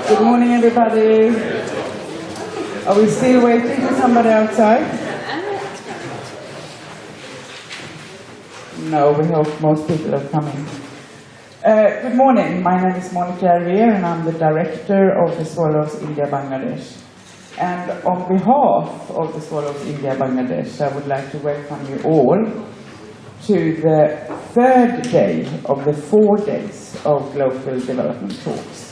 Good morning, everybody. Are we still waiting for somebody outside? No, we hope most people are coming. Good morning. My name is Erwér, and I'm the director of the Swallows India Bangladesh. And on behalf of the Swallows India Bangladesh, I would like to welcome you all to the third day of the 4 days of Glocal Development Talks.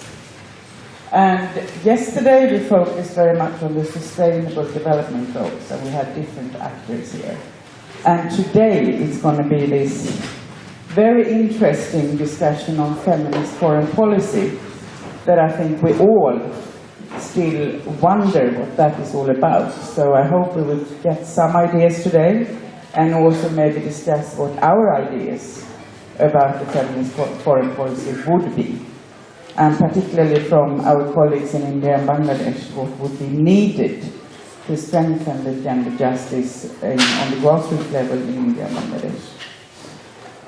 And yesterday we focused very much on the sustainable development goals, and we had different actors here. And today it's going to be this very interesting discussion on feminist foreign policy that I think we all still wonder what that is all about. So I hope we will get some ideas today and also maybe discuss what our ideas about the feminist foreign policy would be, and particularly from our colleagues in India and Bangladesh, what would be needed to strengthen the gender justice on the grassroots level in India and Bangladesh.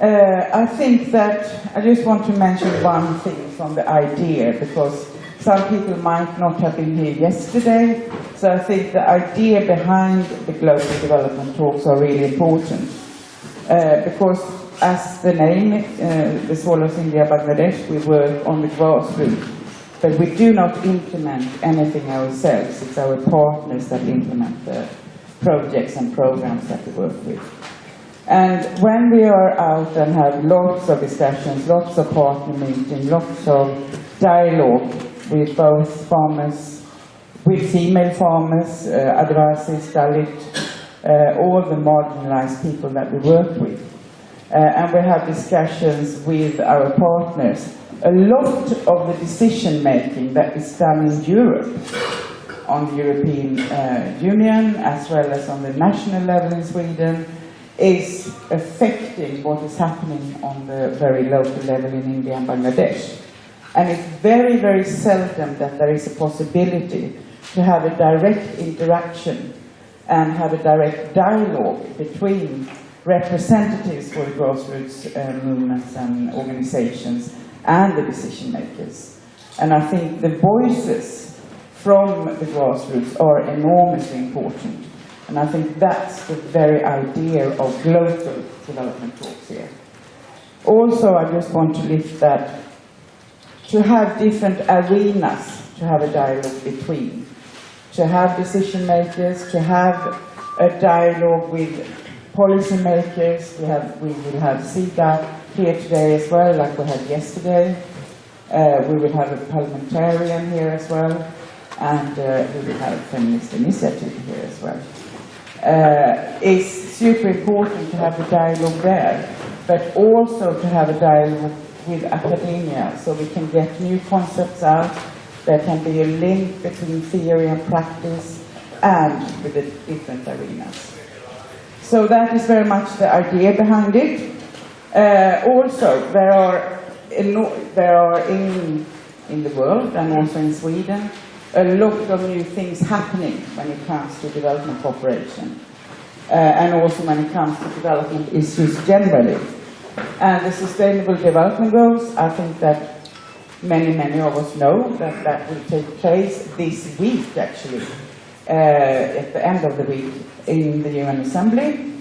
I think that I just want to mention one thing from the idea, because some people might not have been here yesterday, so I think the idea behind the Glocal Development Talks are really important. Because as the name, the Swallows India Bangladesh, we work on the grassroots, but we do not implement anything ourselves. It's our partners that implement the projects and programs that we work with. And when we are out and have lots of discussions, lots of partner meetings, lots of dialogue with both farmers, with female farmers, Adivasis, Dalit, all the marginalized people that we work with. And we have discussions with our partners. A lot of the decision making that is done in Europe, on the European Union, as well as on the national level in Sweden, is affecting what is happening on the very local level in India and Bangladesh. And it's very, very seldom that there is a possibility to have a direct interaction and have a direct dialogue between representatives for the grassroots movements and organizations and the decision makers. And I think the voices from the grassroots are enormously important. And I think that's the very idea of Glocal Development Talks here. Also, I just want to lift that to have different arenas to have a dialogue between, to have decision makers, to have a dialogue with policy makers. We will have Sida here today as well, like we had yesterday. We will have a parliamentarian here as well, and we will have a feminist initiative here as well. It's super important to have a dialogue there, but also to have a dialogue with academia, so we can get new concepts out. There can be a link between theory and practice, and with the different arenas. So that is very much the idea behind it. Also, there are in the world, and also in Sweden, a lot of new things happening when it comes to development cooperation, and also when it comes to development issues generally. And the Sustainable Development Goals, I think that many of us know that will take place this week, actually, at the end of the week in the UN Assembly.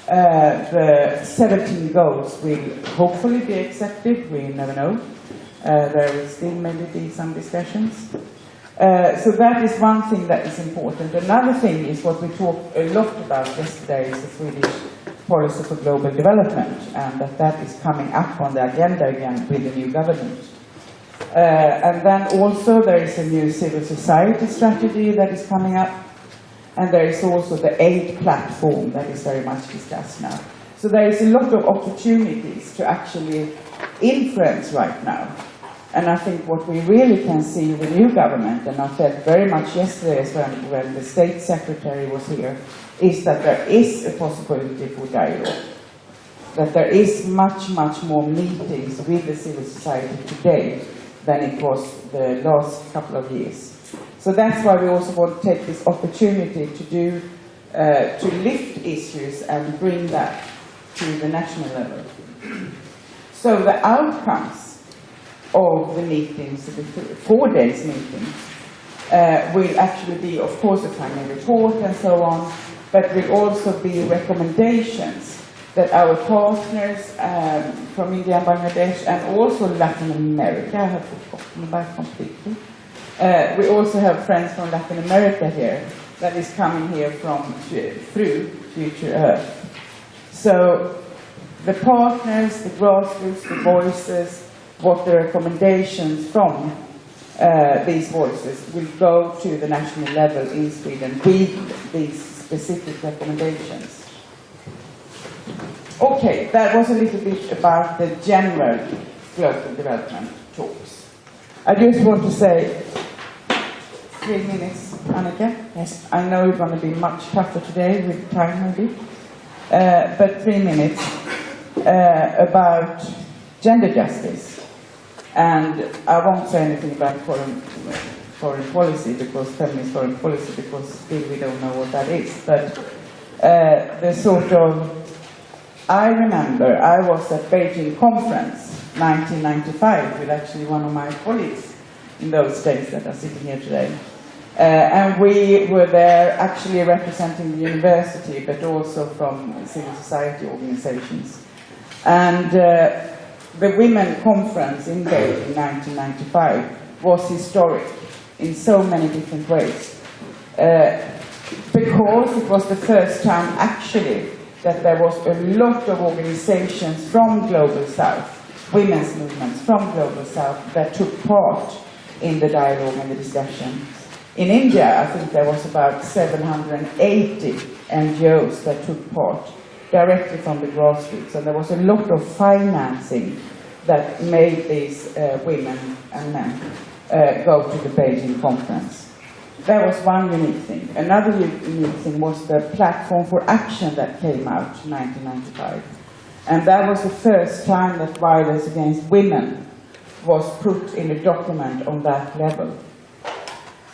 The 17 goals will hopefully be accepted, we never know. There will still maybe be some discussions. So that is one thing that is important. Another thing is what we talked a lot about yesterday is the Swedish policy for global development, and that is coming up on the agenda again with the new government. And then also there is a new civil society strategy that is coming up, and there is also the aid platform that is very much discussed now. So there is a lot of opportunities to actually influence right now. And I think what we really can see with the new government, and I felt very much yesterday as well when the state secretary was here, is that there is a possibility for dialogue. That there is much more meetings with the civil society today than it was the last couple of years. So that's why we also want to take this opportunity to lift issues and bring that to the national level. So the outcomes of the meetings, the 4 days meetings, will actually be, of course, a final report and so on, but will also be recommendations that our partners from India and Bangladesh, and also Latin America, I have forgotten about completely. We also have friends from Latin America here that is coming here through Future Earth. So the partners, the grassroots, the voices, what the recommendations from these voices will go to the national level in Sweden with these specific recommendations. Okay, that was a little bit about the general Glocal Development Talks. I just want to say 3 minutes, Annica. Yes. I know it's going to be much tougher today with time, maybe. but 3 minutes about gender justice. And I won't say anything about foreign policy, because feminist foreign policy, because still we don't know what that is. But the sort of, I remember I was at Beijing conference 1995 with actually one of my colleagues in those days that are sitting here today. And we were there actually representing the university, but also from civil society organizations. And the Women Conference in Beijing 1995 was historic in so many different ways. Because it was the first time actually that there was a lot of organizations from Global South, women's movements from Global South, that took part in the dialogue and the discussion. In India, I think there was about 780 NGOs that took part directly from the grassroots, and there was a lot of financing that made these women and men go to the Beijing conference. That was one unique thing. Another unique thing was the Platform for Action that came out in 1995. And that was the first time that violence against women was put in a document on that level.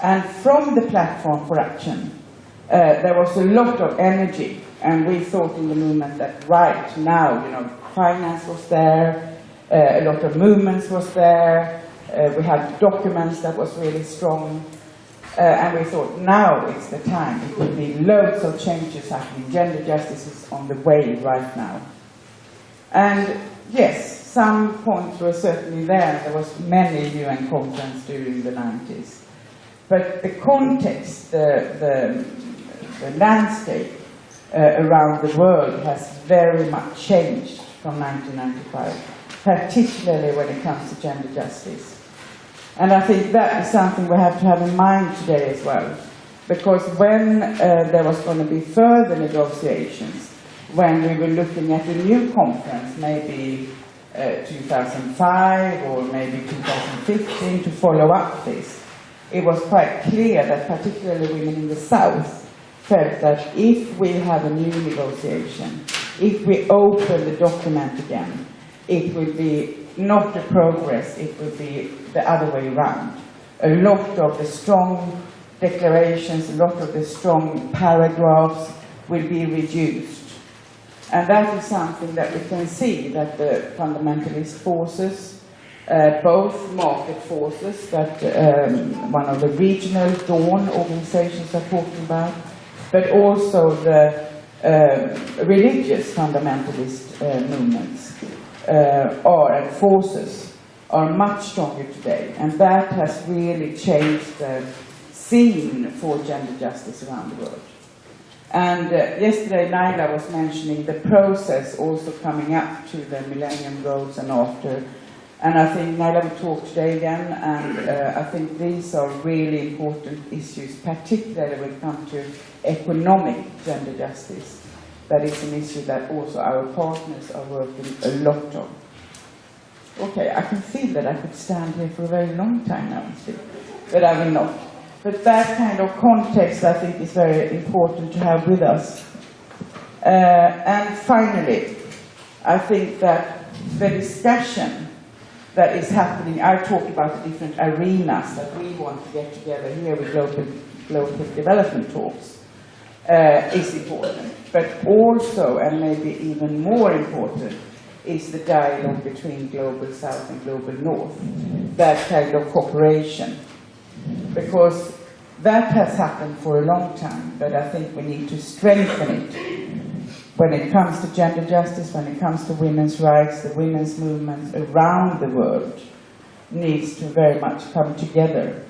And from the Platform for Action, there was a lot of energy, and we thought in the movement that right now, finance was there, a lot of movements was there, we had documents that was really strong, and we thought now it's the time. It will be loads of changes happening. Gender justice is on the way right now. And yes, some points were certainly there. There was many UN conferences during the 90s. But the context, the landscape around the world has very much changed from 1995, particularly when it comes to gender justice. And I think that is something we have to have in mind today as well. Because when there was going to be further negotiations, when we were looking at a new conference, maybe 2005 or maybe 2015, to follow up this, it was quite clear that particularly women in the South felt that if we have a new negotiation, if we open the document again, it will be not the progress, it will be the other way around. A lot of the strong declarations, a lot of the strong paragraphs will be reduced. And that is something that we can see, that the fundamentalist forces, both market forces that one of the regional dawn organizations are talking about, but also the religious fundamentalist movements and forces are much stronger today. And that has really changed the scene for gender justice around the world. And yesterday Naila was mentioning the process also coming up to the Millennium Goals and after. And I think Naila will talk today again, and I think these are really important issues, particularly when it comes to economic gender justice. That is an issue that also our partners are working a lot on. Okay, I can feel that I could stand here for a very long time now, but I will not. But that kind of context, I think, is very important to have with us. And finally, I think that the discussion that is happening, I talked about the different arenas that we want to get together here with Glocal Development Talks, is important. But also, and maybe even more important, is the dialogue between Global South and Global North, that kind of cooperation. Because that has happened for a long time, but I think we need to strengthen it. When it comes to gender justice, when it comes to women's rights, the women's movements around the world needs to very much come together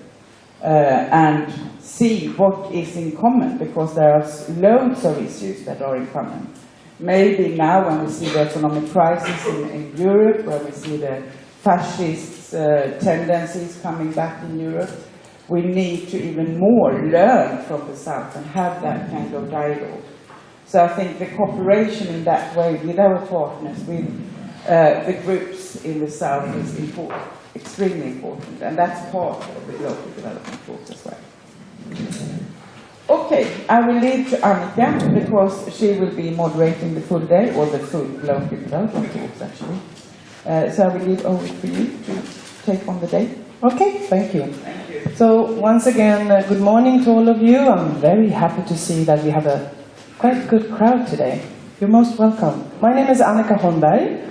and see what is in common, because there are loads of issues that are in common. Maybe now when we see the economic crisis in Europe, when we see the fascist tendencies coming back in Europe, we need to even more learn from the South and have that kind of dialogue. So I think the cooperation in that way with our partners, with the groups in the South is important, extremely important, and that's part of the Glocal Development Talks as well. Okay, I will leave to Annica because she will be moderating the full day, or the full Glocal Development Talks actually. So I will leave over for you to take on the day. Okay, thank you. Thank you. So once again, good morning to all of you. I'm very happy to see that we have a quite good crowd today. You're most welcome. My name is Annica Holmberg,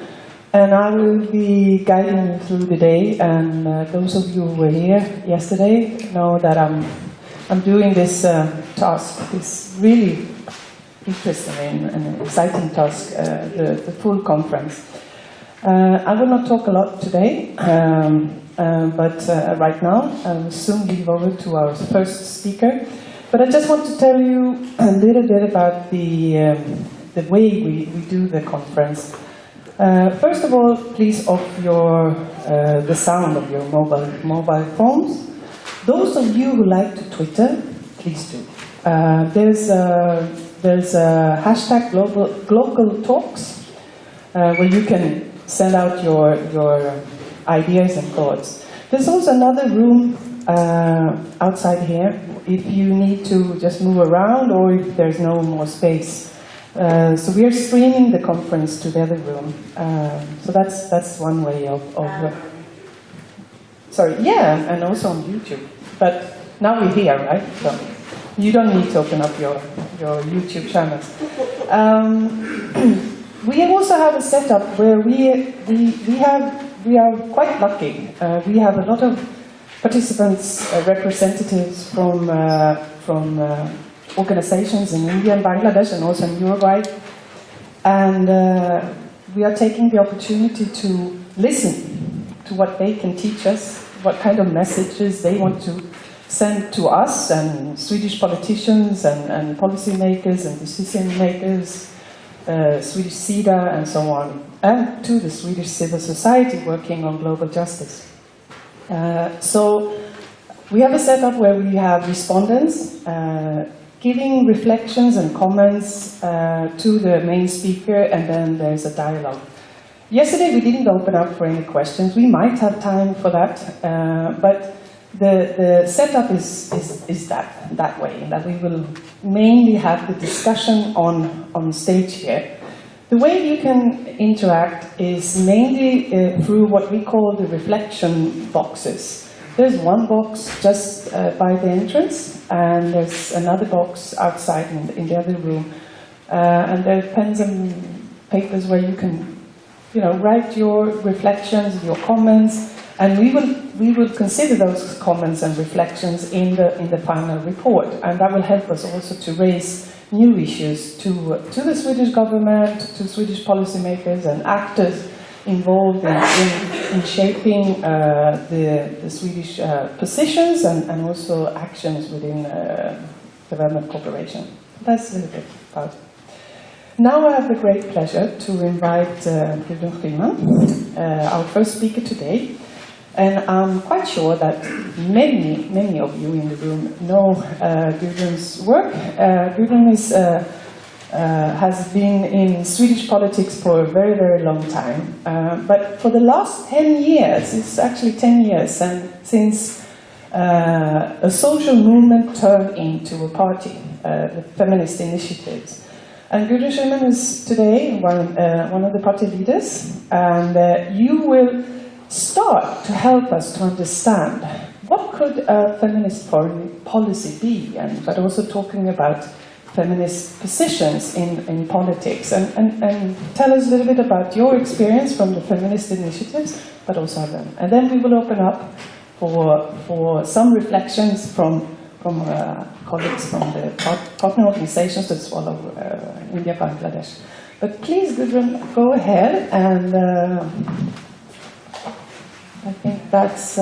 and I will be guiding you through the day. And those of you who were here yesterday know that I'm doing this task, this really interesting and exciting task, the full conference. I will not talk a lot today, but right now I will soon leave over to our first speaker. But I just want to tell you a little bit about the way we do the conference. First of all, please off the sound of your mobile phones. Those of you who like to Twitter, please do. There's a hashtag Glocal Talks where you can send out your ideas and thoughts. There's also another room outside here if you need to just move around or if there's no more space. So we are streaming the conference to the other room. So that's one way of sorry, yeah, and also on YouTube. But now we're here, right? So you don't need to open up your YouTube channels. We also have a setup where we are quite lucky. We have a lot of participants, representatives from organizations in India and Bangladesh and also in Uruguay. And we are taking the opportunity to listen to what they can teach us, what kind of messages they want to send to us and Swedish politicians and policymakers and decision makers, Swedish Sida and so on, and to the Swedish civil society working on global justice. So we have a setup where we have respondents giving reflections and comments to the main speaker, and then there's a dialogue. Yesterday we didn't open up for any questions. We might have time for that, but the setup is that way, that we will mainly have the discussion on stage here. The way you can interact is mainly through what we call the reflection boxes. There's one box just by the entrance, and there's another box outside in the other room. And there are pens and papers where you can, write your reflections, your comments, and we will consider those comments and reflections in the final report, and that will help us also to raise new issues to the Swedish government, to Swedish policymakers and actors involved in shaping the Swedish positions and also actions within development cooperation. That's a little bit about it. Now I have the great pleasure to invite Gudrun Schyman, our first speaker today. And I'm quite sure that many of you in the room know Gudrun's work. Gudrun has been in Swedish politics for a very, very long time. But for the last 10 years, it's actually 10 years since a social movement turned into a party, the Feminist Initiatives. And Gudrun Schyman is today one of the party leaders, and you will start to help us to understand what could a feminist foreign policy be, but also talking about feminist positions in politics, and tell us a little bit about your experience from the feminist initiatives, but also them. And then we will open up for some reflections from colleagues from the partner organizations that follow India, Bangladesh. But please, Gudrun, go ahead, and I think that's,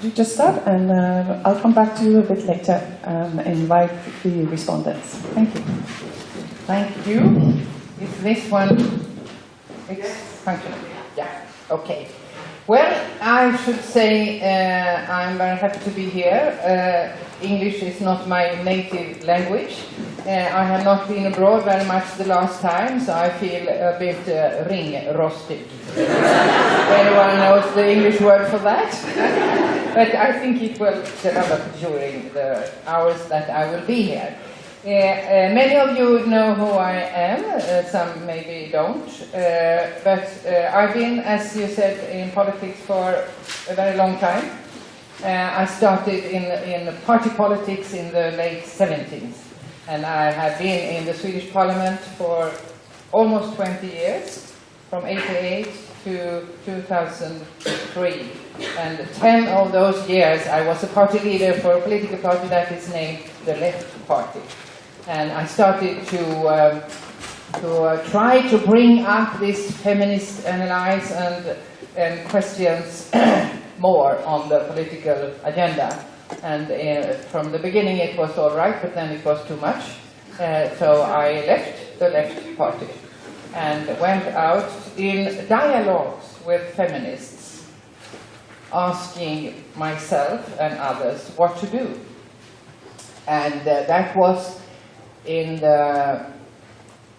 you just start, and I'll come back to you a bit later and invite the respondents. Thank you. Thank you. Is this one functional? Yeah, okay. Well, I should say I'm very happy to be here. English is not my native language. I have not been abroad very much the last time, so I feel a bit ringrostig. Anyone knows the English word for that? but I think it will develop during the hours that I will be here. Many of you know who I am, some maybe don't, but I've been, as you said, in politics for a very long time. I started in party politics in the late 70s, and I have been in the Swedish Parliament for almost 20 years, from 88 to 2003. And 10 of those years I was a party leader for a political party that is named the Left Party. And I started to try to bring up this feminist analysis and questions more on the political agenda. And from the beginning it was all right, but then it was too much. So I left the Left Party and went out in dialogues with feminists, asking myself and others what to do. And that was in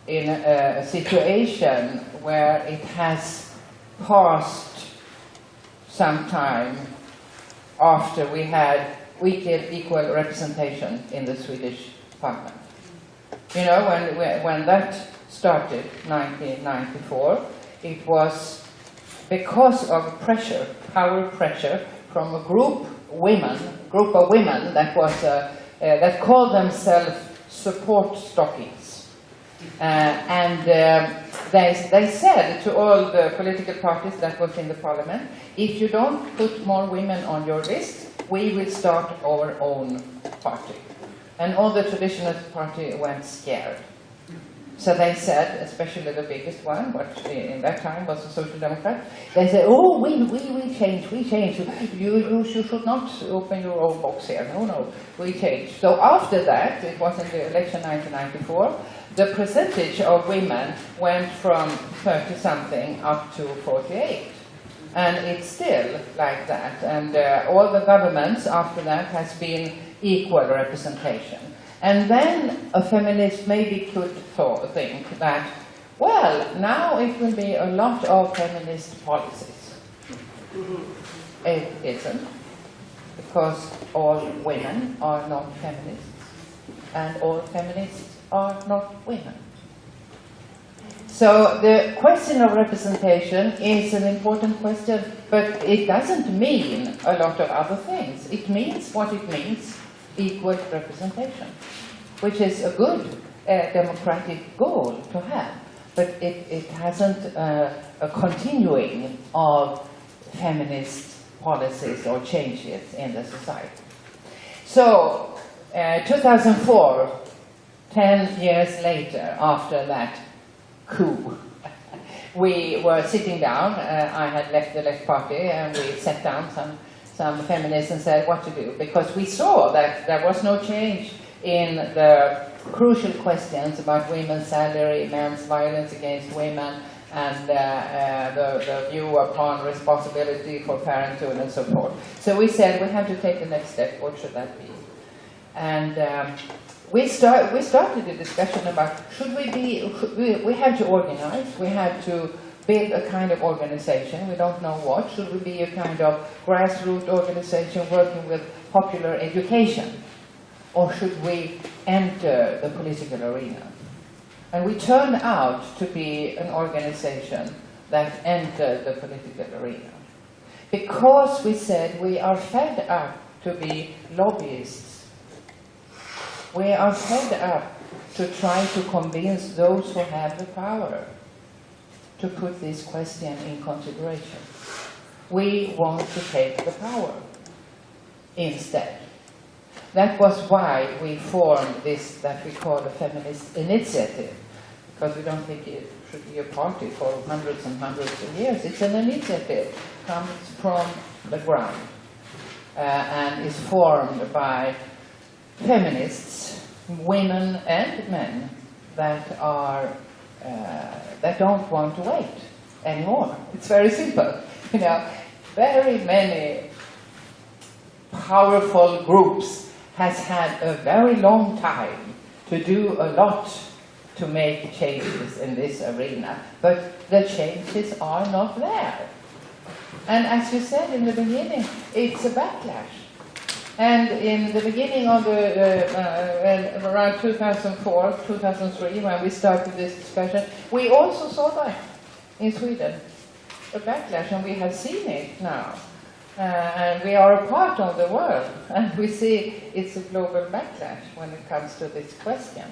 a situation where it has passed some time after we had equal representation in the Swedish Parliament. You know, when that started, 1994, it was because of pressure, power pressure, from a group of women that was that called themselves support stockings, and they said to all the political parties that was in the parliament, if you don't put more women on your list, we will start our own party. And all the traditionalist party went scared. So they said, especially the biggest one, but in that time was a Social Democrat, they said, oh, we change. You should not open your own box here. No, we change. So after that, it was in the election 1994, the percentage of women went from 30-something up to 48. And it's still like that. And all the governments after that has been equal representation. And then a feminist maybe could think that, well, now it will be a lot of feminist policies. It isn't, because all women are not feminists, and all feminists are not women. So the question of representation is an important question, but it doesn't mean a lot of other things. It means what it means, equal representation, which is a good democratic goal to have, but it hasn't a continuing of feminist policies or changes in the society. So 2004, 10 years later, after that coup, we were sitting down. I had left the Left Party, and we sat down some feminists and said what to do, because we saw that there was no change in the crucial questions about women's salary, men's violence against women, and the view upon responsibility for parenthood and so forth. So we said we have to take the next step. What should that be? And we started a discussion about we have to organize, we have to build a kind of organization, we don't know what. Should we be a kind of grassroots organization working with popular education? Or should we enter the political arena? And we turned out to be an organization that entered the political arena. Because we said we are fed up to be lobbyists. We are fed up to try to convince those who have the power to put this question in consideration. We want to take the power instead. That was why we formed this that we call a feminist initiative, because we don't think it should be a party for hundreds and hundreds of years. It's an initiative, comes from the ground, and is formed by feminists, women and men, that are that don't want to wait anymore. It's very simple. You know, very many powerful groups has had a very long time to do a lot to make changes in this arena, but the changes are not there. And as you said in the beginning, it's a backlash. And in the beginning of around 2004, 2003, when we started this discussion, we also saw that in Sweden, a backlash, and we have seen it now. And we are a part of the world, and we see it's a global backlash when it comes to this question.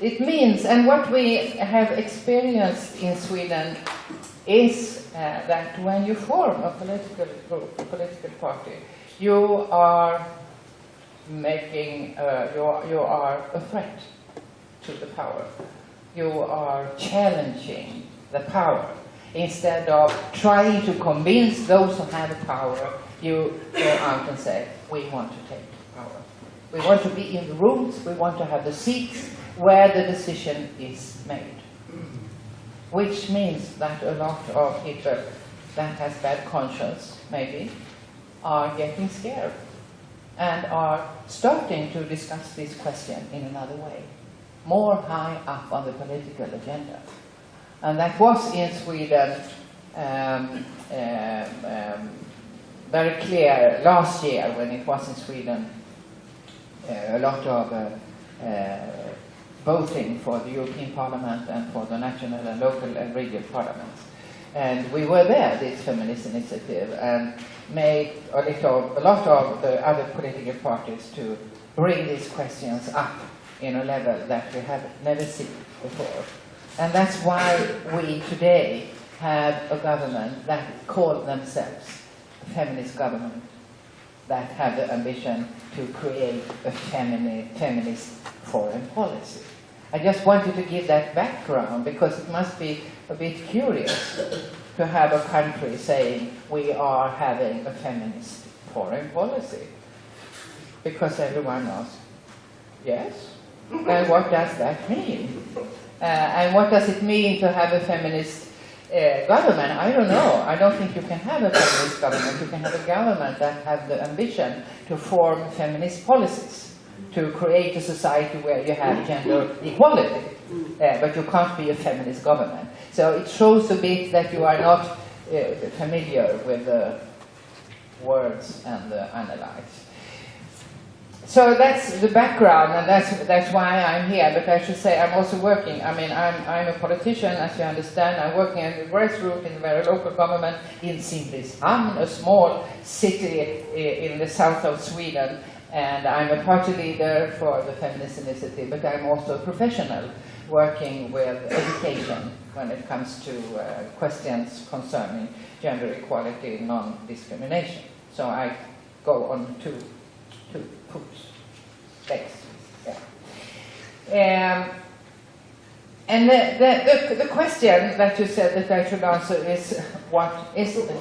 It means, and what we have experienced in Sweden is that when you form a political group, a political party, you are making, you are a threat to the power. You are challenging the power. Instead of trying to convince those who have power, you go out and say, we want to take power. We want to be in the rooms, we want to have the seats where the decision is made. Which means that a lot of people that has bad conscience, maybe, are getting scared and are starting to discuss this question in another way, more high up on the political agenda. And that was in Sweden very clear last year when it was in Sweden, a lot of voting for the European Parliament and for the national and local and regional parliaments. And we were there, this feminist initiative, and made a lot of the other political parties to bring these questions up in a level that we have never seen before. And that's why we today have a government that call themselves a feminist government, that have the ambition to create a feminist foreign policy. I just wanted to give that background because it must be a bit curious to have a country saying we are having a feminist foreign policy. Because everyone knows, yes? And what does that mean? And what does it mean to have a feminist government? I don't know. I don't think you can have a feminist government. You can have a government that has the ambition to form feminist policies, to create a society where you have gender equality. But you can't be a feminist government. So it shows a bit that you are not familiar with the words and the analysis. So that's the background, and that's why I'm here. But I should say I'm also working. I mean, I'm a politician, as you understand. I'm working in the grassroots in the very local government in Simrishamn, a small city in the south of Sweden. And I'm a party leader for the Feminist Initiative, but I'm also a professional working with education when it comes to questions concerning gender equality and non-discrimination. So I go on two foots. Thanks. Yeah. And the question that you said that I should answer is, what is the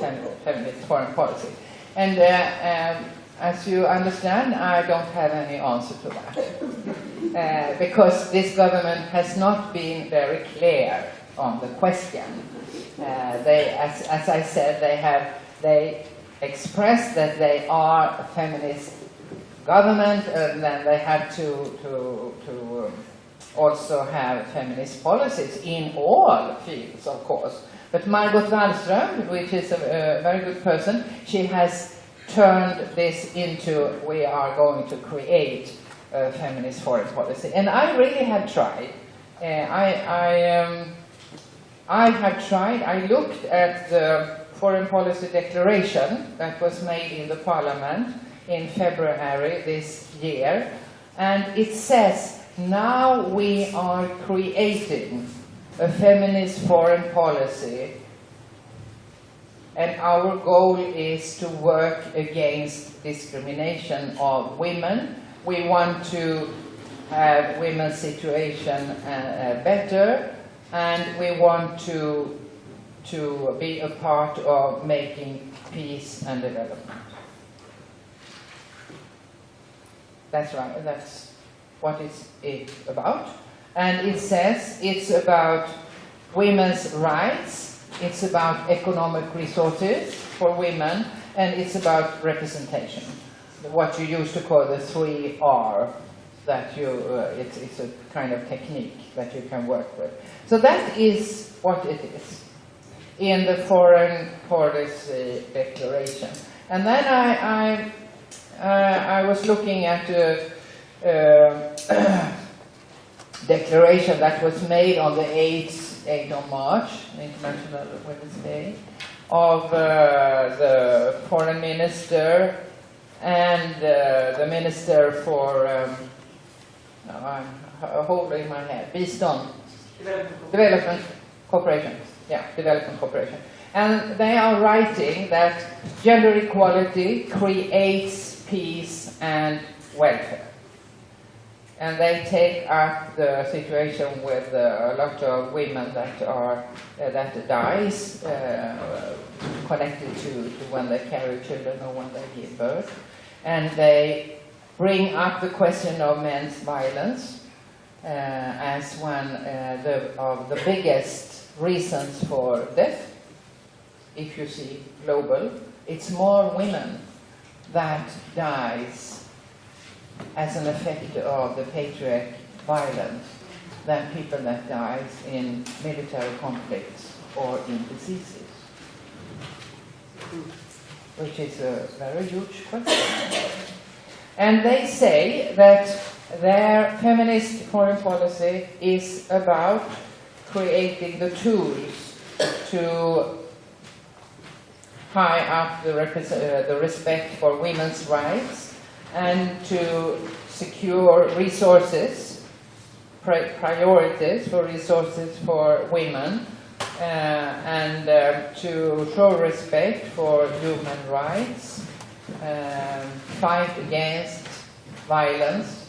feminist foreign policy? And as you understand, I don't have any answer to that. Because this government has not been very clear on the question. As I said, they expressed that they are a feminist government, and then they have to also have feminist policies in all fields, of course. But Margot Wallström, which is a very good person, she has turned this into, we are going to create a feminist foreign policy. And I really have tried. I have tried. I looked at the foreign policy declaration that was made in the parliament in February this year, and it says, now we are creating a feminist foreign policy, and our goal is to work against discrimination of women. We want to have women's situation better, and we want to be a part of making peace and development. That's right, that's what it's about. And it says it's about women's rights, it's about economic resources for women, and it's about representation. What you used to call the 3R, that you, it's a kind of technique that you can work with. So that is what it is. in the foreign policy declaration. And then I was looking at a declaration that was made on the 8th of March, International Women's Day, of the foreign minister and the minister for, I'm holding my head, Development Cooperation. Yeah, Development Cooperation. And they are writing that gender equality creates peace and welfare. And they take up the situation with a lot of women that dies connected to when they carry children or when they give birth. And they bring up the question of men's violence as one of the biggest reasons for death. If you see global, it's more women that dies as an effect of the patriarch violence than people that dies in military conflicts or in diseases, which is a very huge question. And they say that their feminist foreign policy is about creating the tools to high up the respect for women's rights and to secure resources, priorities for resources for women, and to show respect for human rights, fight against violence,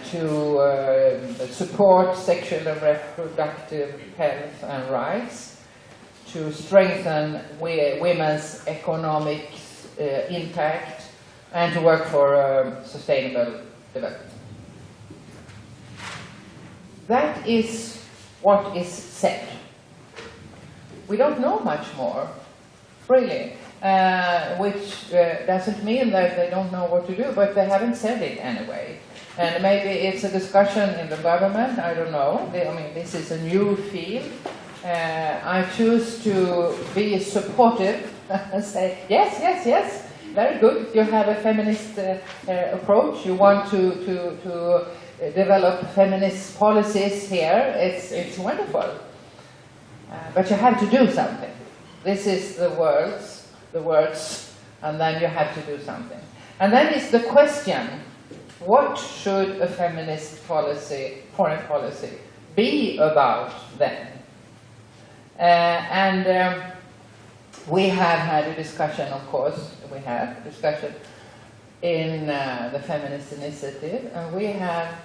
to support sexual and reproductive health and rights, to strengthen women's economic impact, and to work for sustainable development. That is what is said. We don't know much more, really, which doesn't mean that they don't know what to do, but they haven't said it anyway. And maybe it's a discussion in the government, I don't know. I mean, this is a new field. I choose to be supportive and say, yes, yes, yes, very good. You have a feminist approach. You want to develop feminist policies here. It's wonderful. But you have to do something. This is the words, and then you have to do something. And then is the question, what should a feminist policy, foreign policy, be about then? We have had a discussion, of course, we have discussion in the Feminist Initiative, and we have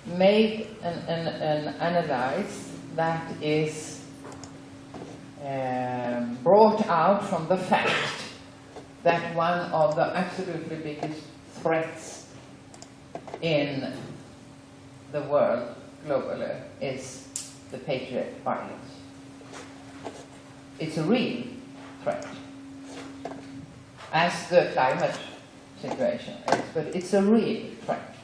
made an analysis that is brought out from the fact that one of the absolutely biggest threats in the world globally is the patriarch violence. It's a real threat, as the climate situation is, but it's a real threat.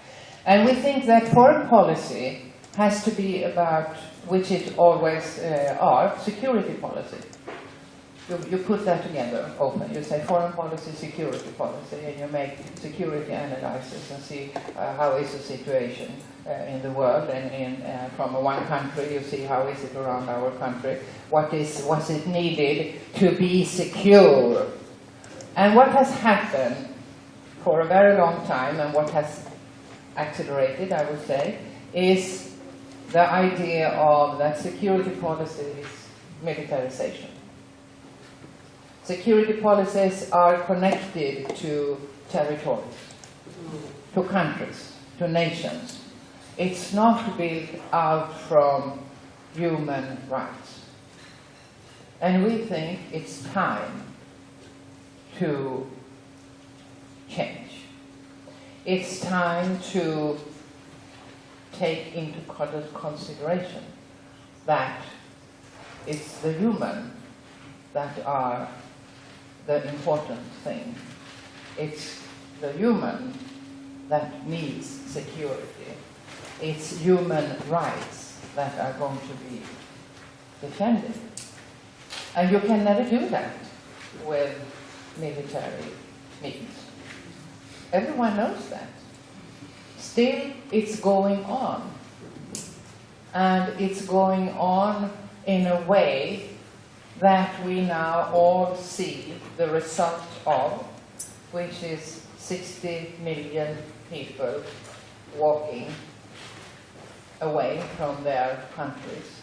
And we think that foreign policy has to be about, which it always are, security policy. You put that together often. You say foreign policy, security policy, and you make security analysis and see how is the situation in the world, and from one country you see how is it around our country, what's it needed to be secure. And what has happened for a very long time, and what has accelerated, I would say, is the idea of that security policy is militarization. Security policies are connected to territories, to countries, to nations. It's not built out from human rights. And we think it's time to change. It's time to take into consideration that it's the human that are the important thing. It's the human that needs security. It's human rights that are going to be defend it. And you can never do that with military means. Everyone knows that. Still, it's going on. And it's going on in a way that we now all see the result of, which is 60 million people walking away from their countries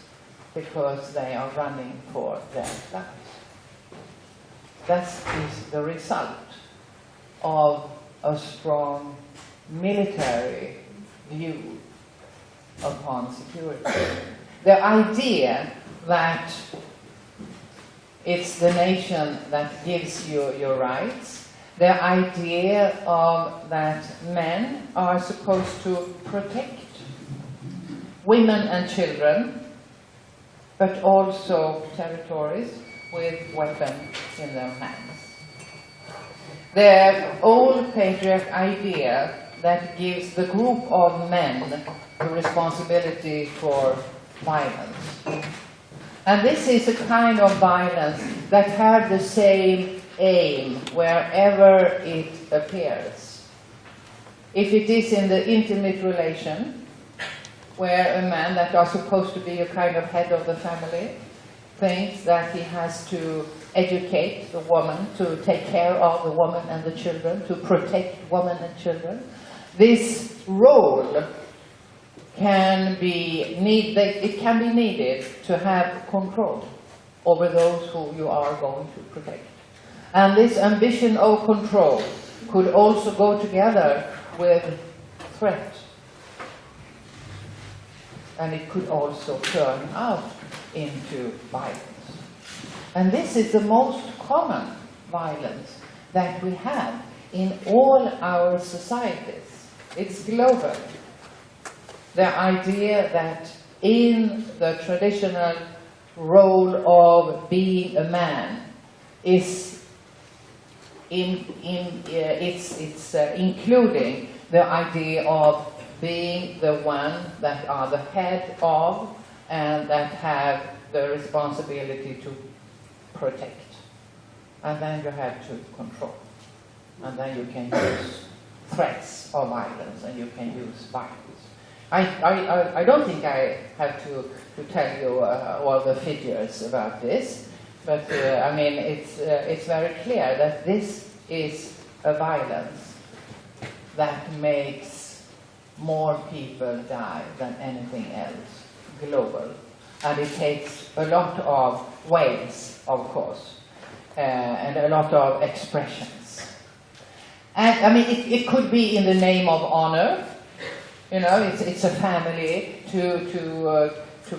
because they are running for their lives. That is the result of a strong military view upon security. The idea that it's the nation that gives you your rights, the idea of that men are supposed to protect women and children, but also territories with weapons in their hands. The old patriarch idea that gives the group of men the responsibility for violence. And this is a kind of violence that has the same aim wherever it appears. If it is in the intimate relation, where a man that are supposed to be a kind of head of the family thinks that he has to educate the woman, to take care of the woman and the children, to protect women and children, this role can be needed to have control over those who you are going to protect. And this ambition of control could also go together with threat. And it could also turn out into violence. And this is the most common violence that we have in all our societies. It's global. The idea that in the traditional role of being a man is including the idea of being the one that are the head of and that have the responsibility to protect. And then you have to control. And then you can use threats of violence and you can use violence. I don't think I have to tell you all the figures about this, but I mean it's very clear that this is a violence that makes more people die than anything else, global. And it takes a lot of ways, of course, and a lot of expressions. And I mean, it could be in the name of honor. You know, it's a family to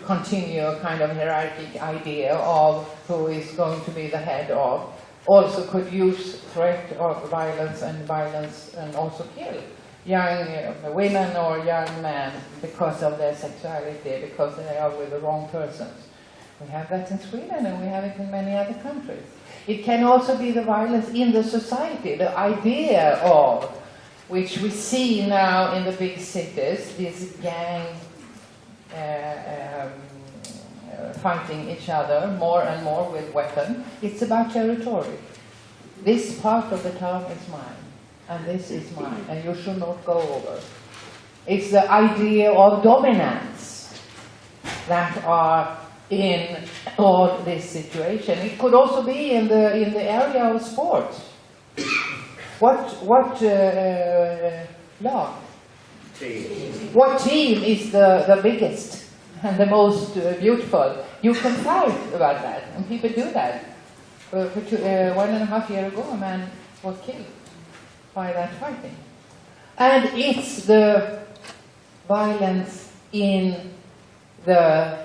continue a kind of hierarchic idea of who is going to be the head of. Also could use threat of violence and also kill young women or young men because of their sexuality, because they are with the wrong persons. We have that in Sweden and we have it in many other countries. It can also be the violence in the society, the idea of, which we see now in the big cities, this gang fighting each other more and more with weapons. It's about territory. This part of the town is mine, and this is mine, and you should not go over. It's the idea of dominance that are in all this situation. It could also be in the area of sports. What lag? What team is the biggest and the most beautiful? You can fight about that, and people do that. 1.5 years ago, a man was killed by that fighting. And it's the violence in the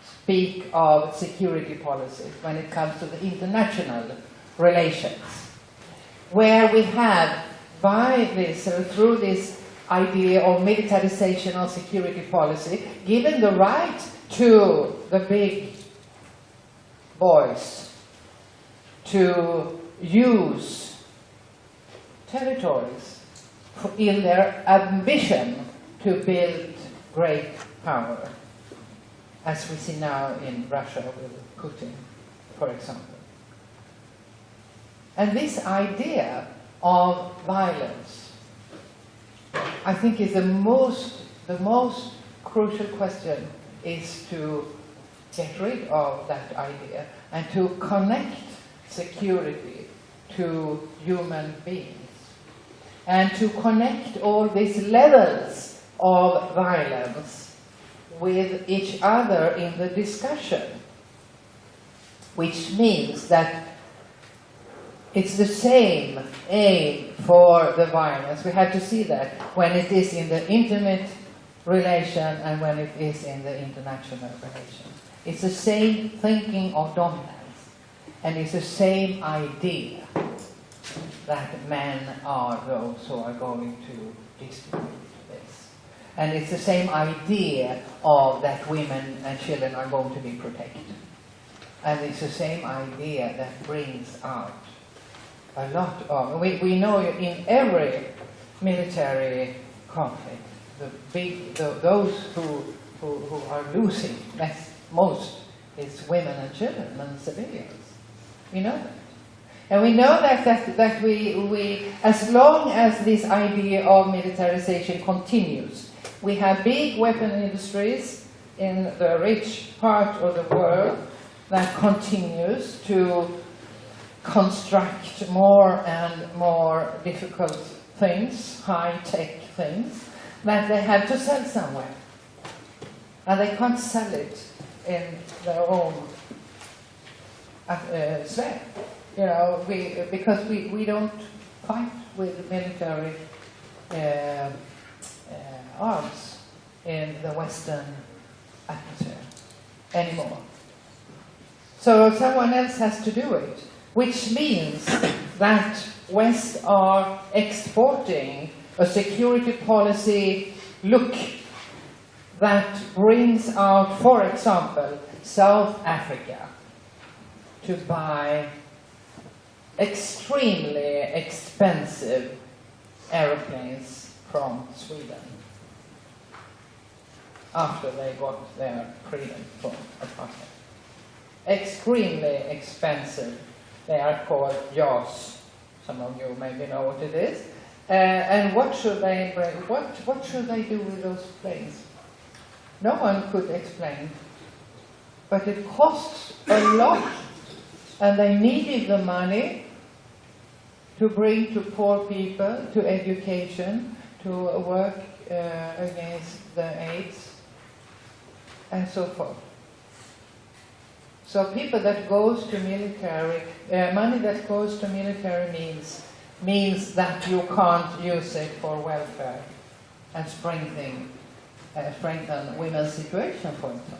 speak of security policy when it comes to the international relations, where we have, by this, through this idea of militarization of security policy, given the right to the big boys to use territories in their ambition to build great power. as we see now in Russia with Putin, for example. And this idea of violence, I think, is the most crucial question, is to get rid of that idea and to connect security to human beings, and to connect all these levels of violence with each other in the discussion, which means that it's the same aim for the violence. We have to see that when it is in the intimate relation and when it is in the international relation. It's the same thinking of dominance, and it's the same idea that men are those who are going to distribute this. And it's the same idea of that women and children are going to be protected. And it's the same idea that brings out a lot of... We know in every military conflict, those who are losing most is women and children and civilians. We know that. And we know that we, as long as this idea of militarization continues, we have big weapon industries in the rich part of the world that continues to construct more and more difficult things, high-tech things, that they have to sell somewhere. And they can't sell it in their own sphere. You know, because we don't fight with military arms in the Western atmosphere anymore. So someone else has to do it, which means that West are exporting a security policy look that brings out, for example, South Africa to buy extremely expensive aeroplanes from Sweden after they got their freedom from apartheid. Extremely expensive. They are called JAS. Some of you maybe know what it is. And what should they bring? What should they do with those planes? No one could explain. But it costs a lot, and they needed the money to bring to poor people, to education, to work against the AIDS, and so forth. So people that goes to military, money that goes to military means that you can't use it for welfare and strengthen women's situation, for example.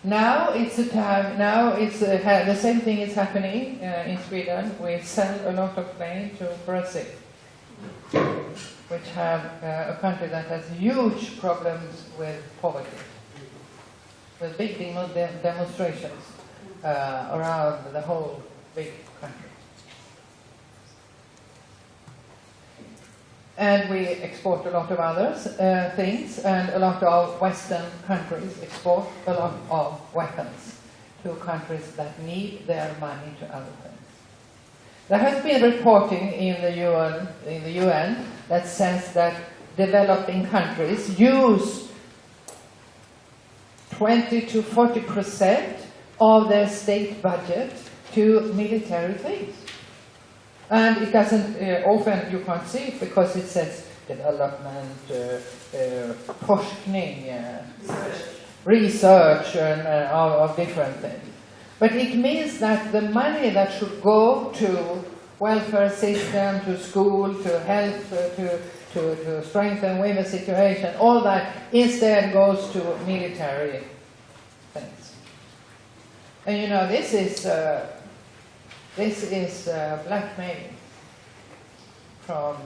Now it's a time, the same thing is happening in Sweden. We sell a lot of planes to Brazil, which have a country that has huge problems with poverty, with big demonstrations around the whole big country. And we export a lot of other things, and a lot of Western countries export a lot of weapons to countries that need their money to other things. There has been reporting in the UN that says that developing countries use 20 to 40% of their state budget to military things. And it doesn't, often you can't see it because it says development, forskning, research, and of different things. But it means that the money that should go to welfare system, to school, to health, to strengthen women's situation, all that instead goes to military things. And you know, this is blackmail from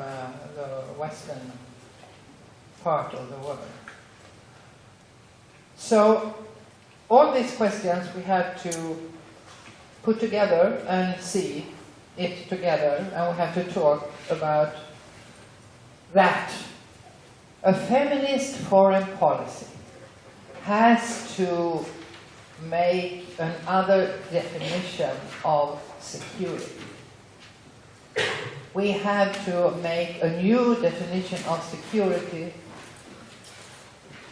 the Western part of the world. So all these questions we have to put together and see it together, and we have to talk about that. A feminist foreign policy has to make another definition of security. We have to make a new definition of security,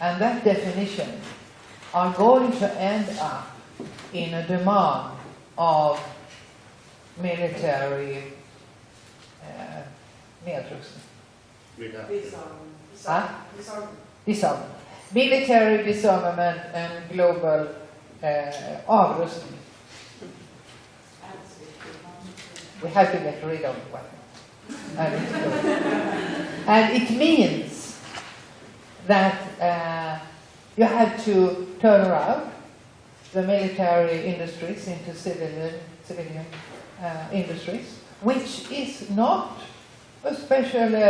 and that definition are going to end up in a demand of military nedrustning. Disarmament. Military disarmament and global avrustning. We have to get rid of weapons. And it means that you have to turn around the military industries into civilian industries, which is not especially,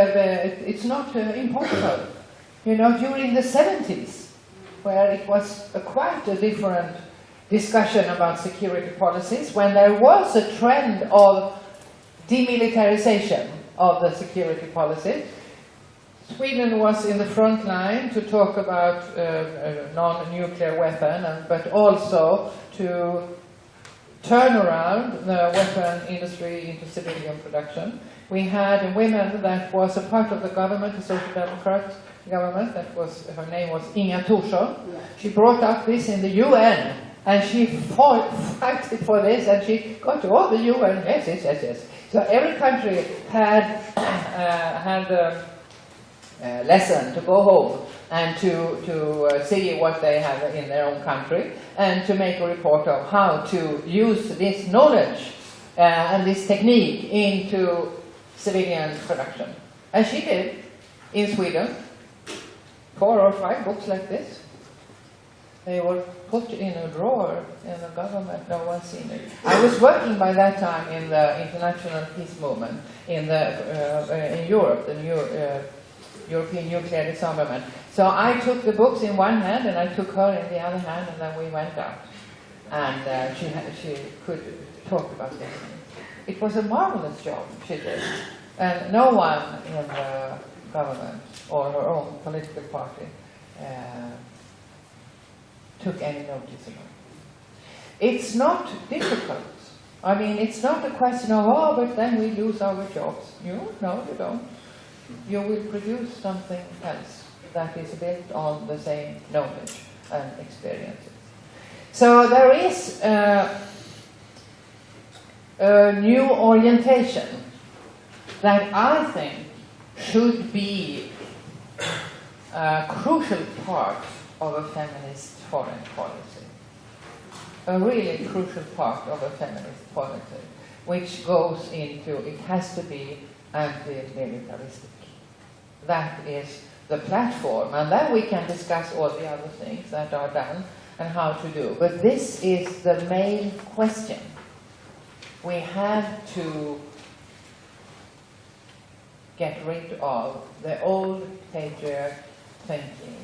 it's not impossible. You know, during the 70s, where it was quite a different discussion about security policies, when there was a trend of demilitarization of the security policy, Sweden was in the front line to talk about a non-nuclear weapon, but also to turn around the weapon industry into civilian production. We had a woman that was a part of the government, the Social Democrat government, that was, her name was Inga Thorsson. Yeah. She brought up this in the UN, and she fought for this, and she got to all the UN, yes. So every country had a lesson to go home and to see what they have in their own country, and to make a report of how to use this knowledge and this technique into civilian production. And she did in Sweden. 4 or 5 books like this. They were put in a drawer in the government, no one seen it. I was working by that time in the international peace movement in Europe, the European nuclear disarmament. So I took the books in one hand and I took her in the other hand, and then we went out. And she could talk about this. It was a marvelous job she did. And no one in the government or her own political party took any notice of it. It's not difficult. I mean, it's not a question of, oh, but then we lose our jobs. No, you don't. You will produce something else that is built on the same knowledge and experiences. So there is a new orientation that I think should be a crucial part of a feminist foreign policy. A really crucial part of a feminist policy, which goes into, it has to be anti-militaristic. That is the platform, and then we can discuss all the other things that are done and how to do. But this is the main question. We have to get rid of the old patriarch thinking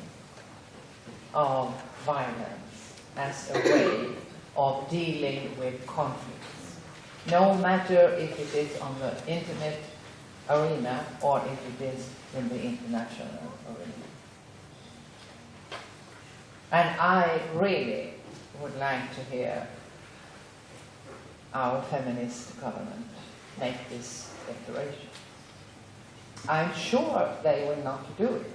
of violence as a way of dealing with conflicts, no matter if it is on the intimate arena or if it is in the international arena. And I really would like to hear our feminist government make this declaration. I'm sure they will not do it.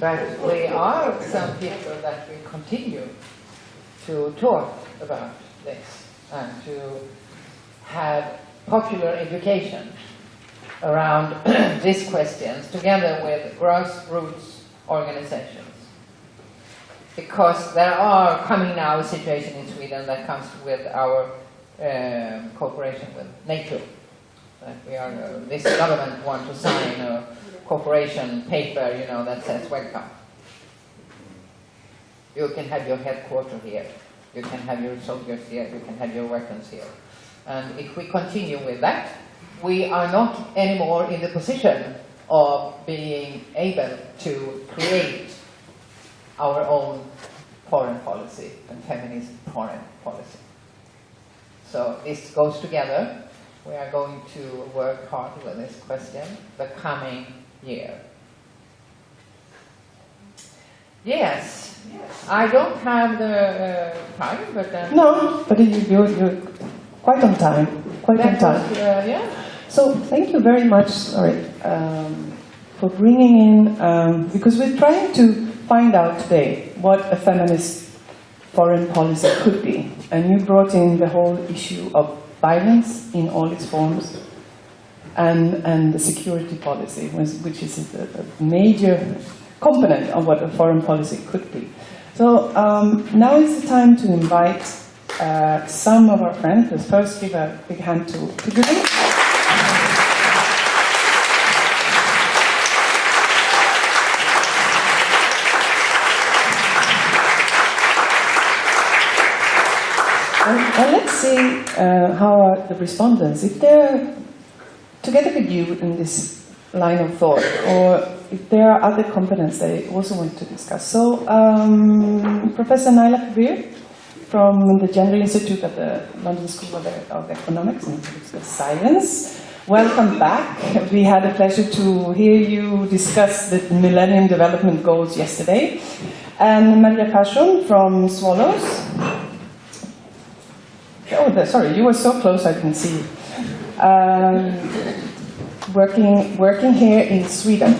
But we are some people that will continue to talk about this and to have popular education around these questions together with grassroots organizations. Because there are coming now a situation in Sweden that comes with our cooperation with NATO. That we are, this government wants to sign a cooperation paper, you know, that says welcome. You can have your headquarters here. You can have your soldiers here. You can have your weapons here. And if we continue with that, we are not anymore in the position of being able to create our own foreign policy and feminist foreign policy. So this goes together. We are going to work hard with this question the coming year. Yes. I don't have the time, but then... No, but you're quite on time. Quite on time. Yeah. So thank you very much, for bringing in, because we're trying to find out today what a feminist foreign policy could be. And you brought in the whole issue of violence in all its forms and the security policy, which is a major component of what a foreign policy could be. So now is the time to invite some of our friends. Let's first give a big hand to Gudrun. And let's see how are the respondents, if they're together with you in this line of thought, or if there are other components they also want to discuss. So, Professor Naila Kabeer from the Gender Institute at the London School of Economics and Political Science. Welcome back. We had a pleasure to hear you discuss the Millennium Development Goals yesterday. And Maria Persson from Swallows. Oh, sorry, you were so close I couldn't see you. Working here in Sweden.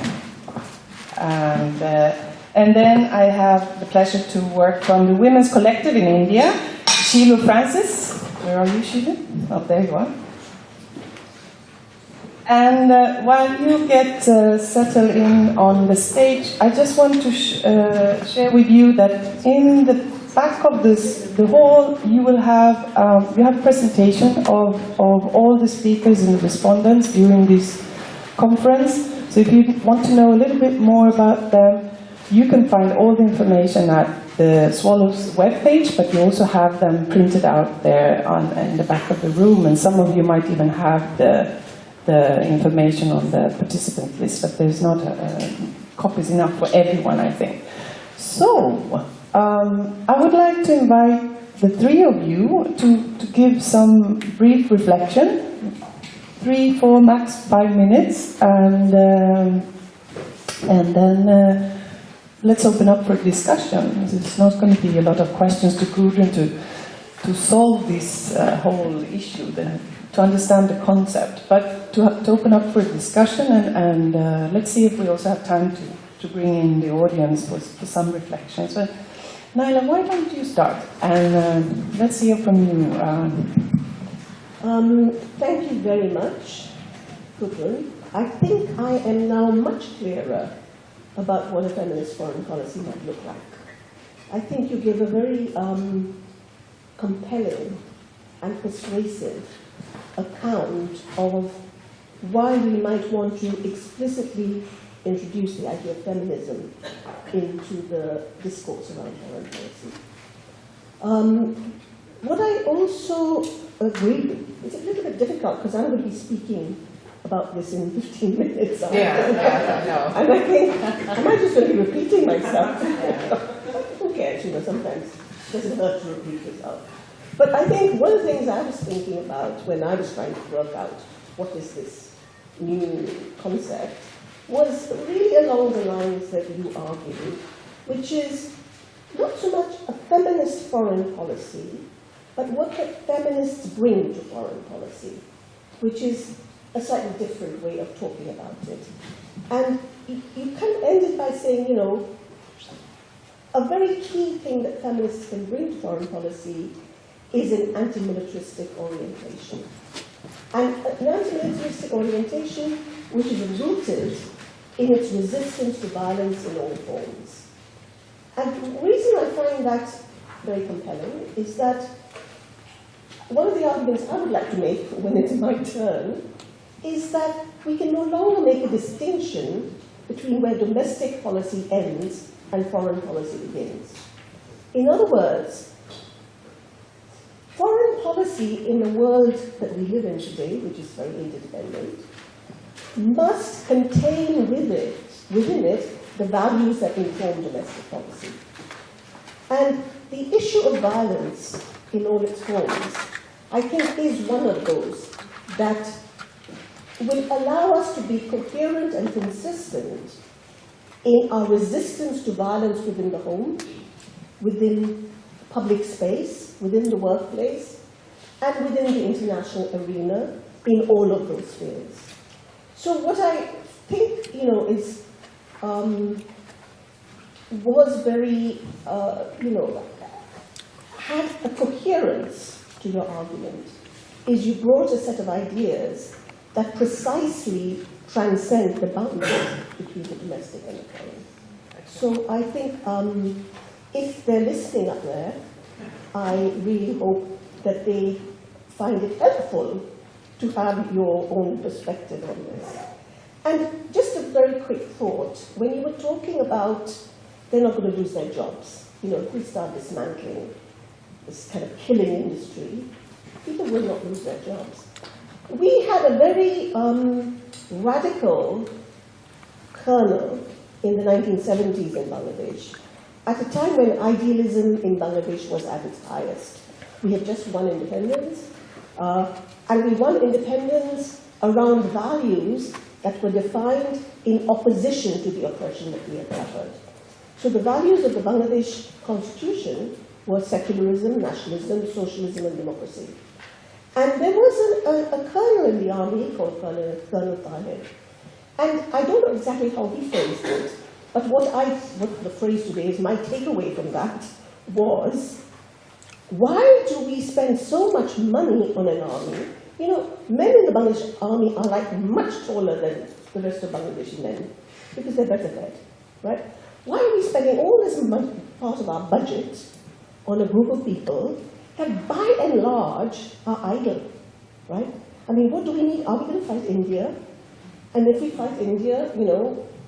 And then I have the pleasure to work from the Women's Collective in India. Sheila Francis. Where are you, Sheila? Oh, there you are. And while you get settled in on the stage, I just want to share with you that in the back of the hall, you will have a presentation of all the speakers and the respondents during this conference. So if you want to know a little bit more about them, you can find all the information at the Swallows webpage, but you also have them printed out there in the back of the room, and some of you might even have the information on the participant list, but there's not copies enough for everyone, I think. So, I would like to invite the three of you to give some brief reflection, 3, 4, max 5 minutes, and then let's open up for discussion. It's not going to be a lot of questions to Gudrun to solve this whole issue, to understand the concept, but to open up for discussion, and let's see if we also have time to bring in the audience for some reflections. So, Naila, why don't you start? And let's hear from you. Thank you very much, Gudrun. I think I am now much clearer about what a feminist foreign policy might look like. I think you give a very compelling and persuasive account of why we might want to explicitly introduce the idea of feminism into the discourse around foreign policy. What I also agree with, it's a little bit difficult because I'm going to be speaking about this in 15 minutes. Yeah, and I think, am I just going to be repeating myself? Who cares, sometimes it doesn't hurt to repeat yourself. But I think one of the things I was thinking about when I was trying to work out what is this new concept was really along the lines that you argued, which is not so much a feminist foreign policy, but what the feminists bring to foreign policy, which is a slightly different way of talking about it. And you kind of ended by saying, a very key thing that feminists can bring to foreign policy is an anti-militaristic orientation. And an anti-militaristic orientation which is rooted in its resistance to violence in all forms. And the reason I find that very compelling is that one of the arguments I would like to make when it's my turn is that we can no longer make a distinction between where domestic policy ends and foreign policy begins. In other words, foreign policy in the world that we live in today, which is very interdependent, must contain within it the values that inform domestic policy. And the issue of violence in all its forms, I think, is one of those that will allow us to be coherent and consistent in our resistance to violence within the home, within public space, within the workplace, and within the international arena, in all of those fields. So what I think, is was very, had a coherence to your argument, is you brought a set of ideas that precisely transcend the boundaries between the domestic and the foreign. So I think if they're listening up there, I really hope that they find it helpful to have your own perspective on this. And just a very quick thought, when you were talking about they're not going to lose their jobs, if we start dismantling this kind of killing industry, people will not lose their jobs. We had a very radical kernel in the 1970s in Bangladesh, at a time when idealism in Bangladesh was at its highest. We had just won independence, and we won independence around values that were defined in opposition to the oppression that we had suffered. So the values of the Bangladesh constitution were secularism, nationalism, socialism, and democracy. And there was a colonel in the army called Colonel Tahir. And I don't know exactly how he phrased it, but what the phrase today is, my takeaway from that was, why do we spend so much money on an army? Men in the Bangladesh army are like much taller than the rest of Bangladeshi men, because they're better fed, right? Why are we spending all this money, part of our budget, on a group of people that by and large are idle, right? I mean, what do we need? Are we going to fight India? And if we fight India,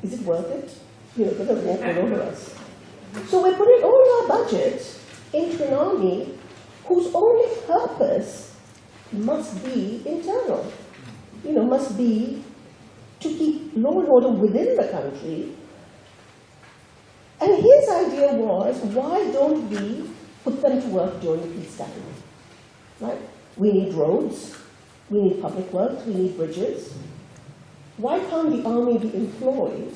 is it worth it? They're going to walk all over us. So we're putting all our budget into an army whose only purpose must be internal. Must be to keep law and order within the country. And his idea was, why don't we put them to work during peacetime? Right? We need roads, we need public works, we need bridges. Why can't the army be employed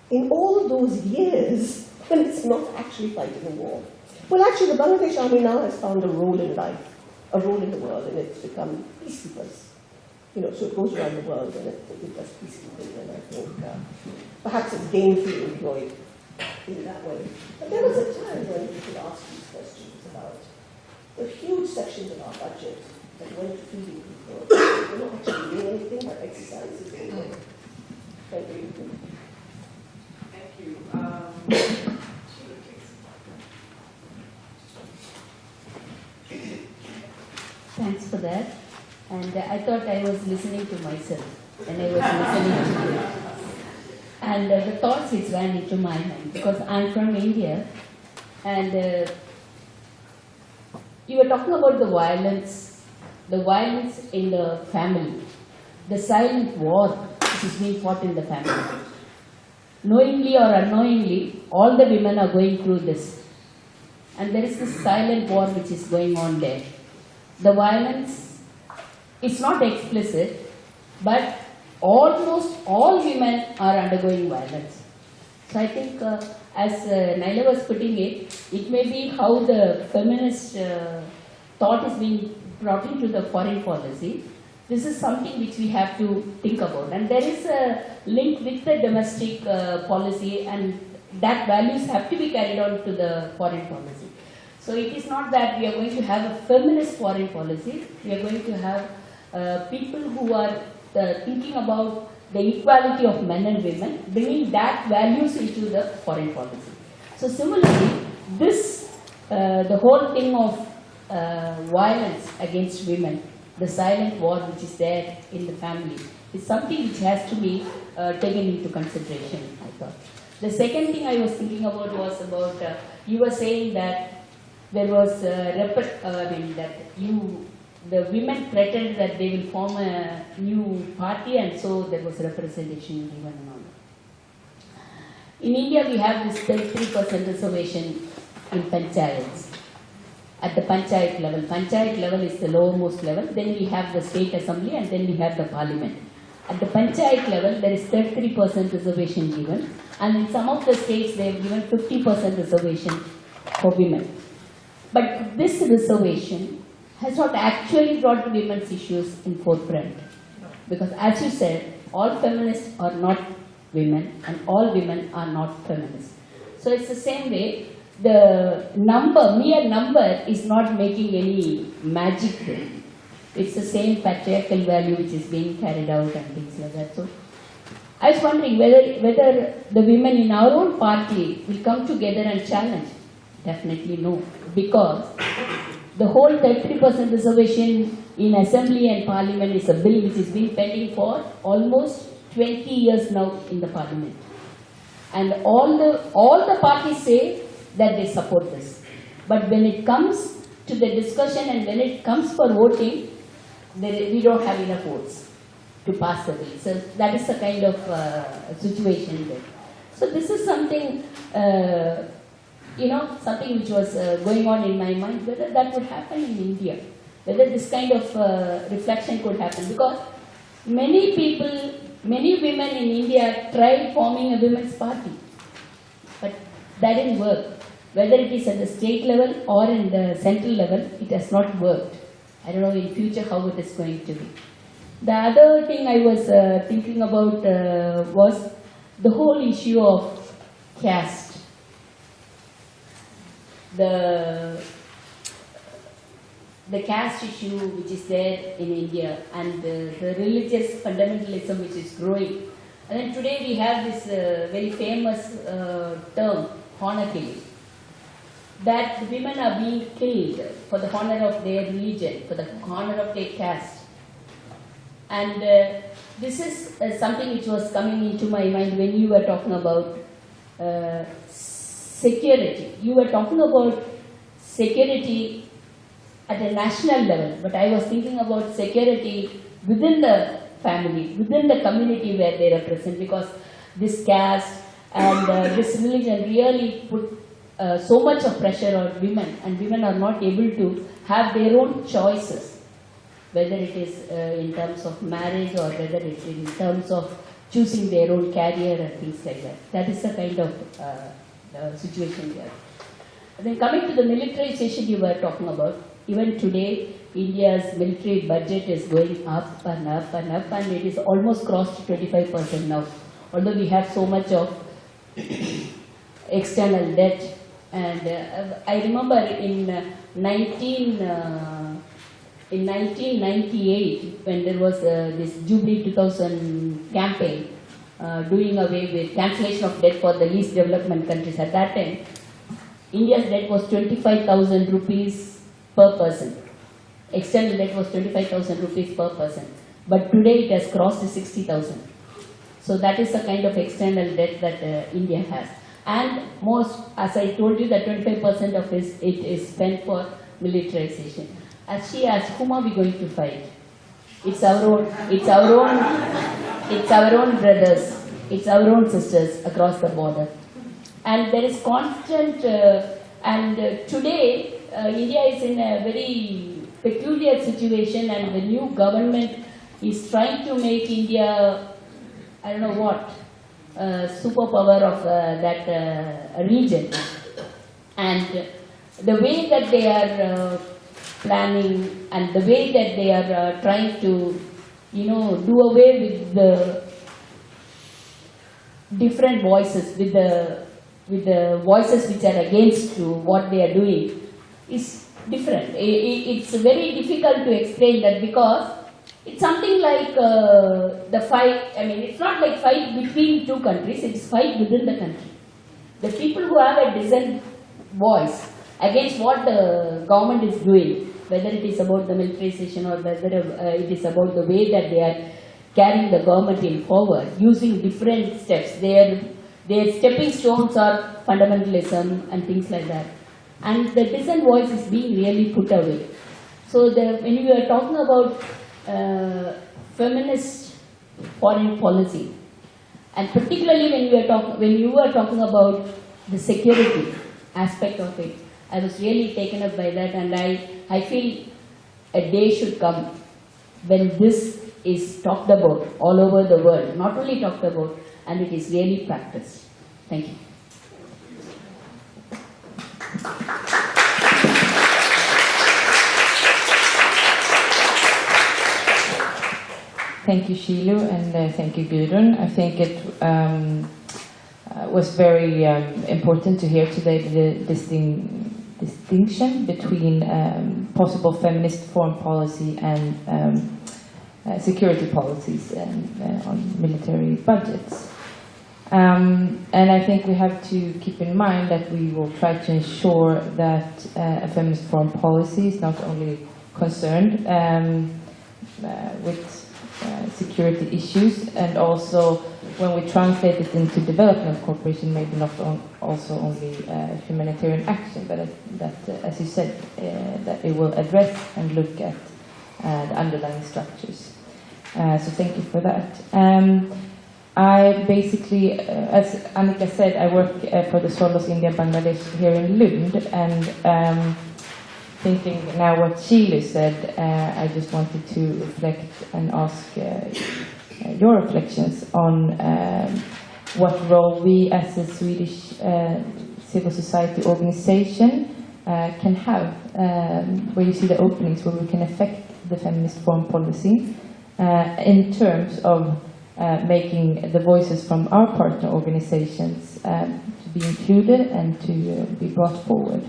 in all of those years when it's not actually fighting a war? Well, actually, the Bangladesh army now has found a role in life, a role in the world, and it's become peacekeepers. So it goes around the world and it does peacekeeping, and I think perhaps it's gainfully employed in that way. But there was a time when we could ask these questions about the huge sections of our budget that went to feeding people. We're not actually doing anything but exercises anyway. Thank you. Thank you. Thanks for that. And I thought I was listening to myself, and I was listening to you. And the thoughts which ran into my mind, because I'm from India, and you were talking about the violence in the family, the silent war which is being fought in the family. Knowingly or unknowingly, all the women are going through this. And there is this silent war which is going on there. The violence is not explicit, but almost all women are undergoing violence. So I think, as Naila was putting it, it may be how the feminist thought is being brought into the foreign policy. This is something which we have to think about. And there is a link with the domestic policy, and that values have to be carried on to the foreign policy. So it is not that we are going to have a feminist foreign policy. We are going to have people who are thinking about the equality of men and women, bringing that values into the foreign policy. So similarly, this, the whole thing of violence against women, the silent war which is there in the family, is something which has to be taken into consideration, I thought. The second thing I was thinking about was about, you were saying that there was, the women threatened that they will form a new party, and so there was representation given and all. In India, we have this 33% reservation in panchayats. At the panchayat level is the lowermost level, then we have the state assembly, and then we have the parliament. At the panchayat level, there is 33% reservation given, and in some of the states they have given 50% reservation for women. But this reservation has not actually brought women's issues in forefront. Because as you said, all feminists are not women and all women are not feminists. So it's the same way, the mere number is not making any magic thing. It's the same patriarchal value which is being carried out and things like that. So I was wondering whether the women in our own party will come together and challenge. Definitely no, because the whole 30% reservation in assembly and parliament is a bill which has been pending for almost 20 years now in the parliament. And all the parties say that they support this. But when it comes to the discussion and when it comes for voting, we don't have enough votes to pass the bill. So that is the kind of situation there. So this is something, something which was going on in my mind, whether that would happen in India, whether this kind of reflection could happen. Because many women in India tried forming a women's party, but that didn't work. Whether it is at the state level or in the central level, it has not worked. I don't know in future how it is going to be. The other thing I was thinking about was the whole issue of caste. The caste issue which is there in India and the religious fundamentalism which is growing. And then today we have this very famous term, honor killing. That the women are being killed for the honor of their religion, for the honor of their caste. And this is something which was coming into my mind when you were talking about security. You were talking about security at a national level, but I was thinking about security within the family, within the community where they represent, because this caste and this religion really put so much of pressure on women, and women are not able to have their own choices, whether it is in terms of marriage or whether it is in terms of choosing their own career and things like that. That is the kind of situation here. Then coming to the militarization you were talking about, even today India's military budget is going up and up and up, and it is almost crossed 25% now. Although we have so much of external debt. And I remember in 1998, when there was this Jubilee 2000 campaign, doing away with cancellation of debt for the least development countries. At that time, India's debt was 25,000 rupees per person. External debt was 25,000 rupees per person. But today it has crossed 60,000. So that is the kind of external debt that India has. And most, as I told you, that 25% of it is spent for militarization. As she asked, whom are we going to fight? It's our own brothers, it's our own sisters across the border. And there is constant, today India is in a very peculiar situation, and the new government is trying to make India, I don't know what, superpower of that region. And the way that they are planning and the way that they are trying to, do away with the different voices, with the voices which are against what they are doing, is different. It's very difficult to explain that, because it's something like the fight. I mean, it's not like fight between two countries, it's fight within the country. The people who have a dissent voice against what the government is doing, whether it is about the militarization or whether it is about the way that they are carrying the government in forward, using different steps. Their stepping stones are fundamentalism and things like that. And the dissent voice is being really put away. So when we are talking about feminist foreign policy, and particularly when you were talking about the security aspect of it, I was really taken up by that, and I feel a day should come when this is talked about all over the world, not only talked about, and it is really practiced. Thank you. Thank you, Shilu, and thank you, Gudrun. I think it was very important to hear today the distinction between possible feminist foreign policy and security policies on military budgets. And I think we have to keep in mind that we will try to ensure that a feminist foreign policy is not only concerned with security issues, and also when we translate it into development cooperation, maybe not also only humanitarian action, but that as you said, that it will address and look at the underlying structures. So thank you for that. I basically, as Annica said, I work for the Svalorna India Bangladesh here in Lund, and thinking now what Shilu said, I just wanted to reflect and ask your reflections on what role we as a Swedish civil society organization can have, where you see the openings where we can affect the feminist foreign policy in terms of making the voices from our partner organizations to be included and to be brought forward.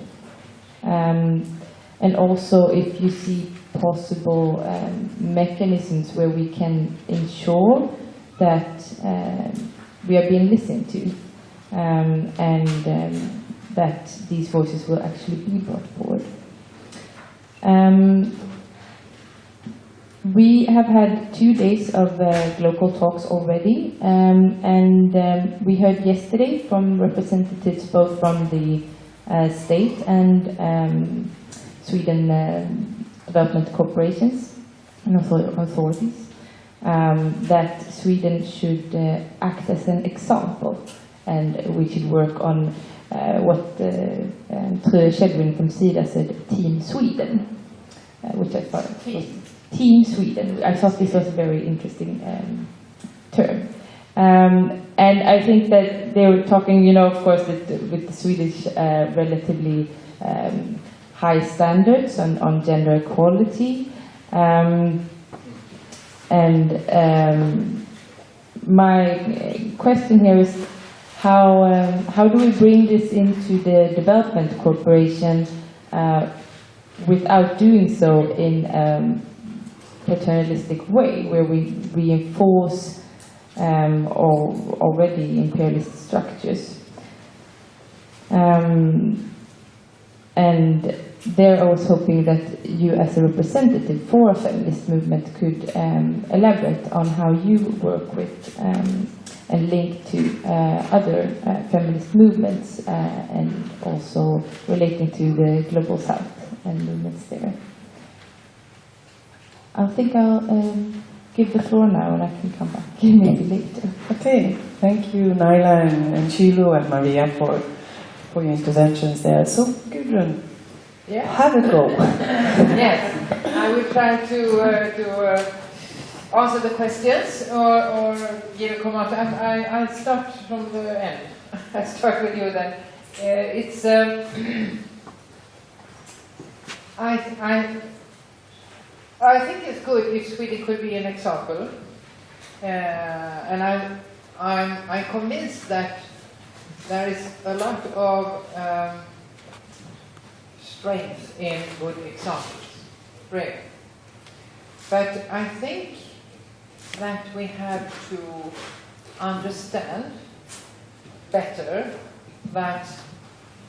And also if you see possible mechanisms where we can ensure that we are being listened to, and that these voices will actually be brought forward. We have had 2 days of Glocal Talks already, and we heard yesterday from representatives both from the state and Sweden development corporations and authorities, that Sweden should act as an example, and we should work on what Gudrun from Sida said, Team Sweden, which I thought was Team Sweden. I thought this was a very interesting term. And I think that they were talking, you know, of course, with the Swedish relatively high standards on gender equality. My question here is how do we bring this into the development cooperation without doing so in paternalistic way, where we reinforce already imperialist structures. And there I was hoping that you as a representative for a feminist movement could elaborate on how you work with and link to other feminist movements and also relating to the Global South and movements there. I think I'll give the floor now and I can come back maybe later. Okay, thank you Naila and Shilu and Maria for your interventions there. So Gudrun, have a go. Yes, I will try to answer the questions or give a comment. I'll start from the end. I'll start with you then. It's I think it's good if Sweden could be an example, and I'm convinced that there is a lot of strength in good examples, really. But I think that we have to understand better that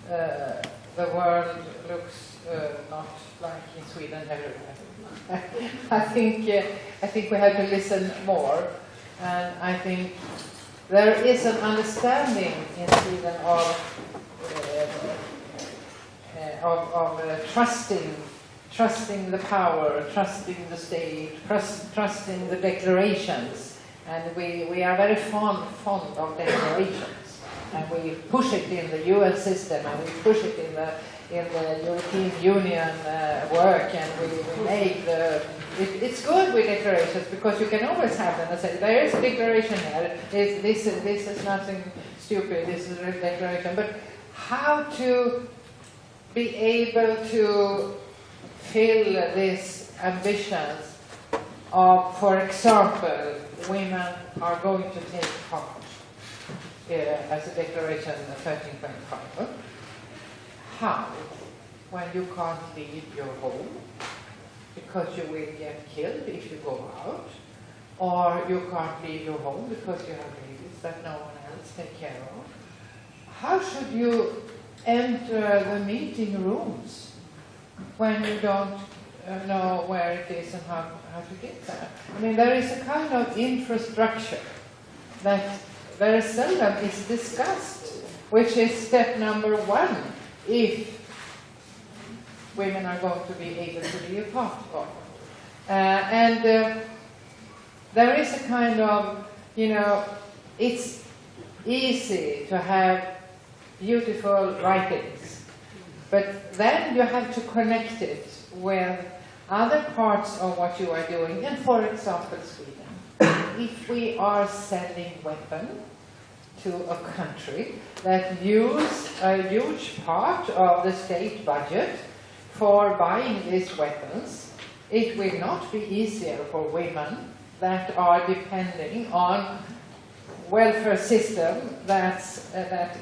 the world looks not like in Sweden everywhere. I think we have to listen more, and I think there is an understanding in Sweden of trusting the power, trusting the state, trusting the declarations, and we are very fond of declarations, and we push it in the UN system, and we push it in the European Union work, and we make the. It's good with declarations because you can always have them and say there is a declaration here. This is nothing stupid. This is a real declaration. But how to be able to fill these ambitions of, for example, women are going to take part as a declaration 1325. How? When you can't leave your home because you will get killed if you go out, or you can't leave your home because you have babies that no one else take care of. How should you enter the meeting rooms when you don't know where it is and how to get there? I mean, there is a kind of infrastructure that very seldom is discussed, which is step number one if women are going to be able to be a part of it. There is a kind of, it's easy to have beautiful writings, but then you have to connect it with other parts of what you are doing. And for example, Sweden, if we are selling weapons to a country that use a huge part of the state budget for buying these weapons, it will not be easier for women that are depending on welfare system that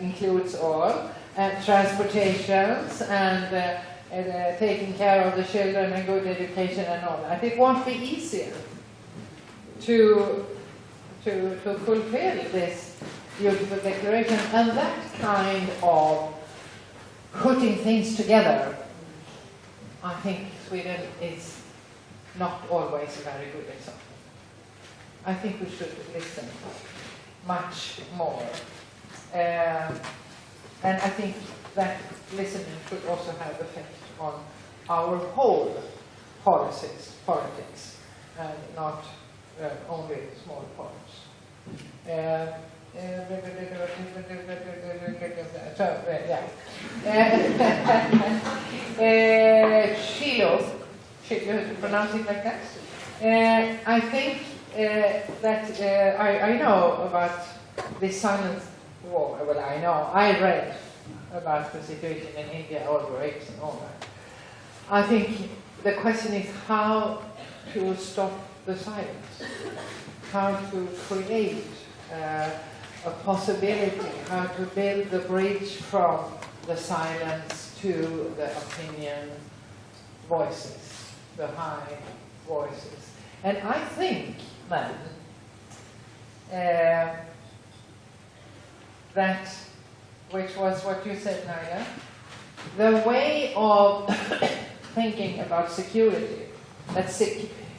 includes all, transportations and taking care of the children and good education and all that. It won't be easier to fulfill this beautiful declaration, and that kind of putting things together, I think Sweden is not always a very good example. I think we should listen much more. And I think that listening could also have effect on our whole politics, and not only small parts. Chilo, you pronounce it like that? I think that I know about the silent war. Well, I read about the situation in India, all the rapes and all that. I think the question is how to stop the silence, how to create a possibility, how to build the bridge from the silence to the opinion voices, the high voices. And I think then that, which was what you said, Naila, the way of thinking about security,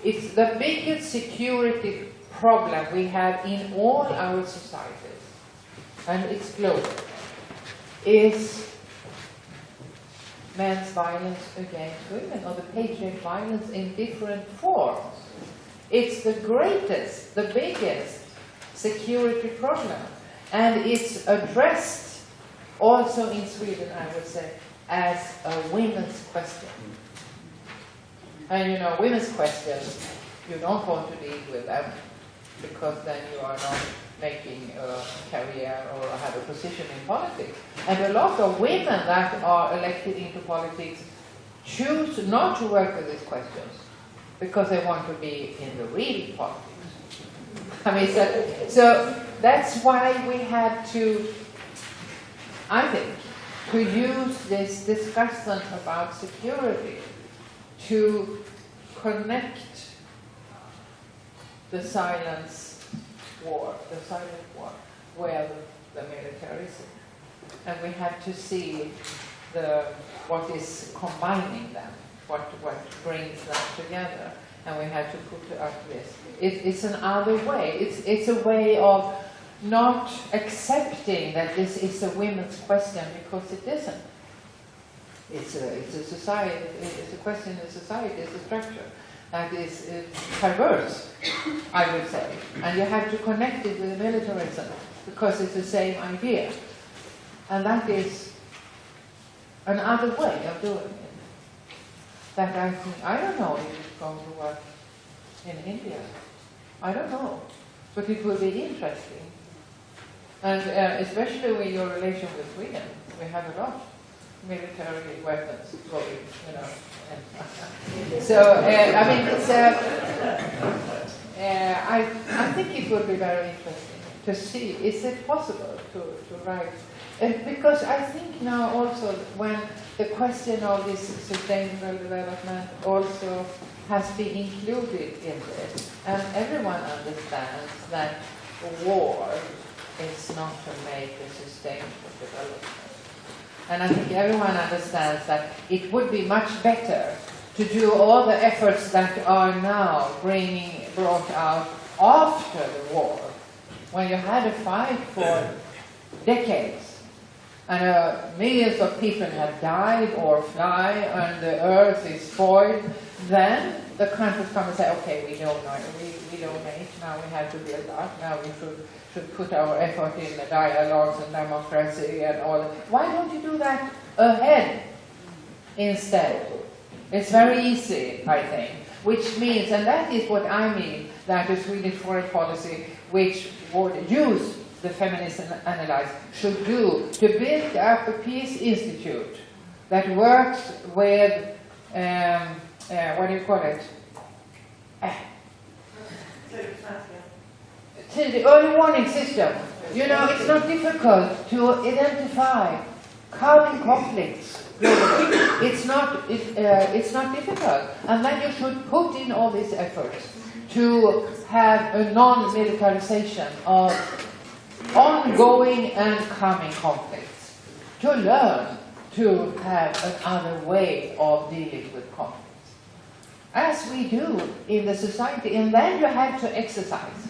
it's the biggest security problem we have in all our societies, and it's global, is men's violence against women, or the patriarchal violence in different forms. It's the greatest, the biggest security problem, and it's addressed also in Sweden, I would say, as a women's question. And women's questions, you don't want to deal with them, because then you are not making a career or have a position in politics. And a lot of women that are elected into politics choose not to work with these questions because they want to be in the real politics. I mean, so that's why we have to, I think, to use this discussion about security to connect the silent war with the militarism. And we have to see what is combining them, what brings them together. And we have to put up this. It's another way. It's a way of not accepting that this is a women's question, because it isn't. It's a society. It's a question in society. It's a structure that is perverse, I would say. And you have to connect it with militarism, because it's the same idea. And that is another way of doing it. That I think, I don't know if it's going to work in India. I don't know. But it will be interesting. And especially with your relation with Sweden, we have a lot of military weapons going, you know. So, I mean, it's, I think it will be very interesting to see, is it possible to write? Because I think now also when the question of this sustainable development also has been included in this, and everyone understands that war is not to make a sustainable development. And I think everyone understands that it would be much better to do all the efforts that are now brought out after the war, when you had a fight for decades, and millions of people have died or fly, and the earth is spoiled. Then the countries come and say, okay, we don't donate, now we have to build up, now we should put our effort in the dialogues and democracy and all that. Why don't you do that ahead instead? It's very easy, I think, which means, and that is what I mean, that the Swedish foreign policy, which would use the feminist analysis, should do, to build up a peace institute that works with, what do you call it? The early warning system. You know, it's not difficult to identify coming conflicts. It's not difficult. And then you should put in all these efforts to have a non-militarization of ongoing and coming conflicts. To learn to have another way of dealing with conflicts. As we do in the society, and then you have to exercise.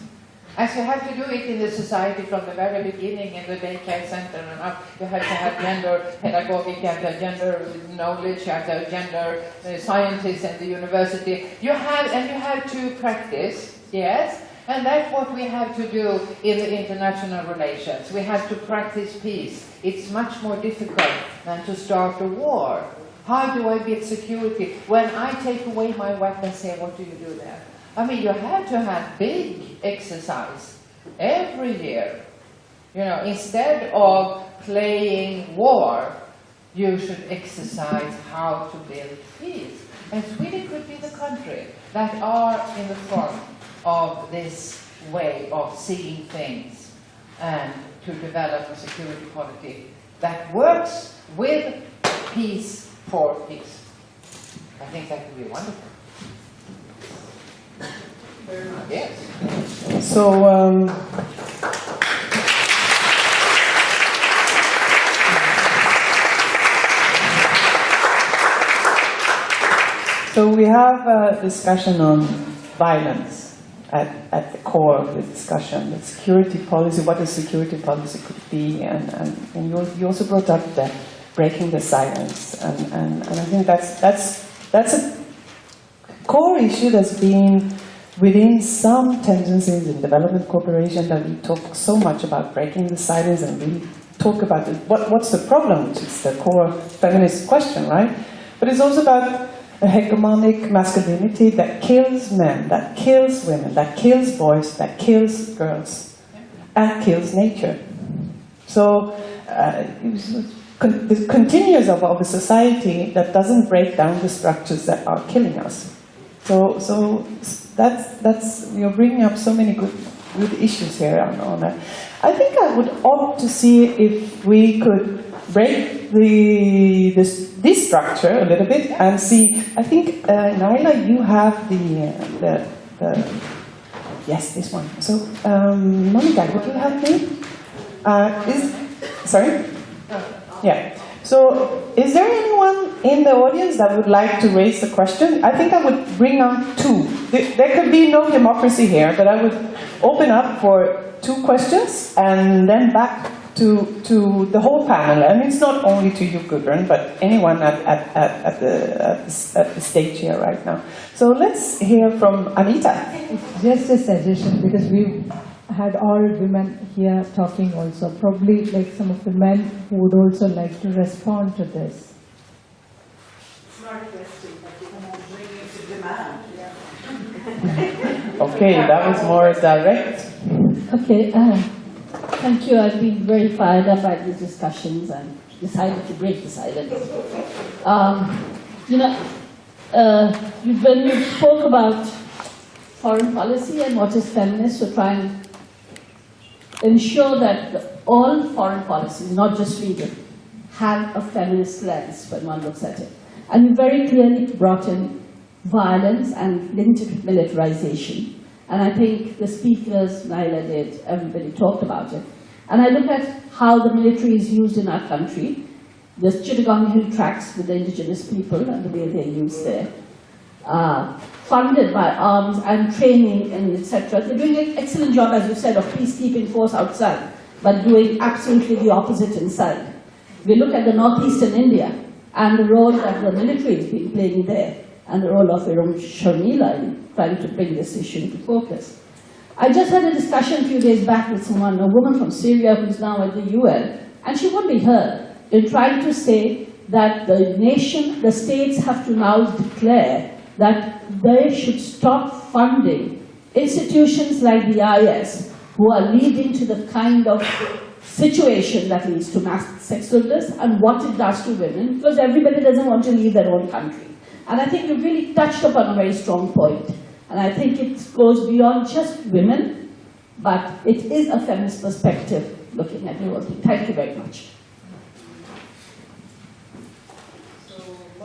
As you have to do it in the society from the very beginning in the daycare center and up, you have to have gender pedagogic, you have to have gender knowledge, you have to have gender scientists in the university. You have to practice, yes, and that's what we have to do in the international relations. We have to practice peace. It's much more difficult than to start a war. How do I get security? When I take away my weapons, say, what do you do there? I mean, you have to have big exercise every year. You know, instead of playing war, you should exercise how to build peace. And Sweden could be the country that are in the front of this way of seeing things and to develop a security policy that works with peace for peace. I think that would be wonderful. Yes. So we have a discussion on violence at the core of the discussion, the security policy, what a security policy could be, and you also brought up the breaking the silence, and I think that's a core issue that's been within some tendencies in development cooperation, that we talk so much about breaking the silence and really talk about what's the problem, which is the core feminist question, right? But it's also about a hegemonic masculinity that kills men, that kills women, that kills boys, that kills girls, and kills nature. So the continuous of a society that doesn't break down the structures that are killing us. So that's you're bringing up so many good issues here on that. I think I would opt to see if we could break this structure a little bit and see. I think Naila, you have the yes, this one. So Monica, would you help me? Sorry? Yeah. So, is there anyone in the audience that would like to raise a question? I think I would bring on two. There could be no democracy here, but I would open up for two questions and then back to the whole panel. And it's not only to you, Gudrun, but anyone at the stage here right now. So let's hear from Anita. Just a suggestion, because we had all women here talking also. Probably like some of the men who would also like to respond to this. not a question, but you can bring it to demand. Okay, that was more direct. Okay, thank you. I've been very fired up by these discussions and decided to break the silence. When you spoke about foreign policy and what is feminist, we're trying to ensure that all foreign policies, not just freedom, have a feminist lens when one looks at it. And we very clearly brought in violence and linked it with militarization. And I think the speakers, Naila did, everybody talked about it. And I look at how the military is used in our country, the Chittagong Hill tracks with the indigenous people and the way they're used there, funded by arms and training and etc. They're doing an excellent job, as you said, of peacekeeping force outside, but doing absolutely the opposite inside. We look at the northeastern India and the role that the military has been playing there, and the role of Sharmila in trying to bring this issue into focus. I just had a discussion a few days back with someone, a woman from Syria who's now at the UN, and she would be heard in trying to say that the nation, the states have to now declare that they should stop funding institutions like the IS who are leading to the kind of situation that leads to mass sexualness and what it does to women, because everybody doesn't want to leave their own country. And I think you really touched upon a very strong point. And I think it goes beyond just women, but it is a feminist perspective looking at the whole thing. Thank you very much. So, you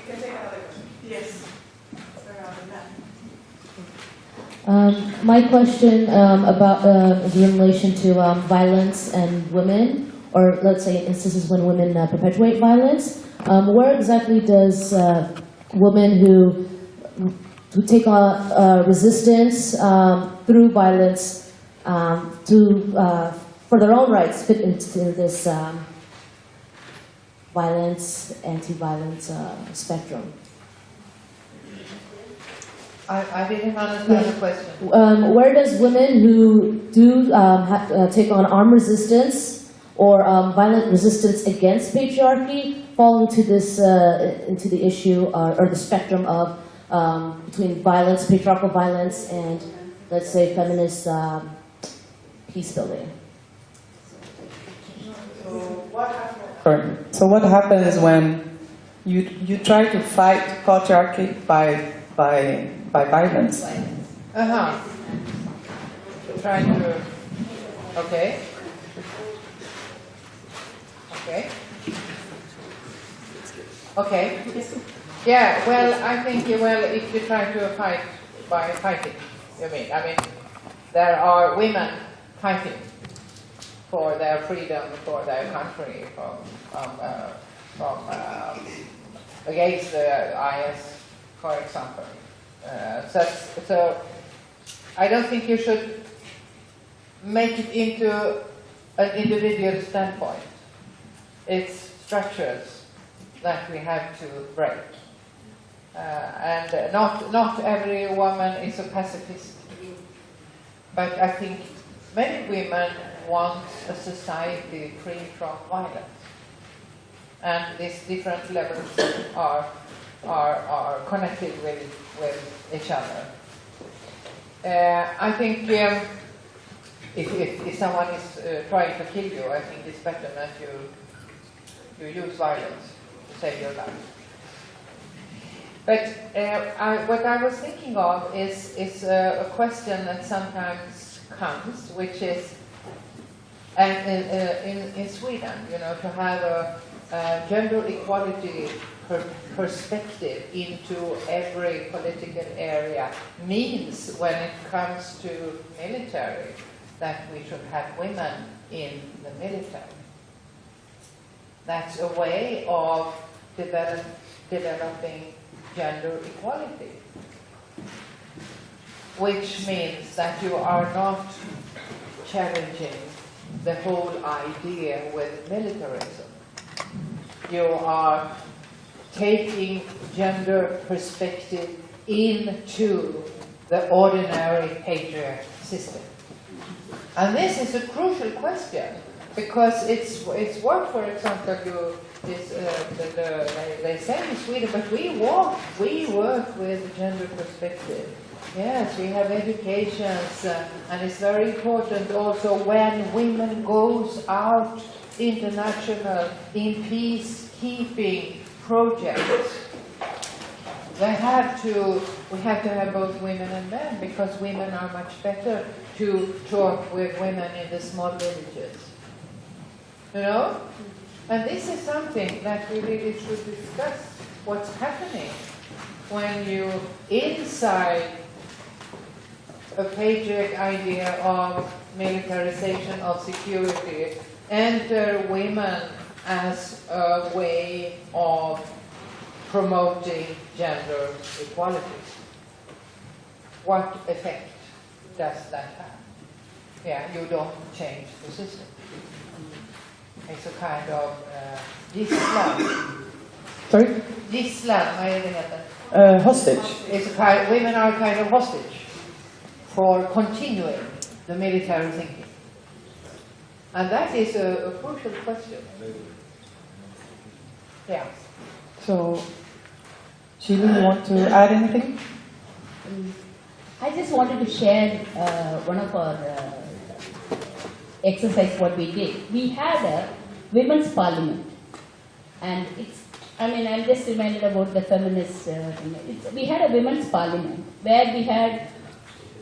can take another question. Yes. My question is in relation to violence and women, or let's say instances when women perpetuate violence. Where exactly does women who take on resistance through violence for their own rights fit into this violence, anti-violence spectrum? I didn't understand the question. Where does women who do take on armed resistance or violent resistance against patriarchy fall into this into the issue or the spectrum of between violence, patriarchal violence, and let's say feminist peace building? So what happens when you try to fight patriarchy by violence? Trying to. Okay. Yeah. Well, I think if you try to fight by fighting, I mean, there are women fighting for their freedom, for their country, against the IS, for example. So I don't think you should make it into an individual standpoint. It's structures that we have to break. And not every woman is a pacifist. But I think many women want a society free from violence. And these different levels are connected with each other. I think if someone is trying to kill you, I think it's better that you use violence to save your life. But what I was thinking of is a question that sometimes comes, which is in Sweden, to have a gender equality perspective into every political area means, when it comes to military, that we should have women in the military. That's a way of developing gender equality, which means that you are not challenging the whole idea with militarism. You are taking gender perspective into the ordinary patriarch system. And this is a crucial question, because it's what, for example, they say in Sweden, but we work with gender perspective. Yes, we have educations, and it's very important also when women goes out international in peacekeeping projects. We have to have both women and men, because women are much better to talk with women in the small villages. You know? And this is something that we really should discuss, what's happening when you, inside a patriarch idea of militarization of security, enter women as a way of promoting gender equality. What effect does that have? Yeah, you don't change the system. It's a kind of gisslan. Sorry? Gisslan, vad är det heter? Hostage. It's a kind, women are a kind of hostage for continuing the military thinking. And that is a crucial question. Yeah. So, Sheila, you want to add anything? I just wanted to share one of our exercise what we did. We had a women's parliament, and I'm just reminded about the feminist. We had a women's parliament where we had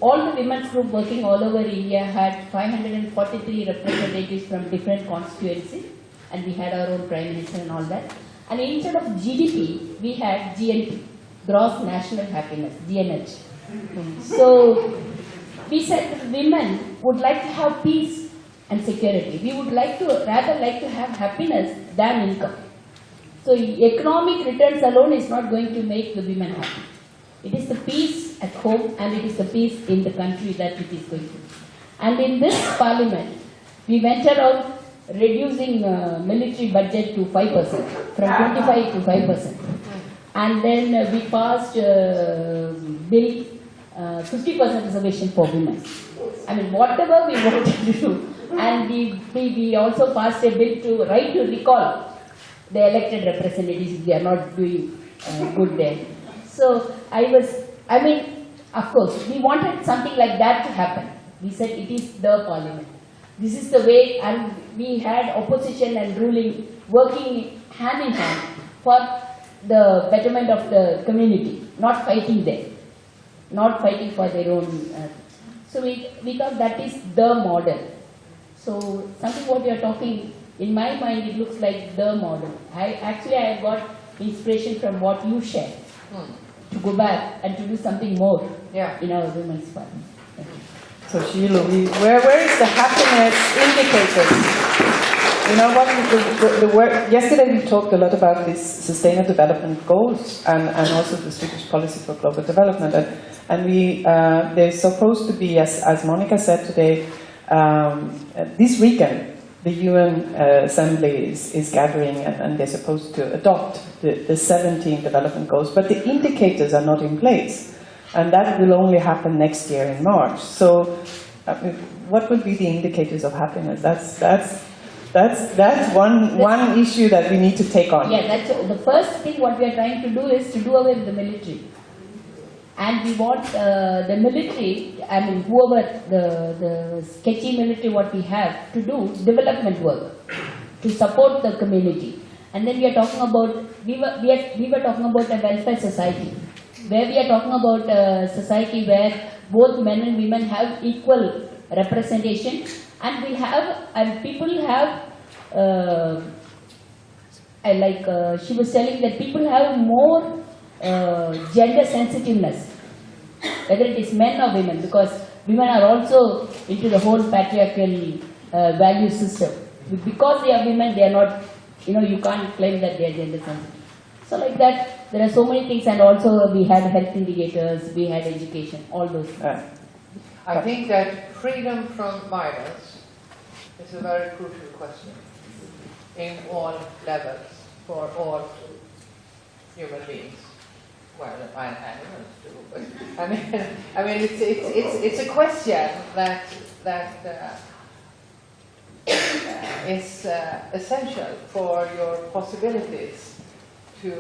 all the women's group working all over India had 543 representatives from different constituencies, and we had our own prime minister and all that. And instead of GDP, we had GNP, Gross National Happiness, GNH. So we said that women would like to have peace and security. We would rather like to have happiness than income. So economic returns alone is not going to make the women happy. It is the peace at home and it is the peace in the country that it is going to. And in this parliament, we went around reducing military budget to 5%, from 25 to 5%. And then we passed bill 50% reservation for women. I mean, whatever we wanted to do. And we also passed a bill to right to recall the elected representatives if they are not doing good there. So of course, we wanted something like that to happen. We said it is the parliament. This is the way, and we had opposition and ruling working hand in hand for the betterment of the community, not fighting them, not fighting for their own. So we thought that is the model. So something what you are talking, in my mind it looks like the model. I got inspiration from what you shared to go back and to do something more in our women's parliament. So Sheila, where is the happiness indicators? You know what, the work, yesterday we talked a lot about these sustainable development goals and also the Swedish policy for global development. And they're supposed to be, as Monica said today, this weekend, the UN Assembly is gathering and they're supposed to adopt the 17 development goals, but the indicators are not in place. And that will only happen next year in March. So what will be the indicators of happiness? That's one issue that we need to take on. Yeah, that's the first thing what we are trying to do is to do away with the military. And we want the military, whoever the sketchy military what we have to do development work to support the community. And then we are talking about we were talking about a welfare society, where we are talking about a society where both men and women have equal representation, and people have she was telling that people have more gender sensitiveness, whether it is men or women, because women are also into the whole patriarchal value system. Because they are women, they are not, you can't claim that they are gender sensitive. So like that, there are so many things, and also we had health indicators, we had education, all those things. I think that freedom from violence is a very crucial question in all levels for all human beings. Well, animals too, but it's a question that is essential for your possibilities to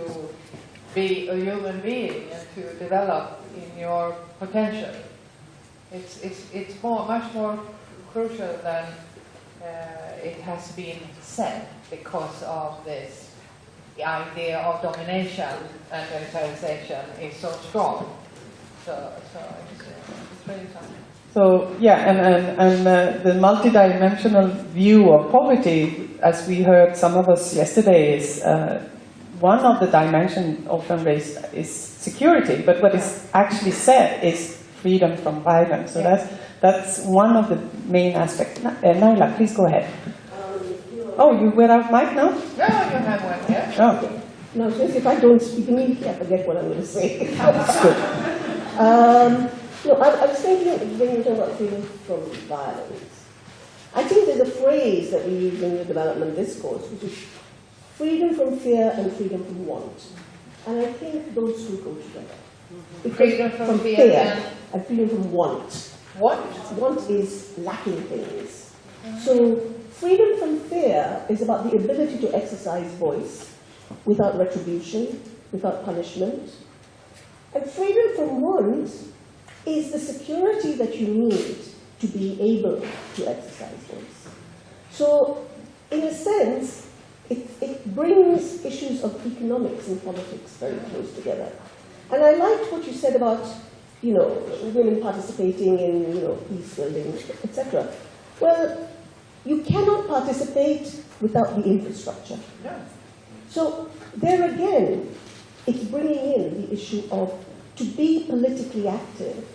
be a human being and to develop in your potential. It's much more crucial than it has been said, because of this idea of domination and militarization is so strong. So it's really something. So yeah, and the multidimensional view of poverty, as we heard some of us yesterday, is one of the dimensions often raised is security, but what is actually said is freedom from violence. So that's one of the main aspects. Naila, please go ahead. Oh, you without mic now? No, you have one here. Oh, No, since if I don't speak immediately, I forget what I'm going to say. that's good. No, I was thinking when you were talking about freedom from violence, I think there's a phrase that we use in the development discourse, which is freedom from fear and freedom from want. And I think those two go together. Because Freedom from fear and freedom from want. What? Want is lacking things. So freedom from fear is about the ability to exercise voice without retribution, without punishment. And freedom from want is the security that you need to be able to exercise voice. So in a sense, it brings issues of economics and politics very close together. And I liked what you said about, women participating in, peace building, etc. Well, you cannot participate without the infrastructure. No. So there again, it's bringing in the issue of, to be politically active,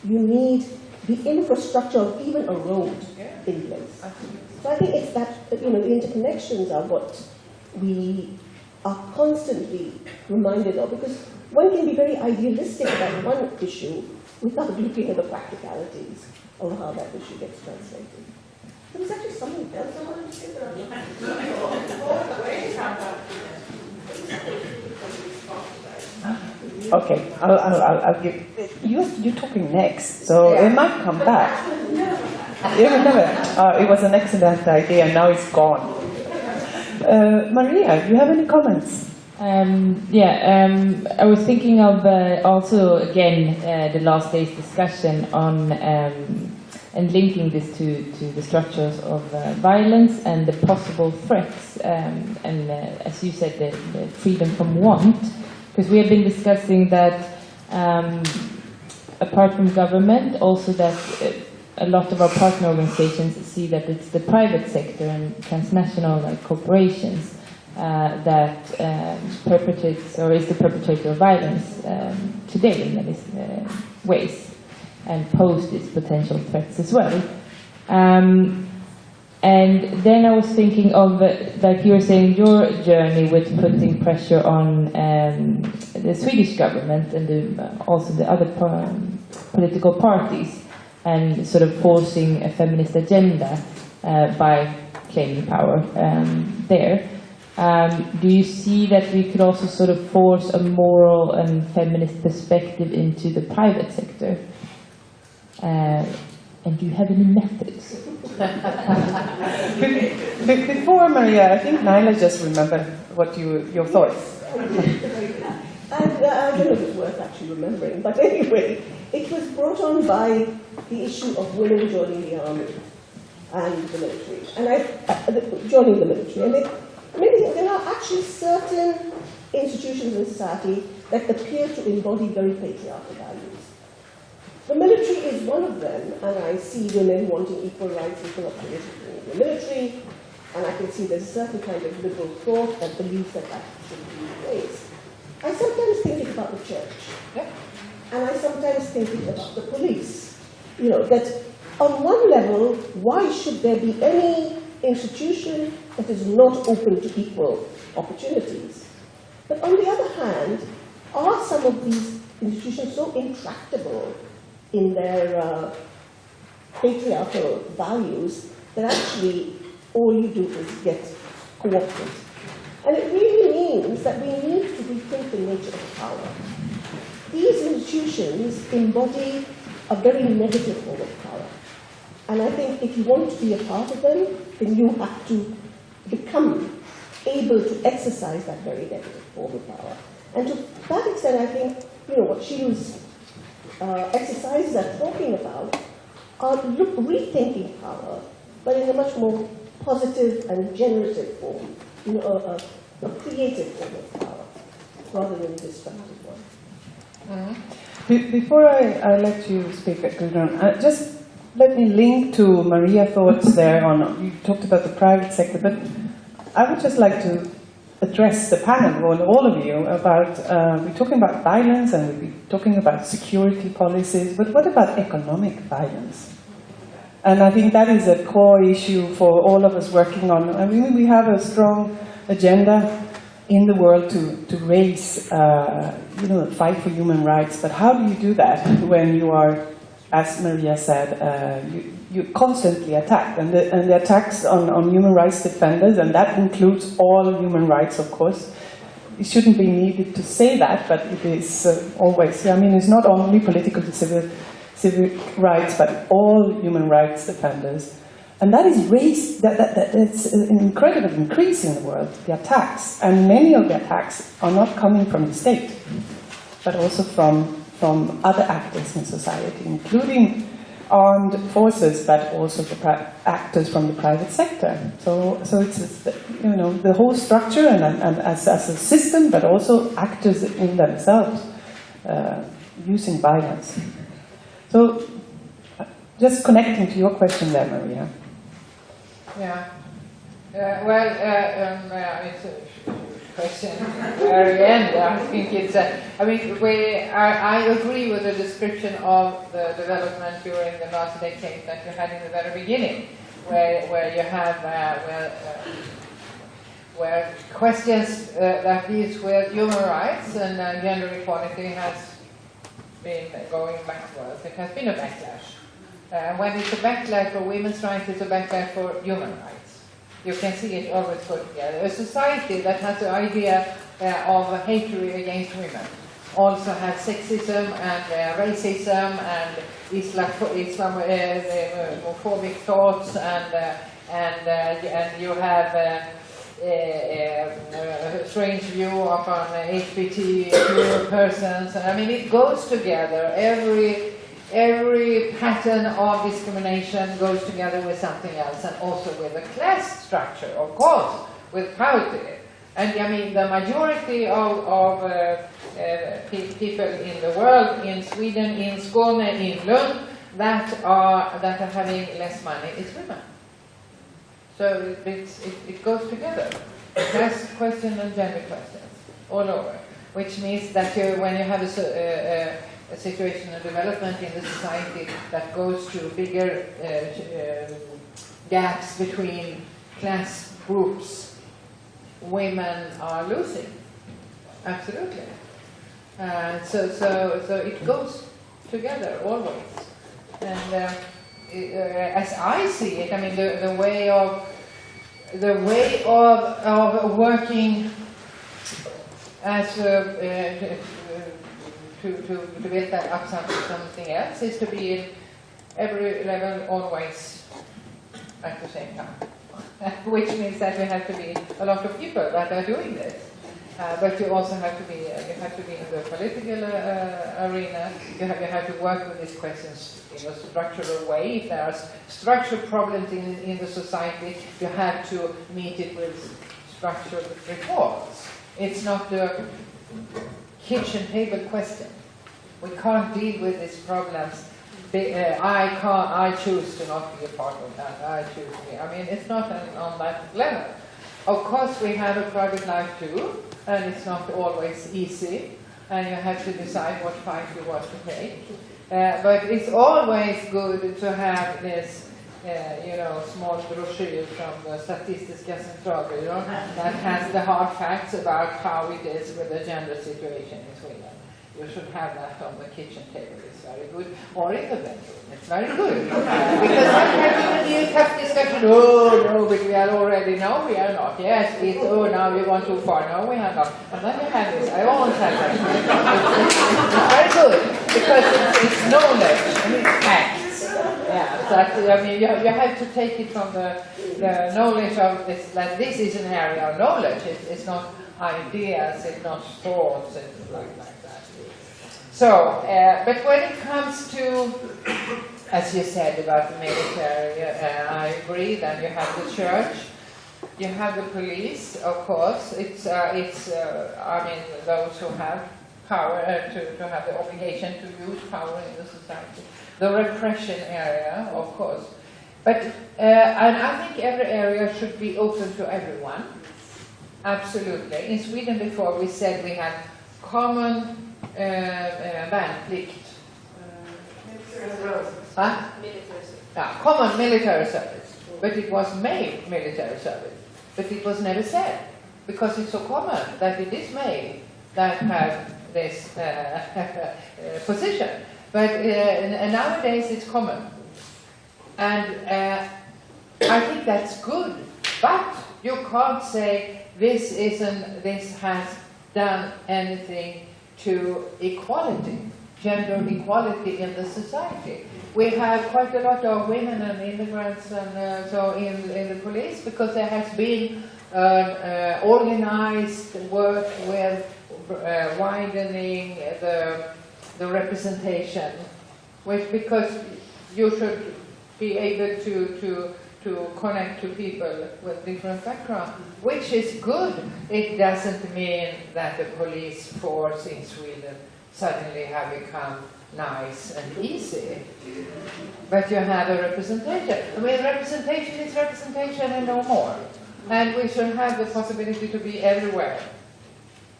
you need the infrastructure of even a road in place. So I think it's that, the interconnections are what we are constantly reminded of, because one can be very idealistic about one issue without looking at the practicalities of how that issue gets translated. There was actually something else I wanted to say. Okay, I'll give. You're talking next, so it might come back. You remember, it was an excellent idea, now it's gone. Maria, do you have any comments? I was thinking of also again the last day's discussion on and linking this to the structures of violence and the possible threats, and as you said, the freedom from want, because we have been discussing that apart from government, also that a lot of our partner organizations see that it's the private sector and transnational corporations that perpetrates or is the perpetrator of violence today in many ways, and pose these potential threats as well. And then I was thinking of, like you were saying, your journey with putting pressure on the Swedish government and also the other political parties, and sort of forcing a feminist agenda by claiming power there. Do you see that we could also sort of force a moral and feminist perspective into the private sector? And do you have any methods? Before Maria, I think Naila just remembered what your thoughts. I don't know if it's worth actually remembering, but anyway, it was brought on by the issue of women joining the army and the military, and joining the military. And there are actually certain institutions in society that appear to embody very patriarchal values. The military is one of them, and I see women wanting equal rights, equal opportunities in the military, and I can see there's a certain kind of liberal thought that believes that should be the case. I sometimes think about the church, and I sometimes think about the police. That on one level, why should there be any institution that is not open to equal opportunities? But on the other hand, are some of these institutions so intractable in their patriarchal values that actually all you do is get co-opted? And it really means that we need to rethink the nature of power. These institutions embody a very negative form of power. And I think if you want to be a part of them, then you have to become able to exercise that very negative form of power. And to that extent, I think, what Shilu's exercises are talking about are rethinking power, but in a much more positive and generative form, a creative form of power, rather than a destructive one. Before I let you speak, Gudrun, just let me link to Maria's thoughts there on, you talked about the private sector, but I would just like to address the panel, all of you, about, we're talking about violence and we're talking about security policies, but what about economic violence? And I think that is a core issue for all of us working on. I mean, we have a strong agenda in the world to raise, fight for human rights, but how do you do that when you are, as Maria said, you're constantly attacked, and the attacks on human rights defenders, and that includes all human rights, of course. It shouldn't be needed to say that, but it is always. I mean, it's not only political to civic rights, but all human rights defenders, and that is raised. That's an incredible increase in the world. The attacks, and many of the attacks are not coming from the state, but also from other actors in society, including armed forces, but also the actors from the private sector. So it's the whole structure and as a system, but also actors in themselves using violence. So just connecting to your question there, Maria. Yeah. It's a question at the very end. I think it's. I agree with the description of the development during the last decade that you had in the very beginning, where you have where questions that deals with human rights and gender equality has been going backwards. It has been a backlash. When it's a backlash for women's rights, it's a backlash for human rights. You can see it always put together. A society that has the idea of hatred against women also has sexism and racism and Islamophobic thoughts, and you have a strange view upon LGBT persons. I mean, it goes together. Every pattern of discrimination goes together with something else, and also with a class structure, of course, with poverty. And I mean, the majority of people in the world, in Sweden, in Skåne, in Lund, that are having less money, is women. So it goes together. Class question and gender questions all over, which means that when you have a situation of development in the society that goes to bigger gaps between class groups, women are losing. Absolutely. So it goes together always. And as I see it, I mean, the way of working as to build that up something else is to be in every level always at the same time, which means that we have to be a lot of people that are doing this. But you also have to be in the political arena. You have to work with these questions in a structural way. If there are structural problems in the society, you have to meet it with structural reforms. It's not the kitchen table question. We can't deal with these problems. I choose to not be a part of that. I choose to be. I mean, it's not on that level. Of course, we have a private life too, and it's not always easy, and you have to decide what fight you want to take. But it's always good to have this, small brochure from the Statistiska Centralbyrån that has the hard facts about how it is with the gender situation in Sweden. You should have that on the kitchen table. It's very good. Or in the bedroom. It's very good. Because sometimes you have discussion, no, but we are already, no, we are not. Yes, now you want too far. No, we are not. And then you have this. I always have that. It's very good. Because it's knowledge and it's facts. Yeah, so I mean, you have to take it from the knowledge of this, that this is an area of knowledge. It's not ideas, it's not thoughts, it's like that. So, but when it comes to, as you said about the military, I agree. Then you have the church, you have the police, of course. I mean, those who have power to have the obligation to use power in the society. The repression area, of course. But and I think every area should be open to everyone. Absolutely. In Sweden before we said we had common värnplikt. Common military service. But it was male military service. But it was never said. Because it's so common that it is male that have this position. But nowadays it's common. And I think that's good. But you can't say this has done anything to equality, gender equality in the society. We have quite a lot of women and immigrants and so in the police because there has been organized work with widening the representation, which because you should be able to connect to people with different backgrounds, which is good. It doesn't mean that the police force in Sweden suddenly have become nice and easy. But you have a representation. I mean, representation is representation and no more. And we should have the possibility to be everywhere.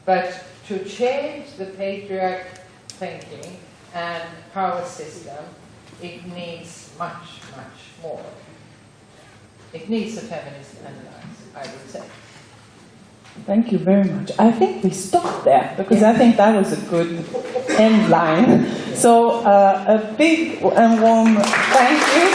But to change the patriarch thinking and power system, it needs much, much more. It needs a feminist analysis, I would say. Thank you very much. I think we stop there because I think that was a good end line. So a big and warm thank you.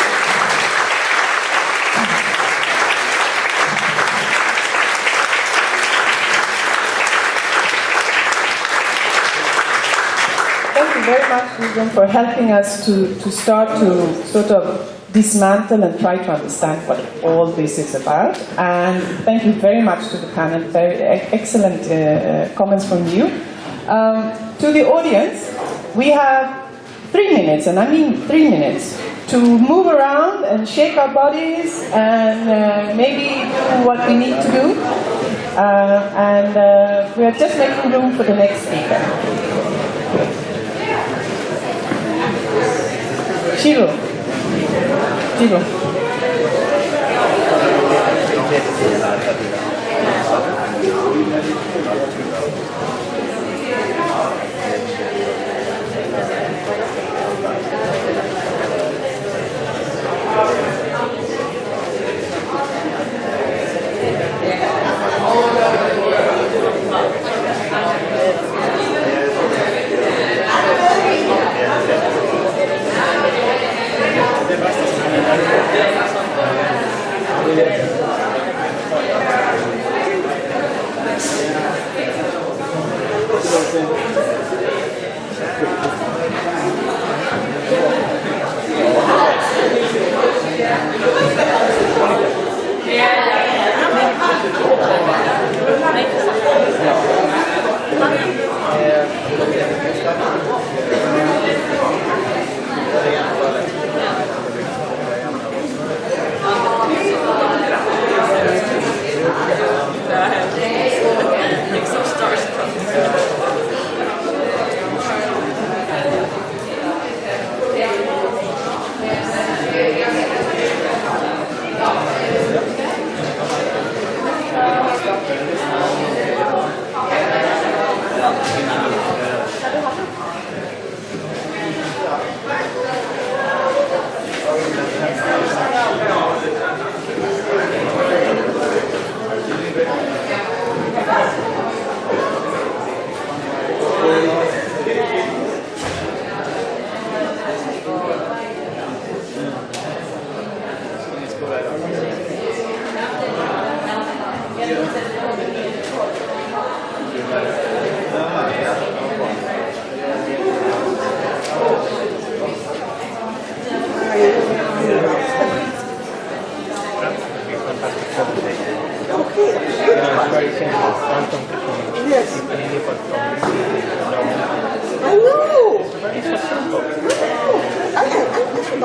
Thank you very much, Gudrun, for helping us to start to sort of dismantle and try to understand what all this is about. And thank you very much to the panel. Very excellent comments from you. To the audience, we have 3 minutes, and I mean 3 minutes, to move around and shake our bodies and maybe do what we need to do. And we are just making room for the next speaker. Shiro.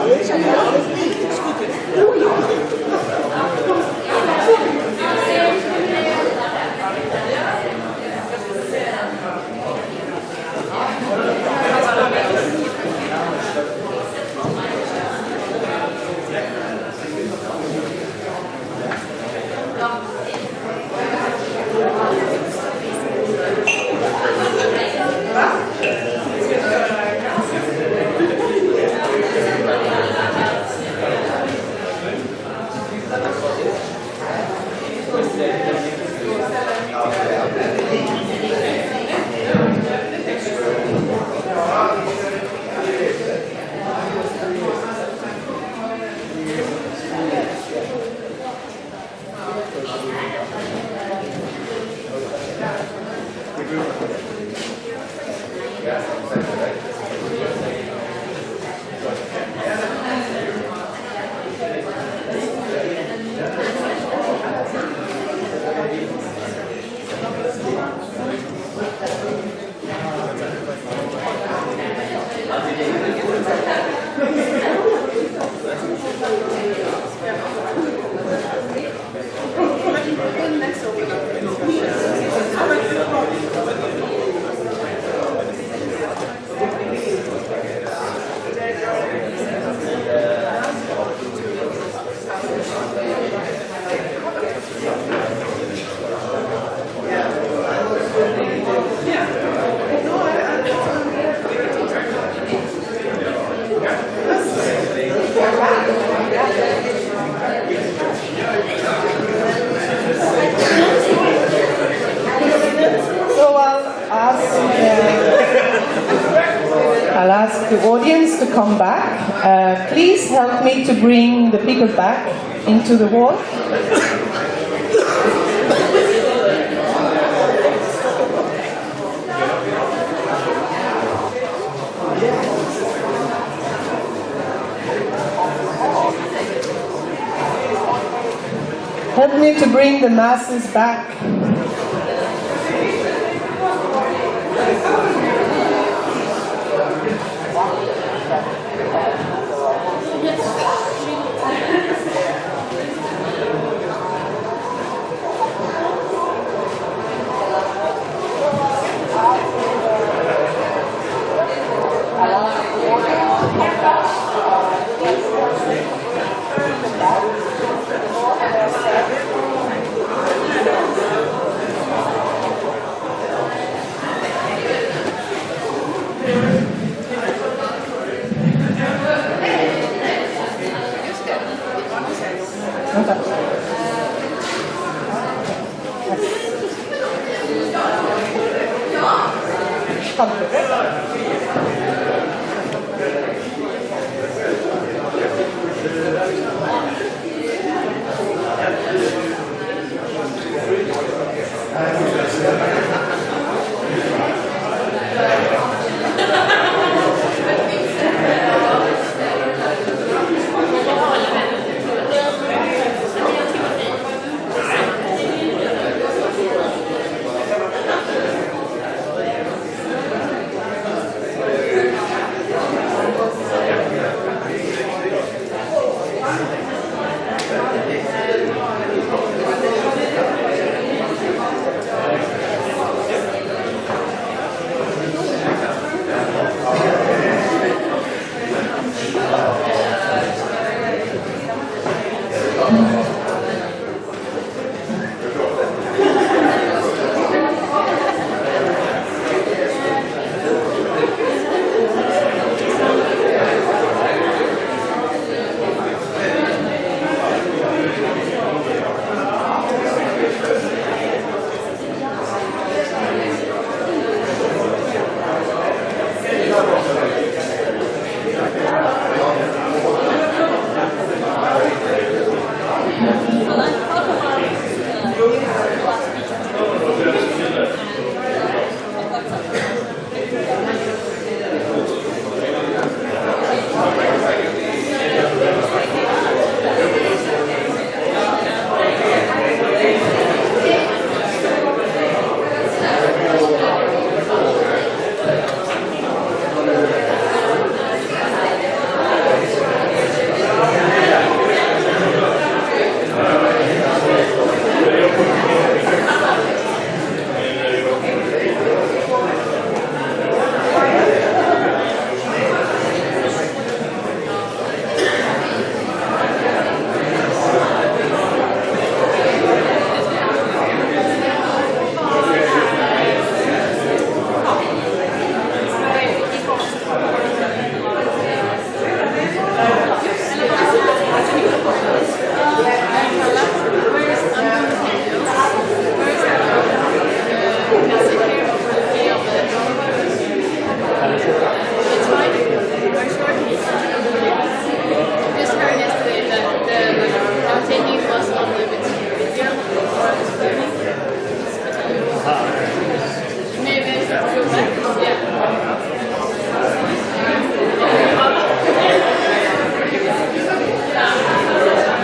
knowledge and honestly discuted who you I'll ask the audience to come back. Please help me to bring the people back into the hall. Help me to bring the masses back.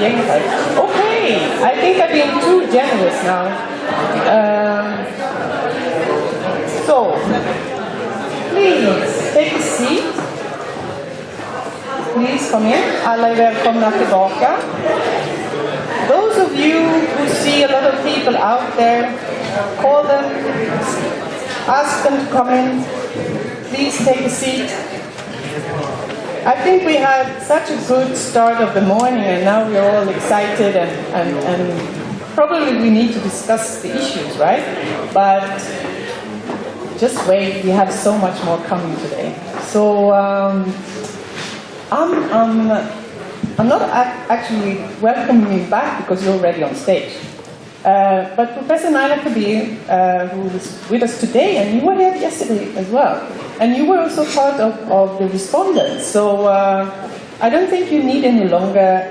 gänget här. Okay, I think I've been too generous now. So, please take a seat. Please come in. Alla är välkomna tillbaka. Those of you who see a lot of people out there, call them, ask them to come in. Please take a seat. I think we had such a good start of the morning, and now we're all excited, and probably we need to discuss the issues, right? But just wait, we have so much more coming today. So I'm not actually welcoming you back because you're already on stage. But Professor Naila Kabeer, who is with us today, and you were here yesterday as well, and you were also part of the respondents. So I don't think you need any longer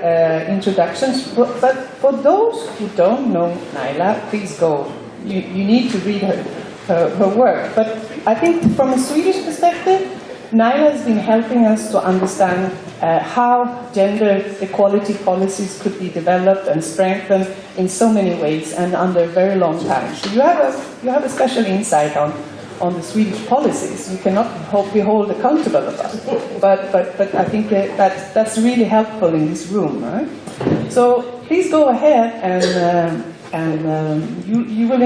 introductions. But for those who don't know Naila, please go. You need to read her work. But I think from a Swedish perspective, Naila has been helping us to understand how gender equality policies could be developed and strengthened in so many ways and under a very long time. So you have a special insight on the Swedish policies. You cannot be held accountable about it, but I think that's really helpful in this room. Right? So please go ahead and you will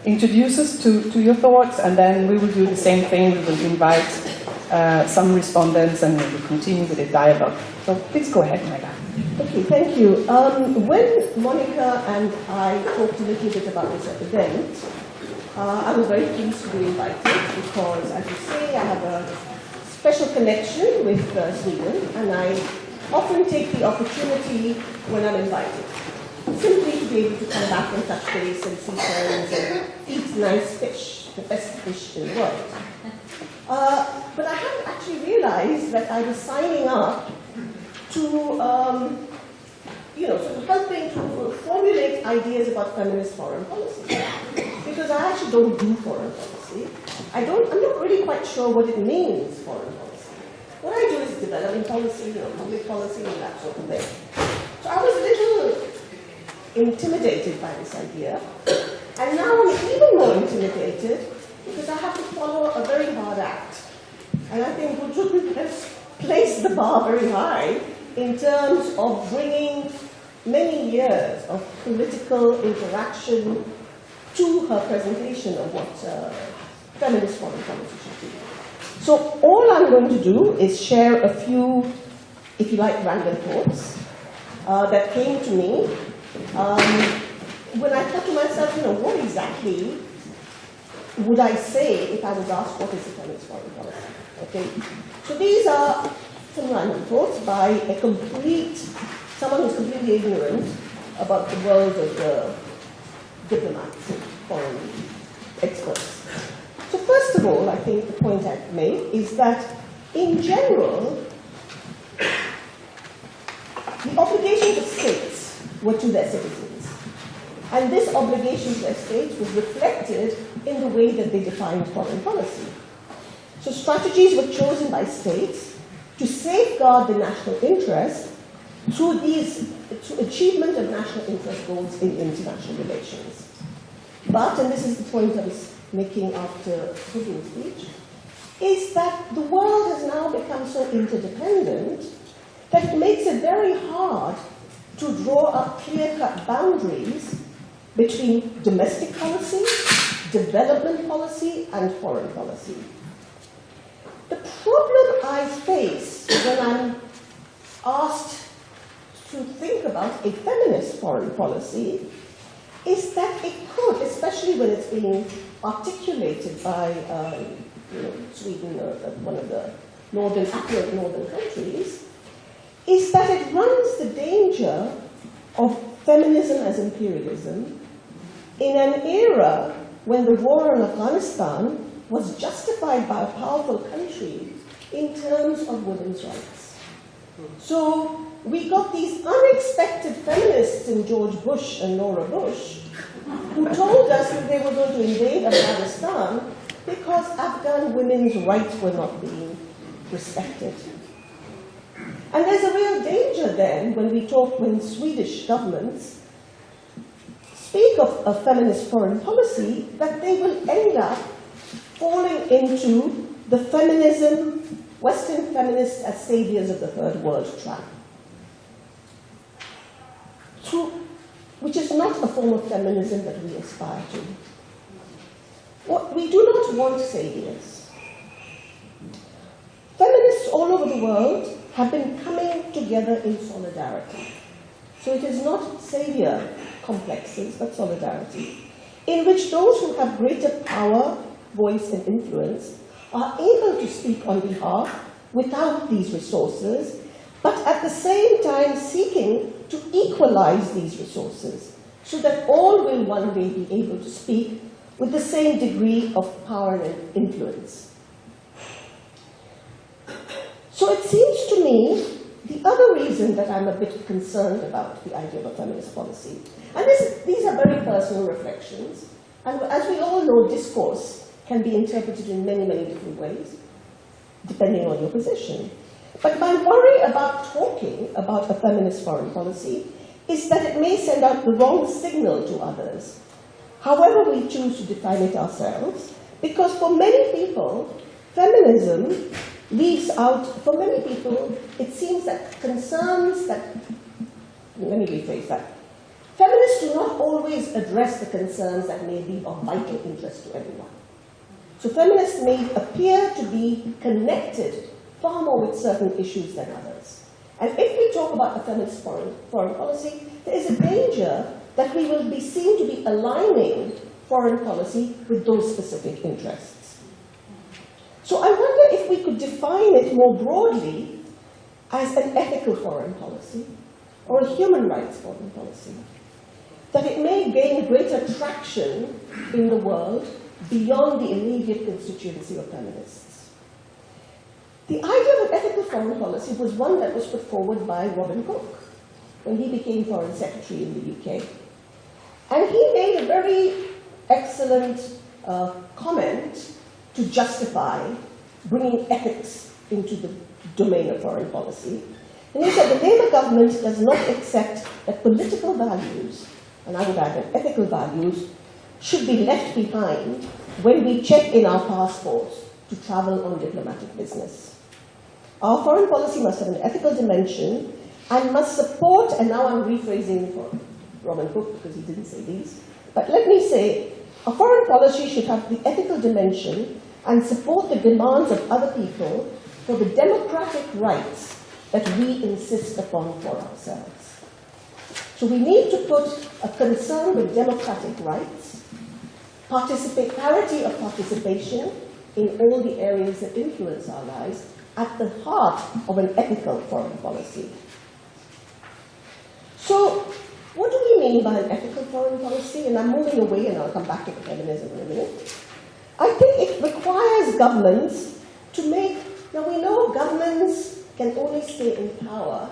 introduce us to your thoughts, and then we will do the same thing. We will invite some respondents, and we will continue with the dialogue. So please go ahead, Naila. Okay, thank you. When Monica and I talked a little bit about this event, I was very pleased to be invited because, as you say, I have a special connection with Sweden, and I often take the opportunity when I'm invited, simply to be able to come back and touch base and see friends and eat nice fish, the best fish in the world. But I hadn't actually realized that I was signing up to, sort of helping to formulate ideas about feminist foreign policy. Because I actually don't do foreign policy. I'm not really quite sure what it means, foreign policy. What I do is development policy, public policy, and that sort of thing. So I was a little intimidated by this idea. And now I'm even more intimidated because I have to follow a very hard act. And I think Gudrun has placed the bar very high in terms of bringing many years of political interaction to her presentation of what feminist foreign policy should be. So all I'm going to do is share a few, if you like, random thoughts that came to me when I thought to myself, what exactly would I say if I was asked what is a feminist foreign policy? Okay, so these are some random thoughts by someone who's completely ignorant about the world of the diplomats and foreign experts. So first of all, I think the point I've made is that in general, the obligations of states were to their citizens. And this obligation to their states was reflected in the way that they defined foreign policy. So strategies were chosen by states to safeguard the national interest through achievement of national interest goals in international relations. But, and this is the point I was making after Gudrun's speech, is that the world has now become so interdependent that it makes it very hard to draw up clear-cut boundaries between domestic policy, development policy, and foreign policy. The problem I face when I'm asked to think about a feminist foreign policy is that it could, especially when it's being articulated by Sweden, one of the affluent northern countries, is that it runs the danger of feminism as imperialism in an era when the war in Afghanistan was justified by a powerful country in terms of women's rights. So we got these unexpected feminists in George Bush and Laura Bush who told us that they were going to invade Afghanistan because Afghan women's rights were not being respected. And there's a real danger then when Swedish governments speak of a feminist foreign policy, that they will end up falling into the feminism, Western feminists as saviors of the third world trap, which is not a form of feminism that we aspire to. We do not want saviors. Feminists all over the world have been coming together in solidarity. So it is not savior complexes, but solidarity, in which those who have greater power, voice, and influence are able to speak on behalf without these resources, but at the same time seeking to equalize these resources so that all will one day be able to speak with the same degree of power and influence. So it seems to me the other reason that I'm a bit concerned about the idea of a feminist policy, and these are very personal reflections, and as we all know, discourse can be interpreted in many, many different ways, depending on your position. But my worry about talking about a feminist foreign policy is that it may send out the wrong signal to others, however we choose to define it ourselves, because for many people, feminism leaves out, for many people, it seems that concerns that, let me rephrase that, feminists do not always address the concerns that may be of vital interest to everyone. So feminists may appear to be connected far more with certain issues than others. And if we talk about a feminist foreign policy, there is a danger that we will be seen to be aligning foreign policy with those specific interests. So I wonder if we could define it more broadly as an ethical foreign policy or a human rights foreign policy, that it may gain greater traction in the world beyond the immediate constituency of feminists. The idea of an ethical foreign policy was one that was put forward by Robin Cook when he became Foreign Secretary in the UK. And he made a very excellent comment to justify bringing ethics into the domain of foreign policy. And he said the Labour government does not accept that political values, and I would add that ethical values, should be left behind when we check in our passports to travel on diplomatic business. Our foreign policy must have an ethical dimension and must support, and now I'm rephrasing for Robin Cook because he didn't say these, but let me say, a foreign policy should have the ethical dimension and support the demands of other people for the democratic rights that we insist upon for ourselves. So we need to put a concern with democratic rights, parity of participation in all the areas that influence our lives at the heart of an ethical foreign policy. So what do we mean by an ethical foreign policy? And I'm moving away and I'll come back to the feminism in a minute. I think it requires governments to make, now we know governments can only stay in power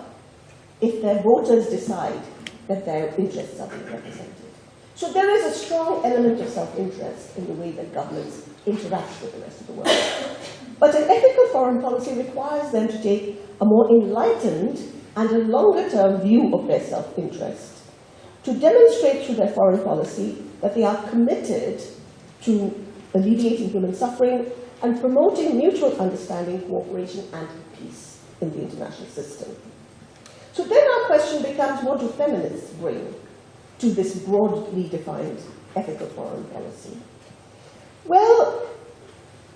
if their voters decide that their interests are being represented. So there is a strong element of self-interest in the way that governments interact with the rest of the world. But an ethical foreign policy requires them to take a more enlightened and a longer-term view of their self-interest, to demonstrate through their foreign policy that they are committed to alleviating human suffering and promoting mutual understanding, cooperation, and peace in the international system. So then our question becomes, what do feminists bring to this broadly defined ethical foreign policy? Well,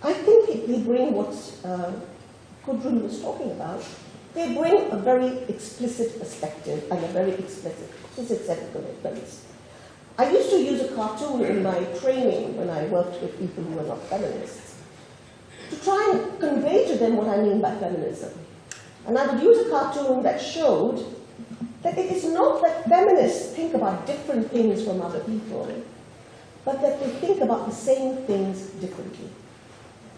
I think they bring what Gudrun was talking about. They bring a very explicit perspective and a very explicit set of commitments. I used to use a cartoon in my training when I worked with people who were not feminists to try and convey to them what I mean by feminism. And I would use a cartoon that showed that it is not that feminists think about different things from other people, but that they think about the same things differently.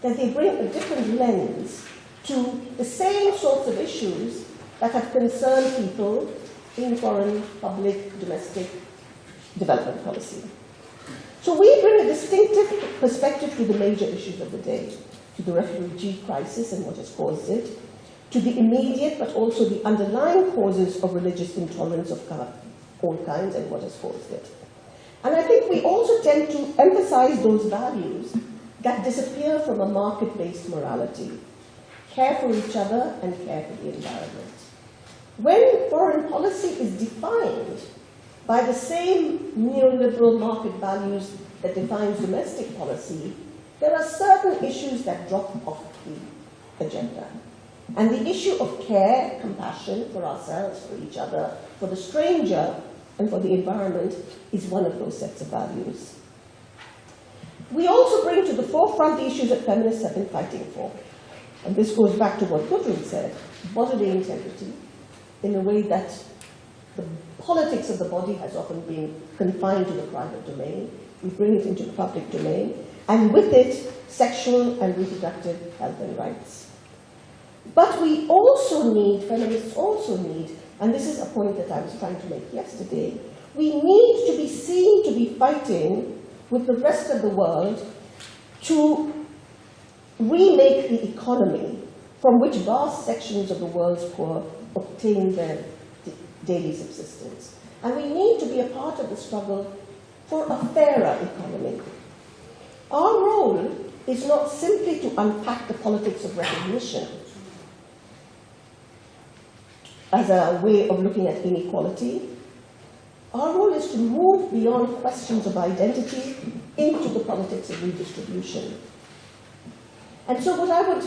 That they bring a different lens to the same sorts of issues that have concerned people in foreign, public, domestic development policy. So we bring a distinctive perspective to the major issues of the day, to the refugee crisis and what has caused it, to the immediate but also the underlying causes of religious intolerance of all kinds and what has caused it. And I think we also tend to emphasize those values that disappear from a market-based morality. Care for each other and care for the environment. When foreign policy is defined by the same neoliberal market values that defines domestic policy, there are certain issues that drop off the agenda. And the issue of care, compassion for ourselves, for each other, for the stranger, and for the environment is one of those sets of values. We also bring to the forefront the issues that feminists have been fighting for. And this goes back to what Gudrun said, bodily integrity, in a way that the politics of the body has often been confined to the private domain. We bring it into the public domain, and with it, sexual and reproductive health and rights. But we also need, feminists also need, and this is a point that I was trying to make yesterday, we need to be seen to be fighting with the rest of the world to remake the economy from which vast sections of the world's poor obtain their daily subsistence. And we need to be a part of the struggle for a fairer economy. Our role is not simply to unpack the politics of recognition as a way of looking at inequality. Our role is to move beyond questions of identity into the politics of redistribution. And so what I would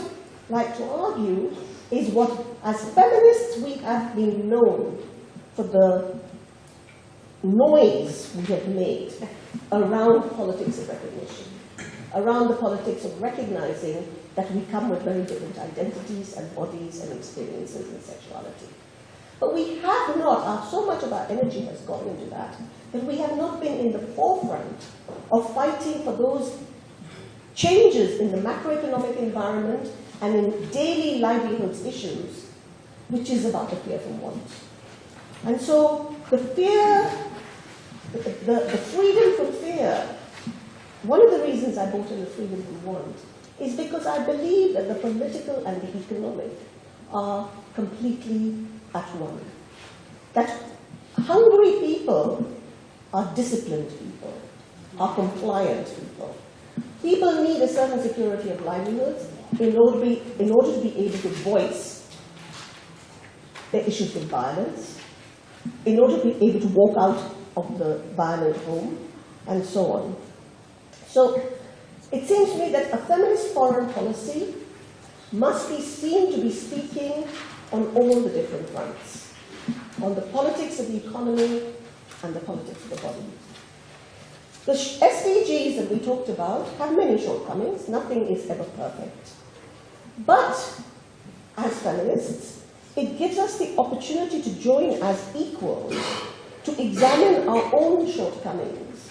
like to argue is what, as feminists, we have been known for the noise we have made around politics of recognition, around the politics of recognizing that we come with very different identities and bodies and experiences and sexuality. But we have not, so much of our energy has gone into that we have not been in the forefront of fighting for those changes in the macroeconomic environment and in daily livelihoods issues, which is about the fear from want. And so the fear, the freedom from fear, one of the reasons I brought in the freedom from want is because I believe that the political and the economic are completely at one. That hungry people are disciplined people, are compliant people. People need a certain security of livelihoods in order to be able to voice their issues with violence, in order to be able to walk out of the violent home, and so on. So it seems to me that a feminist foreign policy must be seen to be speaking on all the different fronts, on the politics of the economy and the politics of the body. The SDGs that we talked about have many shortcomings. Nothing is ever perfect. But as feminists, it gives us the opportunity to join as equals, to examine our own shortcomings.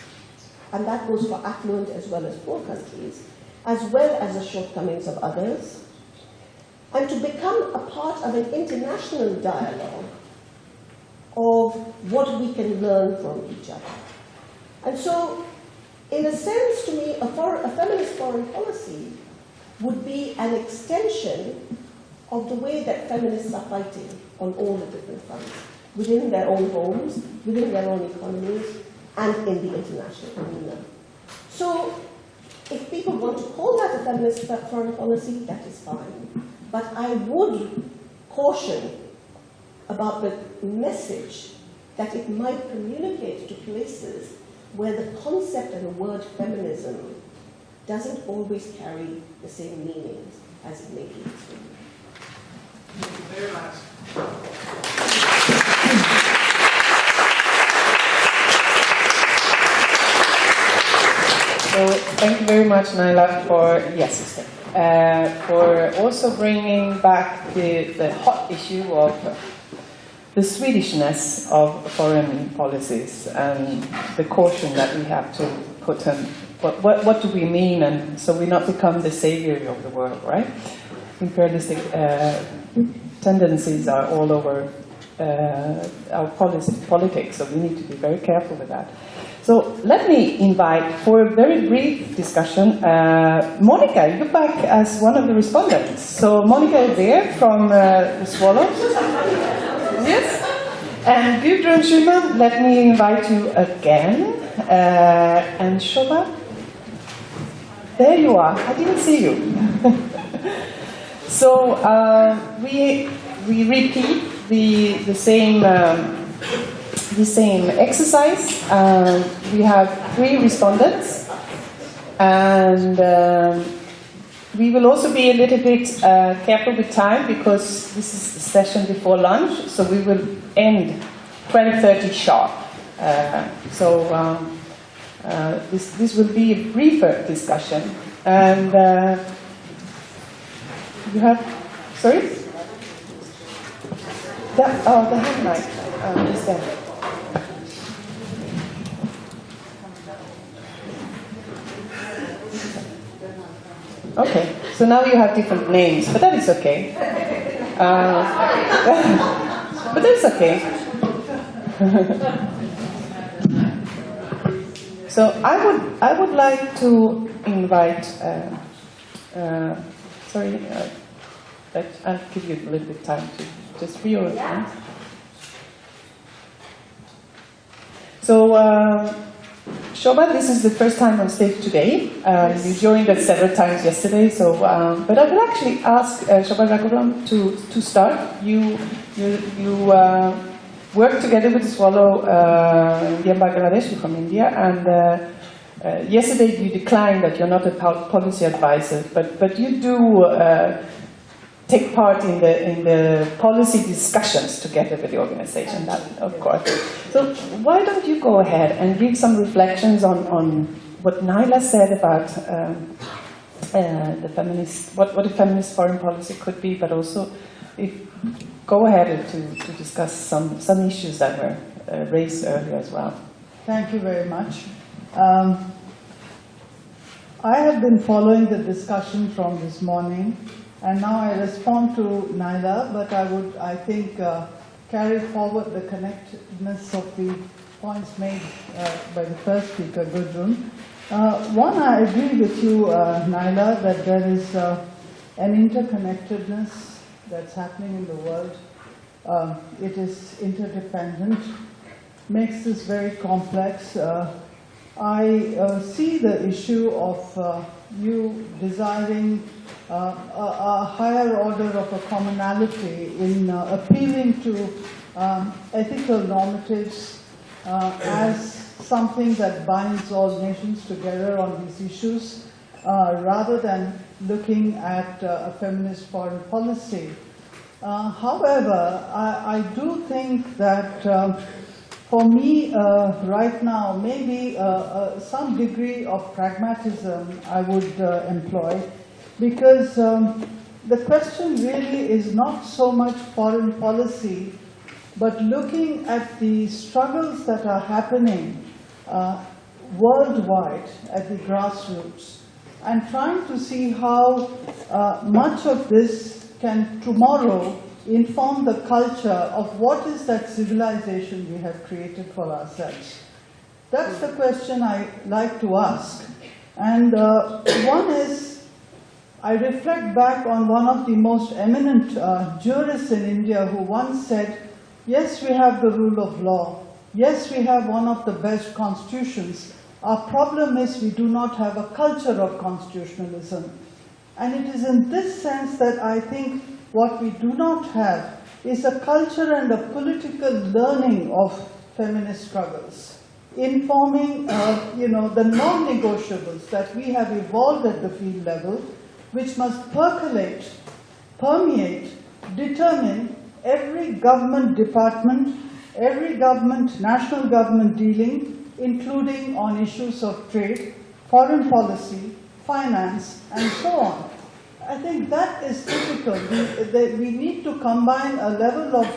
And that goes for affluent as well as poor countries, as well as the shortcomings of others. And to become a part of an international dialogue of what we can learn from each other. And so, in a sense, to me, a feminist foreign policy would be an extension of the way that feminists are fighting on all the different fronts, within their own homes, within their own economies, and in the international arena. So, if people want to call that a feminist foreign policy, that is fine. But I would caution about the message that it might communicate to places where the concept and the word feminism doesn't always carry the same meanings as it may be in Sweden. Thank you very much. So thank you very much, Naila, for also bringing back the hot issue of the Swedishness of foreign policies and the caution that we have to put in. What do we mean? And so we not become the savior of the world, right? Imperialistic tendencies are all over our politics, so we need to be very careful with that. So let me invite, for a very brief discussion, Monica, you're back as one of the respondents. So Monica Erwér from the Swallows. Yes. And Gudrun Schyman, let me invite you again. And Shoba, there you are. I didn't see you. So we repeat the same exercise. We have 3 respondents, and we will also be a little bit careful with time because this is the session before lunch, so we will end 12:30 sharp. This will be a briefer discussion, and you have, sorry? The hand mic is there. Okay, so now you have different names, but that is okay. But that's okay. So I would like to invite. I'll give you a little bit of time to just reorganize. So, Shoba, this is the first time on stage today. You joined us several times yesterday. So, but I will actually ask Shoba Raghuram to start. You work together with the Swallow Indian Bangladesh from India, and yesterday you declined that you're not a policy advisor, but you do take part in the policy discussions together with the organization, that, of course. So why don't you go ahead and give some reflections on what Naila said about what a feminist foreign policy could be, but also go ahead to discuss some issues that were raised earlier as well. Thank you very much. I have been following the discussion from this morning, and now I respond to Naila, but I would, I think, carry forward the connectedness of the points made by the first speaker, Gudrun. One, I agree with you, Naila, that there is an interconnectedness that's happening in the world. It is interdependent, makes this very complex. I see the issue of you desiring a higher order of a commonality in appealing to ethical normatives as something that binds all nations together on these issues, rather than looking at a feminist foreign policy. However, I do think that for me right now, maybe some degree of pragmatism I would employ, because the question really is not so much foreign policy, but looking at the struggles that are happening worldwide at the grassroots, and trying to see how much of this can tomorrow inform the culture of what is that civilization we have created for ourselves. That's the question I like to ask. And one is, I reflect back on one of the most eminent jurists in India who once said, yes, we have the rule of law. Yes, we have one of the best constitutions. Our problem is we do not have a culture of constitutionalism. And it is in this sense that I think what we do not have is a culture and a political learning of feminist struggles, informing the non-negotiables that we have evolved at the field level, which must percolate, permeate, determine every government department, every government, national government dealing, including on issues of trade, foreign policy, finance, and so on. I think that is critical. We need to combine a level of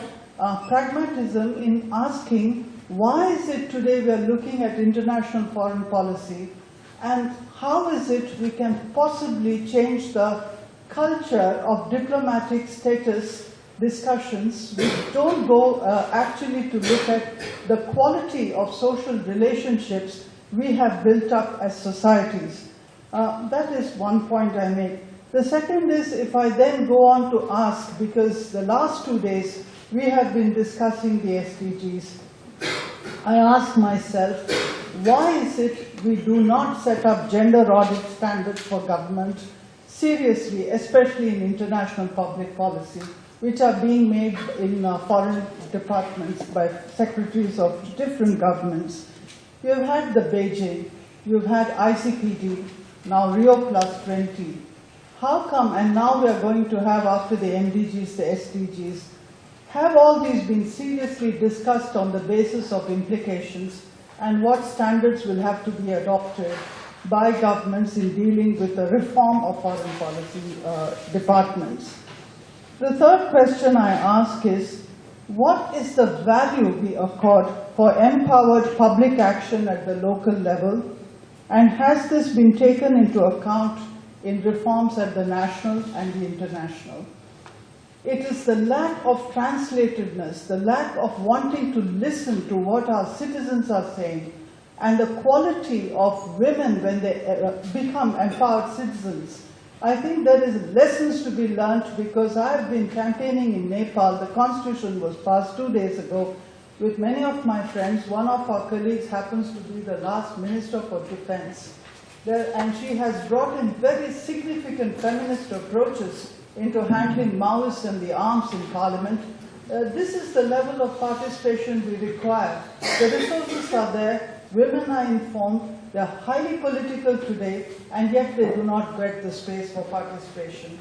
pragmatism in asking why is it today we are looking at international foreign policy, and how is it we can possibly change the culture of diplomatic status discussions which don't go actually to look at the quality of social relationships we have built up as societies. That is one point I make. The second is, if I then go on to ask, because the last 2 days we have been discussing the SDGs, I ask myself, why is it we do not set up gender audit standards for government seriously, especially in international public policy, which are being made in foreign departments by secretaries of different governments. You have had the Beijing, you've had ICPD, now Rio Plus 20. How come, and now we are going to have after the MDGs, the SDGs, have all these been seriously discussed on the basis of implications and what standards will have to be adopted by governments in dealing with the reform of foreign policy departments? The third question I ask is, what is the value we accord for empowered public action at the local level, and has this been taken into account in reforms at the national and the international? It is the lack of translatedness, the lack of wanting to listen to what our citizens are saying, and the quality of women when they become empowered citizens. I think there is lessons to be learned, because I have been campaigning in Nepal. The constitution was passed 2 days ago with many of my friends. One of our colleagues happens to be the last Minister for Defense. And she has brought in very significant feminist approaches into handling Maoists and the arms in Parliament. This is the level of participation we require. The resources are there, women are informed, they are highly political today, and yet they do not get the space for participation.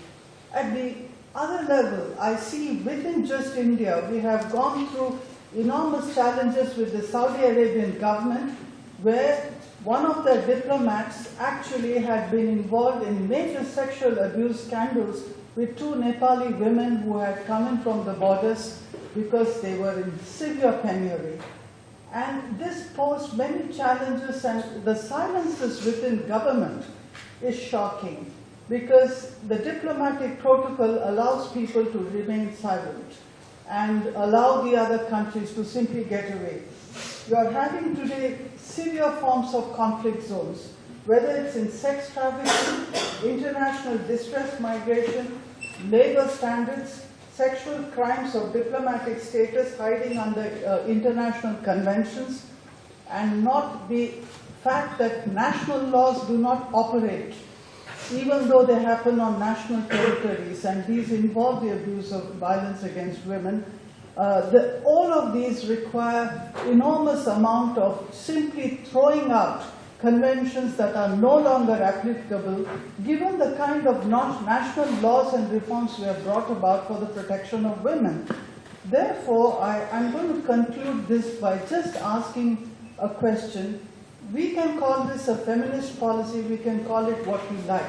At the other level, I see within just India, we have gone through enormous challenges with the Saudi Arabian government, where one of their diplomats actually had been involved in major sexual abuse scandals with 2 Nepali women who had come in from the borders because they were in severe penury. And this posed many challenges, and the silences within government is shocking, because the diplomatic protocol allows people to remain silent and allow the other countries to simply get away. You are having today severe forms of conflict zones, whether it's in sex trafficking, international distress migration, labor standards, sexual crimes of diplomatic status hiding under international conventions, and not the fact that national laws do not operate, even though they happen on national territories, and these involve the abuse of violence against women. All of these require enormous amount of simply throwing out conventions that are no longer applicable, given the kind of national laws and reforms we have brought about for the protection of women. Therefore, I'm going to conclude this by just asking a question. We can call this a feminist policy, we can call it what we like,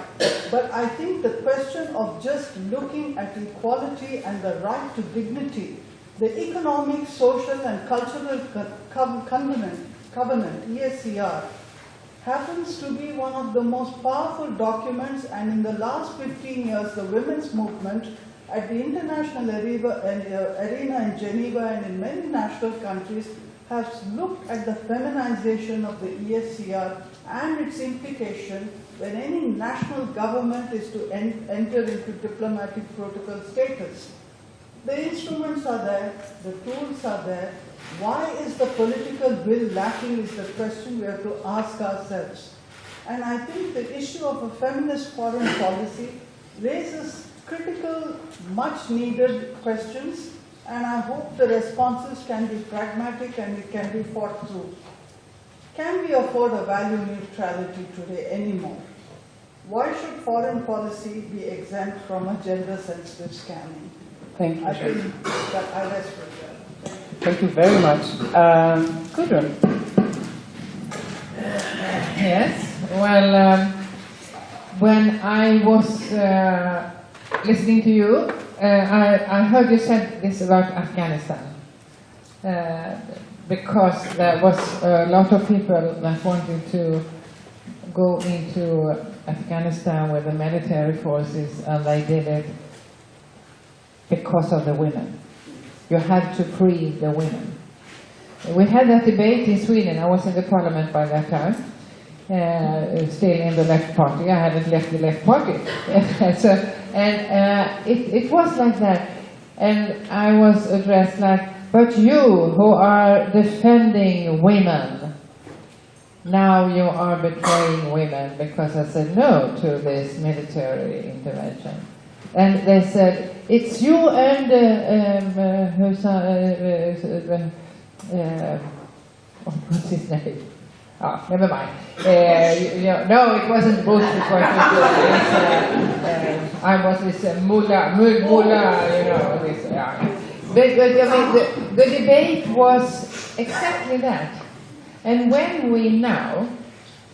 but I think the question of just looking at equality and the right to dignity, the economic, social and cultural covenant, ESCR, happens to be one of the most powerful documents, and in the last 15 years, the women's movement at the international arena in Geneva and in many national countries has looked at the feminization of the ESCR and its implication when any national government is to enter into diplomatic protocol status. The instruments are there, the tools are there. Why is the political will lacking is the question we have to ask ourselves. And I think the issue of a feminist foreign policy raises critical, much needed questions, and I hope the responses can be pragmatic and it can be fought through. Can we afford a value neutrality today anymore? Why should foreign policy be exempt from a gender-sensitive scanning? Thank you. I think that I rest with that. Thank you very much. Gudrun. Yes, well, when I was listening to you, I heard you said this about Afghanistan, because there was a lot of people that wanted to go into Afghanistan with the military forces, and they did it because of the women. You have to free the women. We had that debate in Sweden. I was in the parliament by that time, still in the left party. I hadn't left the left party. It was like that. And I was addressed like, but you who are defending women, now you are betraying women because I said no to this military intervention. And they said, it's you and what's his name? Ah, never mind. No, it wasn't Bush. I was this mullah, you know. This, But I mean, the debate was exactly that. And when we now,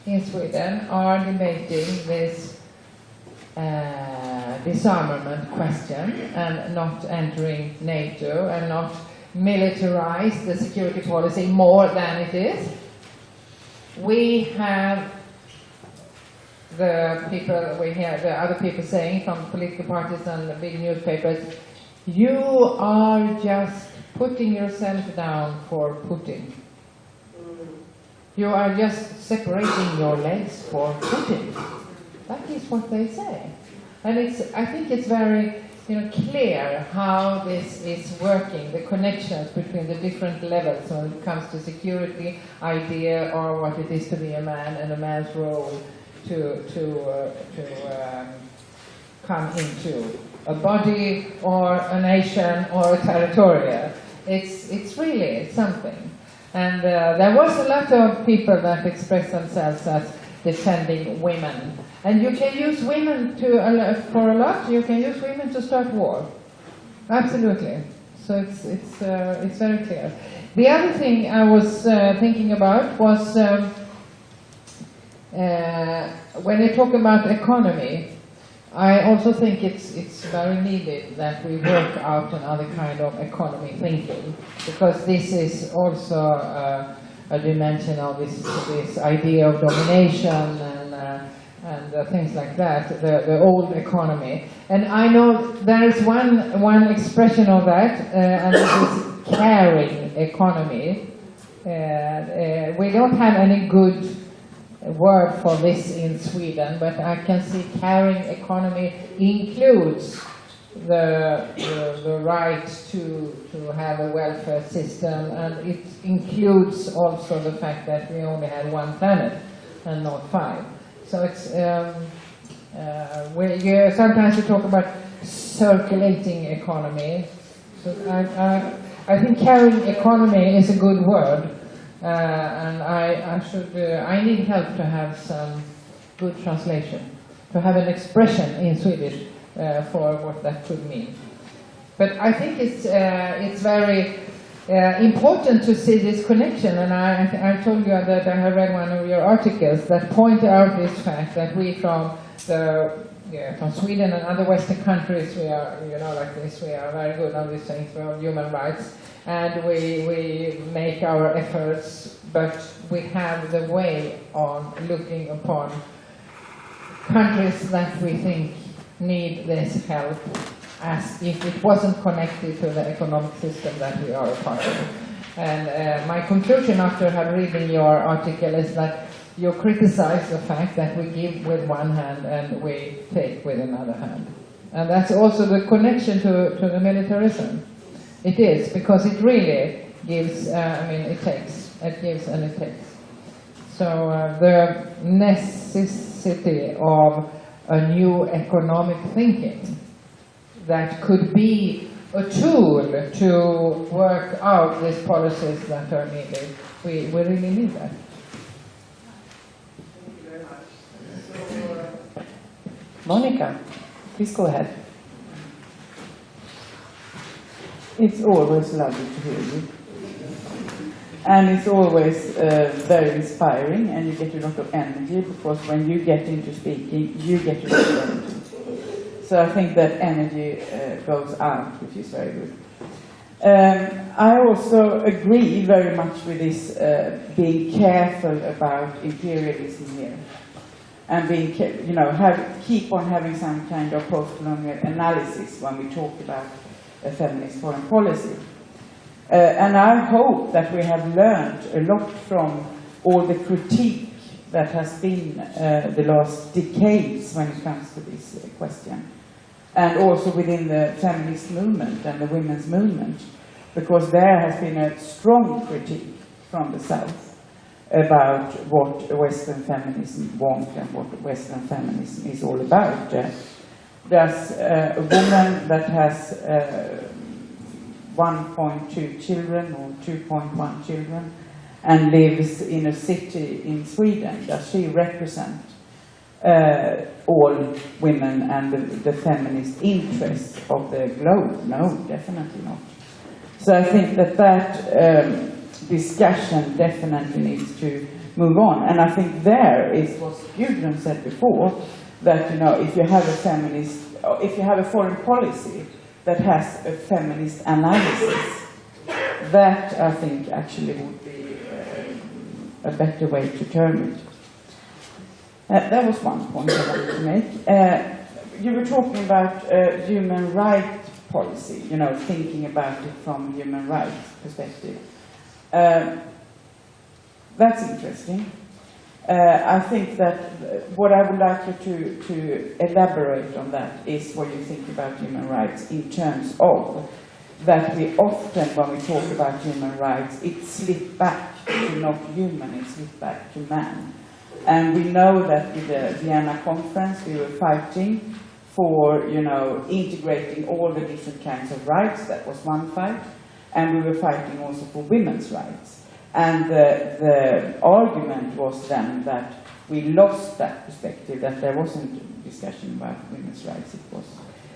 in Sweden, are debating this disarmament question and not entering NATO and not militarize the security policy more than it is, we have the people, we hear the other people saying from political parties and the big newspapers, you are just putting yourself down for Putin. You are just separating your legs for Putin. That is what they say. And I think it's very clear how this is working, the connections between the different levels when it comes to security idea or what it is to be a man and a man's role to come into a body or a nation or a territorial. It's really something. And there was a lot of people that expressed themselves as defending women. And you can use women for a lot. You can use women to start war. Absolutely. So it's very clear. The other thing I was thinking about was when you talk about economy, I also think it's very needed that we work out another kind of economy thinking, because this is also a dimension of this idea of domination and things like that, the old economy. And I know there is one expression of that, and it is caring economy. We don't have any good word for this in Sweden, but I can see caring economy includes the right to have a welfare system, and it includes also the fact that we only have one planet and not 5. So it's sometimes you talk about circulating economy. So I think caring economy is a good word. And I need help to have some good translation, to have an expression in Swedish for what that could mean. But I think it's very important to see this connection, and I told you that I have read one of your articles that point out this fact that we from Sweden and other Western countries, we are, like this, we are very good on these things, for human rights. And we make our efforts, but we have the way of looking upon countries that we think need this help as if it wasn't connected to the economic system that we are a part of. And my conclusion after reading your article is that you criticize the fact that we give with one hand and we take with another hand. And that's also the connection to the militarism. It is, because it really gives, it takes. It gives and it takes. So the necessity of a new economic thinking that could be a tool to work out these policies that are needed. We really need that. Thank you very much. So, Monica, please go ahead. It's always lovely to hear you. And it's always very inspiring, and you get a lot of energy, because when you get into speaking, you get a lot of energy. So I think that energy goes out, which is very good. I also agree very much with this being careful about imperialism here. And being, keep on having some kind of post-colonial analysis when we talk about a feminist foreign policy. And I hope that we have learned a lot from all the critique that has been the last decades when it comes to this question. And also within the feminist movement and the women's movement, because there has been a strong critique from the South about what Western feminism wants and what Western feminism is all about. There's a woman that has 1.2 children or 2.1 children and lives in a city in Sweden. Does she represent all women and the feminist interests of the globe? No, definitely not. So I think that discussion definitely needs to move on. And I think there is what Gudrun said before, that if you have a feminist, if you have a foreign policy that has a feminist analysis, that I think actually would be a better way to term it. That was one point I wanted to make. You were talking about human rights policy, thinking about it from human rights perspective. That's interesting. I think that what I would like you to elaborate on that is what you think about human rights in terms of that we often, when we talk about human rights, it slips back to not human, it slips back to man. And we know that with the Vienna conference we were fighting for, integrating all the different kinds of rights. That was one fight. And we were fighting also for women's rights. And the argument was then that we lost that perspective, that there wasn't a discussion about women's rights. It was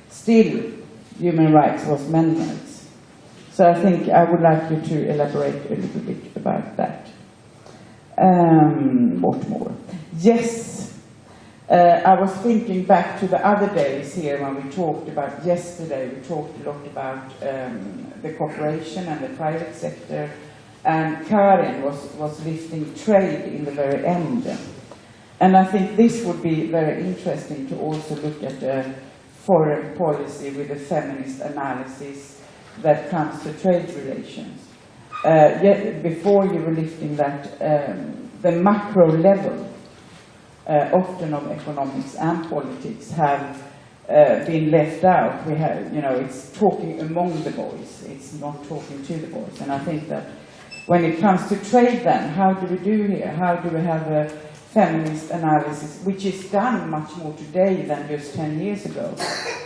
still human rights was men's rights. So I think I would like you to elaborate a little bit about that. What more? Yes, I was thinking back to the other days here when we talked about, yesterday we talked a lot about the cooperation and the private sector, and Karin was lifting trade in the very end. And I think this would be very interesting to also look at a foreign policy with a feminist analysis that comes to trade relations. Yet before you were lifting that, the macro level, often of economics and politics, have been left out. We have, it's talking among the boys, it's not talking to the boys. And I think that when it comes to trade then, how do we do here? How do we have a feminist analysis, which is done much more today than just 10 years ago?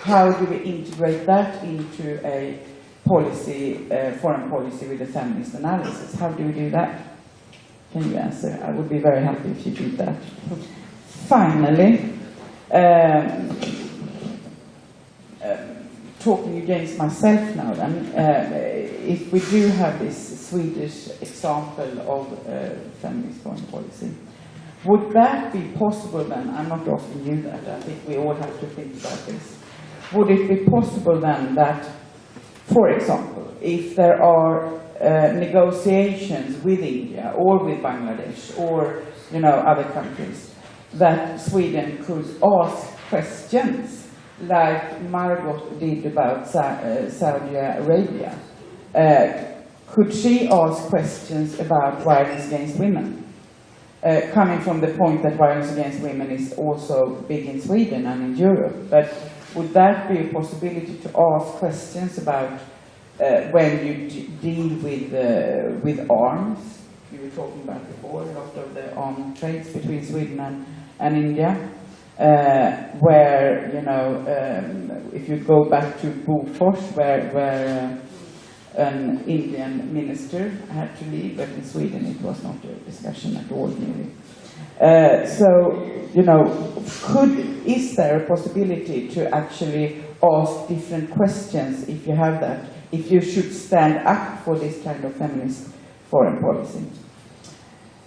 How do we integrate that into a policy, foreign policy with a feminist analysis? How do we do that? Can you answer? I would be very happy if you did that. Finally, talking against myself now then, if we do have this Swedish example of feminist foreign policy, would that be possible then? I'm not asking you that, I think we all have to think about this. Would it be possible then that, for example, if there are negotiations with India or with Bangladesh or other countries, that Sweden could ask questions like Margot did about Saudi Arabia? Could she ask questions about violence against women? Coming from the point that violence against women is also big in Sweden and in Europe, but would that be a possibility to ask questions about when you deal with arms? You were talking about before, a lot of the armed trades between Sweden and India, where, if you go back to Bofors, where an Indian minister had to leave, but in Sweden it was not a discussion at all, really. Is there a possibility to actually ask different questions if you have that, if you should stand up for this kind of feminist foreign policy?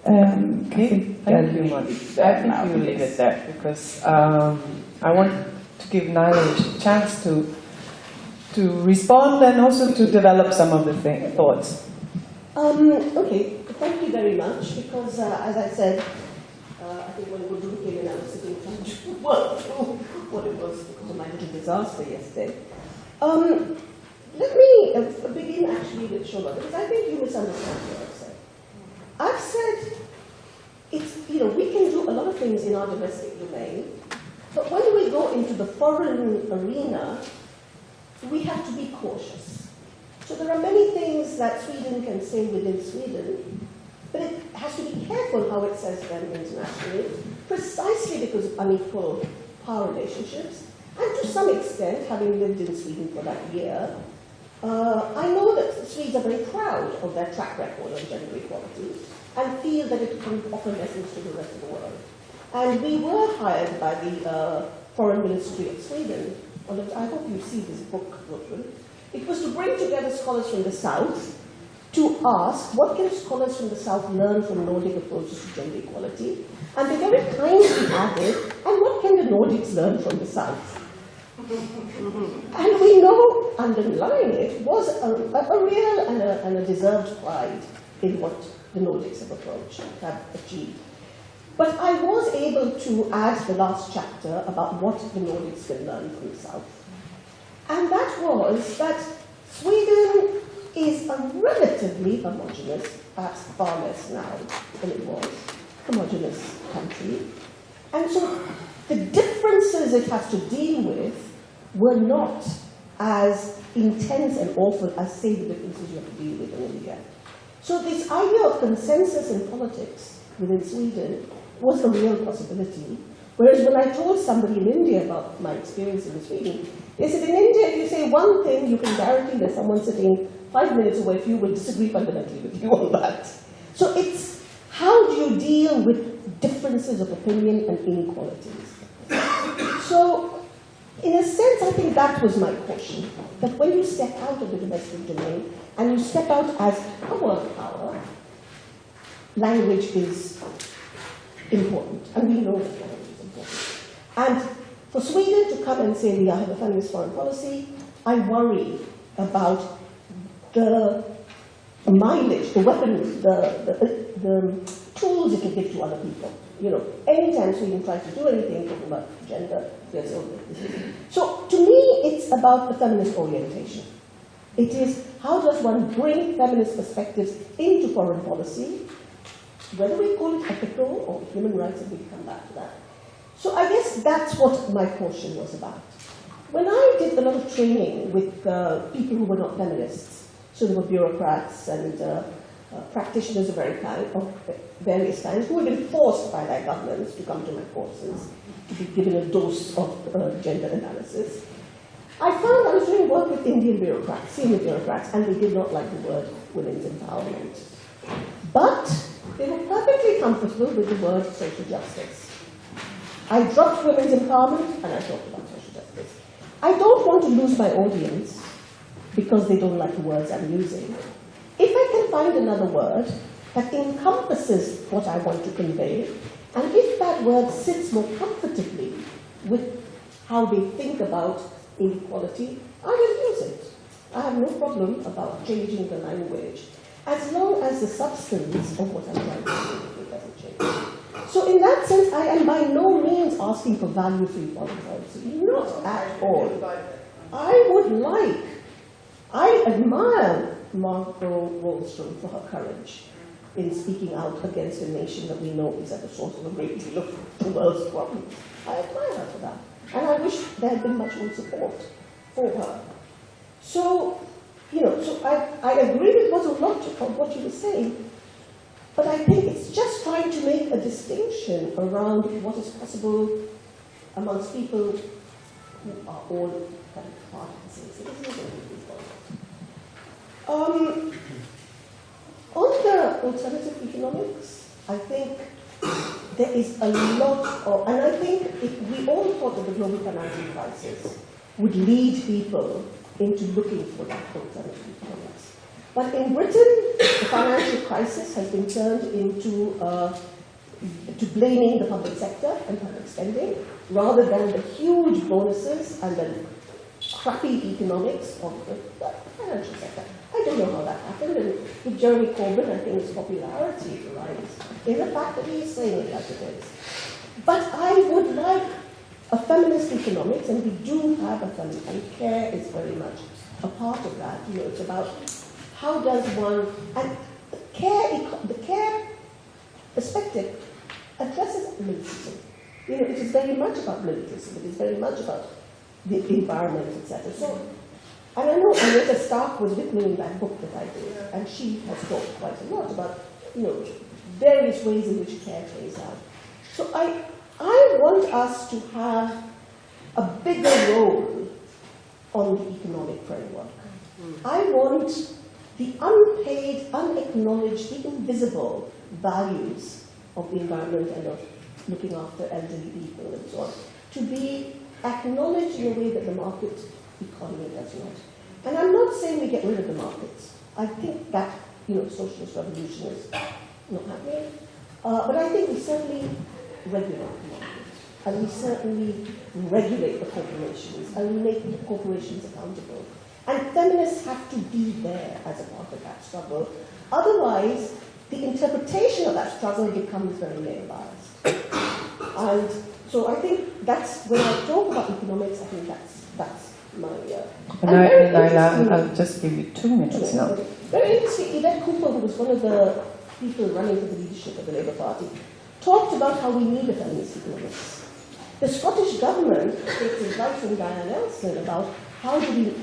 Okay, thank you, Madi. I think we'll leave it there, because I want to give Naila a chance to respond and also to develop some of the thoughts. Okay, thank you very much, because as I said, I think when Gudrun came in, I was sitting trying to work through what it was because of my little disaster yesterday. let me begin actually with Schyman, because I think you misunderstand what I've said. I've said, we can do a lot of things in our domestic domain, but when we go into the foreign arena, we have to be cautious. So there are many things that Sweden can say within Sweden, but it has to be careful how it says them internationally, precisely because of unequal power relationships. And to some extent, having lived in Sweden for that year, I know that Swedes are very proud of their track record on gender equality and feel that it can offer lessons to the rest of the world. And we were hired by the Foreign Ministry of Sweden. I hope you see this book, Gudrun. It was to bring together scholars from the South to ask, what can scholars from the South learn from Nordic approaches to gender equality? And they very kindly added, and what can the Nordics learn from the South? And we know, underlying it, was a real and a deserved pride in what the Nordics have achieved. But I was able to add the last chapter about what the Nordics can learn from the South. And that was that Sweden is a relatively homogeneous, perhaps far less now than it was, homogeneous country. And so the differences it has to deal with were not as intense and awful as, say, the differences you have to deal with in India. So this idea of consensus in politics within Sweden was a real possibility. Whereas when I told somebody in India about my experience in Sweden, they said, in India, if you say one thing, you can guarantee that someone sitting 5 minutes away from you will disagree fundamentally with you on that. So it's how do you deal with differences of opinion and inequalities? So, in a sense, I think that was my caution, that when you step out of the domestic domain and you step out as a world power, language is important, and we know that language is important. And for Sweden to come and say we have a feminist foreign policy, I worry about the mileage, the weapons, the tools it can give to other people. Anytime Sweden tries to do anything talking about gender, there's always this. So to me, it's about the feminist orientation. It is how does one bring feminist perspectives into foreign policy, whether we call it ethical or human rights, and we can come back to that. So I guess that's what my caution was about. When I did a lot of training with people who were not feminists, so there were bureaucrats and practitioners of various kinds who had been forced by their governments to come to my courses to be given a dose of gender analysis, I found I was doing work with Indian bureaucrats, senior bureaucrats, and they did not like the word women's empowerment. But they were perfectly comfortable with the word social justice. I dropped women's empowerment and I talked about social justice. I don't want to lose my audience because they don't like the words I'm using. If I can find another word that encompasses what I want to convey, and if that word sits more comfortably with how they think about inequality, I will use it. I have no problem about changing the language, as long as the substance of what I'm trying to do doesn't change. So in that sense, I am by no means asking for value-free foreign policy. Not at all. I admire Margot Wallström for her courage in speaking out against a nation that we know is at the source of a great deal of the world's problems. I admire her for that. And I wish there had been much more support for her. So, I agree with a lot of what you were saying, but I think it's just trying to make a distinction around what is possible amongst people who are all kind of part of the same citizens. On the alternative economics, I think there is a lot of, and I think we all thought that the global financial crisis would lead people into looking for that alternative economics. But in Britain, the financial crisis has been turned into to blaming the public sector and public spending, rather than the huge bonuses and the crappy economics of the financial sector. I don't know how that happened, and with Jeremy Corbyn, I think his popularity arises in the fact that he is saying it like it is. But I would like a feminist economics, and we do have a feminist, and care is very much a part of that. You know, it's about how does one, and the care perspective addresses militancy. You know, it is very much about militancy. It is very much about the environment, etc. So, and I know Annica Stark was with me in that book that I did, and she has talked quite a lot about, you know, various ways in which care plays out. So I want us to have a bigger role on the economic framework. I want the unpaid, unacknowledged, the invisible values of the environment and of looking after elderly people and so on to be acknowledged in a way that the market economy does not. And I'm not saying we get rid of the markets. I think that, you know, socialist revolution is not happening. But I think we certainly regulate the market. And we certainly regulate the corporations and we make the corporations accountable. And feminists have to be there as a part of that struggle. Otherwise, the interpretation of that struggle becomes very male-biased. And so I think that's, when I talk about economics, I think that's my... Naila, I'll just give you 2 minutes now. Very interesting, Yvette Cooper, who was one of the people running for the leadership of the Labour Party, talked about how we need a feminist economics. The Scottish government takes advice from Diana Nelson about how do we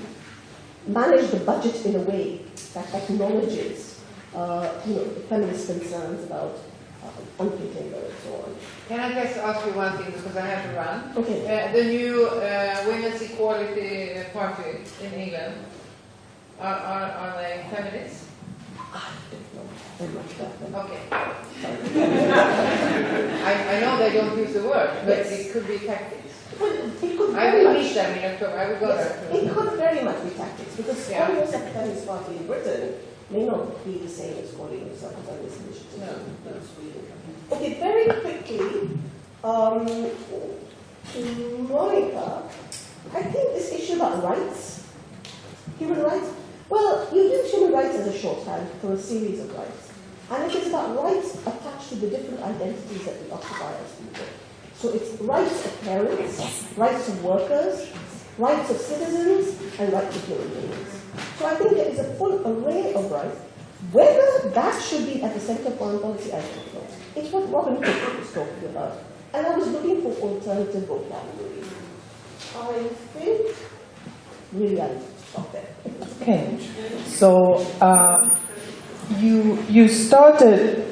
manage the budget in a way that acknowledges, you know, the feminist concerns about unpaid labor and so on. Can I just ask you one thing, because I have to run? Okay. The new Women's Equality Party in England, are they feminists? I don't know very much about them. Okay. I know they don't use the word, but yes. it could be tactics. Well, it could I very will much. meet them in October. I will go Yes, there. it could very much be tactics, because Yeah. calling yourself a feminist party in Britain may not be the same as calling yourself a feminist initiative. No. Okay, very quickly, to Monica, I think this issue about rights, human rights, well, you use human rights as a shorthand for a series of rights. And it is about rights attached to the different identities that we occupy as people. So it's rights of parents, rights of workers, rights of citizens, and rights of human beings. So I think there is a full array of rights. Whether that should be at the center of foreign policy, I don't know. It's what Robin Cook was talking about. And I was looking for alternative vocabulary. I think, really, I'll stop there. Okay, so you started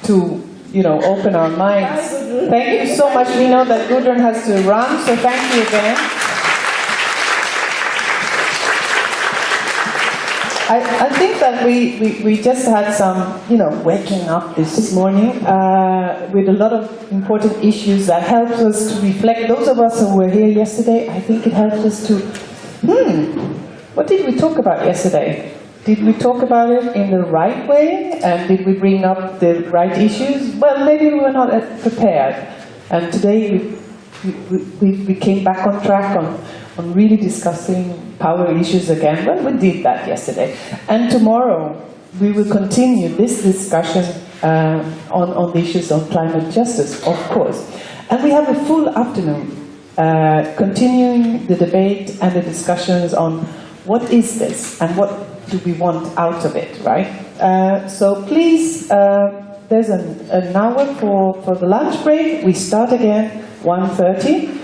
to, you know, open our minds. Thank you so much. We know that Gudrun has to run, so thank you again. I think that we just had some, you know, waking up this morning with a lot of important issues that helped us to reflect. Those of us who were here yesterday, I think it helped us to, what did we talk about yesterday? Did we talk about it in the right way? And did we bring up the right issues? Well, maybe we were not prepared. And today we came back on track on really discussing power issues again. Well, we did that yesterday. And tomorrow we will continue this discussion on the issues of climate justice, of course. And we have a full afternoon continuing the debate and the discussions on what is this and what do we want out of it, right? So please, there's an hour for the lunch break. We start again 1:30.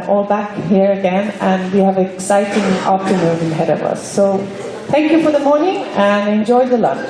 All back here again, and we have an exciting afternoon ahead of us. So thank you for the morning and enjoy the lunch.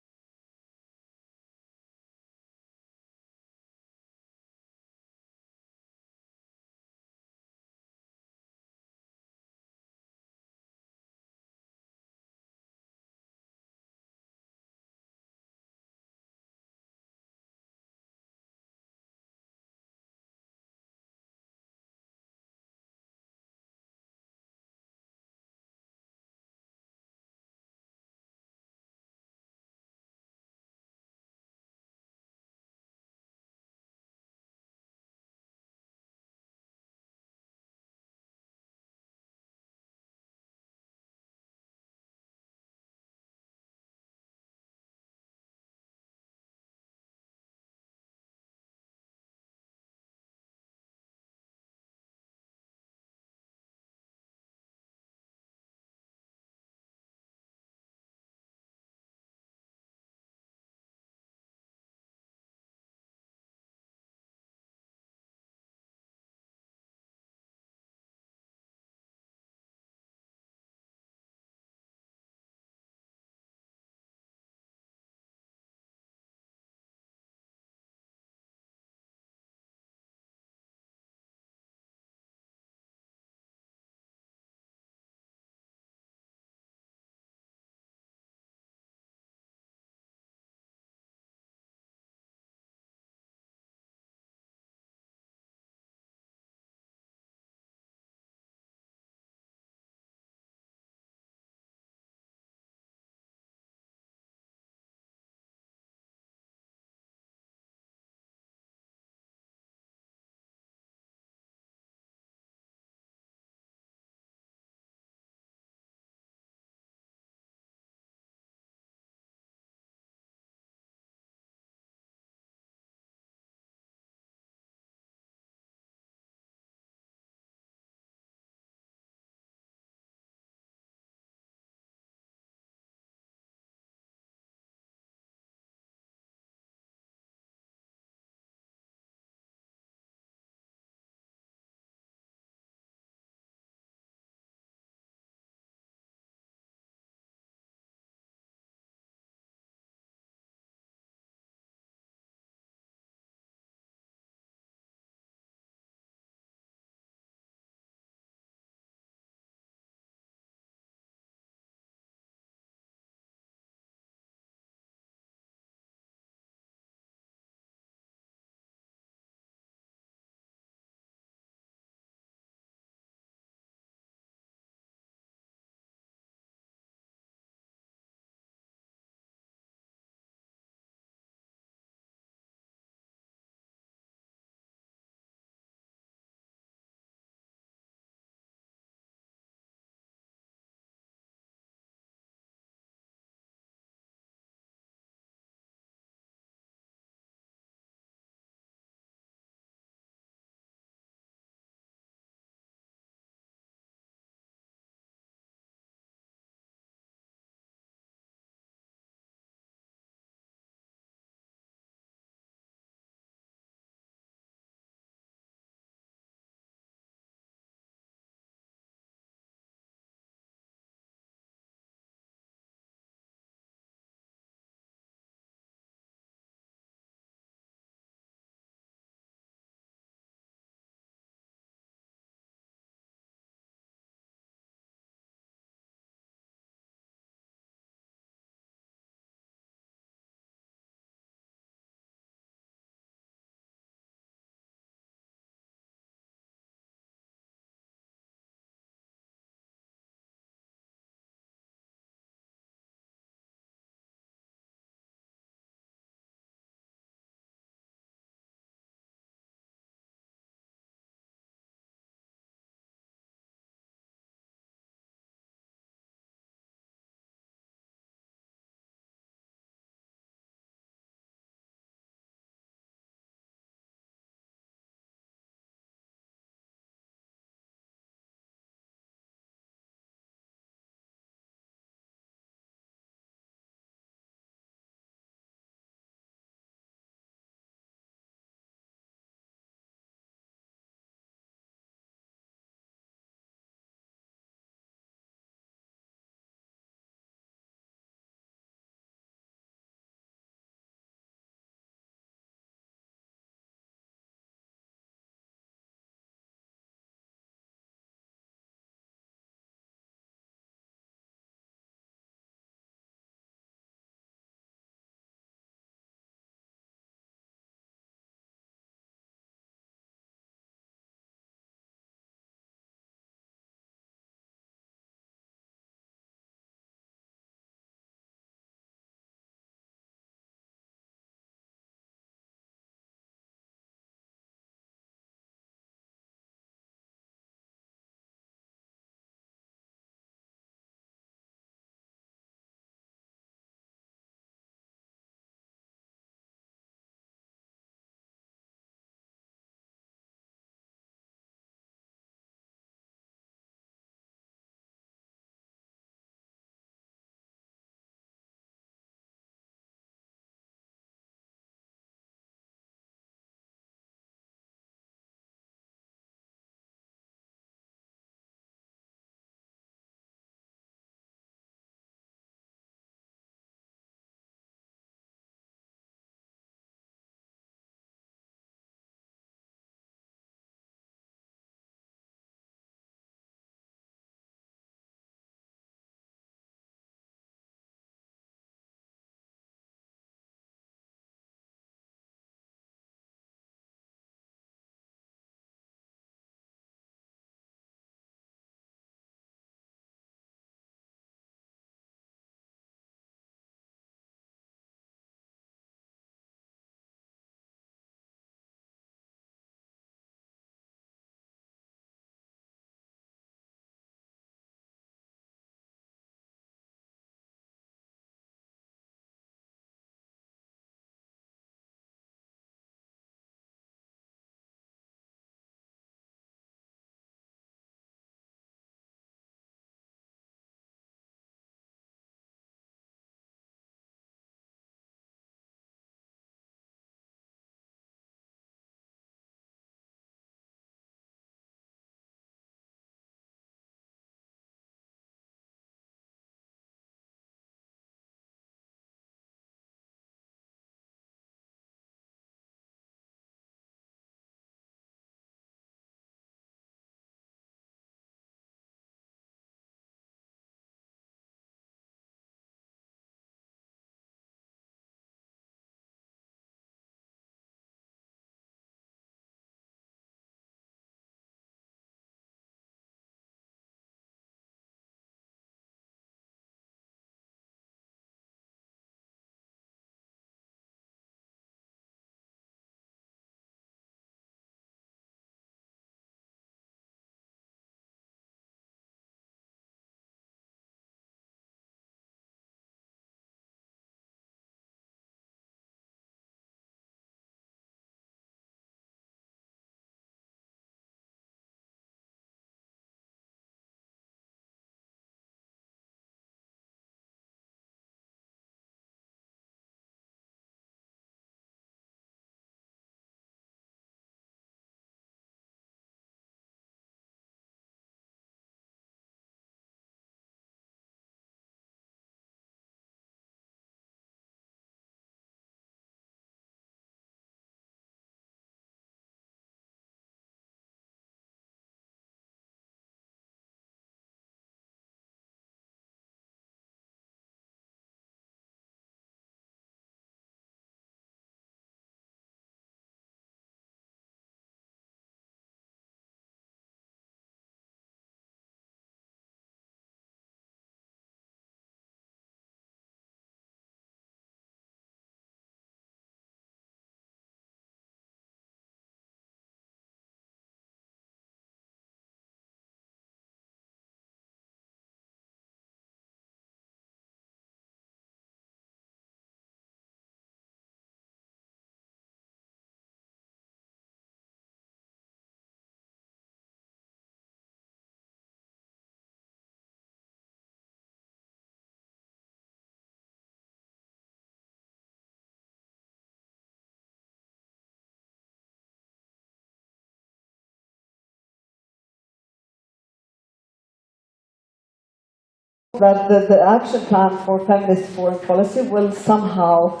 that the action plan for feminist foreign policy will somehow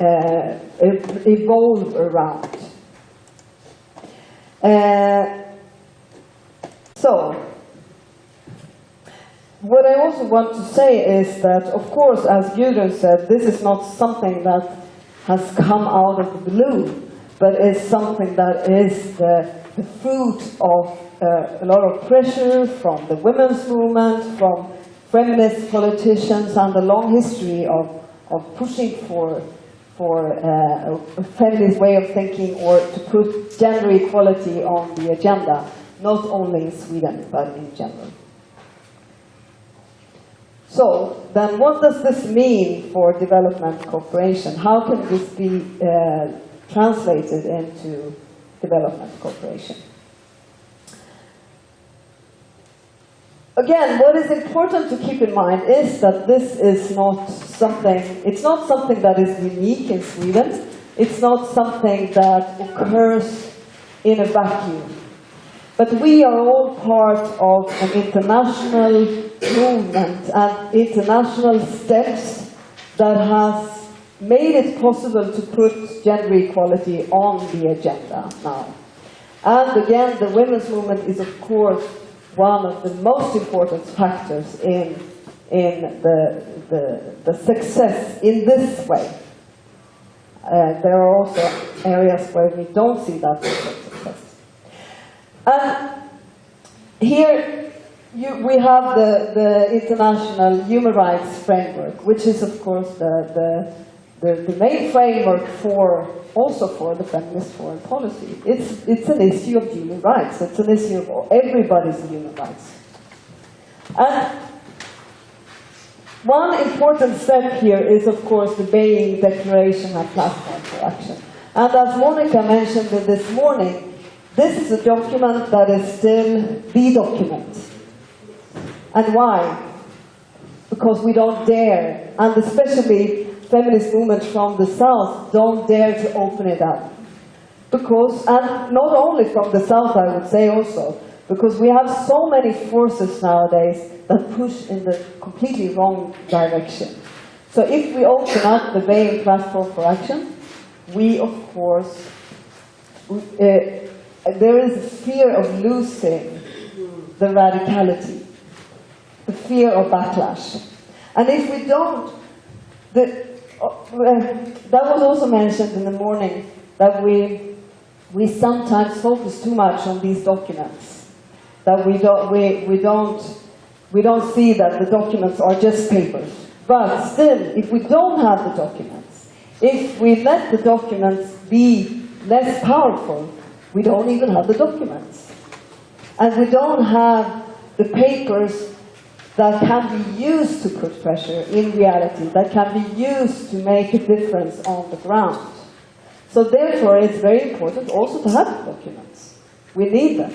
evolve around. So, what I also want to say is that, of course, as Gudrun said, this is not something that has come out of the blue, but is something that is the fruit of a lot of pressure from the women's movement, from feminist politicians, and a long history of pushing for a feminist way of thinking, or to put gender equality on the agenda, not only in Sweden, but in general. So, then what does this mean for development cooperation? How can this be translated into development cooperation? Again, what is important to keep in mind is that this is not something, it's not something that is unique in Sweden. It's not something that occurs in a vacuum. But we are all part of an international movement and international steps that has made it possible to put gender equality on the agenda now. And again, the women's movement is, of course, one of the most important factors in the success in this way. There are also areas where we don't see that success. And here we have the international human rights framework, which is, of course, the main framework also for the feminist foreign policy. It's an issue of human rights. It's an issue of everybody's human rights. And one important step here is, of course, the Beijing Declaration and Platform for Action. And as Monica mentioned this morning, this is a document that is still the document. And why? Because we don't dare, and especially feminist movements from the South don't dare to open it up. Because, and not only from the South, I would say also, because we have so many forces nowadays that push in the completely wrong direction. So if we open up the Beijing Platform for Action, we, of course, there is a fear of losing the radicality, the fear of backlash. And if we don't, that was also mentioned in the morning, that we sometimes focus too much on these documents, that we don't see that the documents are just papers. But still, if we don't have the documents, if we let the documents be less powerful, we don't even have the documents. And we don't have the papers that can be used to put pressure in reality, that can be used to make a difference on the ground. So therefore, it's very important also to have documents. We need them.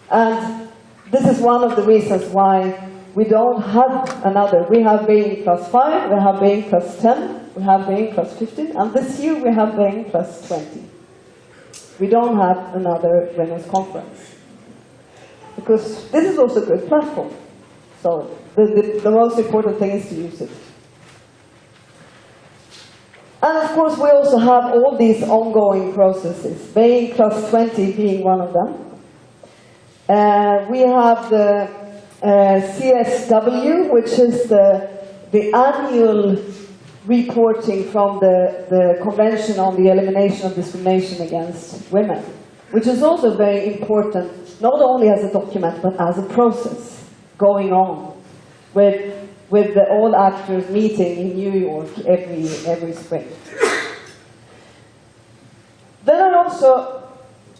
And this is one of the reasons why we don't have another. We have Beijing +5, we have Beijing +10, we have Beijing +15, and this year we have Beijing +20. We don't have another women's conference. Because this is also a good platform. So the most important thing is to use it. And of course we also have all these ongoing processes, Beijing +20 being one of them. We have the CSW, which is the annual reporting from the Convention on the Elimination of Discrimination Against Women, which is also very important, not only as a document, but as a process going on with all actors meeting in New York every spring. Then also,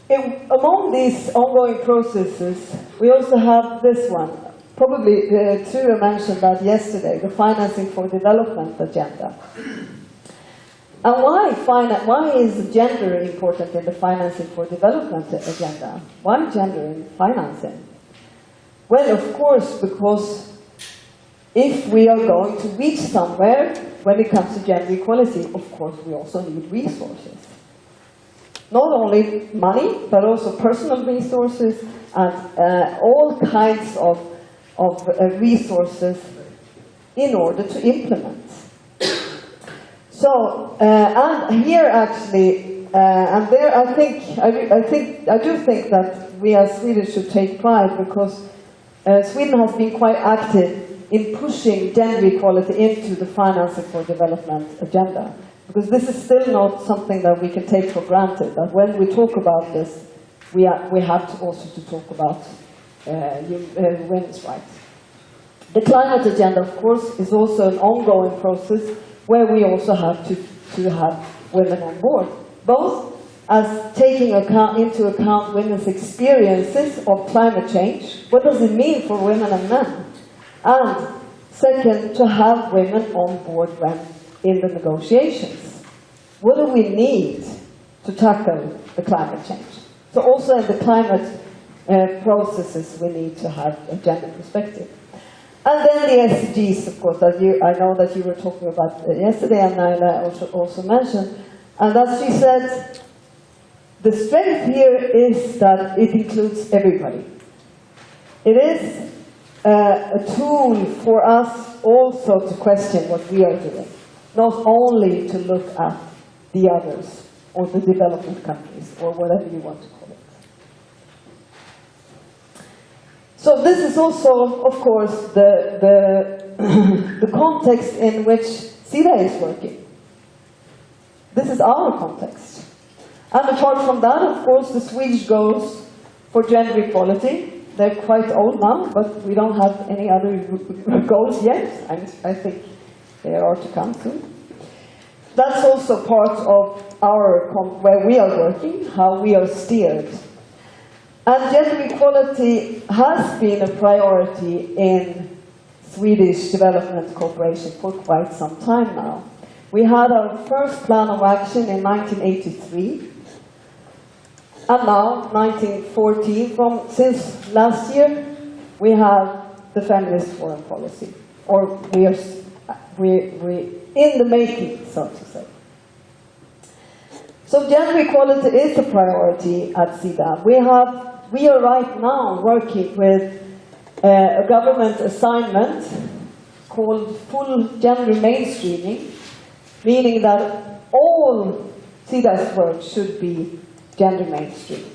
among these ongoing processes, we also have this one. Probably Ture mentioned that yesterday, the Financing for Development agenda. And why is gender important in the Financing for Development agenda? Why gender in financing? Well, of course, because if we are going to reach somewhere when it comes to gender equality, of course, we also need resources. Not only money, but also personal resources and all kinds of resources in order to implement. So, and here actually, and there I do think that we as Swedish should take pride, because Sweden has been quite active in pushing gender equality into the financing for development agenda. Because this is still not something that we can take for granted, that when we talk about this, we have to also to talk about women's rights. The climate agenda, of course, is also an ongoing process where we also have to have women on board, both as taking into account women's experiences of climate change, what does it mean for women and men, and second, to have women on board when in the negotiations. What do we need to tackle the climate change? So also in the climate processes, we need to have a gender perspective. And then the SDGs, of course, that I know that you were talking about yesterday, and Naila also mentioned. And as she said, the strength here is that it includes everybody. It is a tool for us also to question what we are doing, not only to look at the others, or the development countries, or whatever you want to call it. So this is also, of course, the context in which Sida is working. This is our context. And apart from that, of course, the Swedish goals for gender equality, they're quite old now, but we don't have any other goals yet. I think they are to come soon. That's also part of our, where we are working, how we are steered. And gender equality has been a priority in Swedish development cooperation for quite some time now. We had our first plan of action in 1983, and now, 1914, since last year, we have the feminist foreign policy, or we're in the making, so to say. So gender equality is a priority at Sida. We are right now working with a government assignment called full gender mainstreaming, meaning that all Sida's work should be gender mainstreamed.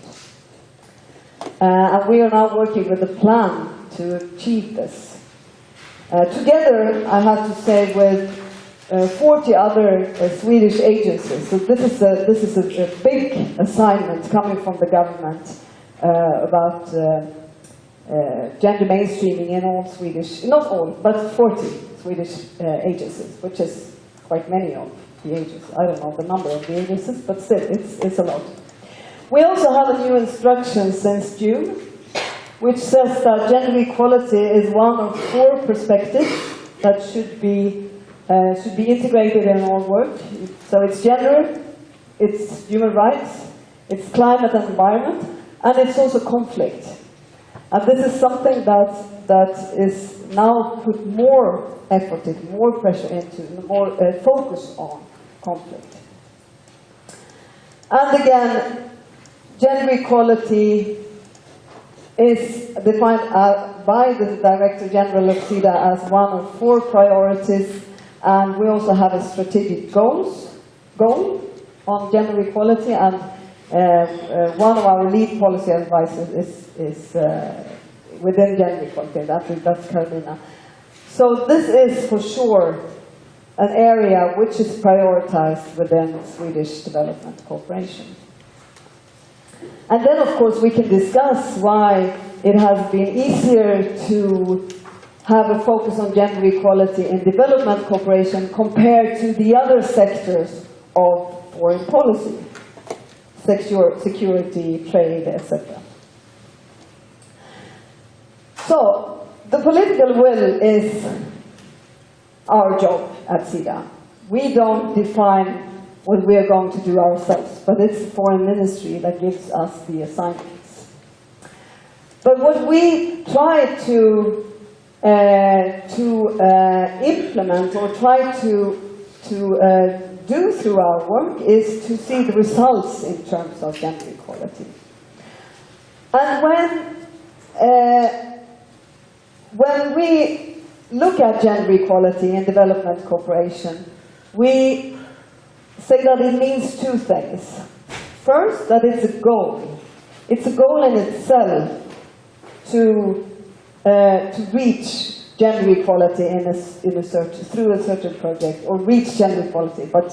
And we are now working with a plan to achieve this. Together, I have to say, with 40 other Swedish agencies. So this is a big assignment coming from the government about gender mainstreaming in all Swedish, not all, but 40 Swedish agencies, which is quite many of the agencies. I don't know the number of the agencies, but still, it's a lot. We also have a new instruction since June, which says that gender equality is one of 4 perspectives that should be integrated in all work. So it's gender, it's human rights, it's climate and environment, and it's also conflict. And this is something that is now put more effort into, more pressure into, more focus on conflict. And again, gender equality is defined by the Director General of Sida as one of 4 priorities, and we also have a strategic goal on gender equality, and one of our lead policy advisors is within gender equality, that's Carolina. So this is for sure an area which is prioritized within Swedish development cooperation. And then, of course, we can discuss why it has been easier to have a focus on gender equality in development cooperation compared to the other sectors of foreign policy, security, trade, etc. So, the political will is our job at Sida. We don't define what we are going to do ourselves, but it's the foreign ministry that gives us the assignments. But what we try to implement or try to do through our work is to see the results in terms of gender equality. And when we look at gender equality in development cooperation, we say that it means two things. First, that it's a goal. It's a goal in itself to reach gender equality through a certain project, or reach gender equality, but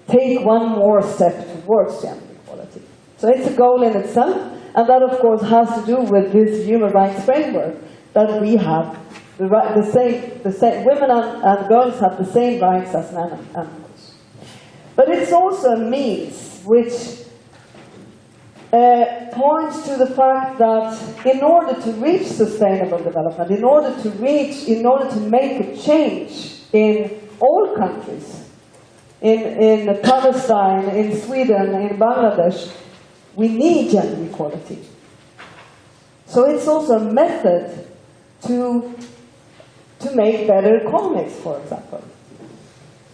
take one more step towards gender equality. So it's a goal in itself, and that of course has to do with this human rights framework that we have. The same women and girls have the same rights as men and boys. But it's also a means which points to the fact that in order to reach sustainable development, in order to make a change in all countries, in Palestine, in Sweden, in Bangladesh, we need gender equality. So it's also a method to make better economics, for example.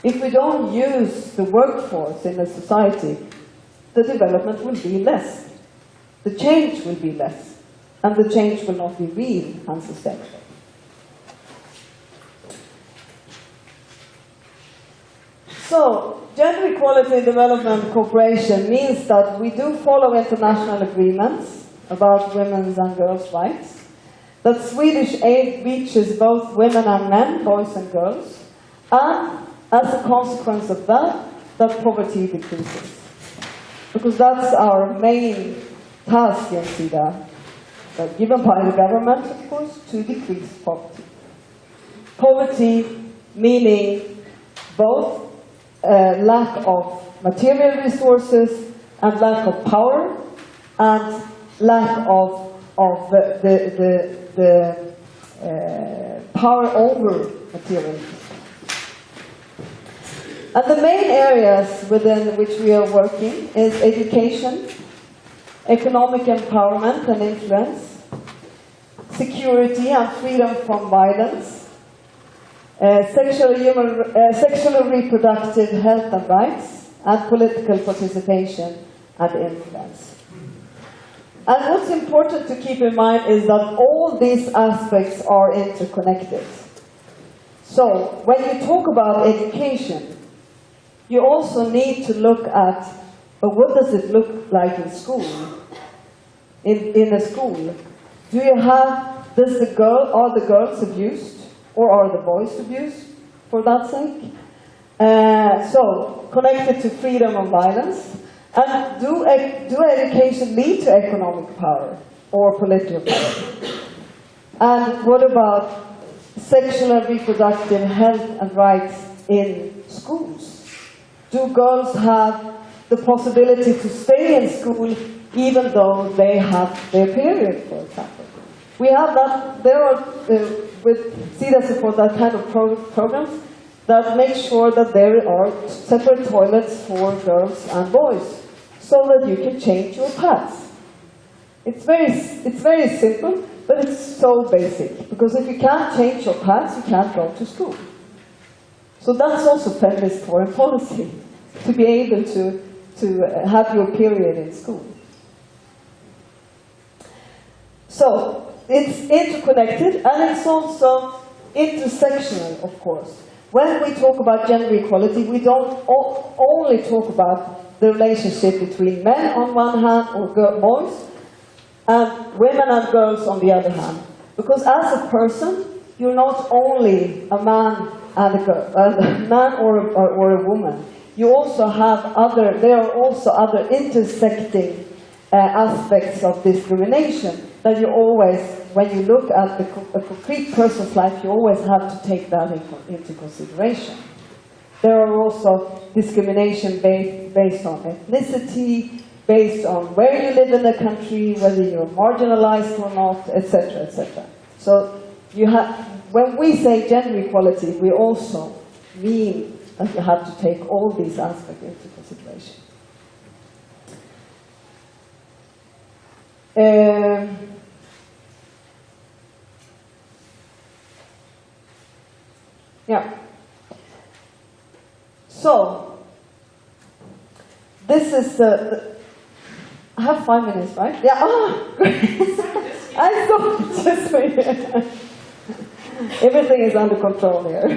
If we don't use the workforce in a society, the development will be less. The change will be less. And the change will not be real and sustainable. So, gender equality in development cooperation means that we do follow international agreements about women's and girls' rights, that Swedish aid reaches both women and men, boys and girls, and as a consequence of that poverty decreases. Because that's our main task in Sida, given by the government, of course, to decrease poverty. Poverty meaning both lack of material resources and lack of power, and lack of the power over material resources. And the main areas within which we are working is education, economic empowerment and influence, security and freedom from violence, sexual and reproductive health and rights, and political participation and influence. And what's important to keep in mind is that all these aspects are interconnected. So, when you talk about education, you also need to look at what does it look like in school? In a school, are the girls abused, or are the boys abused, for that sake? So, connected to freedom of violence, and do education lead to economic power or political power? And what about sexual and reproductive health and rights in schools? Do girls have the possibility to stay in school even though they have their period, for example? We have that, there are, with Sida support, that kind of programs that make sure that there are separate toilets for girls and boys, so that you can change your pads. It's very simple, but it's so basic, because if you can't change your pads, you can't go to school. So that's also feminist foreign policy, to be able to have your period in school. So, it's interconnected, and it's also intersectional, of course. When we talk about gender equality, we don't only talk about the relationship between men on one hand, or boys, and women and girls on the other hand. Because as a person, you're not only a man and a girl, a man or a woman. You also have there are also other intersecting aspects of discrimination that you always, when you look at a concrete person's life, you always have to take that into consideration. There are also discrimination based on ethnicity, based on where you live in the country, whether you're marginalized or not, etc., etc. So when we say gender equality, we also mean that you have to take all these aspects into consideration. Yeah. So, this is I have 5 minutes, right? Yeah. Ah, great. I saw it just for you. Everything is under control here.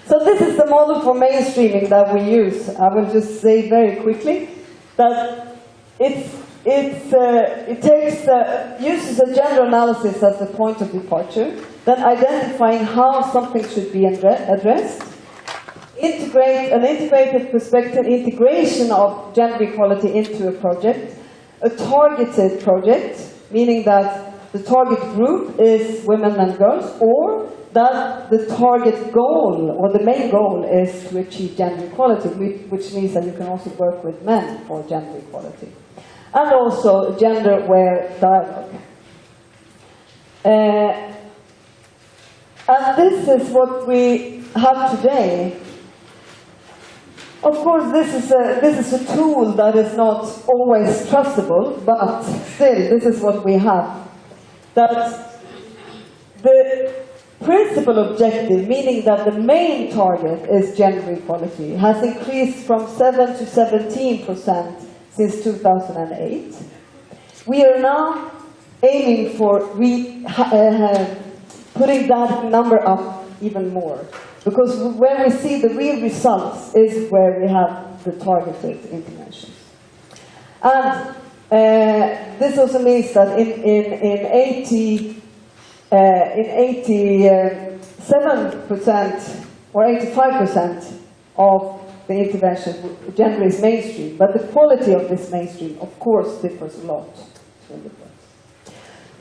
So this is the model for mainstreaming that we use. I will just say very quickly that it uses a gender analysis as the point of departure, then identifying how something should be addressed, an integrated perspective, integration of gender equality into a project, a targeted project, meaning that the target group is women and girls, or that the target goal, or the main goal, is to achieve gender equality, which means that you can also work with men for gender equality. And also gender-aware dialogue. And this is what we have today. Of course, this is a tool that is not always trustable, but still, this is what we have. That the principal objective, meaning that the main target is gender equality, has increased from 7 to 17% since 2008. We are now aiming for putting that number up even more, because where we see the real results is where we have the targeted interventions. And this also means that in 87% or 85% of the intervention, gender is mainstream, but the quality of this mainstream, of course, differs a lot.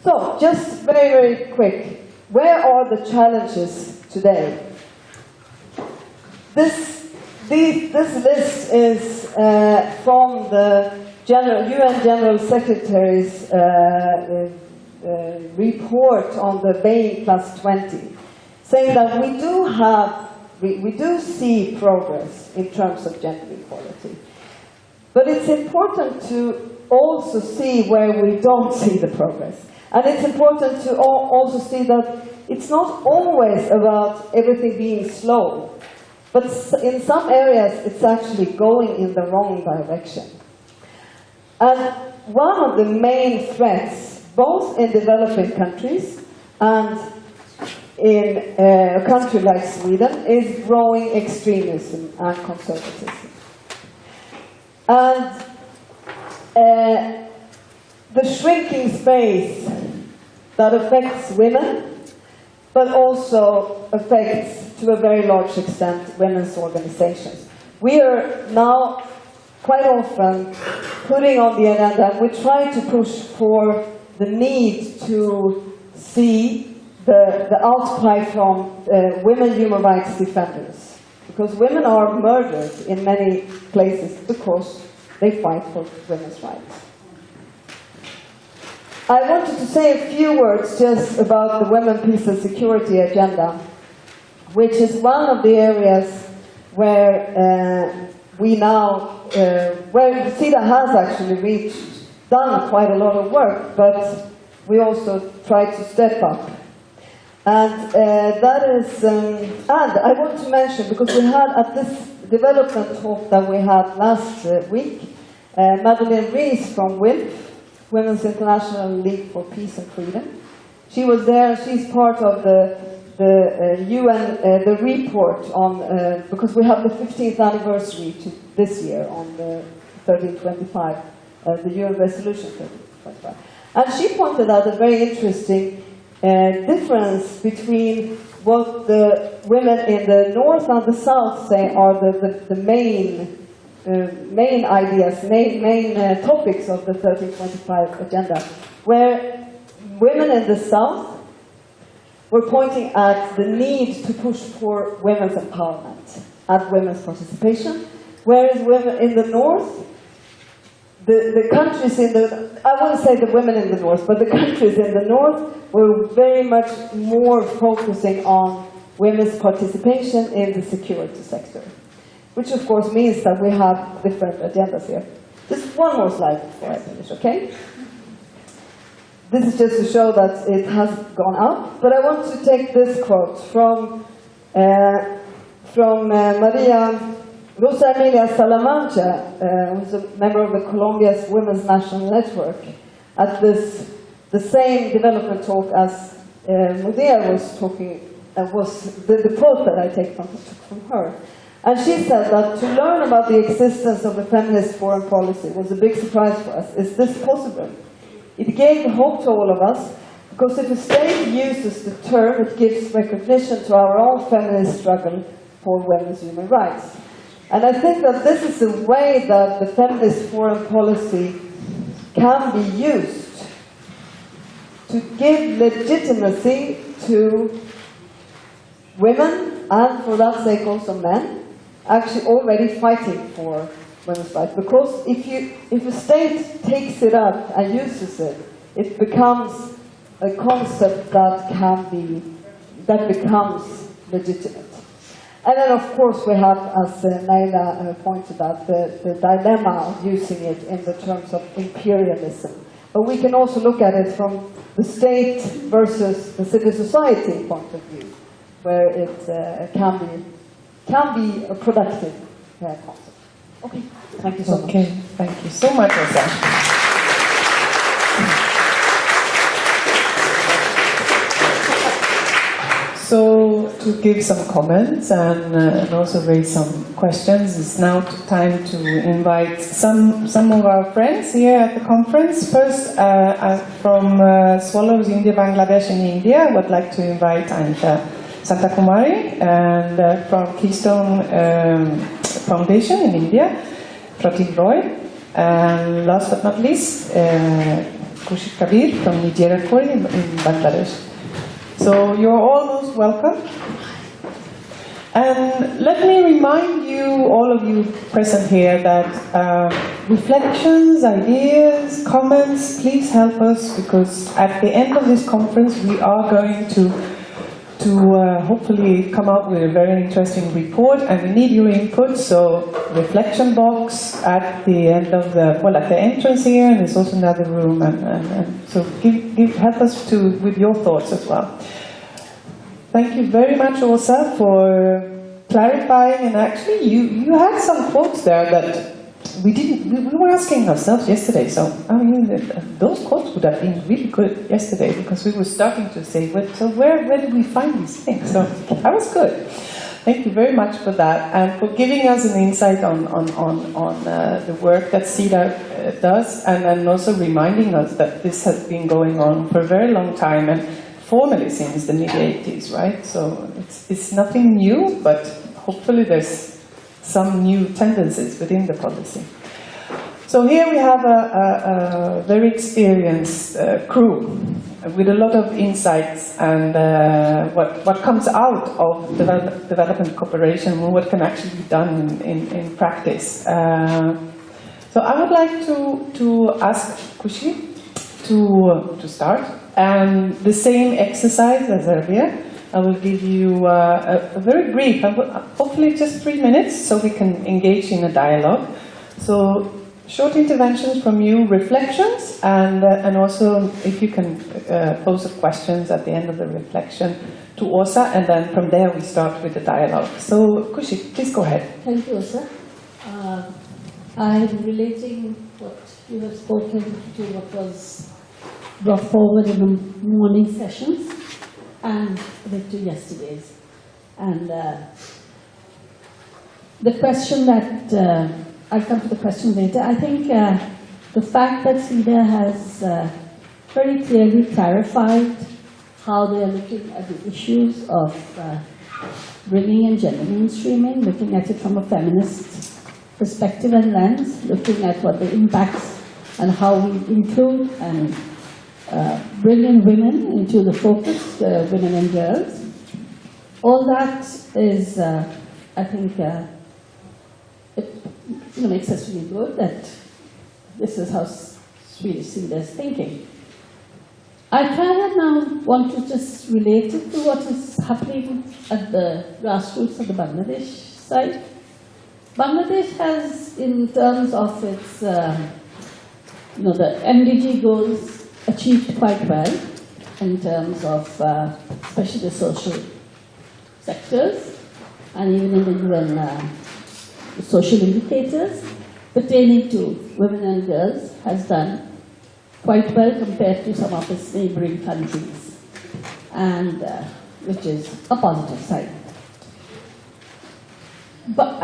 So, just very, very quick, where are the challenges today? This list is from the UN General Secretary's report on the Bain Plus 20, saying that we do see progress in terms of gender equality. But it's important to also see where we don't see the progress. And it's important to also see that it's not always about everything being slow, but in some areas it's actually going in the wrong direction. And one of the main threats, both in developing countries and in a country like Sweden, is growing extremism and conservatism. And the shrinking space that affects women, but also affects, to a very large extent, women's organizations. We are now quite often putting on the agenda, we try to push for the need to see the outcry from women human rights defenders. Because women are murdered in many places because they fight for women's rights. I wanted to say a few words just about the Women, Peace and Security agenda, which is one of the areas where where Sida has actually done quite a lot of work, but we also try to step up. And that is, and I want to mention, because we had at this development talk that we had last week, Madeleine Rees from WILF, Women's International League for Peace and Freedom. She was there, she's part of the UN, the report on, because we have the 15th anniversary this year on the 1325, the UN resolution 1325. And she pointed out a very interesting difference between what the women in the north and the south say are the main ideas, main topics of the 1325 agenda, where women in the south were pointing at the need to push for women's empowerment and women's participation, whereas women in the north, the countries in the, I wouldn't say the women in the north, but the countries in the north were very much more focusing on women's participation in the security sector. Which of course means that we have different agendas here. Just one more slide before I finish, okay? This is just to show that it has gone up, but I want to take this quote from Maria Rosa Emilia Salamanca, who's a member of the Colombia's Women's National Network, at this the same development talk as Moderator was talking, was the quote that I took from her. And she said that to learn about the existence of a feminist foreign policy was a big surprise for us. Is this possible? It gave hope to all of us, because if a state uses the term, it gives recognition to our own feminist struggle for women's human rights. And I think that this is a way that the feminist foreign policy can be used to give legitimacy to women, and for that sake also men, actually already fighting for women's rights. Because if a state takes it up and uses it, it becomes a concept that becomes legitimate. And then, of course, we have, as Naila pointed out, the dilemma of using it in the terms of imperialism. But we can also look at it from the state versus the civil society point of view, where it can be a productive concept. Okay, thank you so much. Okay, thank you so much, Åsa. So, to give some comments and also raise some questions, it's now time to invite some of our friends here at the conference. First, from Swallows India, Bangladesh and India, I would like to invite Annica Santakumari, and from Keystone Foundation in India, Pratik Roy, and last but not least, Kabeer from Nigeria in Bangladesh. So you're all most welcome. And let me remind you, all of you present here, that reflections, ideas, comments, please help us, because at the end of this conference we are going to hopefully come up with a very interesting report, and we need your input. So reflection box at the end of at the entrance here, and there's also another room, and so help us with your thoughts as well. Thank you very much, Åsa, for clarifying, and actually you had some quotes there that we were asking ourselves yesterday. So I mean, those quotes would have been really good yesterday, because we were starting to say, so where did we find these things? So that was good. Thank you very much for that, and for giving us an insight on the work that Sida does, and also reminding us that this has been going on for a very long time, and formally since the mid-80s, right? So it's nothing new, but hopefully there's some new tendencies within the policy. So here we have a very experienced crew with a lot of insights, and what comes out of development cooperation, and what can actually be done in practice. So I would like to ask Kushi to start, and the same exercise as Erwér. I will give you a very brief, hopefully just 3 minutes, so we can engage in a dialogue. So short interventions from you, reflections, and also if you can pose questions at the end of the reflection to Åsa, and then from there we start with the dialogue. So Kushi, please go ahead. Thank you, Åsa. I'm relating what you have spoken to what was brought forward in the morning sessions and a bit to yesterday's. And the question that, I'll come to the question later. I think the fact that Sida has very clearly clarified how they are looking at the issues of bringing in gender mainstreaming, looking at it from a feminist perspective and lens, looking at what the impacts and how we include and bring in women into the focus, women and girls. All that is, I think, it makes us really good that this is how Swedish Sida is thinking. I kind of now want to just relate it to what is happening at the grassroots of the Bangladesh side. Bangladesh has, in terms of its, the MDG goals, achieved quite well in terms of, especially the social sectors, and even in the UN social indicators pertaining to women and girls has done quite well compared to some of its neighboring countries, and which is a positive sign. But,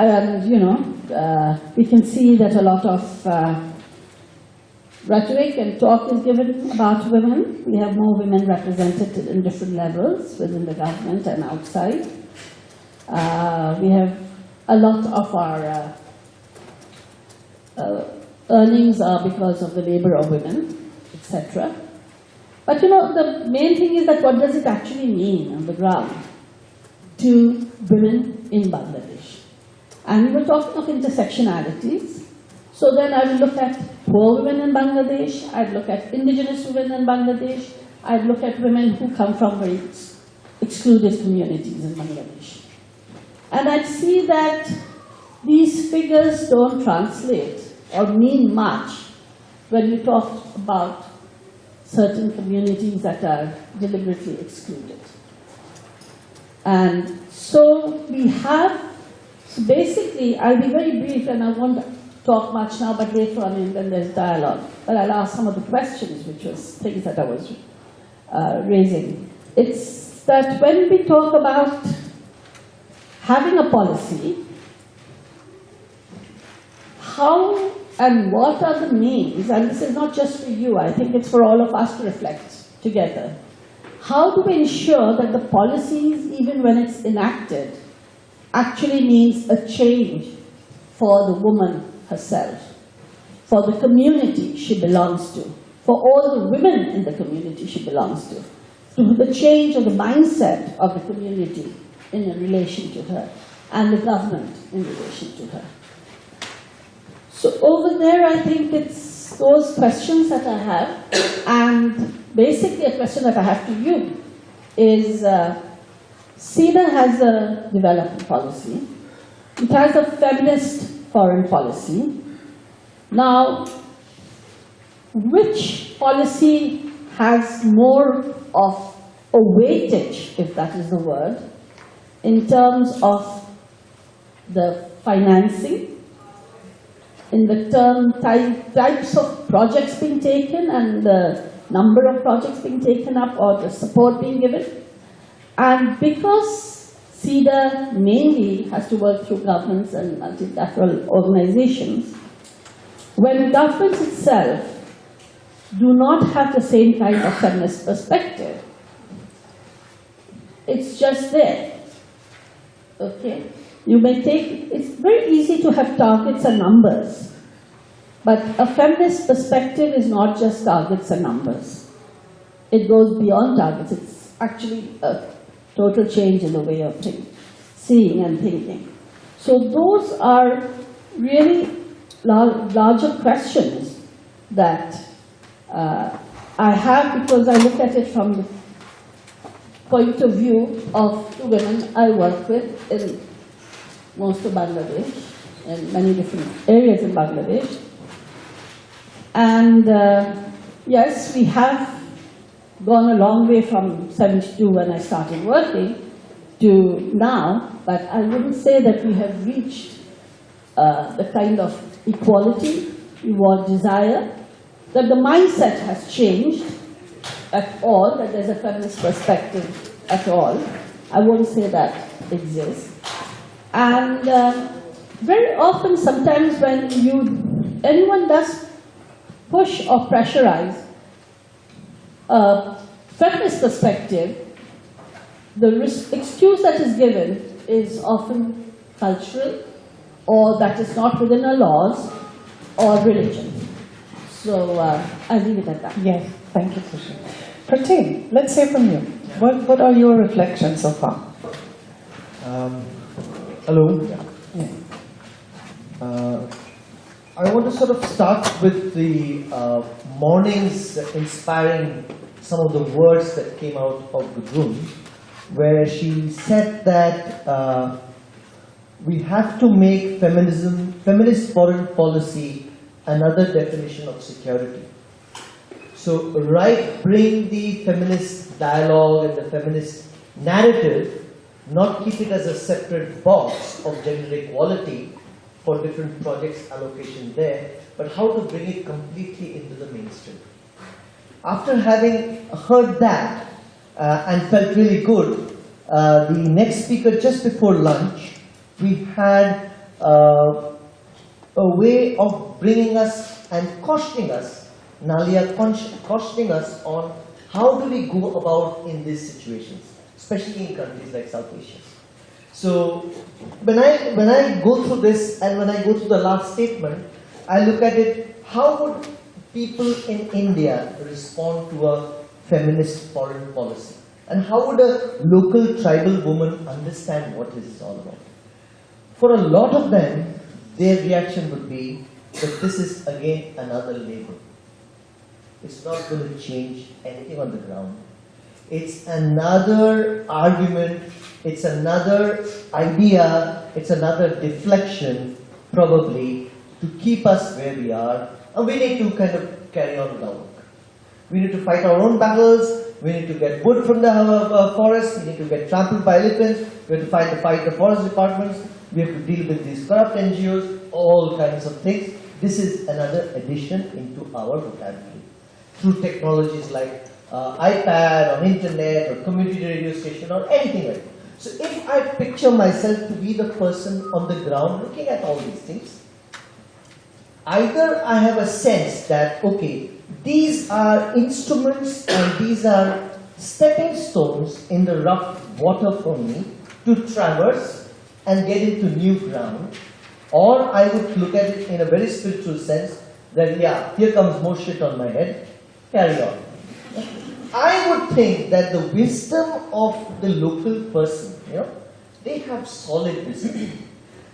we can see that a lot of rhetoric and talk is given about women. We have more women represented in different levels within the government and outside. We have a lot of our earnings are because of the labor of women, etc. But the main thing is that what does it actually mean on the ground to women in Bangladesh? And we were talking of intersectionalities. So then I would look at poor women in Bangladesh, I'd look at indigenous women in Bangladesh, I'd look at women who come from very excluded communities in Bangladesh. And I'd see that these figures don't translate or mean much when we talk about certain communities that are deliberately excluded. And so we have, so basically, I'll be very brief and I won't talk much now, but later on when there's dialogue. But I'll ask some of the questions, which was things that I was raising. It's that when we talk about having a policy, how and what are the means, and this is not just for you, I think it's for all of us to reflect together. How do we ensure that the policies, even when it's enacted, actually means a change for the woman herself, for the community she belongs to, for all the women in the community she belongs to the change of the mindset of the community in relation to her, and the government in relation to her. So over there, I think it's those questions that I have, and basically a question that I have to you is, Sida has a development policy. It has a feminist foreign policy. Now, which policy has more of a weightage, if that is the word, in terms of the financing, in the types of projects being taken and the number of projects being taken up or the support being given? And because Sida mainly has to work through governments and multilateral organizations, when governments itself do not have the same kind of feminist perspective, it's just there. Okay? You may take, it's very easy to have targets and numbers, but a feminist perspective is not just targets and numbers. It goes beyond targets. It's actually a total change in the way of seeing and thinking. So those are really larger questions that I have, because I look at it from the point of view of the women I work with in most of Bangladesh, and many different areas in Bangladesh. And yes, we have gone a long way from 72 when I started working to now, but I wouldn't say that we have reached the kind of equality we would desire, that the mindset has changed at all, that there's a feminist perspective at all. I won't say that exists. And very often, sometimes when anyone does push or pressurize a feminist perspective, the excuse that is given is often cultural, or that is not within our laws, or religion. So I'll leave it at that. Yes, thank you, Kusha. Pratim, let's hear from you. What are your reflections so far? Hello. Yeah. I want to sort of start with the morning's inspiring some of the words that came out of Gudrun, where she said that we have to make feminist foreign policy another definition of security. So, bring the feminist dialogue and the feminist narrative, not keep it as a separate box of gender equality for different projects allocation there, but how to bring it completely into the mainstream. after having heard that and felt really good, the next speaker just before lunch, we had a way of bringing us and cautioning us, Naila cautioning us on how do we go about in these situations, especially in countries like South Asia. So when I go through this and when I go through the last statement, I look at it, how would people in India respond to a feminist foreign policy? And how would a local tribal woman understand what this is all about? For a lot of them, their reaction would be that this is again another label. It's not going to change anything on the ground. It's another argument, it's another idea, it's another deflection, probably, to keep us where we are. And we need to kind of carry on with our work. We need to fight our own battles, we need to get wood from the forest, we need to get trampled by elephants, we have to fight the forest departments, we have to deal with these corrupt NGOs, all kinds of things. This is another addition into our vocabulary. Through technologies like iPad, or internet, or community radio station, or anything like that. So if I picture myself to be the person on the ground looking at all these things, either I have a sense that, okay, these are instruments and these are stepping stones in the rough water for me to traverse and get into new ground, or I would look at it in a very spiritual sense that, yeah, here comes more shit on my head, carry on. I would think that the wisdom of the local person, they have solid wisdom.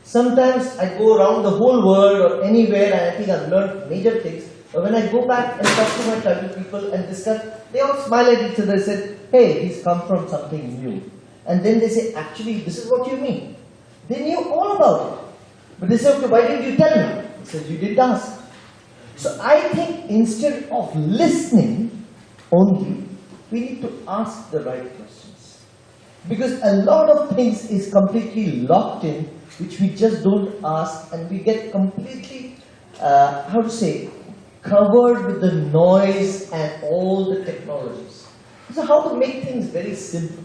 Sometimes I go around the whole world or anywhere and I think I've learned major things, but when I go back and talk to my tribal people and discuss, they all smile at each other and say, hey, he's come from something new. And then they say, actually, this is what you mean. They knew all about it. But they say, okay, why didn't you tell me? He says, you didn't ask. So I think instead of listening only, we need to ask the right questions. Because a lot of things is completely locked in, which we just don't ask, and we get completely, covered with the noise and all the technologies. So how to make things very simple.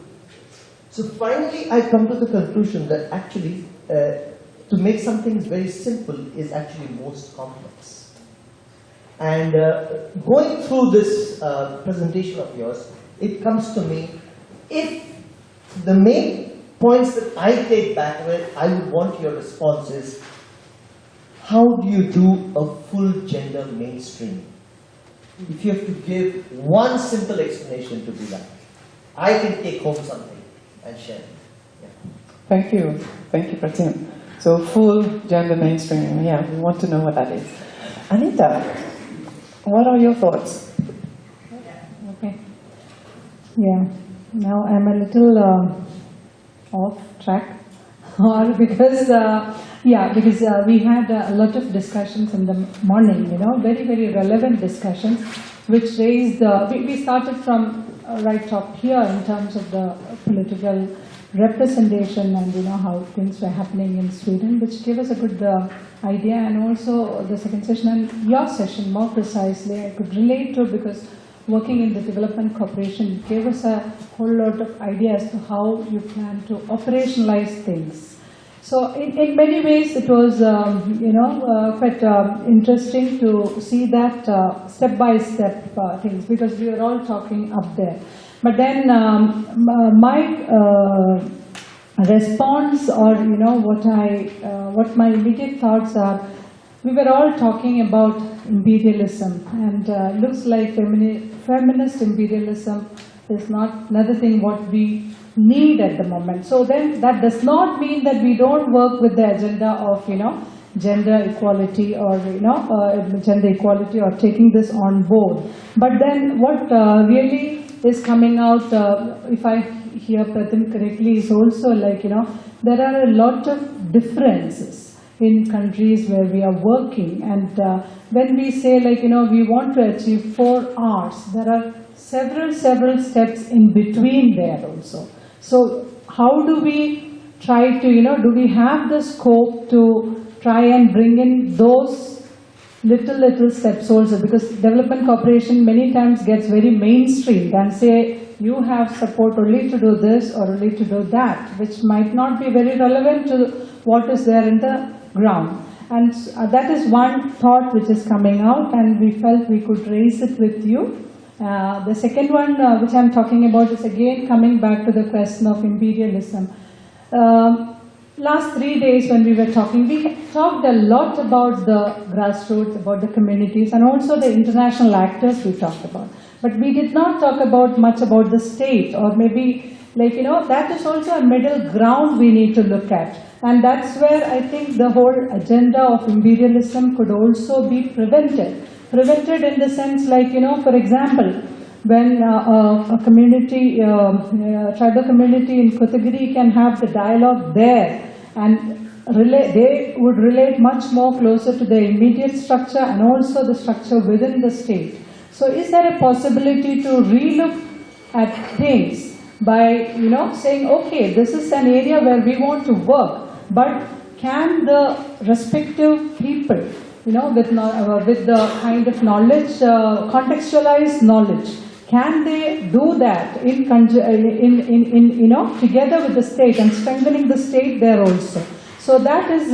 So finally I come to the conclusion that actually to make some things very simple is actually most complex. And going through this presentation of yours, it comes to me, if the main points that I take back where I would want your response is, how do you do a full gender mainstream? If you have to give one simple explanation to do that, I can take home something and share it. Yeah. Thank you, Pratim. So full gender mainstream, yeah, we want to know what that is. Anita, what are your thoughts? Okay. Yeah, now I'm a little off track, or because we had a lot of discussions in the morning, very, very relevant discussions, which raised we started from right top here in terms of the political representation and how things were happening in Sweden, which gave us a good idea, and also the second session and your session more precisely I could relate to, because working in the development cooperation gave us a whole lot of ideas to how you plan to operationalize things. So in many ways it was quite interesting to see that step-by-step things, because we were all talking up there. But then my response, or what my immediate thoughts are, we were all talking about imperialism, and looks like feminist imperialism is not another thing what we need at the moment. So then that does not mean that we don't work with the agenda of gender equality, or gender equality, or taking this on board. But then what really is coming out, if I hear Pratim correctly, is also like there are a lot of differences in countries where we are working, and when we say we want to achieve 4 Rs, there are several steps in between there also. So how do we try to, do we have the scope to try and bring in those little steps also, because development cooperation many times gets very mainstreamed and say you have support only to do this or only to do that, which might not be very relevant to what is there in the ground. And that is one thought which is coming out, and we felt we could raise it with you. The second one which I'm talking about is again coming back to the question of imperialism. Last 3 days when we were talking, we talked a lot about the grassroots, about the communities, and also the international actors we talked about. But we did not talk about much about the state, or maybe, like, you know, that is also a middle ground we need to look at. And that's where I think the whole agenda of imperialism could also be prevented. Prevented in the sense, like, you know, for example, when a community, tribal community in Kotagiri can have the dialogue there, and they would relate much more closer to the immediate structure and also the structure within the state. So is there a possibility to relook at things by, you know, saying, okay, this is an area where we want to work, but can the respective people, you know, with the kind of knowledge, contextualized knowledge, can they do that in you know, together with the state and strengthening the state there also? So that is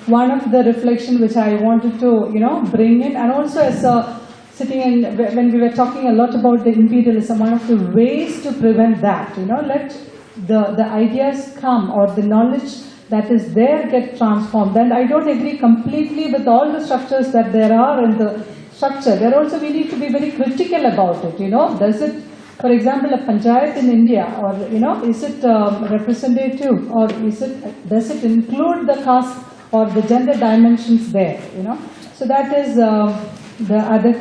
one of the reflection which I wanted to, you know, bring in, and also as sitting in, when we were talking a lot about the imperialism, one of the ways to prevent that, you know, let the ideas come, or the knowledge that is there get transformed. And I don't agree completely with all the structures that there are in the structure. There also we need to be very critical about it, you know. Does it, for example, a panchayat in India, or, you know, is it representative, or does it include the caste or the gender dimensions there, you know? So that is the other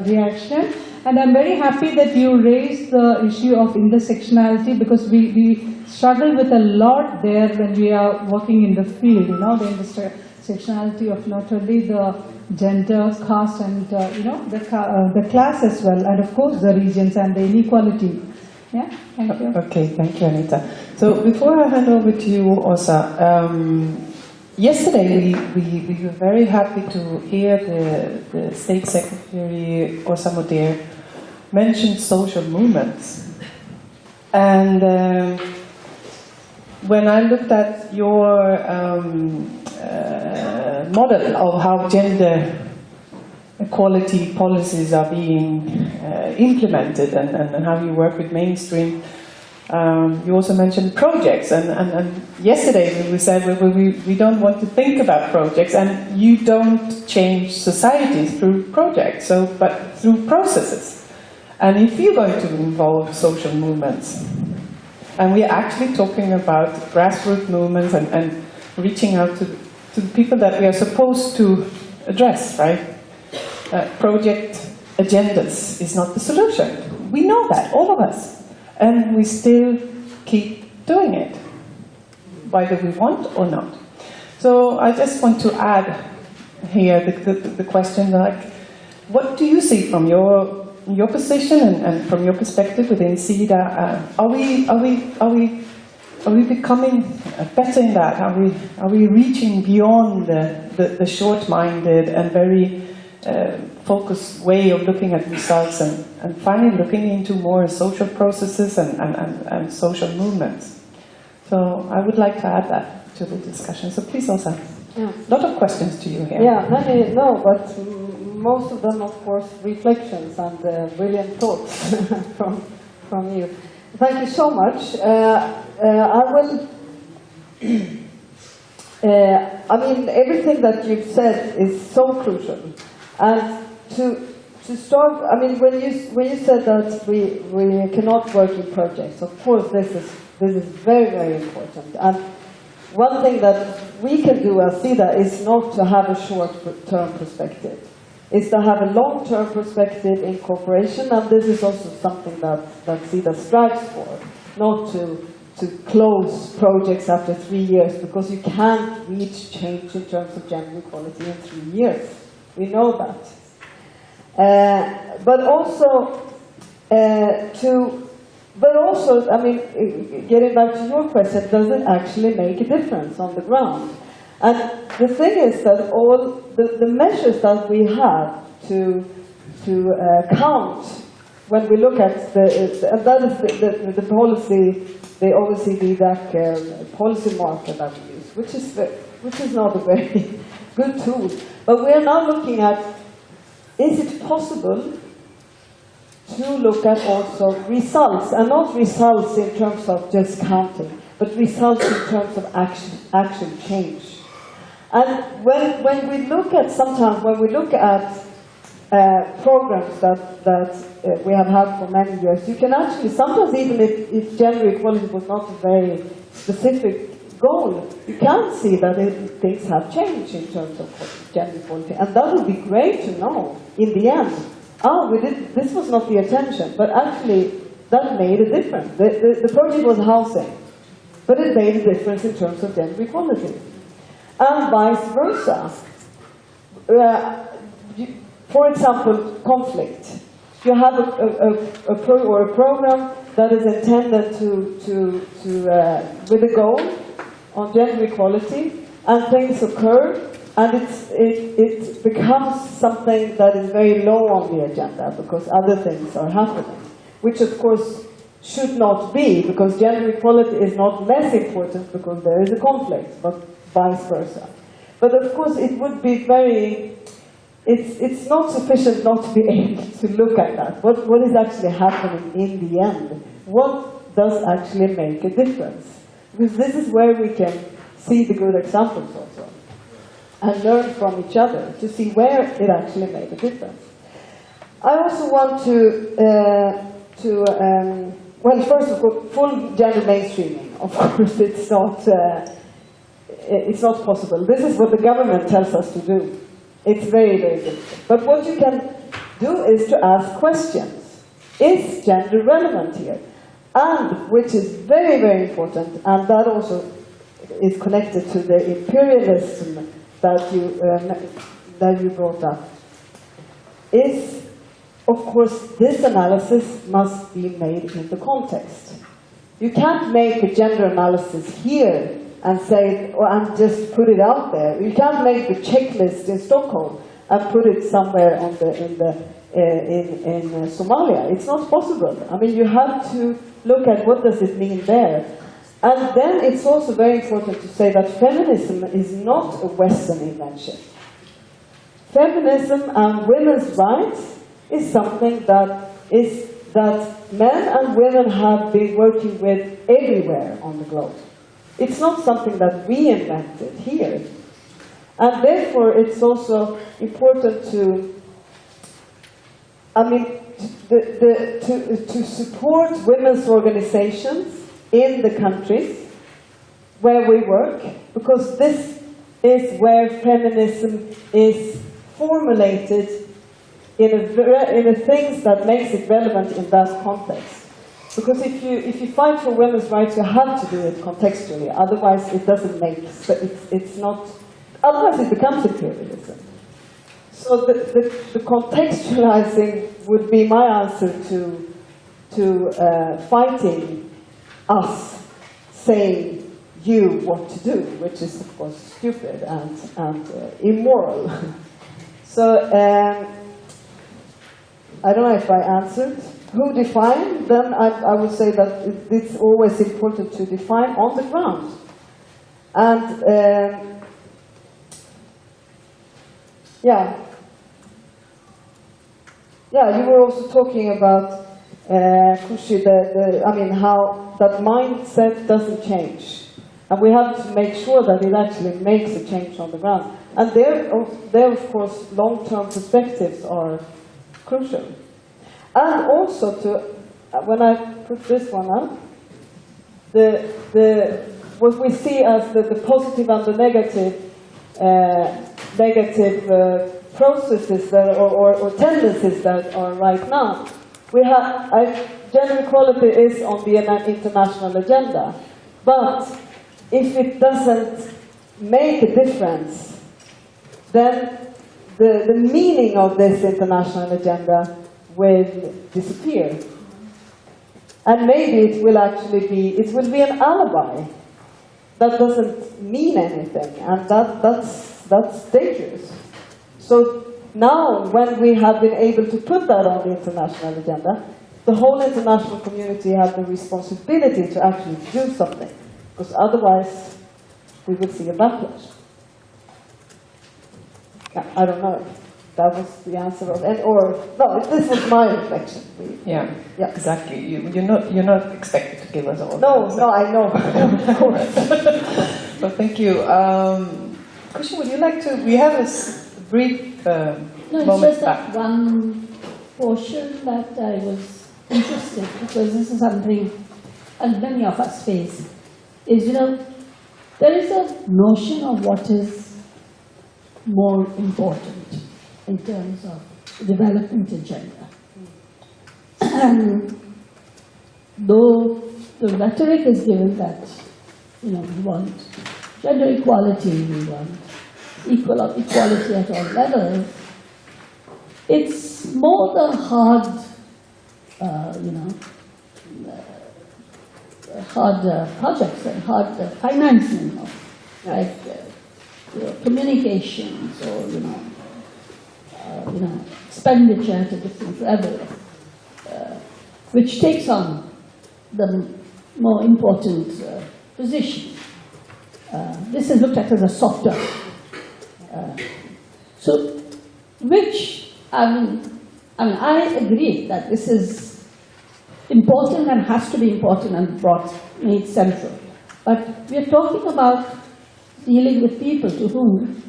reaction. And I'm very happy that you raised the issue of intersectionality, because we struggle with a lot there when we are working in the field, you know, the intersectionality of not only the gender, caste, and you know, the class as well, and of course the regions and the inequality. Yeah, thank you. Okay, thank you, Anita. So before I hand over to you, Åsa, yesterday we were very happy to hear the State Secretary Åsa Eldén mention social movements. And when I looked at your model of how gender equality policies are being implemented, and how you work with mainstream, you also mentioned projects, and yesterday we said we don't want to think about projects, and you don't change societies through projects, but through processes. And if you're going to involve social movements, and we're actually talking about grassroots movements and reaching out to the people that we are supposed to address, right? Project agendas is not the solution. We know that, all of us. And we still keep doing it, whether we want or not. So I just want to add here the question, like, what do you see from your position and from your perspective within Sida? Are we becoming better in that? Are we reaching beyond the short-minded and very focused way of looking at results, and finally looking into more social processes and social movements? So I would like to add that to the discussion. So please, Åsa. Yeah. A lot of questions to you here. Yeah, but most of them, of course, reflections and brilliant thoughts from you. Thank you so much. I will. I mean, everything that you've said is so crucial, and to start. I mean, when you said that we cannot work in projects, of course, this is very, very important. And one thing that we can do as Sida is not to have a short-term perspective. It's to have a long-term perspective in cooperation, and this is also something that Sida strives for, not to close projects after 3 years, because you can't reach change in terms of gender equality in 3 years. We know that. But also, I mean, getting back to your question, does it actually make a difference on the ground? And the thing is that all the measures that we have to count when we look at and that is the policy, the OECD DAC policy marker that we use, which is not a very good tool. But we are now looking at, is it possible to look at also results, and not results in terms of just counting, but results in terms of action change. And when we look at, sometimes when we look at programs that we have had for many years, you can actually, sometimes even if gender equality was not a very specific goal, you can see that things have changed in terms of gender equality. And that would be great to know in the end. This was not the intention, but actually that made a difference. The project was housing, but it made a difference in terms of gender equality. And vice versa. For example, conflict. You have a program that is intended with a goal on gender equality, and things occur, and it becomes something that is very low on the agenda because other things are happening, which of course should not be, because gender equality is not less important because there is a conflict, but vice versa. But of course it would be very, it's not sufficient not to be able to look at that. What is actually happening in the end? What does actually make a difference? Because this is where we can see the good examples also, and learn from each other to see where it actually made a difference. I also want well, first of all, full gender mainstreaming. Of course, it's not possible. This is what the government tells us to do. It's very, very difficult. But what you can do is to ask questions. Is gender relevant here? And, which is very, very important, and that also is connected to the imperialism that you brought up, is, of course, this analysis must be made in the context. You can't make a gender analysis here and say, and just put it out there. You can't make the checklist in Stockholm and put it somewhere in Somalia. It's not possible. I mean, you have to look at what does it mean there. And then it's also very important to say that feminism is not a Western invention. Feminism and women's rights is something that men and women have been working with everywhere on the globe. It's not something that we invented here. And therefore it's also important to, to support women's organizations in the countries where we work, because this is where feminism is formulated in a things that makes it relevant in that context. Because if you fight for women's rights, you have to do it contextually. Otherwise, it doesn't make. It's not. Otherwise, it becomes imperialism. So the contextualizing would be my answer to fighting us saying you what to do, which is of course stupid and immoral. So I don't know if I answered. Who define? Then I would say that it's always important to define on the ground. And you were also talking about Kushi, how that mindset doesn't change, and we have to make sure that it actually makes a change on the ground. And there of course, long-term perspectives are crucial. And also when I put this one up, what we see as the positive and the negative processes or tendencies that are right now. We have gender equality is on the international agenda, but if it doesn't make a difference, then the meaning of this international agenda will disappear. And maybe it will be an alibi that doesn't mean anything, and that's dangerous. So now, when we have been able to put that on the international agenda, the whole international community has the responsibility to actually do something, because otherwise we will see a backlash. Yeah, I don't know if that was the answer of it, or no, this was my reflection. Yeah, yeah. Exactly. You're not expected to give us all. No, I know. Of course. Well, thank you. Kushin, would you like to? We have a brief No, it's moment just back. that one portion that I was interested, because this is something, and many of us face, is, there is a notion of what is more important in terms of development agenda. And though the rhetoric is given that, we want gender equality, we want equality at all levels, it's more the hard, hard projects and hard financing of, like communications or expenditure at a different level, which takes on the more important position. This is looked at as a softer. So, which, I agree that this is important and has to be important and made central. But we are talking about dealing with people to whom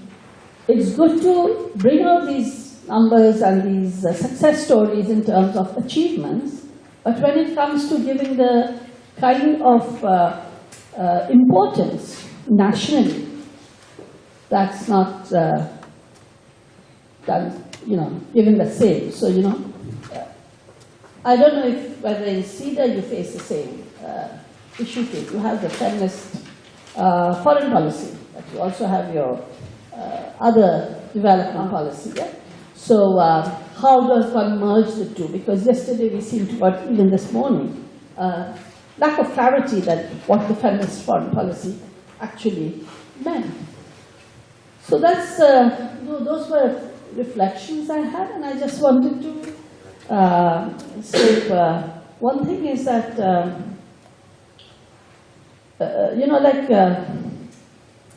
it's good to bring out these numbers and these success stories in terms of achievements, but when it comes to giving the kind of importance nationally, that's not given the same. So, I don't know if whether in Sida you face the same issue too. You have the feminist foreign policy, but you also have your other development policy. Yeah? So how does one merge the two? Because yesterday we seemed to, or even this morning, lack of clarity that what the feminist foreign policy actually meant. So that's, those were reflections I had, and I just wanted to say, one thing is that,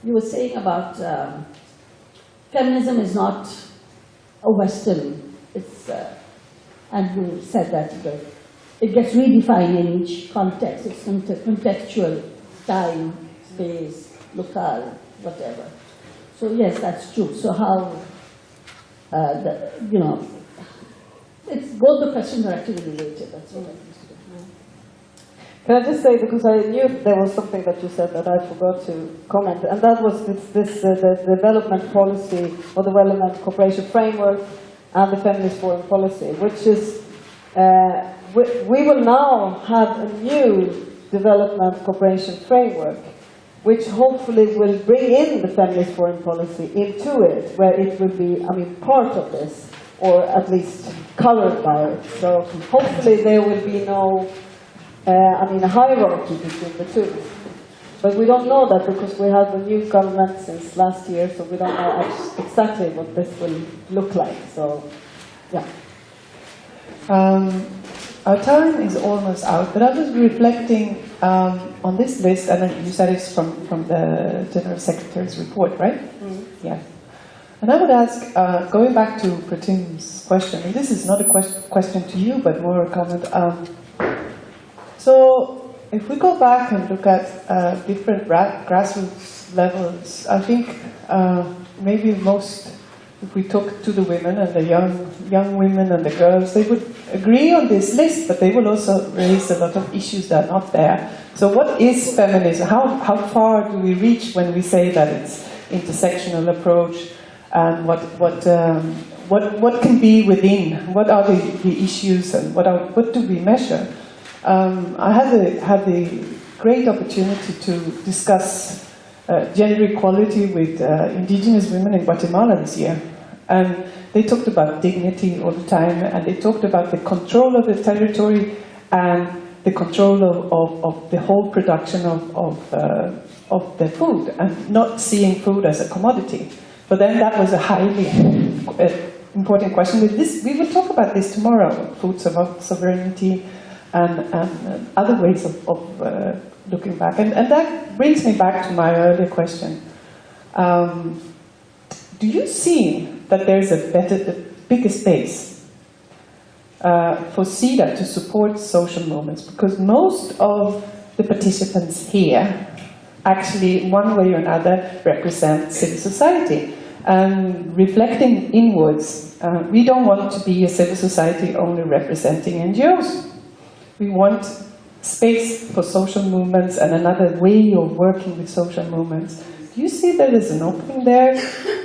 you were saying about feminism is not a Western, it's, and you said that it gets redefined in each context, it's contextual, time, space, locale, whatever. So yes, that's true. So how, it's both the questions are actually related. That's what I think. Can I just say, because I knew there was something that you said that I forgot to comment, and that was the development policy or development cooperation framework and the feminist foreign policy, which is, we will now have a new development cooperation framework, which hopefully will bring in the feminist foreign policy into it, where it will be, part of this, or at least covered by it. So hopefully there will be no, a hierarchy between the two. But we don't know that because we have a new government since last year, so we don't know exactly what this will look like. So, yeah. Our time is almost out, but I was reflecting on this list, and you said it's from the General Secretary's report, right? Mm-hmm. Yeah. And I would ask, going back to Pratim's question, and this is not a question to you, but more a comment. So, if we go back and look at different grassroots levels, I think maybe most, if we talk to the women and the young women and the girls, they would agree on this list, but they will also raise a lot of issues that are not there. So what is feminism? How far do we reach when we say that it's intersectional approach, and what can be within? What are the issues, and what do we measure? I had the great opportunity to discuss gender equality with indigenous women in Guatemala this year. And they talked about dignity all the time, and they talked about the control of the territory and the control of the whole production of of their food and not seeing food as a commodity. For them, that was a highly important question. We will talk about this tomorrow, food sovereignty and other ways of looking back. And that brings me back to my earlier question. Do you see that there's a bigger space for Sida to support social movements? Because most of the participants here actually, one way or another, represent civil society. And reflecting inwards, we don't want to be a civil society only representing NGOs. We want space for social movements and another way of working with social movements. Do you see there is an opening there?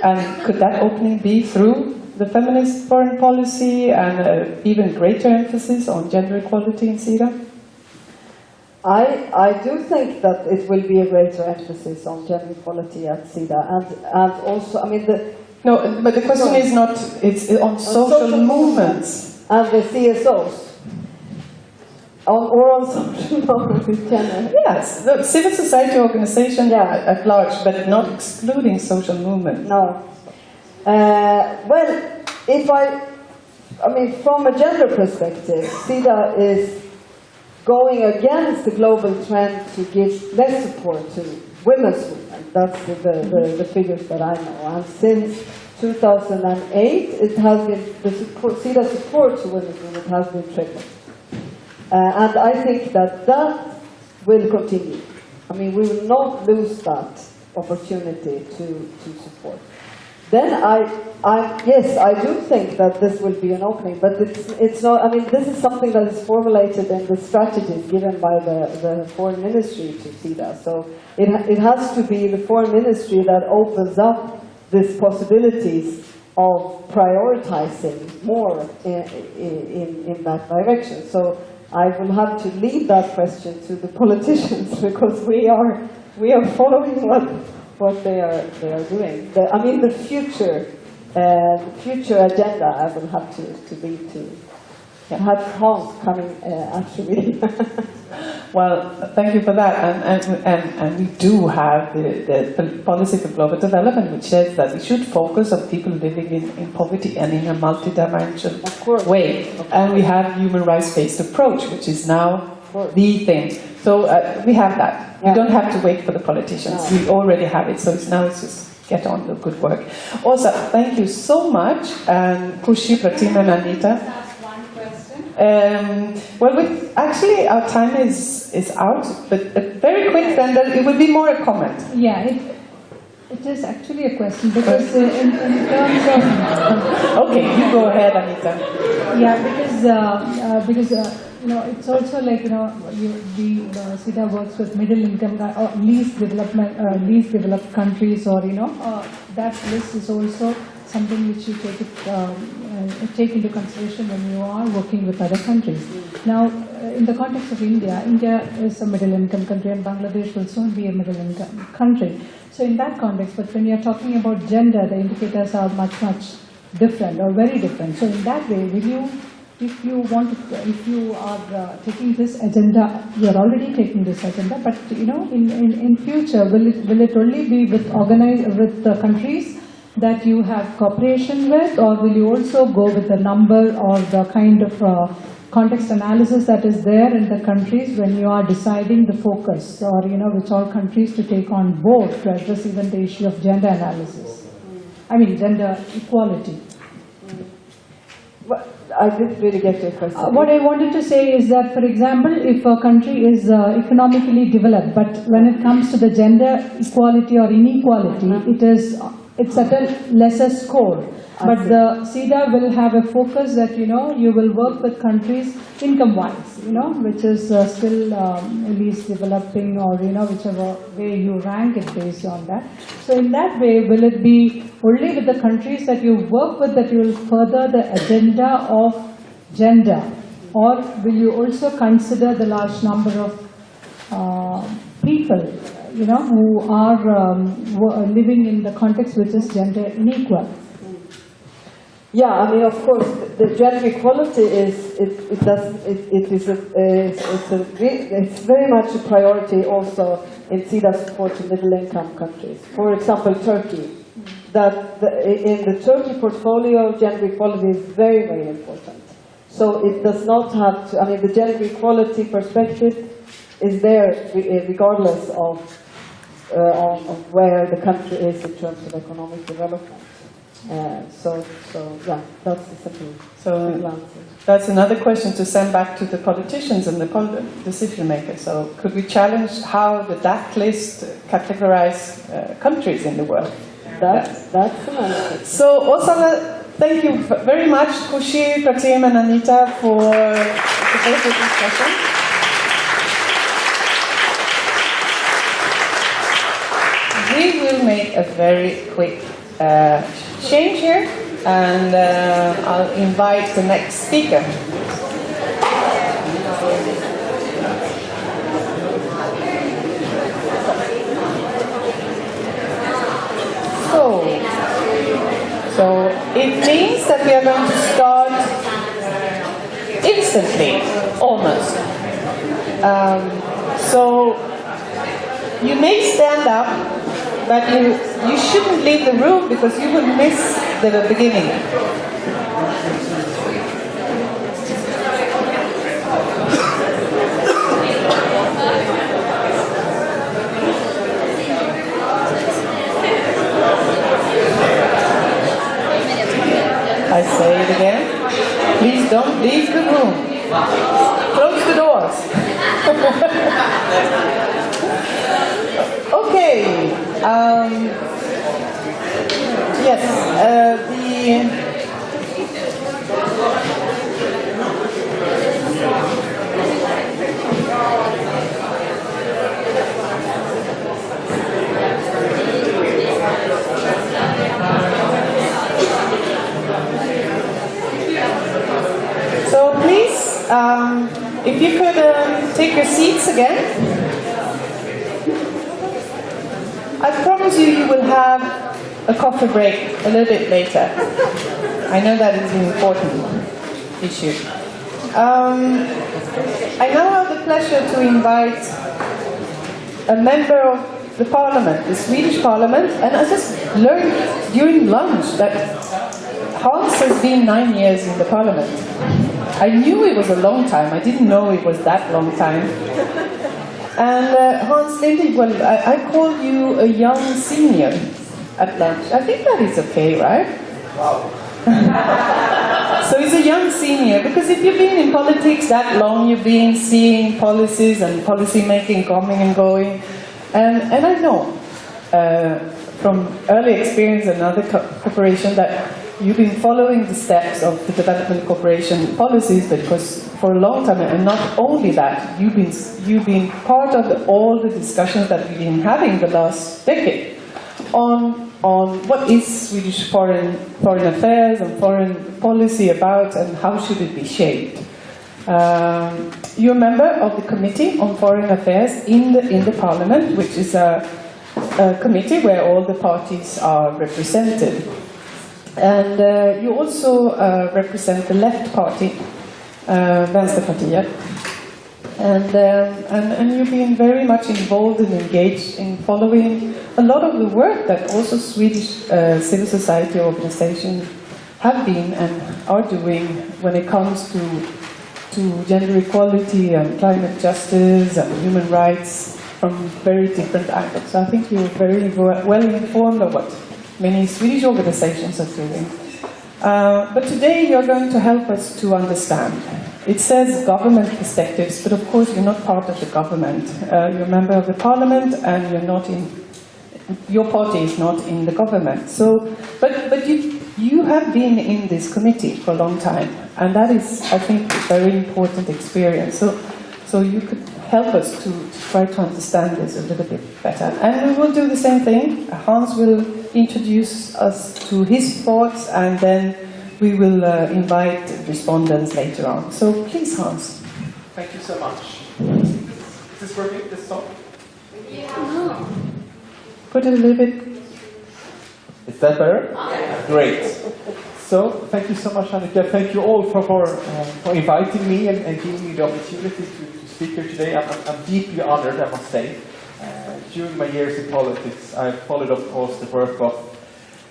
And could that opening be through the feminist foreign policy and even greater emphasis on gender equality in Sida? I do think that it will be a greater emphasis on gender equality at Sida, and also, I mean, no, but the question is not, it's on social movements. And the CSOs. Or on social movements in general. Yes, the civil society organization at large, but not excluding social movement. No. Well, I mean, from a gender perspective, Sida is going against the global trend to give less support to women's movement. That's the figures that I know. And since 2008, it has been, Sida support to women's movement has been tripled. And I think that will continue. I mean, we will not lose that opportunity to support. Then yes, I do think that this will be an opening, but it's not, I mean, this is something that is formulated in the strategies given by the foreign ministry to Sida. So it has to be the foreign ministry that opens up these possibilities of prioritizing more in that direction. So I will have to leave that question to the politicians, because we are following what they are doing. I mean, the future agenda, I will have to leave to have Hans coming actually. Well, thank you for that. And we do have the policy for global development, which says that we should focus on people living in poverty and in a multidimensional way. And we have human rights-based approach, which is now the thing. So we have that. We don't have to wait for the politicians. We already have it. So it's just get on the good work. Åsa, thank you so much. And Kushi, Pratima, and Anita. Well, actually, our time is out, but very quick, then it will be more a comment. Yeah, it is actually a question, because in terms of... Okay, you go ahead, Annica. Yeah, because it's also like, Sida works with middle income or least developed countries, or that list is also something which you take into consideration when you are working with other countries. Now, in the context of India is a middle income country, and Bangladesh will soon be a middle income country. So in that context, but when you're talking about gender, the indicators are much different, or very different. So in that way, if you are taking this agenda, you're already taking this agenda, but in future, will it only be with countries that you have cooperation with, or will you also go with the number or the kind of context analysis that is there in the countries when you are deciding the focus, or which all countries to take on board to address even the issue of gender analysis? I mean, gender equality. I didn't really get your question. What I wanted to say is that, for example, if a country is economically developed, but when it comes to the gender equality or inequality, it's at a lesser score. But the Sida will have a focus that, you will work with countries income-wise, which is still least developing, or, whichever way you rank it based on that. So in that way, will it be only with the countries that you work with that you will further the agenda of gender? Or will you also consider the large number of people, who are living in the context which is gender unequal? Yeah, I mean, of course, the gender equality it's very much a priority also in Sida support to middle-income countries. For example, Turkey. In the Turkey portfolio, gender equality is very, very important. So it does not have to, I mean, the gender equality perspective is there regardless of where the country is in terms of economic development. So yeah, that's the simple answer. That's another question to send back to the politicians and the decision makers. So could we challenge how the DAC list categorize countries in the world? That's another. So Åsa, thank you very much, Kushi, Pratim and Anita for the very discussion. We will make a very quick change here, and I'll invite the next speaker. So it means that we are going to start instantly, almost. So you may stand up, but you shouldn't leave the room because you will miss the beginning. I say it again. Please don't leave the room. Close the doors. Okay. Yes. So please, if you could take your seats again. I promise you will have a coffee break a little bit later. I know that is an important issue. I now have the pleasure to invite a member of the parliament, the Swedish parliament, and I just learned during lunch that Hans has been 9 years in the parliament. I knew it was a long time, I didn't know it was that long time. And Hans Linde, well, I call you a young senior at lunch. I think that is okay, right? Wow. So he's a young senior, because if you've been in politics that long, you've been seeing policies and policy making coming and going. And I know from early experience and other cooperation that you've been following the steps of the development cooperation policies, because for a long time, and not only that, you've been part of all the discussions that we've been having the last decade on what is Swedish foreign affairs and foreign policy about, and how should it be shaped. You're a member of the Committee on Foreign Affairs in the Parliament, which is a committee where all the parties are represented. And you also represent the left party, Vänsterpartiet, and you've been very much involved and engaged in following a lot of the work that also Swedish civil society organizations have been and are doing when it comes to gender equality and climate justice and human rights from very different angles. So I think you're very well informed of what many Swedish organizations are doing. But today you're going to help us to understand. It says government perspectives, but of course you're not part of the government. You're a member of the parliament, and you're not in. Your party is not in the government. So, but you have been in this committee for a long time, and that is, I think, a very important experience. So you could help us to try to understand this a little bit better. And we will do the same thing. Hans will introduce us to his thoughts, and then we will invite respondents later on. So please, Hans. Thank you so much. Is this working, this song? Yeah. Put it a little bit. Is that better? Great. So, thank you so much, Annica. Thank you all for inviting me and giving me the opportunity to speak here today. I'm deeply honored, I must say. During my years in politics, I've followed, of course, the work of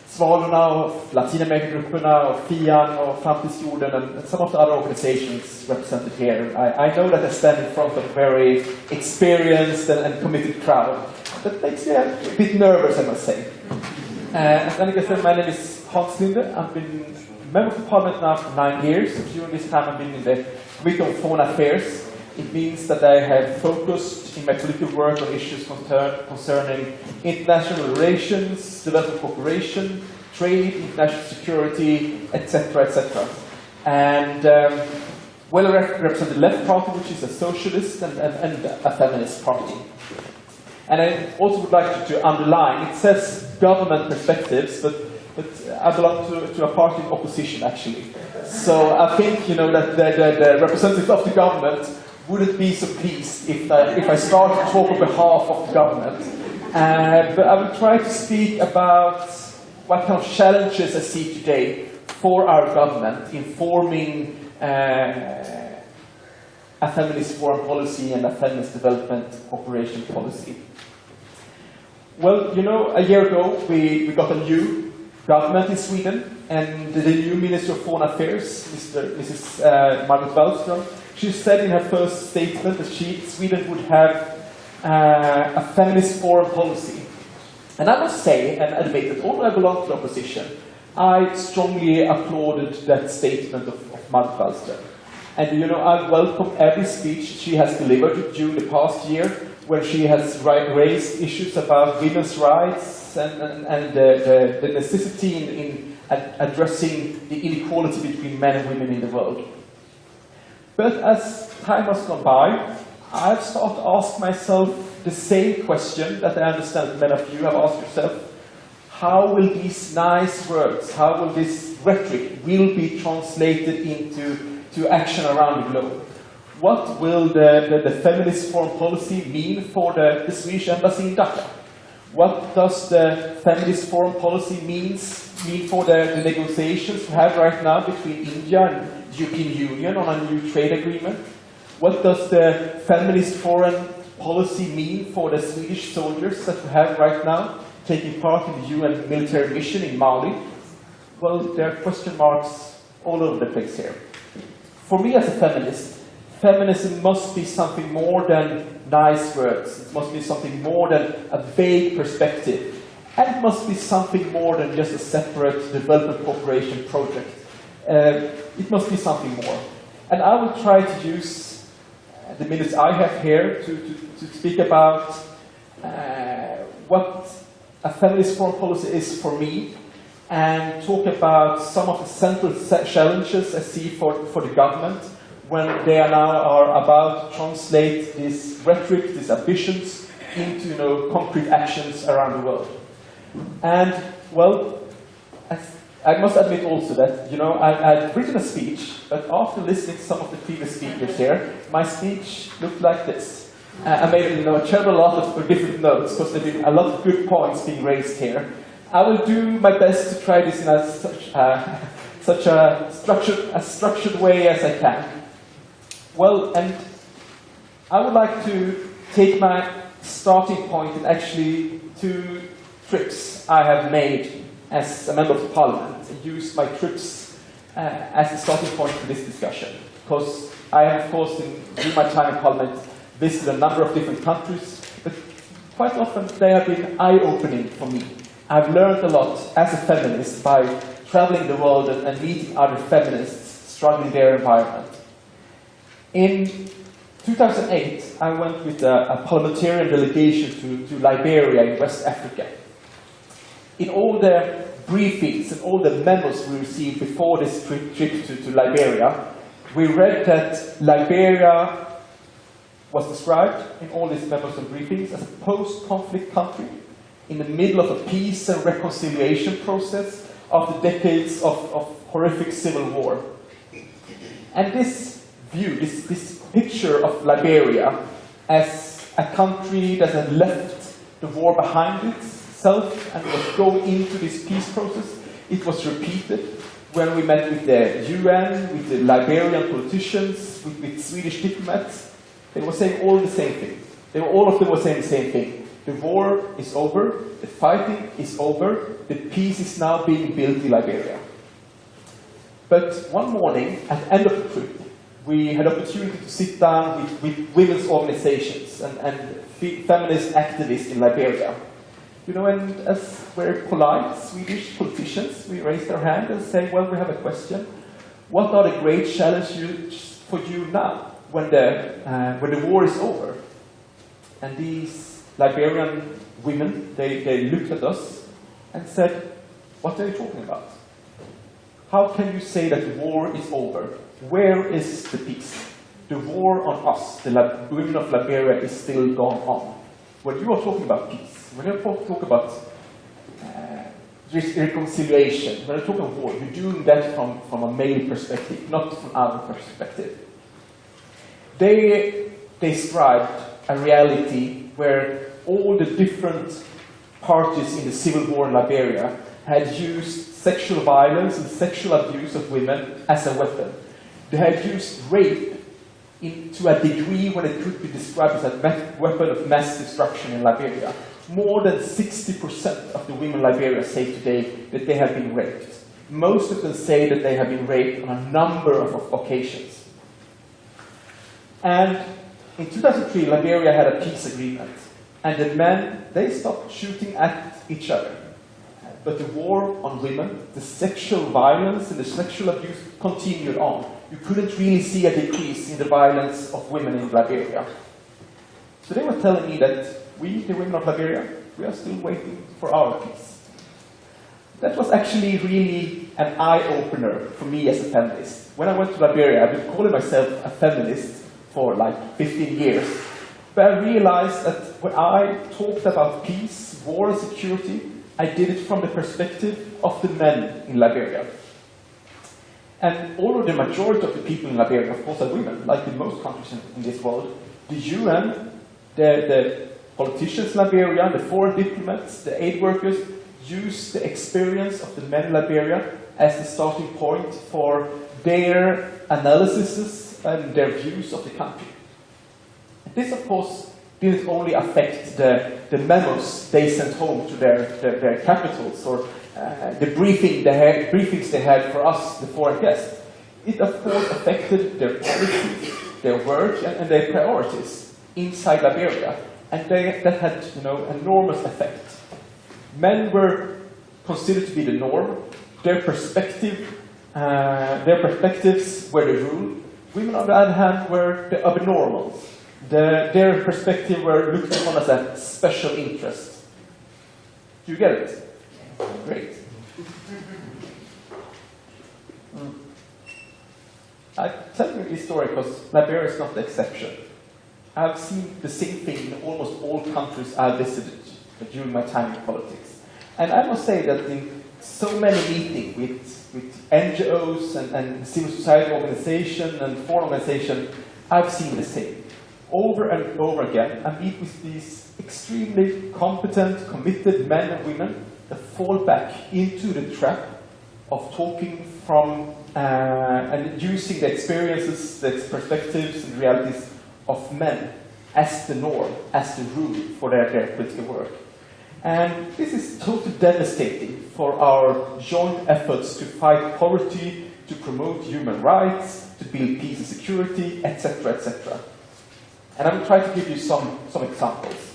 Svalorna, of Latinamerikagrupperna, of FIAN, of Framtidsjorden, and some of the other organizations represented here. I know that I stand in front of a very experienced and committed crowd. That makes me a bit nervous, I must say. As Annica said, my name is Linde. I've been a member of parliament now for 9 years. During this time, I've been in the Committee on Foreign Affairs. It means that I have focused in my political work on issues concerning international relations, development cooperation, trade, international security, etc., etc. And well, I represent the Left Party, which is a socialist and a feminist party. And I also would like to underline, it says government perspectives, but I belong to a party in opposition, actually. So I think, that the representatives of the government wouldn't be so pleased if I start to talk on behalf of the government. But I will try to speak about what kind of challenges I see today for our government in forming a feminist foreign policy and a feminist development cooperation policy. Well, a year ago we got a new government in Sweden, and the new Minister of Foreign Affairs, Mrs. Margot Wallström, she said in her first statement that Sweden would have a feminist foreign policy. And I must say and admit that although I belong to the opposition, I strongly applauded that statement of Margot Wallström. And I welcome every speech she has delivered during the past year, where she has raised issues about women's rights and the necessity in addressing the inequality between men and women in the world. But as time has gone by, I've started to ask myself the same question that I understand that many of you have asked yourself. How will these nice words, how will this rhetoric be translated into action around the globe? What will the feminist foreign policy mean for the Swedish embassy in Dhaka? What does the feminist foreign policy mean for the negotiations we have right now between India and the European Union on a new trade agreement? What does the feminist foreign policy mean for the Swedish soldiers that we have right now taking part in the UN military mission in Mali? Well, there are question marks all over the place here. For me as a feminist, feminism must be something more than nice words. It must be something more than a vague perspective. And it must be something more than just a separate development cooperation project. It must be something more. And I will try to use the minutes I have here to speak about what a feminist foreign policy is for me, and talk about some of the central challenges I see for the government when they are about to translate this rhetoric, these ambitions, into concrete actions around the world. And well, I must admit also that I'd written a speech, but after listening to some of the previous speakers here, my speech looked like this. I made a terrible lot of different notes because there have been a lot of good points being raised here. I will do my best to try this in such a structured way as I can. Well, and I would like to take my starting point in actually 2 trips I have made as a member of the parliament, and use my trips as the starting point for this discussion. Because I have, of course, during my time in parliament, visited a number of different countries, but quite often they have been eye-opening for me. I've learned a lot as a feminist by traveling the world and meeting other feminists struggling in their environment. In 2008, I went with a parliamentarian delegation to Liberia in West Africa. In all the briefings and all the memos we received before this trip to Liberia, we read that Liberia was described in all these memos and briefings as a post-conflict country in the middle of a peace and reconciliation process after decades of horrific civil war. And this view, this picture of Liberia as a country that had left the war behind itself and was going into this peace process, it was repeated. when we met with the UN, with the Liberian politicians, with Swedish diplomats, they were saying all the same thing. All of them were saying the same thing. The war is over, the fighting is over, the peace is now being built in Liberia. But one morning, at the end of the trip, we had opportunity to sit down with women's organizations and feminist activists in Liberia. You know, and as very polite Swedish politicians, we raised our hand and say, well, we have a question. What are the great challenges for you now, when the war is over? And these Liberian women, they looked at us and said, what are you talking about? How can you say that the war is over? Where is the peace? The war on us, the women of Liberia, is still going on. When you are talking about peace, when you talk about reconciliation, when you talk about war, you're doing that from a male perspective, not from our perspective. They described a reality where all the different parties in the civil war in Liberia had used sexual violence and sexual abuse of women as a weapon. They had used rape to a degree when it could be described as a weapon of mass destruction in Liberia. More than 60% of the women in Liberia say today that they have been raped. Most of them say that they have been raped on a number of occasions. And in 2003, Liberia had a peace agreement. And the men, they stopped shooting at each other. But the war on women, the sexual violence and the sexual abuse continued on. You couldn't really see a decrease in the violence of women in Liberia. So they were telling me that we, the women of Liberia, we are still waiting for our peace. That was actually really an eye-opener for me as a feminist. When I went to Liberia, I've been calling myself a feminist for like 15 years. But I realized that when I talked about peace, war and security, I did it from the perspective of the men in Liberia. And although the majority of the people in Liberia, of course, are women, like in most countries in this world, the UN, the politicians in Liberia, the foreign diplomats, the aid workers, use the experience of the men in Liberia as the starting point for their analyses and their views of the country. And this, of course, didn't only affect the memos they sent home to their capitals or the briefings they had for us, the foreign guests. It, of course, affected their policies, their work, and their priorities inside Liberia. And that had, enormous effect. Men were considered to be the norm. Their perspectives were the rule. Women, on the other hand, were the abnormals. Their perspective were looked upon as a special interest. Do you get it? Great. I tell you this story because Liberia is not the exception. I've seen the same thing in almost all countries I've visited during my time in politics. And I must say that in so many meetings with NGOs and civil society organizations and foreign organizations, I've seen the same. Over and over again, I meet with these extremely competent, committed men and women that fall back into the trap of talking from and using the experiences, the perspectives and realities of men as the norm, as the rule for their political work. And this is totally devastating for our joint efforts to fight poverty, to promote human rights, to build peace and security, etc., etc. And I will try to give you some examples.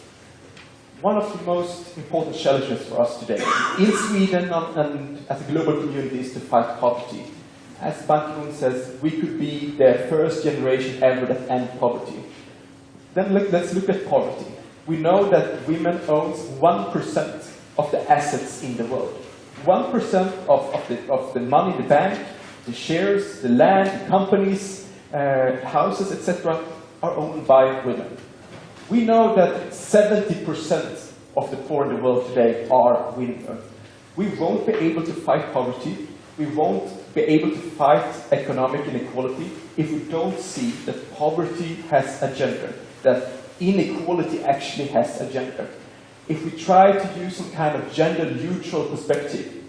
One of the most important challenges for us today in Sweden and as a global community is to fight poverty. As Ban Ki-moon says, we could be the first generation ever that end poverty. Then let's look at poverty. We know that women own 1% of the assets in the world. 1% of the money in the bank, the shares, the land, the companies, houses, etc. are owned by women. We know that 70% of the poor in the world today are women. We won't be able to fight poverty. We won't be able to fight economic inequality if we don't see that poverty has a gender, that inequality actually has a gender. If we try to use some kind of gender-neutral perspective,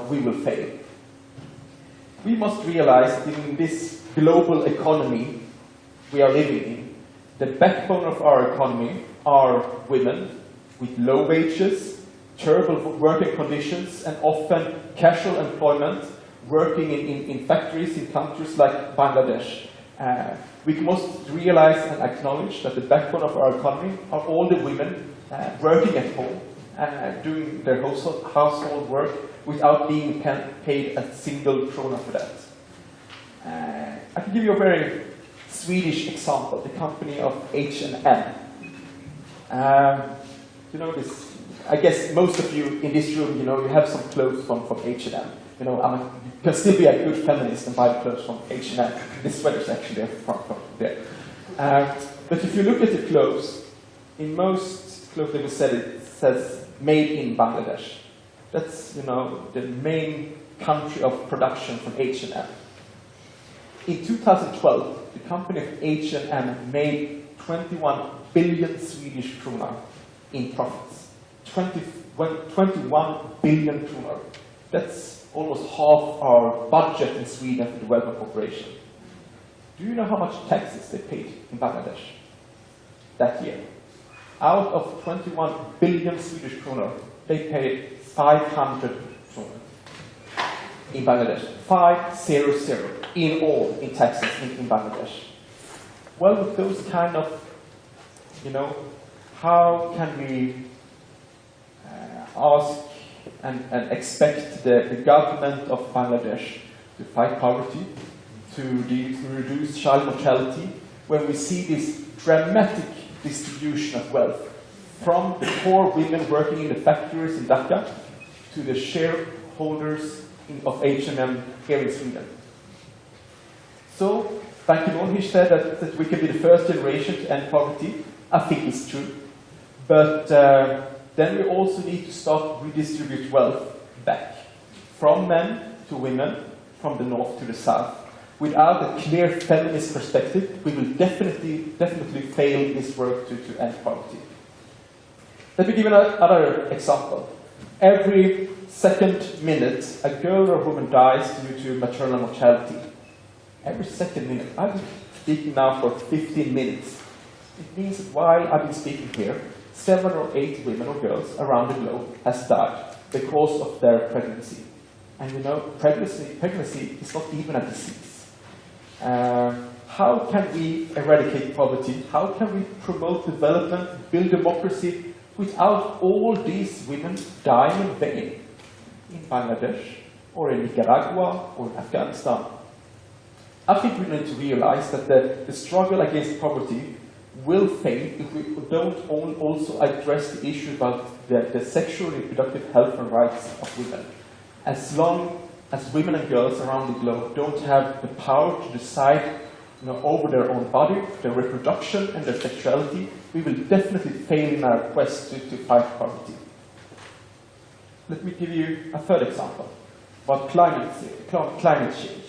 we will fail. we must realize that in this global economy we are living in, the backbone of our economy are women with low wages, terrible working conditions, and often casual employment, working in factories in countries like Bangladesh. We must realize and acknowledge that the backbone of our economy are all the women working at home, doing their household work without being paid a single krona for that. I can give you a very Swedish example, the company of H&M. You know this, I guess most of you in this room, you know, you have some clothes from H&M. You know, you can still be a good feminist and buy clothes from H&M. This sweater's actually from there. But if you look at the clothes, in most clothes labels it says made in Bangladesh. That's, you know, the main country of production from H&M. In 2012, the company of H&M made 21 billion Swedish krona in profits. 21 billion krona. That's almost half our budget in Sweden for development cooperation. Do you know how much taxes they paid in Bangladesh that year? Out of 21 billion Swedish kronor, they paid 500 kronor in Bangladesh. 500 in all in taxes in Bangladesh. Well, with those kind of, you know, how can we ask and expect the government of Bangladesh to fight poverty, to reduce child mortality, when we see this dramatic distribution of wealth from the poor women working in the factories in Dhaka to the shareholders of H&M here in Sweden. So, Ban Ki-moon said that we can be the first generation to end poverty. I think it's true. But then we also need to start redistribute wealth back from men to women, from the north to the south. Without a clear feminist perspective, we will definitely fail this work to end poverty. Let me give another example. Every second minute, a girl or woman dies due to maternal mortality. Every second minute. I've been speaking now for 15 minutes. It means that while I've been speaking here, 7 or 8 women or girls around the globe has died because of their pregnancy. And you know, pregnancy is not even a disease. How can we eradicate poverty? How can we promote development, build democracy, without all these women dying in vain in Bangladesh, or in Nicaragua, or in Afghanistan? I think we need to realize that the struggle against poverty will fail if we don't also address the issue about the sexual and reproductive health and rights of women. As long as women and girls around the globe don't have the power to decide, you know, over their own body, their reproduction and their sexuality, we will definitely fail in our quest to fight poverty. Let me give you a third example about climate change.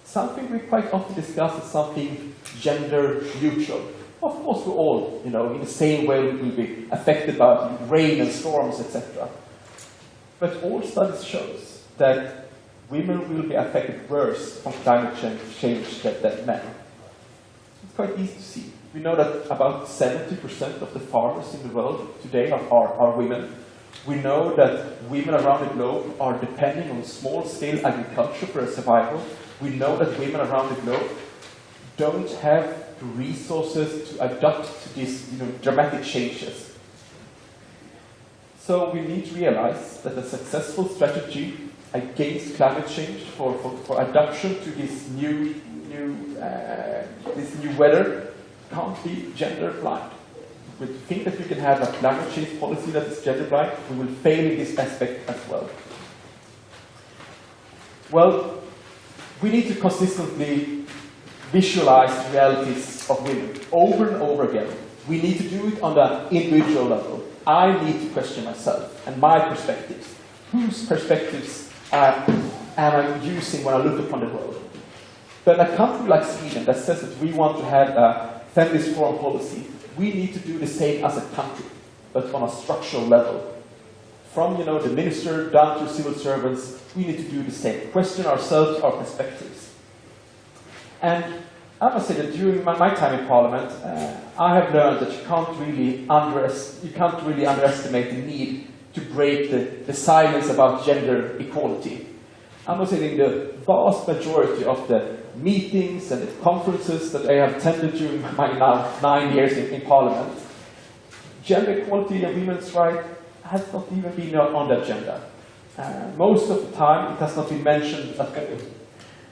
Something we quite often discuss is something gender neutral. Of course, we're all, you know, in the same way we will be affected by rain and storms, etc. But all studies shows that women will be affected worse from climate change than men. It's quite easy to see. We know that about 70% of the farmers in the world today are women. We know that women around the globe are depending on small-scale agriculture for their survival. We know that women around the globe don't have the resources to adapt to these, you know, dramatic changes. So we need to realize that a successful strategy against climate change for adaptation to this new weather can't be gender blind. If we think that we can have a climate change policy that is gender blind, we will fail in this aspect as well. Well, we need to consistently visualize realities of women over and over again. We need to do it on the individual level. I need to question myself and my perspectives. Whose perspectives am I using when I look upon the world? But a country like Sweden that says that we want to have a feminist foreign policy, we need to do the same as a country, but on a structural level. from the minister down to civil servants, we need to do the same. Question ourselves, our perspectives. And I must say that during my time in Parliament, I have learned that you can't really underestimate the need to break the silence about gender equality. I must say that the vast majority of the meetings and the conferences that I have attended during my now 9 years in Parliament, gender equality and women's rights has not even been on the agenda. Most of the time it has not been mentioned at all.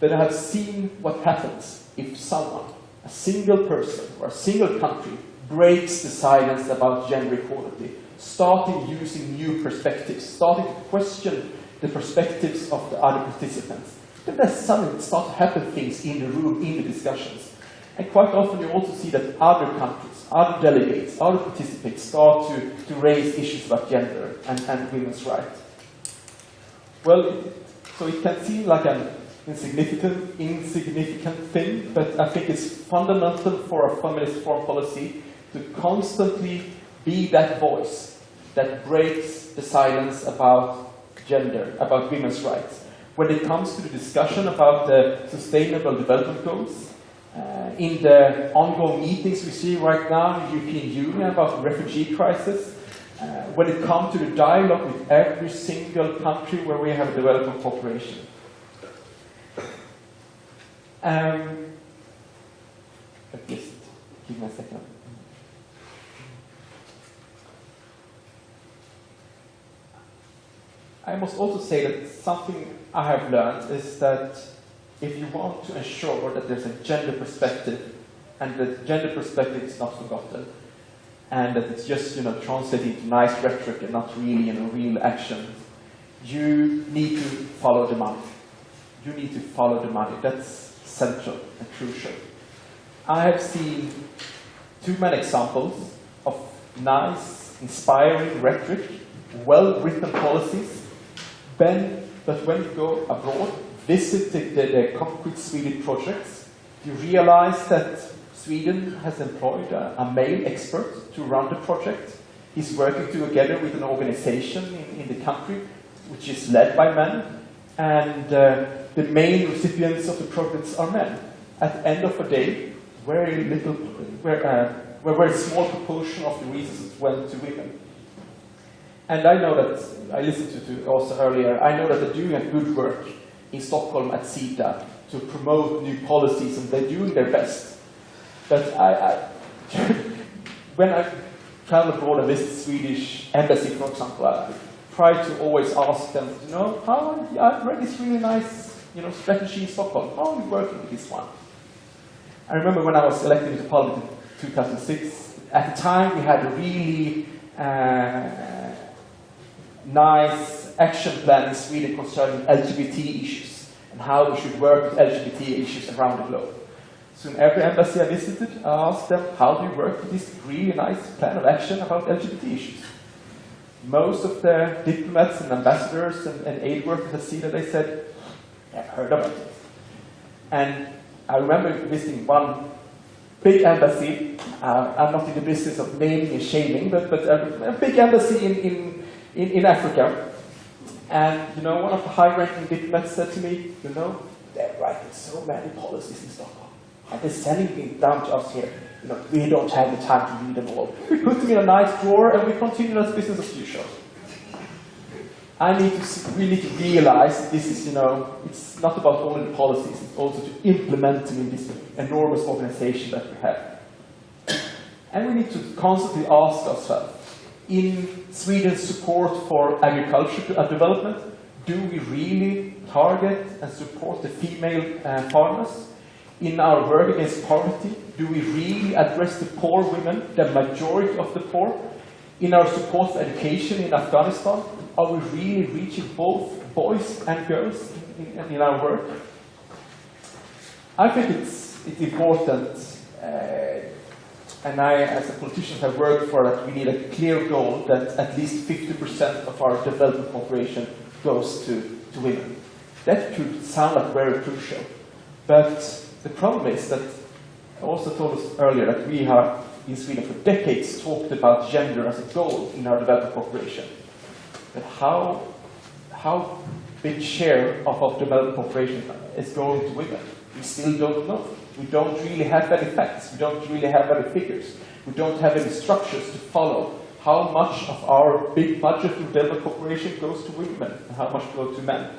But I have seen what happens if someone, a single person or a single country, breaks the silence about gender equality, starting using new perspectives, starting to question the perspectives of the other participants. Then there's suddenly start to happen things in the room, in the discussions. And quite often you also see that other countries, other delegates, other participants start to raise issues about gender and women's rights. Well, so it can seem like an insignificant thing, but I think it's fundamental for a feminist foreign policy to constantly be that voice that breaks the silence about gender, about women's rights. When it comes to the discussion about the Sustainable Development Goals, in the ongoing meetings we see right now in the European Union about the refugee crisis, when it comes to the dialogue with every single country where we have a development cooperation. Just give me a second. I must also say that something I have learned is that if you want to ensure that there's a gender perspective and that gender perspective is not forgotten and that it's just translated into nice rhetoric and not really real action, you need to follow the money. You need to follow the money. That's central and crucial. I have seen too many examples of nice, inspiring rhetoric, well-written policies, but when you go abroad, visit the concrete Swedish projects, you realize that Sweden has employed a male expert to run the project. He's working together with an organization in the country, which is led by men, and the main recipients of the projects are men. At the end of the day, very small proportion of the resources went to women. And I know that, I listened to Åsa earlier, I know that they're doing a good work in Stockholm at Sida to promote new policies, and they're doing their best. But when I travel abroad and visit Swedish embassy, for example, I try to always ask them, I've read this really nice, strategy in Stockholm. How are you working with this one? I remember when I was elected into Parliament in 2006, at the time we had a really nice action plan in Sweden concerning LGBT issues and how we should work with LGBT issues around the globe. So in every embassy I visited, I asked them, how do you work with this really nice plan of action about LGBT issues? Most of the diplomats and ambassadors and aid workers at Sida, they said, I've heard about it. And I remember visiting one big embassy. I'm not in the business of naming and shaming, but a big embassy in Africa. And one of the high-ranking diplomats said to me, they're writing so many policies in Stockholm, and they're sending them down to us here. We don't have the time to read them all. We put them in a nice drawer and we continue as business as usual. We need to realize this is, it's not about only the policies, it's also to implement them in this enormous organization that we have. And we need to constantly ask ourselves, in Sweden's support for agriculture development, do we really target and support the female farmers? In our work against poverty, do we really address the poor women, the majority of the poor? In our support for education in Afghanistan, are we really reaching both boys and girls in our work? I think it's important, and I, as a politician, have worked for that. We need a clear goal that at least 50% of our development cooperation goes to women. That could sound like very crucial, but the problem is that I also told us earlier that we have in Sweden for decades talked about gender as a goal in our development cooperation. But how big share of our development cooperation is going to women. We still don't know. We don't really have any facts. We don't really have any figures. We don't have any structures to follow how much of our big budget for development cooperation goes to women and how much goes to men.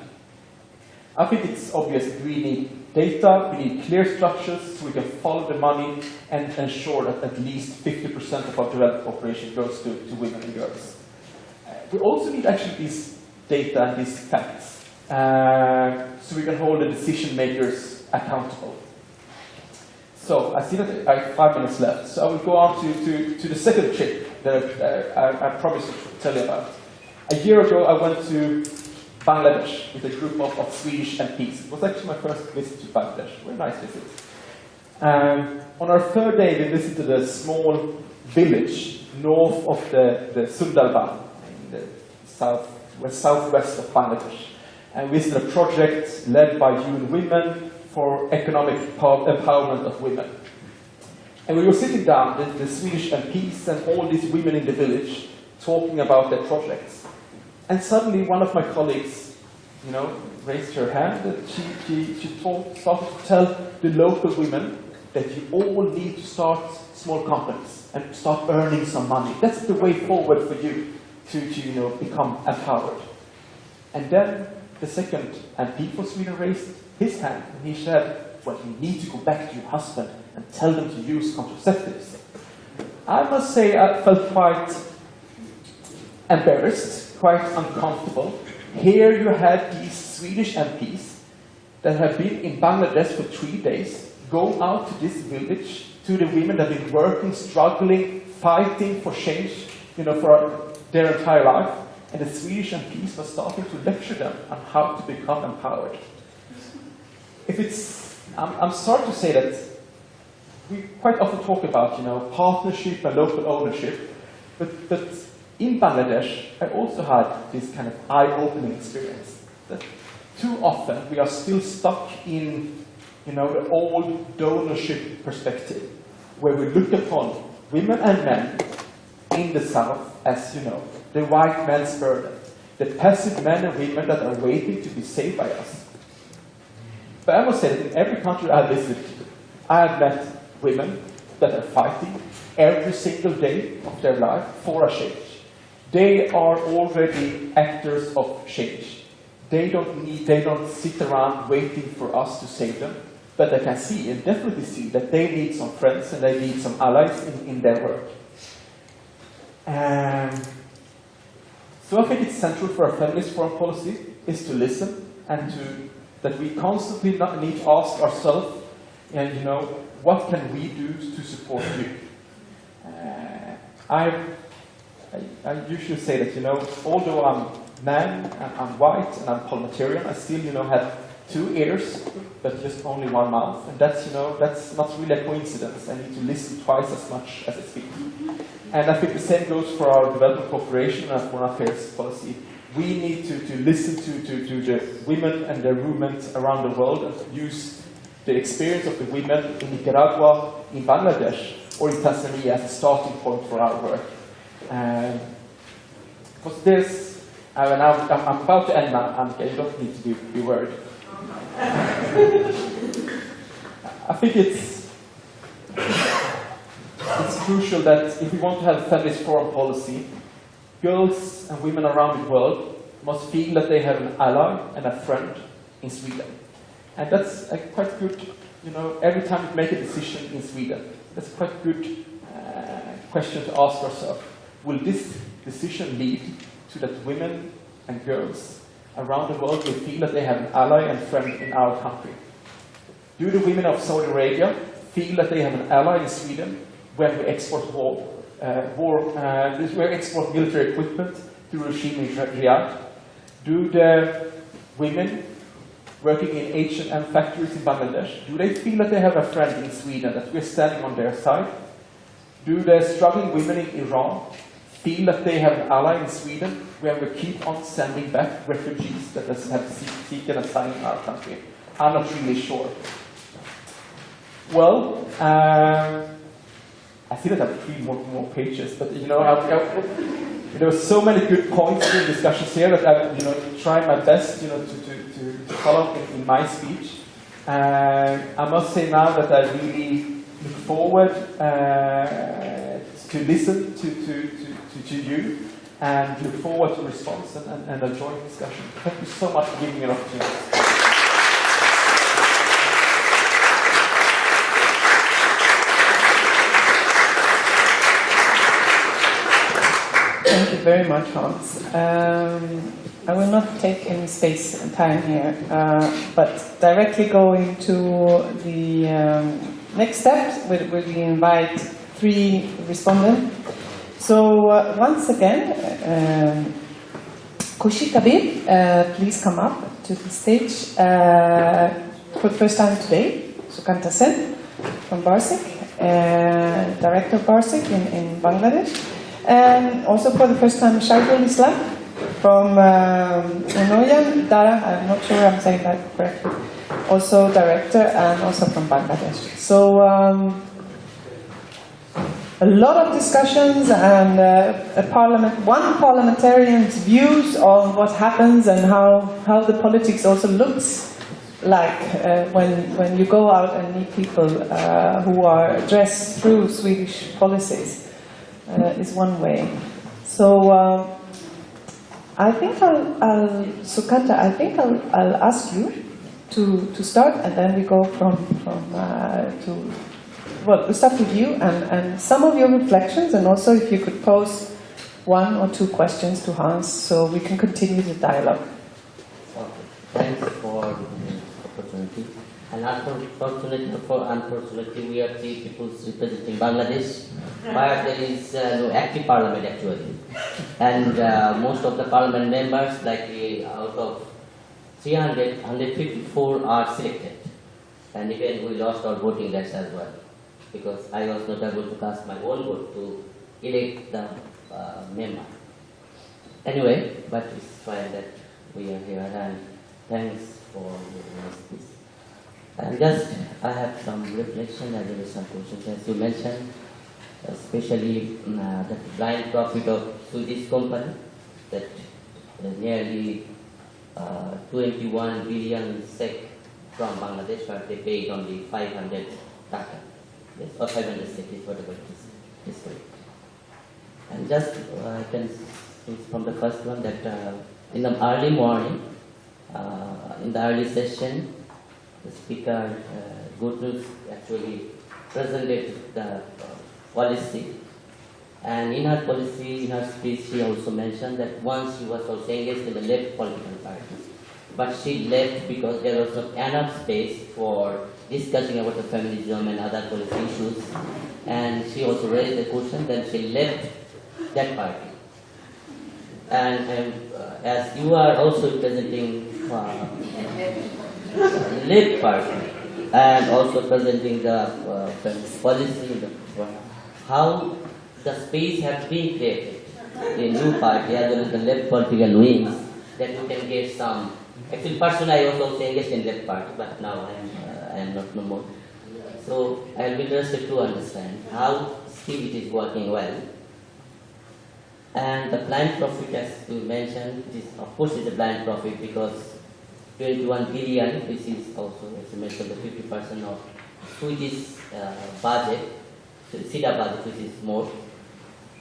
I think it's obvious that we need data, we need clear structures so we can follow the money and ensure that at least 50% of our development cooperation goes to women and girls. We also need actually these data and these facts so we can hold the decision makers accountable. So I see that I have 5 minutes left, so I will go on to the second trip that I promised to tell you about. A year ago I went to Bangladesh with a group of Swedish MPs. It was actually my first visit to Bangladesh. Very nice visit. On our third day, we visited a small village north of the Sundarban, in the southwest of Bangladesh. And we visited a project led by UN Women for economic empowerment of women. And we were sitting down, the Swedish MPs and all these women in the village, talking about their projects. And suddenly one of my colleagues, raised her hand and she started to tell the local women that you all need to start small companies and start earning some money. That's the way forward for you to become empowered. And then the second MP for Sweden raised his hand and he said, well, you need to go back to your husband and tell them to use contraceptives. I must say I felt quite embarrassed, quite uncomfortable. Here you had these Swedish MPs that have been in Bangladesh for 3 days, go out to this village, to the women that have been working, struggling, fighting for change, for their entire life, and the Swedish MPs were starting to lecture them on how to become empowered. I'm sorry to say that we quite often talk about, partnership and local ownership, but in Bangladesh, I also had this kind of eye-opening experience. That too often we are still stuck in, the old donorship perspective, where we look upon women and men in the South as, the white man's burden, the passive men and women that are waiting to be saved by us. But I must say that in every country I have visited, I have met women that are fighting every single day of their life for a change. They are already actors of change. They don't sit around waiting for us to save them, but they can see and definitely see that they need some friends and they need some allies in their work. So I think it's central for a feminist foreign policy is to listen and that we constantly need to ask ourselves, what can we do to support you? I usually say that, although I'm man and I'm white and I'm parliamentarian, I still, have 2 ears, but just only 1 mouth. And that's not really a coincidence. I need to listen twice as much as I speak. And I think the same goes for our development cooperation and foreign affairs policy. We need to listen to the women and their movement around the world and use the experience of the women in Nicaragua, in Bangladesh, or in Tanzania as a starting point for our work. Because there's, I'm about to end now, Annica, you don't need to be worried. I think it's crucial that if we want to have feminist foreign policy, girls and women around the world must feel that they have an ally and a friend in Sweden. And that's a quite good, every time we make a decision in Sweden, that's a quite good question to ask ourselves. Will this decision lead to that women and girls around the world will feel that they have an ally and friend in our country? Do the women of Saudi Arabia feel that they have an ally in Sweden when we export we export military equipment to the regime in Riyadh? Do the women working in H&M factories in Bangladesh, do they feel that they have a friend in Sweden, that we're standing on their side? Do the struggling women in Iran feel that they have an ally in Sweden where we keep on sending back refugees that have seeken asylum in our country? I'm not really sure. Well, I see that I have 3 more pages, but There were so many good points in discussions here that I, try my best, to follow in my speech. I must say now that I really look forward to listen to you and look forward to response and a joint discussion. Thank you so much for giving me an opportunity. Thank you very much, Hans. I will not take any space and time here, but directly go into the next steps, where we invite 3 respondents. So once again, Kabeer, please come up to the stage for the first time today. Sukanta Sen from Barsik, director of Barsik in Bangladesh. And also for the first time, Shaiful Islam from Unoyan, Dara, I'm not sure I'm saying that correctly, also director and also from Bangladesh. So a lot of discussions and one parliamentarian's views on what happens and how the politics also looks like when you go out and meet people who are addressed through Swedish policies. Is one way. So I think Sukanta, I'll ask you to start, and then we go we'll start with you and some of your reflections, and also if you could pose 1 or 2 questions to Hans so we can continue the dialogue. Okay. Thanks for the opportunity. And unfortunately, we are 3 people representing Bangladesh, where there is no active parliament actually. And most of the parliament members, like out of 300, 154 are selected. And even we lost our voting rights as well, because I was not able to cast my own vote to elect the member. Anyway, but it's fine that we are here, and thanks for this. And I have some reflection and there is some questions, as you mentioned, especially the blind profit of Swedish company, that nearly 21 billion SEK from Bangladesh, but they paid only 500 taka, yes, or 500 SEK is whatever it is correct. And I can see from the first one that in the early morning, in the early session, the speaker, Gudrun, actually presented the policy. And in her policy, in her speech, she also mentioned that once she was also engaged in the left political party. But she left because there was not enough space for discussing about the feminism and other policy issues. And she also raised the question, then she left that party. And as you are also representing left party and also presenting the policy, how the space has been created in new party as well as the left political wings, that you can get some. Actually, personally, I was also engaged in left party, but now I am not no more. So I will be interested to understand how still it is working well. And the blind profit, as you mentioned, of course is a blind profit because 21 billion, which is also, as you mentioned, the 50% of Swedish budget, Sida budget, which is more.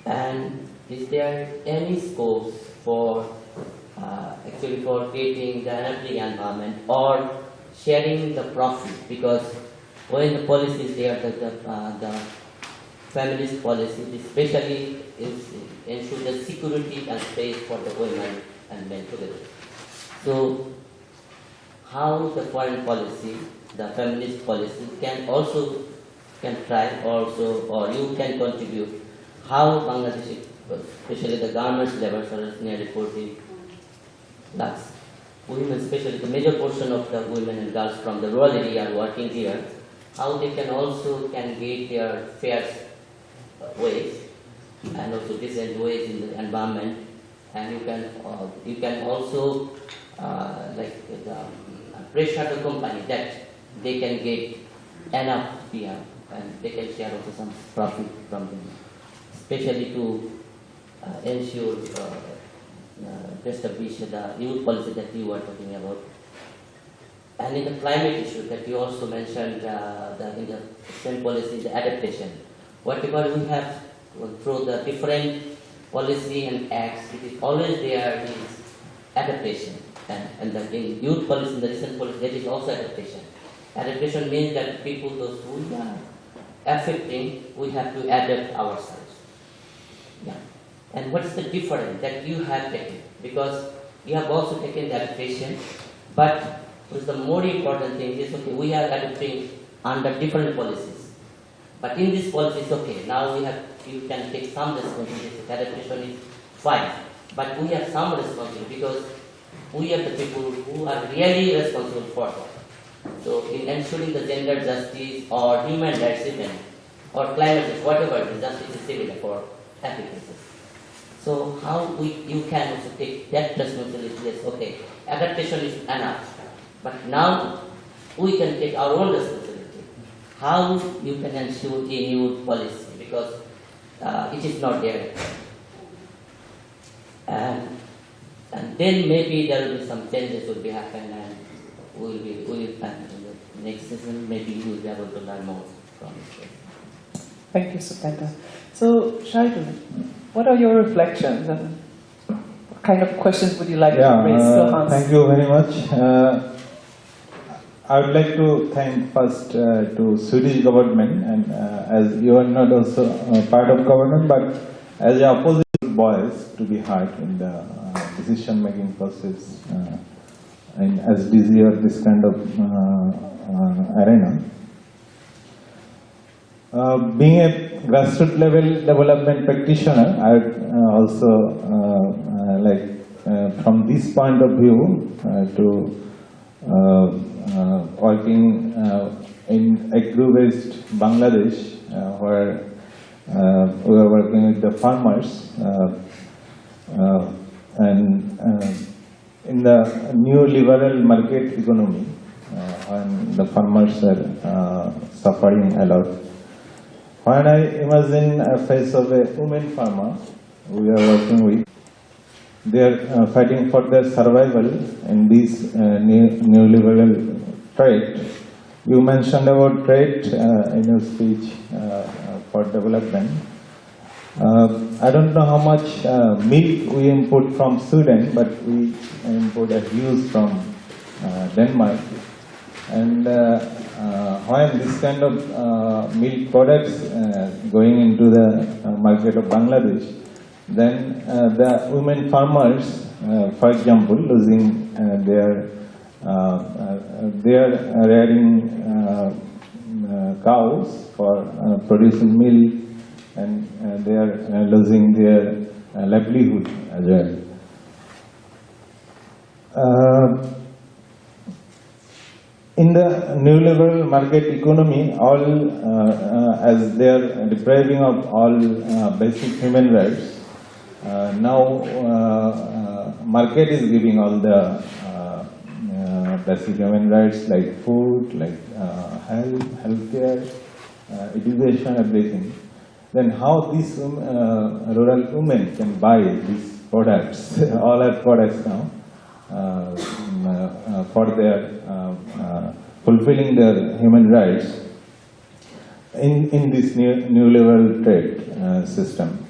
And is there any scope for actually for creating the enabling environment or sharing the profit? Because when the policy is there, the feminist policy, especially is ensure the security and space for the women and men together. So, how the foreign policy, the feminist policy, can try also, or you can contribute. How Bangladesh, especially the garment laborers, are nearly 40 lakhs women, especially the major portion of the women and girls from the rural area are working here. How they can get their fair ways and also decent ways in the environment, and you can also pressure the company that they can get enough PR and they can share also some profit from them, especially to ensure to establish the youth policy that you were talking about. And in the climate issue that you also mentioned, in the same policy, the adaptation. Whatever we have through the different policy and acts, it is always there is adaptation. And in youth policy, in the recent policy, that is also adaptation. Adaptation means that people, those who are affecting, we have to adapt ourselves. Yeah. And what is the difference that you have taken? Because you have also taken the adaptation, but what is the more important thing is, okay, we are adapting under different policies. But in this policy, it's okay, now you can take some responsibility. Adaptation is fine. But we have some responsibility because we are the people who are really responsible for that. So in ensuring the gender justice or human rights even, or climate change, whatever it is, justice is similar for applicants. So how you can also take that responsibility, yes, okay, adaptation is enough. But now we can take our own responsibility. How you can ensure a new policy, because it is not there. And then maybe there will be some changes will be happen, and we will in the next season maybe you will be able to learn more from it. Thank you, September. So, Schyman, what are your reflections and what kind of questions would you like to raise to Hans? Thank you very much. I would like to thank first to Swedish government, and as you are not also part of government, but as an opposition voice to be heard in the decision-making process in SDG or this kind of arena. Being a grassroots level development practitioner, I would also from this point of view to working in agro-based Bangladesh, where we are working with the farmers, and in the new liberal market economy, when the farmers are suffering a lot. When I imagine a face of a woman farmer we are working with, they are fighting for their survival in this new liberal trade. You mentioned about trade in your speech for development. I don't know how much milk we import from Sweden, but we import a huge from Denmark. And when this kind of milk products going into the market of Bangladesh, then the women farmers, for example, losing they are rearing cows for producing milk, and they are losing their livelihood as well. In the new liberal market economy, as they are depriving of all basic human rights, now market is giving all the basic human rights like food, like healthcare, education, everything. Then how these rural women can buy these products, all our products now, for their fulfilling their human rights in this new level trade system.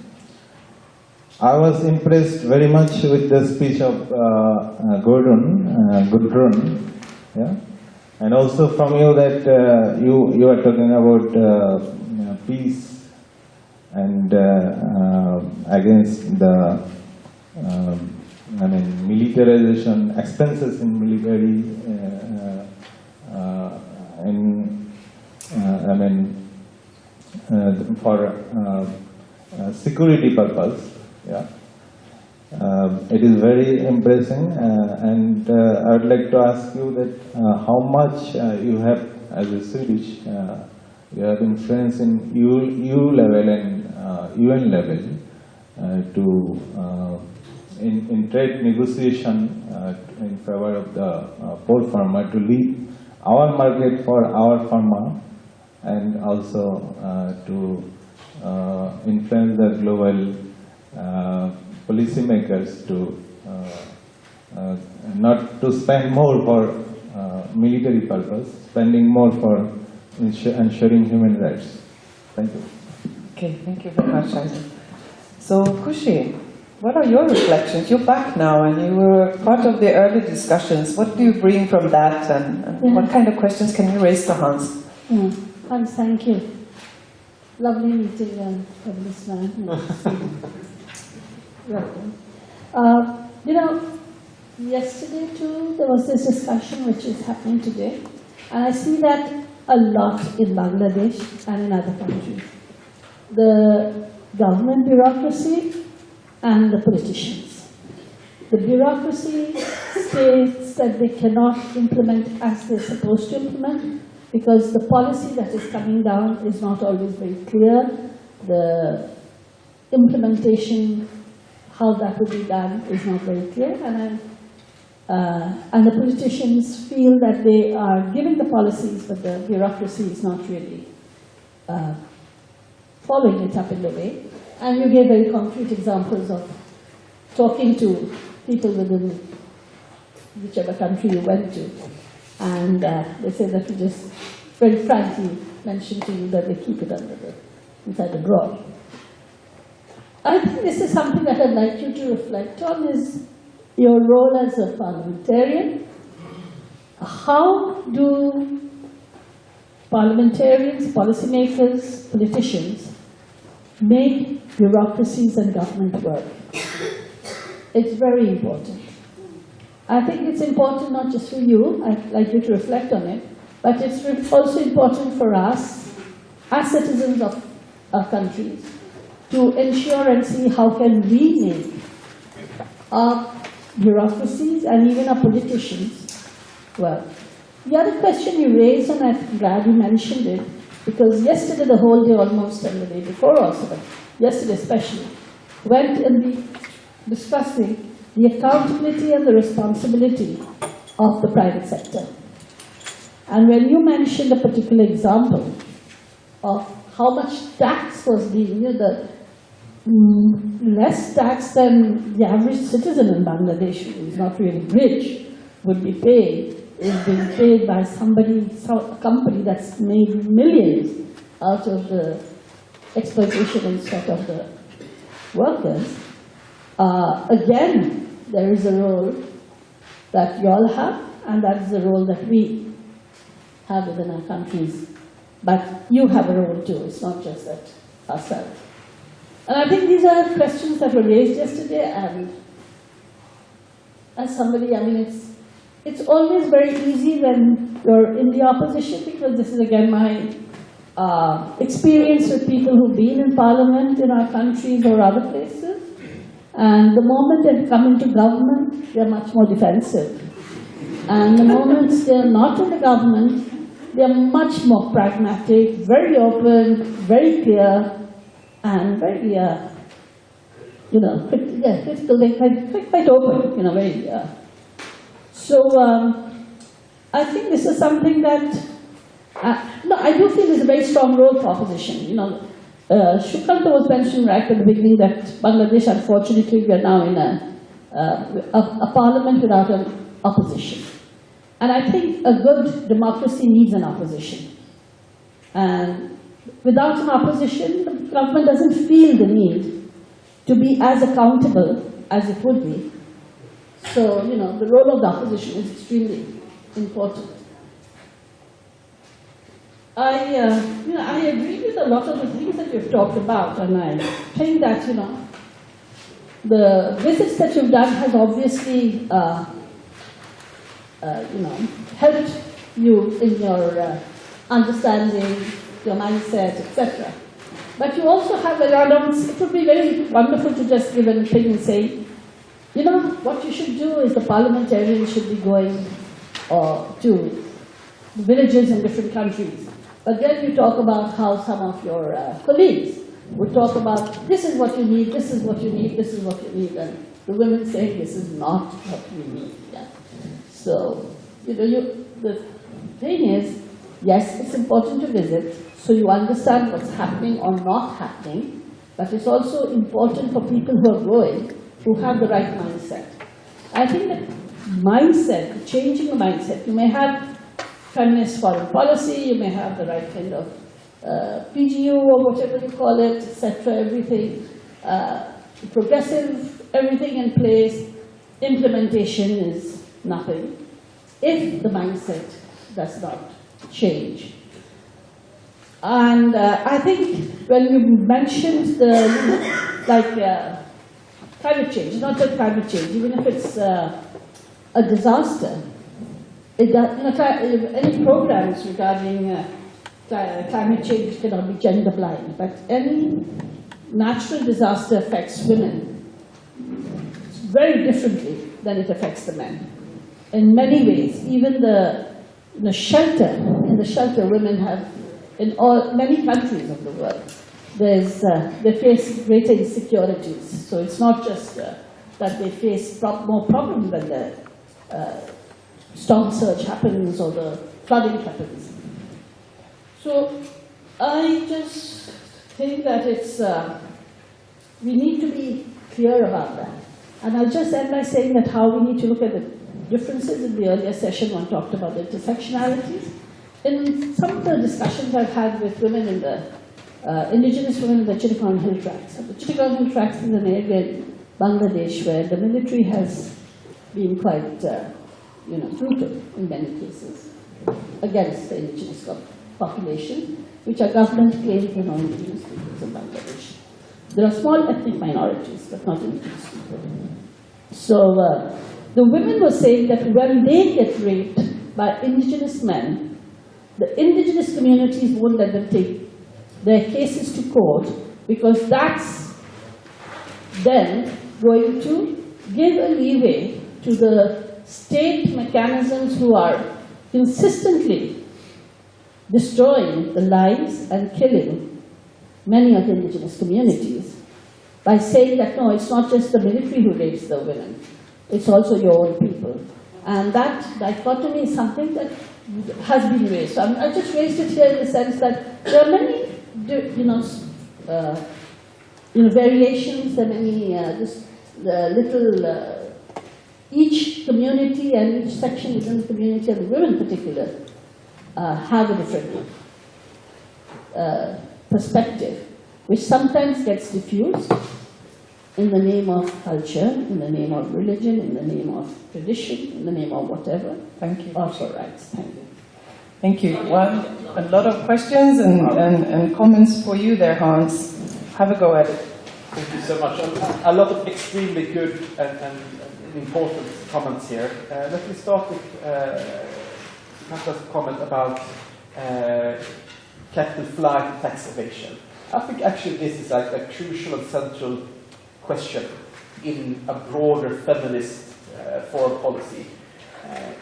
I was impressed very much with the speech of Gudrun, yeah? And also from you that you are talking about peace and against the militarization, expenses in military, for security purpose. Yeah, it is very impressive, and I would like to ask you that how much you have, as a Swedish, you have influence in EU level and UN level to in trade negotiation in favor of the poor farmer, to lead our market for our farmer, and also to influence the global policymakers to not to spend more for military purpose, spending more for ensuring human rights. Thank you. Okay, thank you very much, Isaac. So, Kushi, what are your reflections? You're back now and you were part of the early discussions. What do you bring from that and what kind of questions can you raise to Hans? Hans, thank you. Lovely meeting this man. Yesterday too, there was this discussion which is happening today, and I see that a lot in Bangladesh and in other countries. The government bureaucracy and the politicians. The bureaucracy states that they cannot implement as they're supposed to implement because the policy that is coming down is not always very clear. The implementation, how that will be done, is not very clear, and the politicians feel that they are giving the policies, but the bureaucracy is not really following it up in the way. And you gave very concrete examples of talking to people within whichever country you went to, and they say that you just very frankly mentioned to you that they keep it inside the drawer. I think this is something that I'd like you to reflect on, is your role as a parliamentarian. How do parliamentarians, policymakers, politicians make bureaucracies and government work? It's very important. I think it's important not just for you, I'd like you to reflect on it, but it's also important for us, as citizens of our countries, to ensure and see how can we make our bureaucracies and even our politicians well. The other question you raised, and I'm glad you mentioned it, because yesterday the whole day almost, and the day before also, but yesterday especially, went in discussing the accountability and the responsibility of the private sector. And when you mentioned a particular example of how much tax was being, less tax than the average citizen in Bangladesh, who is not really rich, would be paid, is being paid by somebody, a company that's made millions out of the exploitation and sweat of the workers. Again, there is a role that you all have, and that is the role that we have within our countries. But you have a role too, it's not just that ourselves. And I think these are questions that were raised yesterday, and as somebody, I mean, it's always very easy when you're in the opposition, because this is again my experience with people who've been in parliament in our countries or other places. And the moment they come into government, they're much more defensive. And the moment they're not in the government, they're much more pragmatic, very open, very clear, and very, critical. They're quite open, very. So I think this is something that, I do feel there's a very strong role for opposition. Shukanta was mentioned right at the beginning that Bangladesh, unfortunately, we are now in a parliament without an opposition. And I think a good democracy needs an opposition. And without an opposition, the government doesn't feel the need to be as accountable as it would be. So, the role of the opposition is extremely important. I agree with a lot of the things that you've talked about, and I think that, the visits that you've done has obviously, helped you in your understanding, your mindset, etc. But you also have it would be very wonderful to just give a thing and say, what you should do is the parliamentarians should be going to villages in different countries. But then you talk about how some of your colleagues would talk about, this is what you need, this is what you need, this is what you need, and the women saying this is not what we need. Yeah. So, the thing is, yes, it's important to visit, so you understand what's happening or not happening, but it's also important for people who are growing, who have the right mindset. I think that mindset, changing the mindset, you may have feminist foreign policy, you may have the right kind of PGU or whatever you call it, etc., everything, progressive, everything in place, implementation is nothing if the mindset does not change. And I think when you mentioned climate change, not just climate change, even if it's a disaster, any programs regarding climate change cannot be gender blind, but any natural disaster affects women very differently than it affects the men. In many ways, even in the shelter women have, in many countries of the world, they face greater insecurities. So it's not just that they face more problems when the storm surge happens or the flooding happens. So I just think that we need to be clear about that. And I'll just end by saying that how we need to look at the differences. In the earlier session, one talked about the intersectionalities. In some of the discussions I've had with women in the indigenous women in the Chittagong Hill Tracts. The Chittagong Hill Tracts is an area in Bangladesh where the military has been quite brutal in many cases against the indigenous population, which our government claims are non-indigenous peoples in Bangladesh. There are small ethnic minorities, but not indigenous people. So the women were saying that when they get raped by indigenous men, the indigenous communities won't let them take their cases to court, because that's then going to give a leeway to the state mechanisms who are consistently destroying the lives and killing many of the indigenous communities by saying that no, it's not just the military who rapes the women, it's also your own people. And that dichotomy is something that has been raised. So I just raised it here in the sense that there are many variations, there are many each community and each section within the community, and the women in particular, have a different perspective, which sometimes gets diffused in the name of culture, in the name of religion, in the name of tradition, in the name of whatever. Thank you. Or for rights. Thank you. Thank you. Well, a lot of questions and comments for you there, Hans. Have a go at it. Thank you so much. A lot of extremely good and important comments here. Let me start with Natasha's comment about capital flight tax evasion. I think actually this is like a crucial and central question in a broader feminist foreign policy.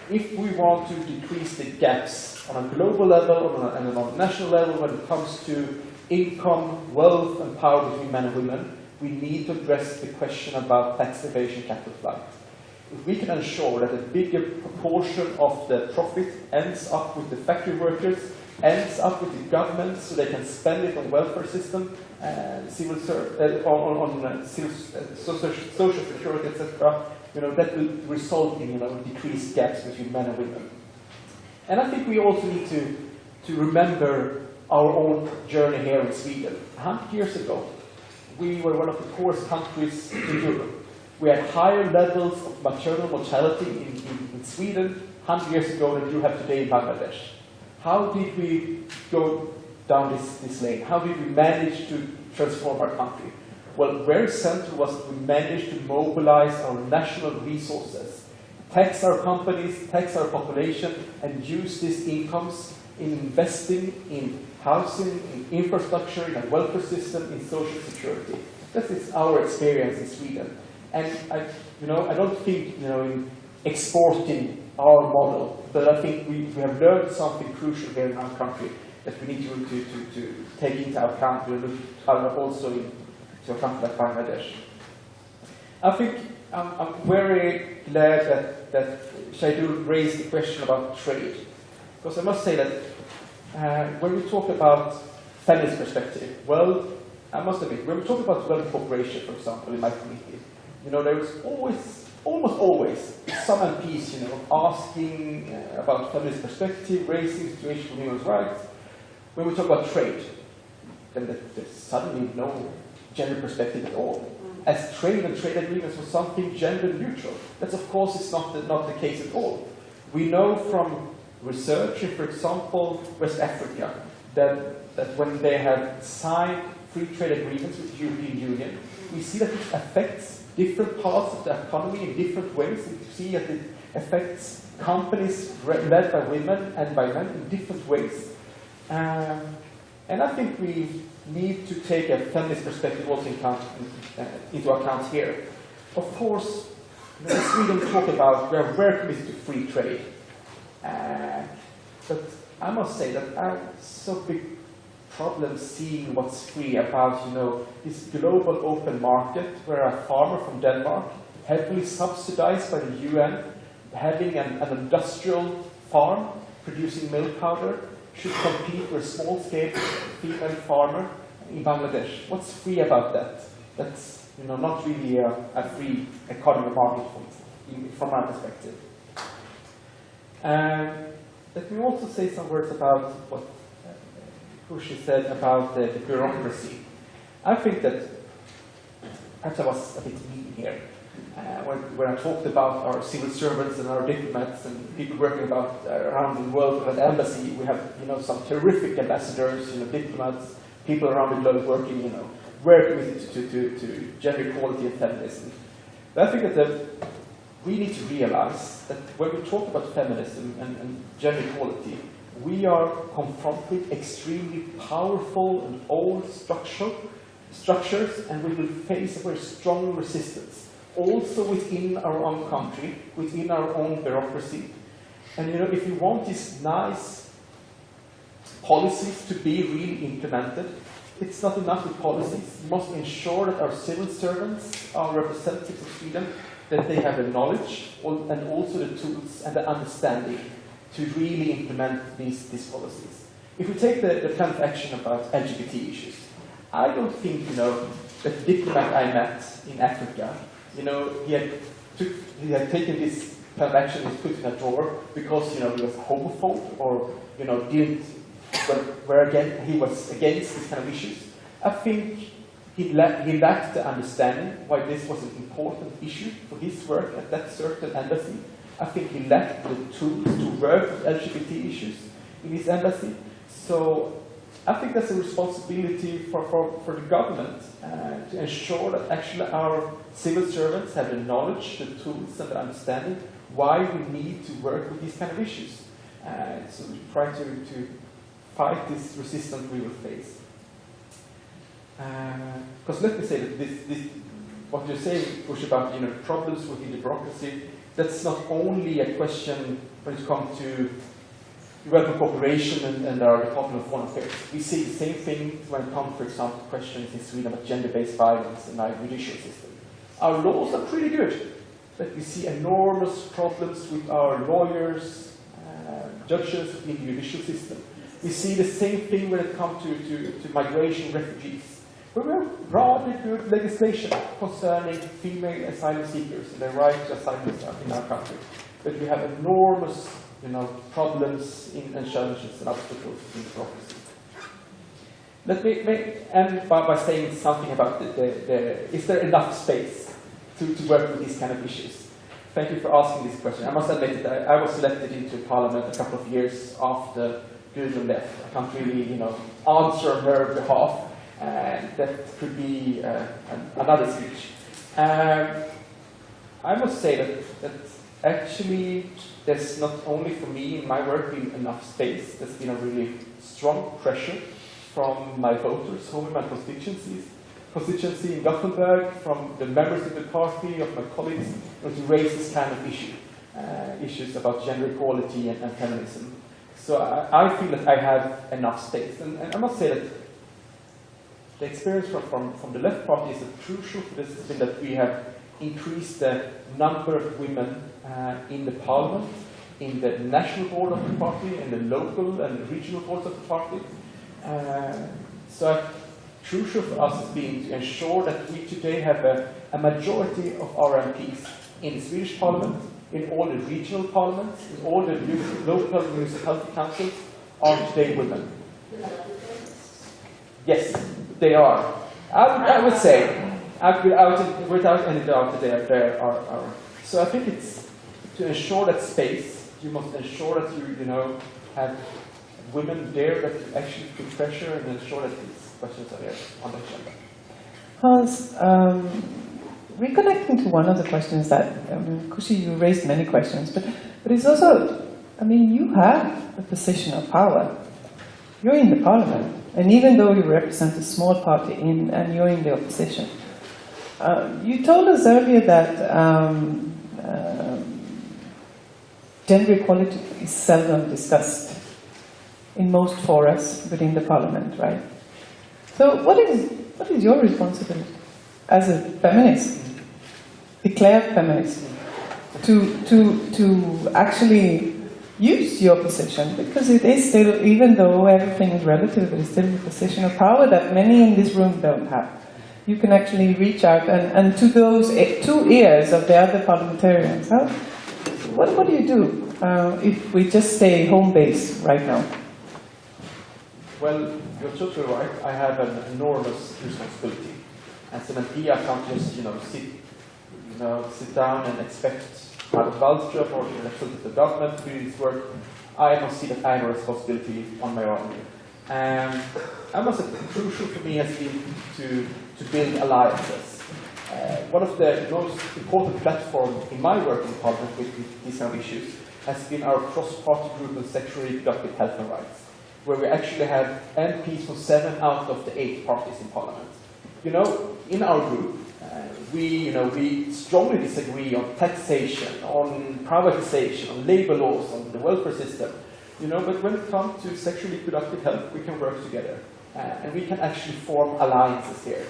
If we want to decrease the gaps on a global level and on a national level when it comes to income, wealth and power between men and women, we need to address the question about tax evasion, capital flight. If we can ensure that a bigger proportion of the profit ends up with the factory workers, ends up with the government so they can spend it on welfare system, social security, etc., that will result in decreased gaps between men and women. And I think we also need to remember our own journey here in Sweden. 100 years ago, we were one of the poorest countries in Europe. We had higher levels of maternal mortality in Sweden 100 years ago than you have today in Bangladesh. How did we go down this lane? How did we manage to transform our country? Well, very central was that we managed to mobilize our national resources, tax our companies, tax our population, and use these incomes in investing in housing, in infrastructure, in a welfare system, in social security. That is our experience in Sweden. And I don't think in exporting our model, but I think we have learned something crucial here in our country that we need to take into account. We look also to a country like Bangladesh. I think I'm very glad that Shaidul raised the question about trade, because I must say that when we talk about feminist perspective, well, I must admit, when we talk about development cooperation, for example, in my committee, there is almost always some MPs, asking about feminist perspective, raising the situation for women's rights. When we talk about trade, then there's suddenly no gender perspective at all. As trade and trade agreements were something gender neutral. That's of course is not the case at all. We know from research in, for example, West Africa, that when they have signed free trade agreements with the European Union, we see that it affects different parts of the economy in different ways. We see that it affects companies led by women and by men in different ways. And I think we need to take a feminist perspective also into account here. Of course, in Sweden talk about we are very committed to free trade. But I must say that I have so big problem seeing what's free about, this global open market where a farmer from Denmark, heavily subsidized by the UN, having an industrial farm producing milk powder, should compete with a small-scale female farmer in Bangladesh. What's free about that? That's not really a free economy market from my perspective. Let me also say some words about what Kushi said about the bureaucracy. I think that perhaps I was a bit mean here when I talked about our civil servants and our diplomats and people working around the world at the embassy. We have some terrific ambassadors, diplomats, people around the globe working very committed to gender equality and feminism. But I think that we need to realize that when we talk about feminism and gender equality, we are confronting extremely powerful and old structures, and we will face a very strong resistance, also within our own country, within our own bureaucracy. And if we want these nice policies to be really implemented, it's not enough with policies. We must ensure that our civil servants, our representatives of Sweden, that they have the knowledge and also the tools and the understanding to really implement these policies. If we take the plan of action about LGBT issues, I don't think, that the diplomat I met in Africa, he had taken this plan of action and put it in a drawer because, he was homophobe or, he was against these kind of issues. I think he lacked the understanding why this was an important issue for his work at that certain embassy. I think he lacked the tools to work with LGBT issues in his embassy. So I think that's a responsibility for the government to ensure that actually our civil servants have the knowledge, the tools, and the understanding why we need to work with these kind of issues. So we try to fight this resistance we will face. Because let me say that this what you're saying, Bush, about problems within the bureaucracy, that's not only a question when it comes to development cooperation and our Department of Foreign Affairs. We see the same thing when it comes, for example, to questions in Sweden about gender-based violence in our judicial system. Our laws are pretty good, but we see enormous problems with our lawyers, judges in the judicial system. We see the same thing when it comes to migration, refugees. We have rather good legislation concerning female asylum seekers and their right to asylum in our country. But we have enormous problems and challenges and obstacles in the bureaucracy. Let me end by saying something about is there enough space to work with these kind of issues? Thank you for asking this question. I must admit that I was elected into Parliament a couple of years after Gudrun left. I can't really answer on her behalf. That could be another speech. I must say that actually there's not only for me in my work been enough space. There's been a really strong pressure from my voters home in my constituency in Gothenburg, from the members of the party, of my colleagues, to raise this kind of issues about gender equality and feminism. So I feel that I have enough space. And I must say that the experience from the left party is that crucial for this has been that we have increased the number of women in the parliament, in the national board of the party, in the local and regional boards of the party. So crucial for us has been to ensure that we today have a majority of our MPs in the Swedish Parliament, in all the regional parliaments, in all the local municipality councils, are today women. Yes, they are. I would say, without any doubt, that there are. So I think it's to ensure that space. You must ensure that you have women there that actually put pressure and ensure that these questions are there on the agenda. Hans, reconnecting to one of the questions that, Kushi, you raised many questions, but it's also, you have a position of power. You're in the parliament, and even though you represent a small party and you're in the opposition, you told us earlier that gender equality is seldom discussed in most forums within the parliament, right? So what is your responsibility as a feminist, declared feminist, to actually use your position? Because it is still, even though everything is relative, it is still a position of power that many in this room don't have. You can actually reach out and to those 2 ears of the other parliamentarians. What do you do if we just stay home-based right now? Well, you're totally right. I have an enormous responsibility. As an MP, I can't just, sit down and expect Madam Wallström or the representative government to do this work. I must see that I have a responsibility on my own. And I must say, crucial for me has been to build alliances. One of the most important platforms in my work in Parliament with these kind of issues has been our cross-party group on sexual reproductive health and rights, where we actually have MPs from 7 out of the 8 parties in Parliament. In our group, we strongly disagree on taxation, on privatization, on labor laws, on the welfare system. But when it comes to sexual reproductive health, we can work together, and we can actually form alliances here.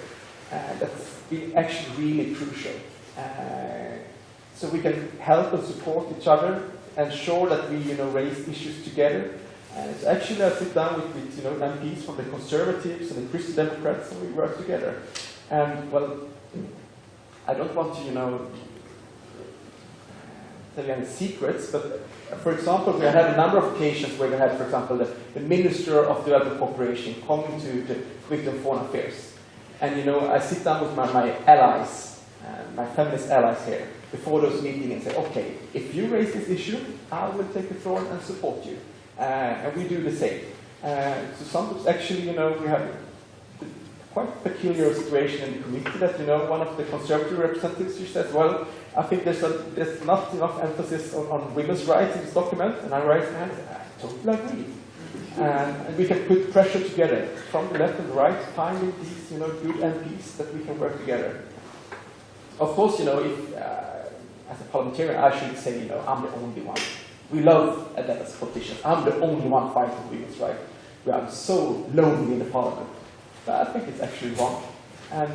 That's actually really crucial. So we can help and support each other, ensure that we raise issues together. So actually, I sit down with MPs from the Conservatives and the Christian Democrats, and we work together. And well, I don't want to tell you any secrets, but for example, we had a number of occasions where we had, for example, the Minister of Development Cooperation coming to the Committee on Foreign Affairs. And I sit down with my allies, my feminist allies here, before those meetings and say, okay, if you raise this issue, I will take the floor and support you. And we do the same. So sometimes actually, we have quite peculiar situation in the committee that, one of the Conservative representatives, she says, well, I think there's not enough emphasis on women's rights in this document. And I raise my hand, I totally agree. And we can put pressure together from the left and the right, finding these, good MPs that we can work together. Of course, if, as a parliamentarian, I should say, I'm the only one. We love that as politicians. I'm the only one fighting for women's rights. I'm so lonely in the parliament. But I think it's actually wrong. And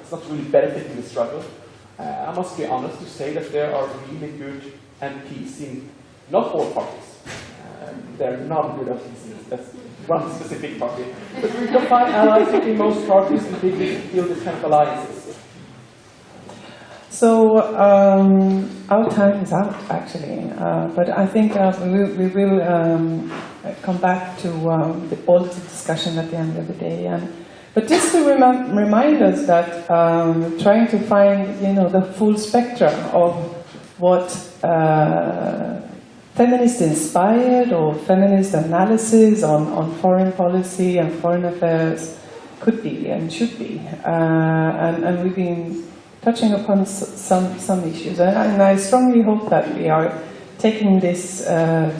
it's not really benefiting the struggle. I must be honest to say that there are really good MPs in not all parties. They're not good MPs. That's one specific party. But we can find allies in most parties and build this kind of alliances. So our time is out, actually, but I think we will come back to all the discussion at the end of the day. But just to remind us that trying to find, the full spectrum of what feminist-inspired or feminist analysis on foreign policy and foreign affairs could be and should be, and we've been touching upon some issues, and I strongly hope that we are taking this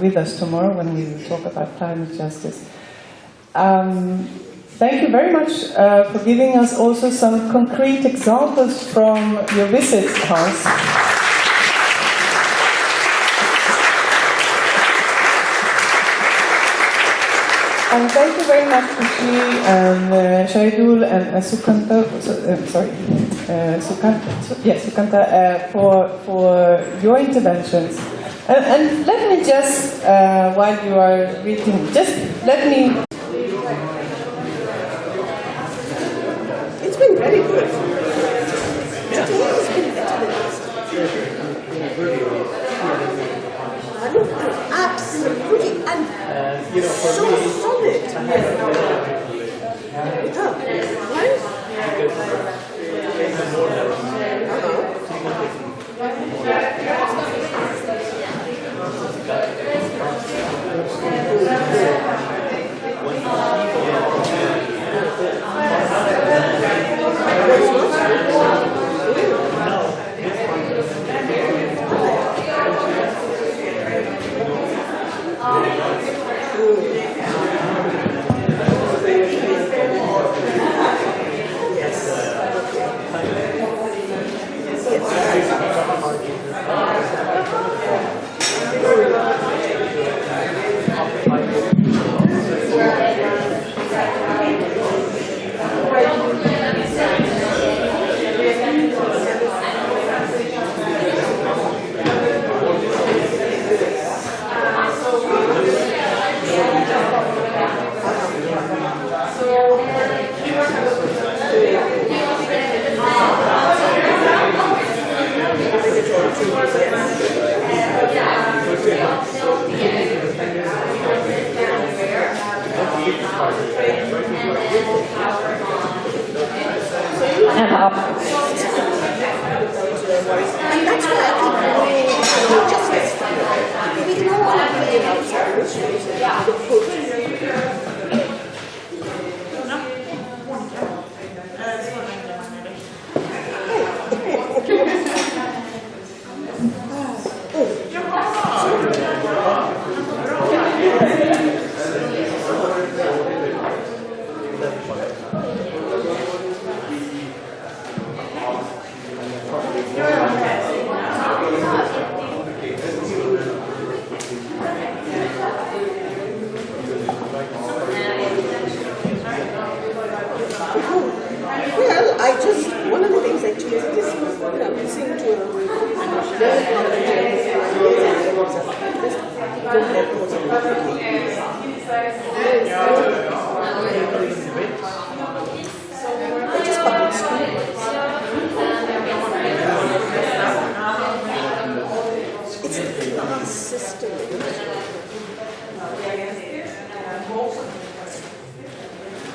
with us tomorrow when we talk about climate justice. Thank you very much for giving us also some concrete examples from your visits, Hans. And thank you very much, Kushi and Shahidul and Sukanta, Sukanta, for your interventions. And let me just, while you are reading, just let me. It's been very good. Today has been better than yesterday. Absolutely. And so solid.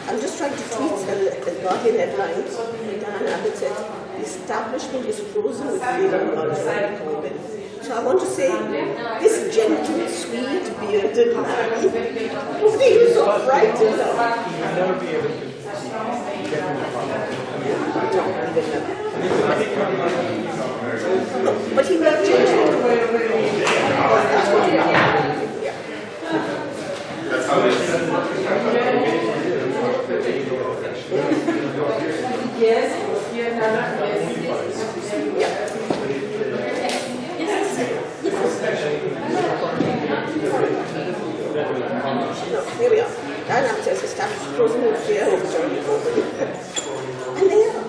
I'm just trying to tweet the Guardian headlines. Dan Abbott said, the establishment is frozen with fear of Corbyn. So I want to say, this gentle, sweet, bearded man, nobody is so frightened of. You'll never be able to get him but he will change it. That's how it is. Yes, here we are. Diana says established frozen in fear of Jeremy Corbyn. And they are.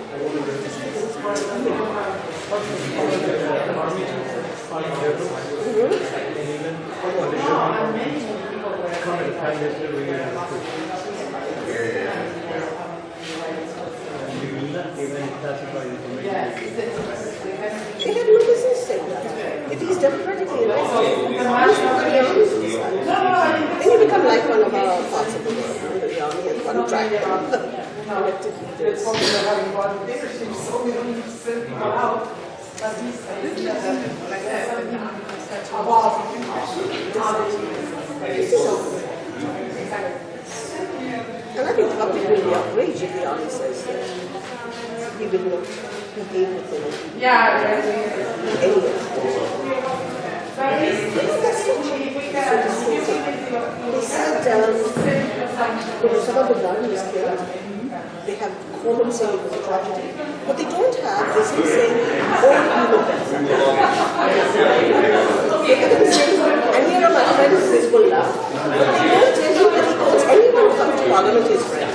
They have no business saying that. If he's democratically elected, he's not the army in this country. Then you become like one of our parts of the world, under the army and one track elected leaders. And I think the public will be outraged if the army says that he will not engage with them. They said, some of the gun was killed. They have Corbyn saying it was a tragedy. What they don't have is him saying, all human deaths are They have him saying, and here are my friends, Hezbollah. But they don't tell him that he calls anyone who comes to Parliament his friend.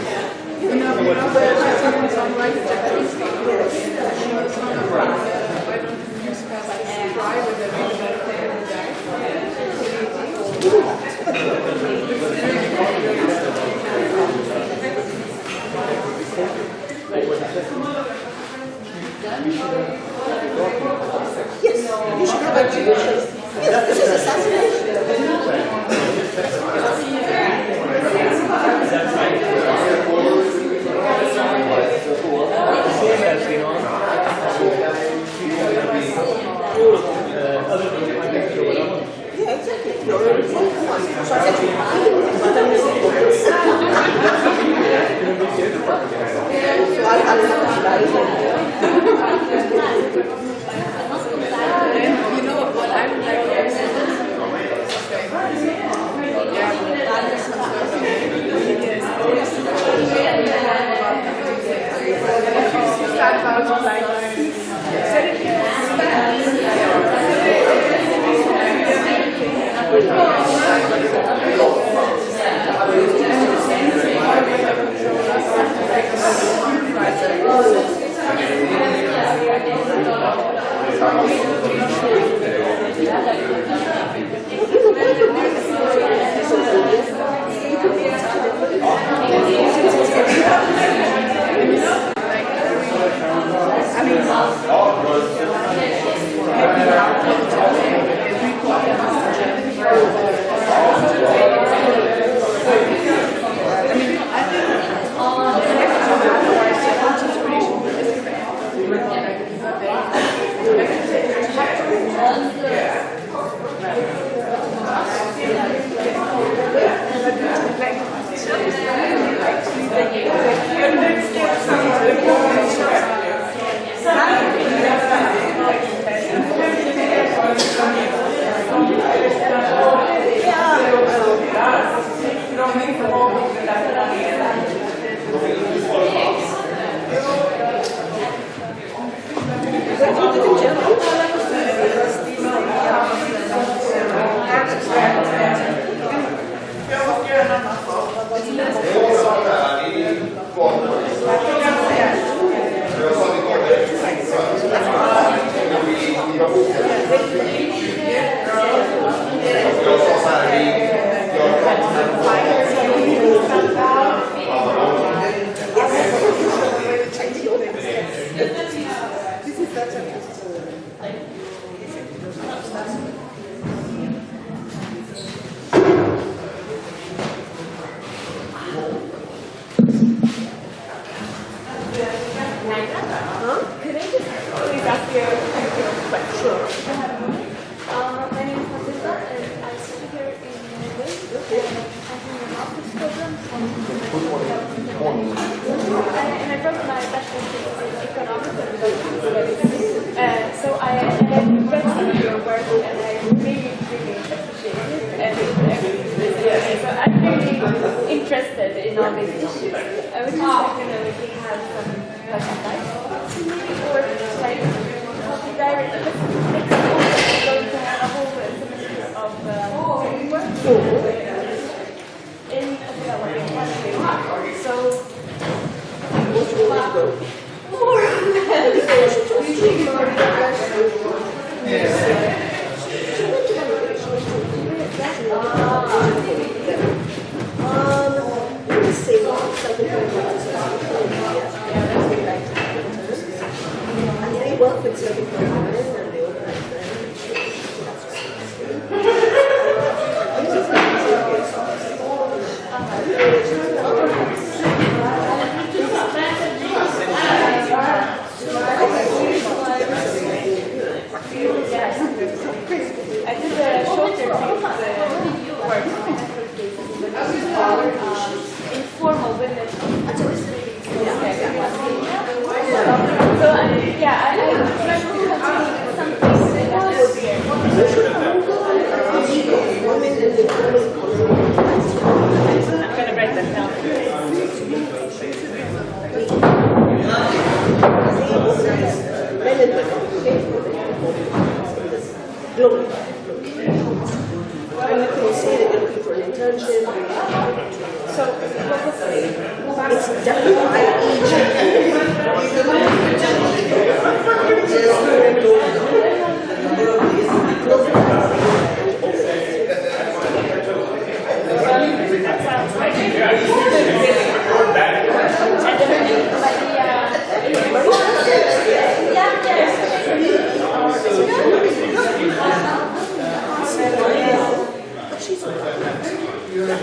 She worked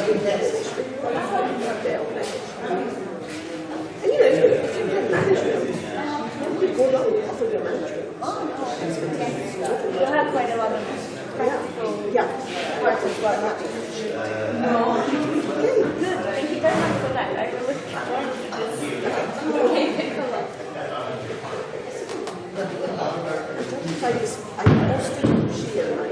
in management. And you know, if you have management, you go along with half of your management. You have quite a lot of work as well. Good. Thank you very much for that. I will look forward to this. Okay, thanks a lot. I posted she and I.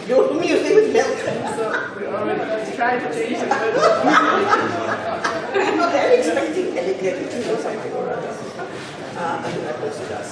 Your music with milk. So we already tried to change it, but they're expecting elegant or something or other. I mean, that posted us.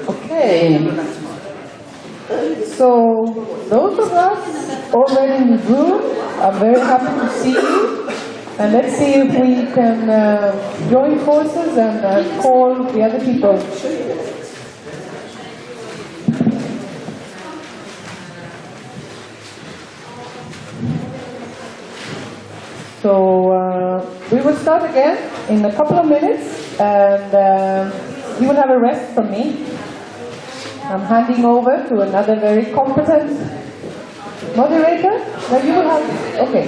Okay. So, those of us already in the room, I'm very happy to see you. And let's see if we can join forces and call the other people. So we will start again in a couple of minutes, and you will have a rest from me. I'm handing over to another very competent moderator. Now you will have, okay.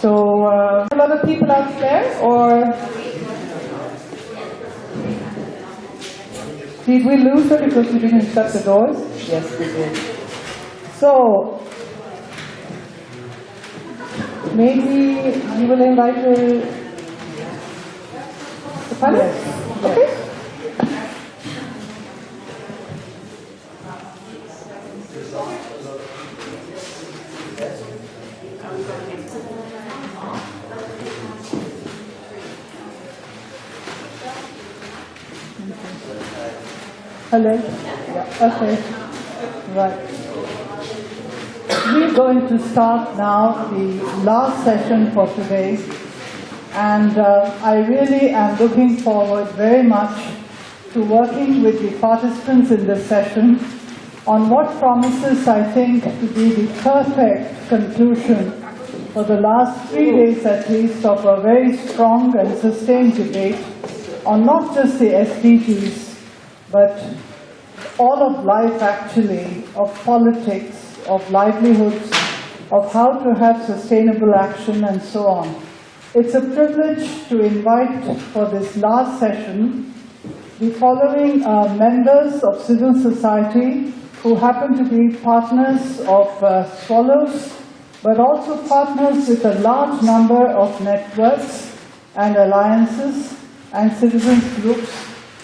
So a lot of people out there, or did we lose her because we didn't shut the doors? Yes, we did. So maybe you will invite her to panel? Yes. Okay. Hello? Yeah, okay. Right. We're going to start now the last session for today, and I really am looking forward very much to working with the participants in this session on what promises, I think, to be the perfect conclusion for the last 3 days at least of a very strong and sustained debate on not just the SDGs, but all of life actually, of politics, of livelihoods, of how to have sustainable action and so on. It's a privilege to invite for this last session the following members of civil society who happen to be partners of Swallows, but also partners with a large number of networks and alliances and citizens groups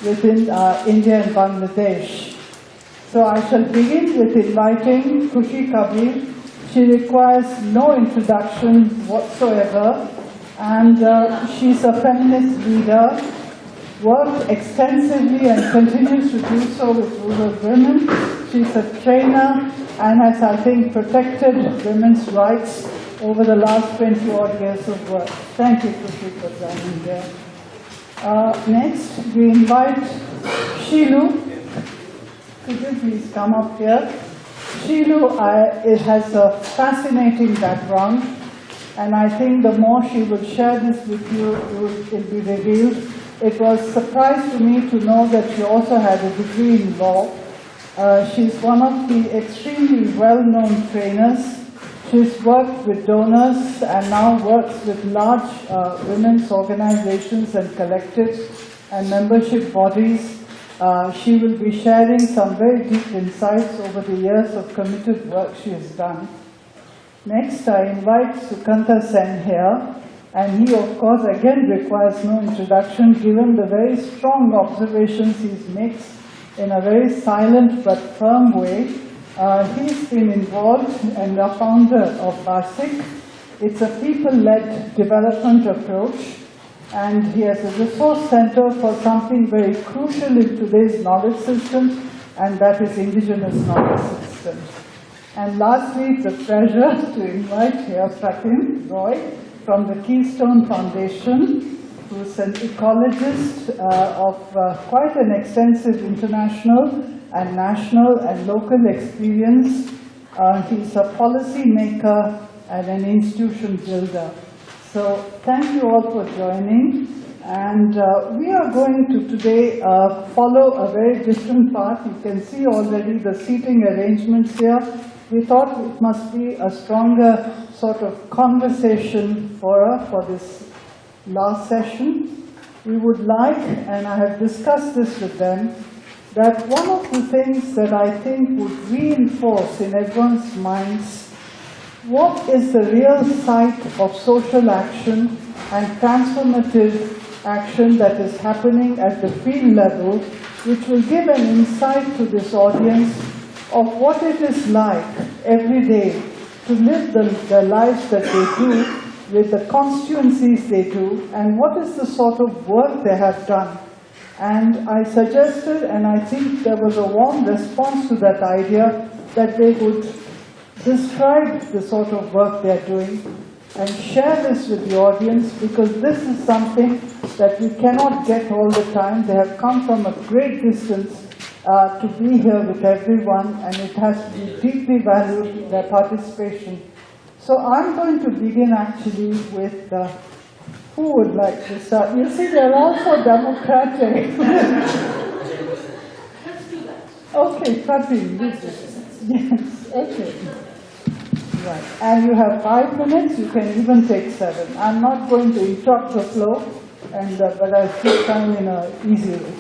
within India and Bangladesh. So I shall begin with inviting Kabeer. She requires no introduction whatsoever, and she's a feminist leader, worked extensively and continues to do so with rural women. She's a trainer and has, I think, protected women's rights over the last 20-odd years of work. Thank you, Kushi, for joining here. Next, we invite Shilu. Could you please come up here? Shilu has a fascinating background, and I think the more she will share this with you, it will be revealed. It was a surprise to me to know that she also had a degree in law. She's one of the extremely well-known trainers. She's worked with donors and now works with large women's organizations and collectives and membership bodies. She will be sharing some very deep insights over the years of committed work she has done. Next, I invite Sukanta Sen here, and he, of course, again requires no introduction given the very strong observations he makes in a very silent but firm way. He's been involved and a founder of BASIC. It's a people-led development approach, and he has a resource center for something very crucial in today's knowledge systems, and that is indigenous knowledge systems. And lastly, the pleasure to invite here Pratim Roy from the Keystone Foundation, who's an ecologist of quite an extensive international and national and local experience. He's a policy maker and an institution builder. So thank you all for joining, and we are going to today follow a very different path. You can see already the seating arrangements here. We thought it must be a stronger sort of conversation for this last session. We would like, and I have discussed this with them, that one of the things that I think would reinforce in everyone's minds what is the real site of social action and transformative action that is happening at the field level, which will give an insight to this audience of what it is like every day to live the lives that they do with the constituencies they do, and what is the sort of work they have done. And I suggested, and I think there was a warm response to that idea, that they would describe the sort of work they are doing and share this with the audience, because this is something that we cannot get all the time. They have come from a great distance to be here with everyone, and it has to be deeply valued, their participation. So I'm going to begin actually with, who would like to start? You see, they're all so democratic. Let's do that. Okay, Kabeer, yes, okay. Right, and you have 5 minutes, you can even take 7. I'm not going to interrupt the flow, and, but I'll keep time in an easy way.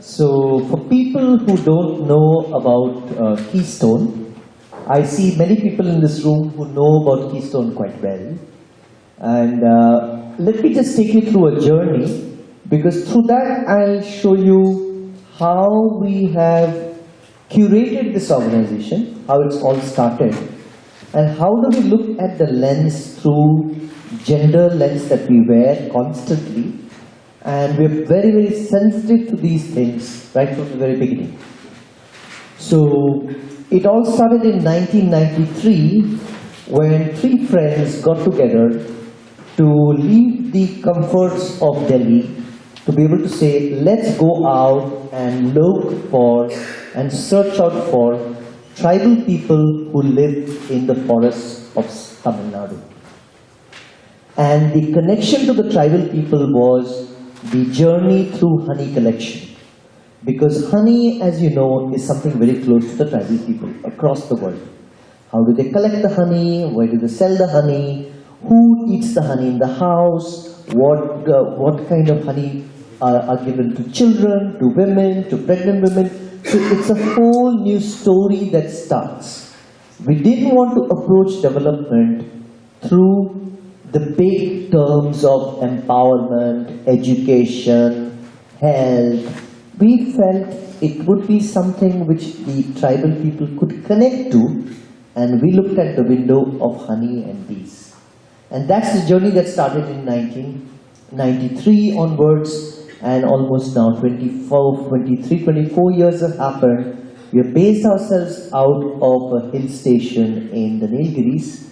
So, for people who don't know about Keystone, I see many people in this room who know about Keystone quite well. And let me just take you through a journey, because through that I'll show you how we have curated this organization, how it's all started, and how do we look at the lens through gender lens that we wear constantly. And we're very, very sensitive to these things right from the very beginning. So it all started in 1993 when 3 friends got together to leave the comforts of Delhi to be able to say, let's go out and look for and search out for tribal people who live in the forests of Tamil Nadu. And the connection to the tribal people was the journey through honey collection. Because honey, as you know, is something very close to the tribal people across the world. How do they collect the honey? Where do they sell the honey? Who eats the honey in the house? What kind of honey are given to children, to women, to pregnant women? So it's a whole new story that starts. We didn't want to approach development through the big terms of empowerment, education, health. We felt it would be something which the tribal people could connect to, and we looked at the window of honey and bees. And that's the journey that started in 1993 onwards, and almost now 24 years have happened. We have based ourselves out of a hill station in the Nilgiris,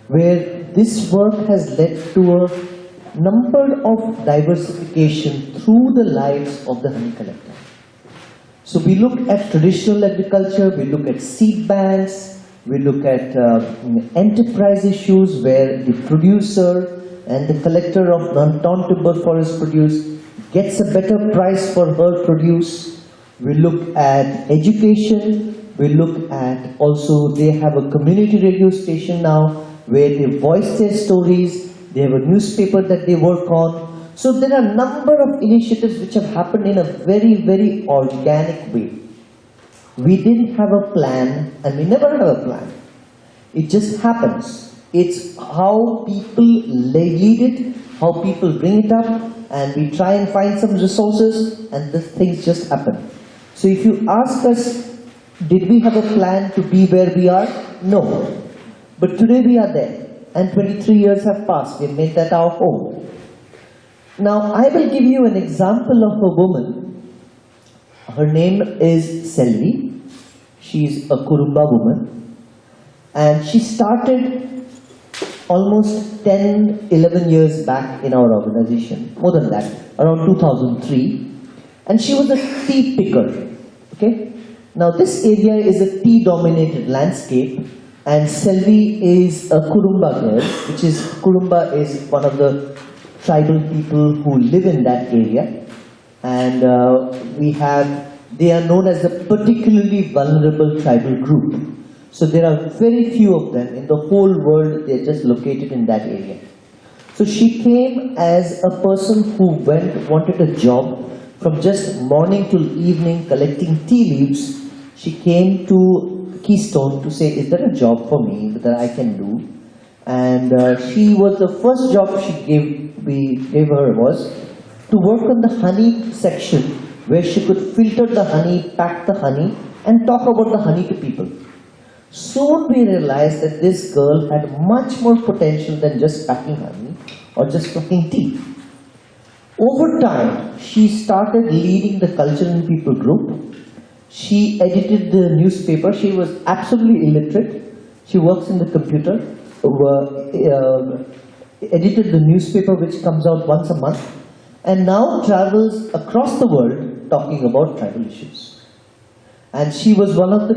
where this work has led to a number of diversification through the lives of the honey collector. So we look at traditional agriculture, we look at seed banks, we look at enterprise issues where the producer and the collector of non-timber forest produce gets a better price for her produce. We look at education, we look at also they have a community radio station now where they voice their stories, they have a newspaper that they work on. So there are a number of initiatives which have happened in a very, very organic way. We didn't have a plan, and we never have a plan. It just happens. It's how people lead it, how people bring it up, and we try and find some resources, and the things just happen. So if you ask us, did we have a plan to be where we are? No. But today we are there, and 23 years have passed. We made that our home. Now I will give you an example of a woman. Her name is Selvi. She is a Kurumba woman, and she started almost 10-11 years back in our organization, more than that, around 2003, and she was a tea picker. Okay? Now this area is a tea-dominated landscape, and Selvi is a Kurumba girl, which is, Kurumba is one of the tribal people who live in that area, and they are known as a particularly vulnerable tribal group. So there are very few of them in the whole world. They are just located in that area. So she came as a person who wanted a job from just morning till evening collecting tea leaves. She came to Keystone to say, is there a job for me that I can do? And she was the first job we gave her was to work on the honey section where she could filter the honey, pack the honey, and talk about the honey to people. Soon we realized that this girl had much more potential than just packing honey or just plucking tea. Over time, she started leading the Culture and People group. She edited the newspaper. She was absolutely illiterate. She works in the computer, edited the newspaper which comes out once a month, and now travels across the world talking about tribal issues. And she was one of the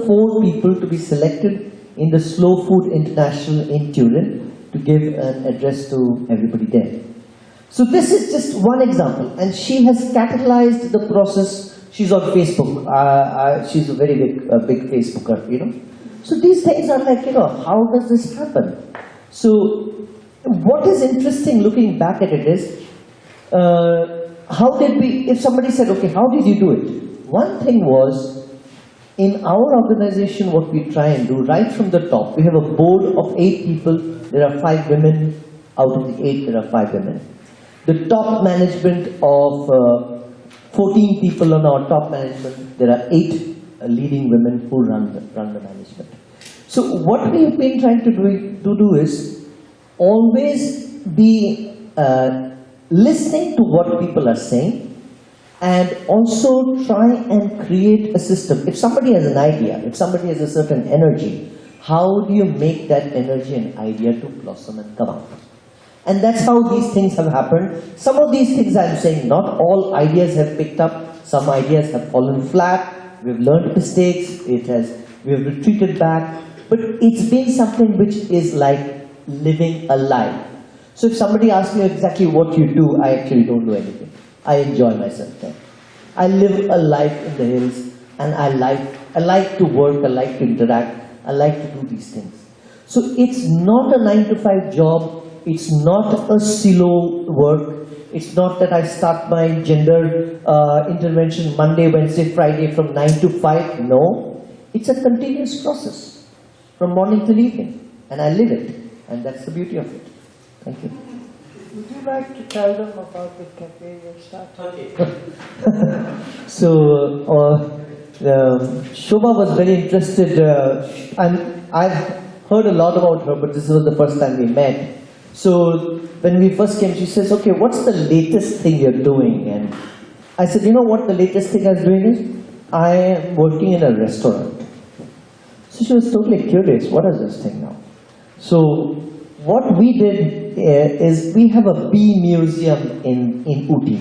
4 people to be selected in the Slow Food International in Turin to give an address to everybody there. So this is just one example, and she has catalyzed the process. She's on Facebook. She's a very big Facebooker, you know. So these things are like, you know, how does this happen? So what is interesting looking back at it is, how did we, if somebody said, okay, how did you do it? One thing was, in our organization, what we try and do, right from the top, we have a board of 8 people, there are 5 women, out of the 8 there are 5 women. The top management of 14 people on our top management, there are 8 leading women who run the management. So what we have been trying to do is always be listening to what people are saying, and also try and create a system. If somebody has an idea, if somebody has a certain energy, how do you make that energy and idea to blossom and come out? And that's how these things have happened. Some of these things I'm saying, not all ideas have picked up. Some ideas have fallen flat. We've learned mistakes. We have retreated back. But it's been something which is like living a life. So if somebody asks me exactly what you do, I actually don't do anything. I enjoy myself there. I live a life in the hills, and I like to work, I like to interact, I like to do these things. So it's not a 9-to-5 job, it's not a silo work, it's not that I start my gender intervention Monday, Wednesday, Friday from 9 to 5, no. It's a continuous process, from morning till evening, and I live it, and that's the beauty of it. Thank you. Would you like to tell them about the cafe you started? So, Shobha was very interested, and I've heard a lot about her, but this was the first time we met. So, when we first came, she says, okay, what's the latest thing you're doing? And I said, you know what the latest thing I'm doing is? I am working in a restaurant. So she was totally curious, what is this thing now? So, what we did is we have a bee museum in Ooty.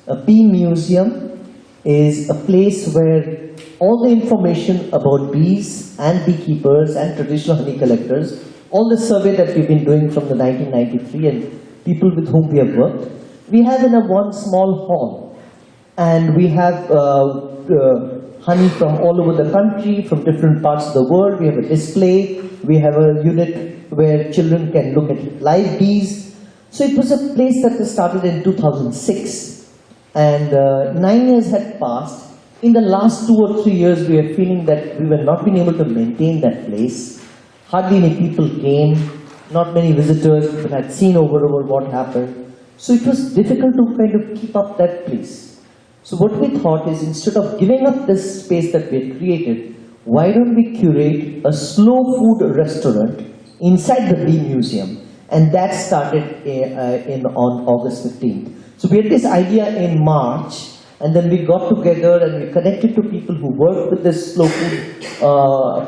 A bee museum is a place where all the information about bees and beekeepers and traditional honey collectors, all the survey that we've been doing from the 1993 and people with whom we have worked, we have in one small hall. And we have honey from all over the country, from different parts of the world. We have a display, we have a unit where children can look at live bees. So it was a place that was started in 2006. And 9 years had passed. In the last 2 or 3 years, we were feeling that we were not being able to maintain that place. Hardly any people came, not many visitors, people had seen over what happened. So it was difficult to kind of keep up that place. So what we thought is, instead of giving up this space that we had created, why don't we curate a slow food restaurant inside the bee museum? And that started on August 15th. So we had this idea in March, and then we got together and we connected to people who worked with this slow food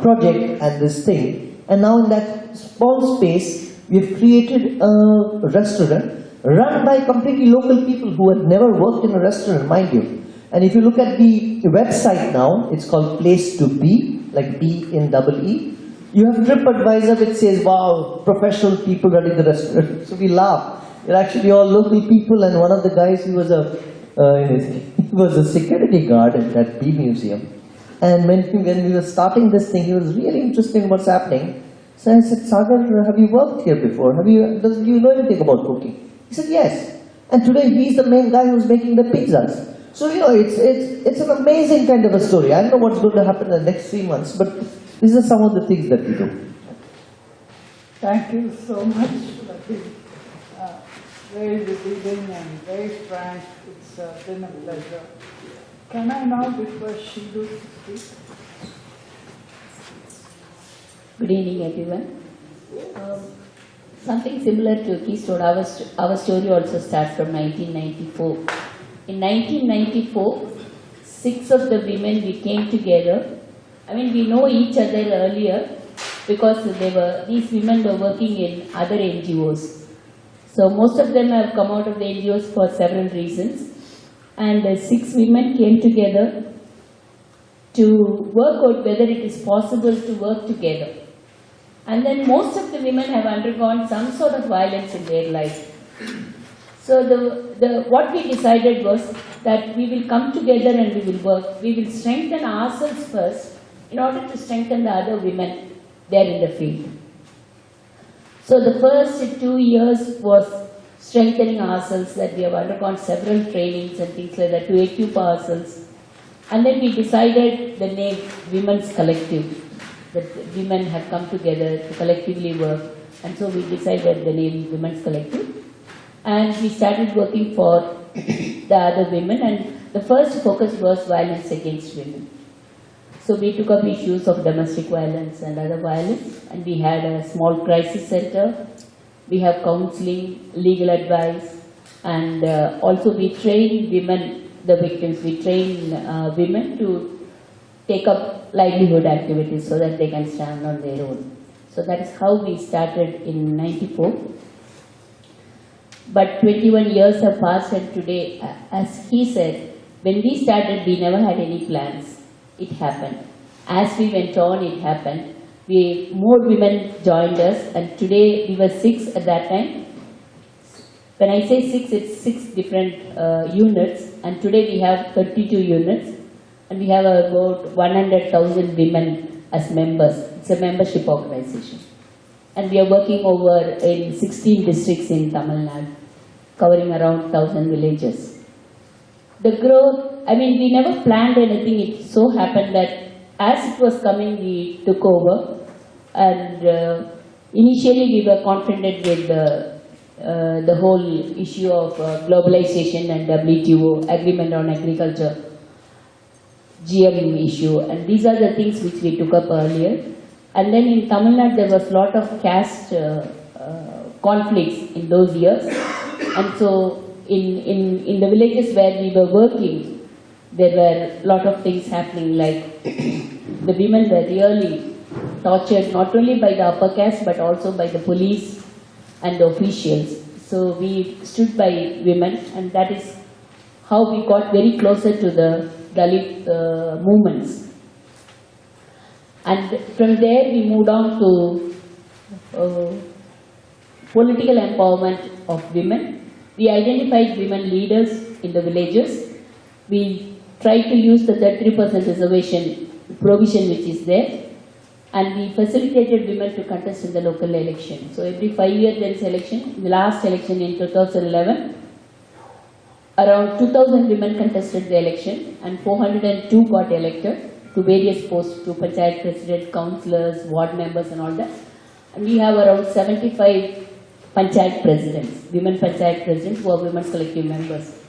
project and this thing. And now in that small space, we've created a restaurant run by completely local people who had never worked in a restaurant, mind you. And if you look at the website now, it's called Place to Be, like B-in-double-E. You have TripAdvisor which says, wow, professional people running the restaurant. So we laugh. They're actually all local people, and one of the guys, he was a security guard at that bee museum. And when we were starting this thing, he was really interested in what's happening. So I said, Sagar, have you worked here before? Do you know anything about cooking? He said, yes. And today he's the main guy who's making the pizzas. So, you know, it's an amazing kind of a story. I don't know what's going to happen in the next 3 months, but these are some of the things that we do. Thank you so much for being very revealing and very frank. It's It's been a pleasure. Can I now request Shidu to speak? Good evening, everyone. Something similar to Keystone, our story also starts from 1994. In 1994, 6 of the women, we came together. I mean, we know each other earlier because these women were working in other NGOs. So most of them have come out of the NGOs for several reasons. And 6 women came together to work out whether it is possible to work together. And then most of the women have undergone some sort of violence in their life. So what we decided was that we will come together and we will work. We will strengthen ourselves first in order to strengthen the other women there in the field. So the first 2 years was strengthening ourselves, that we have undergone several trainings and things like that to equip ourselves. And then we decided the name Women's Collective, that women have come together to collectively work. And so we decided the name Women's Collective. And we started working for the other women, and the first focus was violence against women. So we took up issues of domestic violence and other violence, and we had a small crisis center. We have counseling, legal advice, and also we train women, the victims. We train women to take up livelihood activities so that they can stand on their own. So that is how we started in '94. But 21 years have passed, and today, as he said, when we started, we never had any plans. It happened. As we went on, it happened. More women joined us, and today we were 6 at that time. When I say 6, it's 6 different units, and today we have 32 units, and we have about 100,000 women as members. It's a membership organization. And we are working over in 16 districts in Tamil Nadu, covering around 1,000 villages. The growth, I mean, we never planned anything. It so happened that as it was coming, we took over. And initially we were confronted with the whole issue of globalization and WTO, Agreement on Agriculture, GM issue. And these are the things which we took up earlier. And then in Tamil Nadu, there was a lot of caste conflicts in those years. And so in the villages where we were working, there were a lot of things happening, like the women were really tortured, not only by the upper caste, but also by the police and the officials. So we stood by women, and that is how we got very closer to the Dalit movements. And from there we moved on to political empowerment of women. We identified women leaders in the villages. We tried to use the 33% reservation provision which is there, and we facilitated women to contest in the local election. So every 5 years there is election. The last election in 2011, around 2,000 women contested the election, and 402 got elected to various posts, to panchayat president, councillors, ward members and all that. And we have around 75 panchayat presidents, women panchayat presidents who are women's collective members.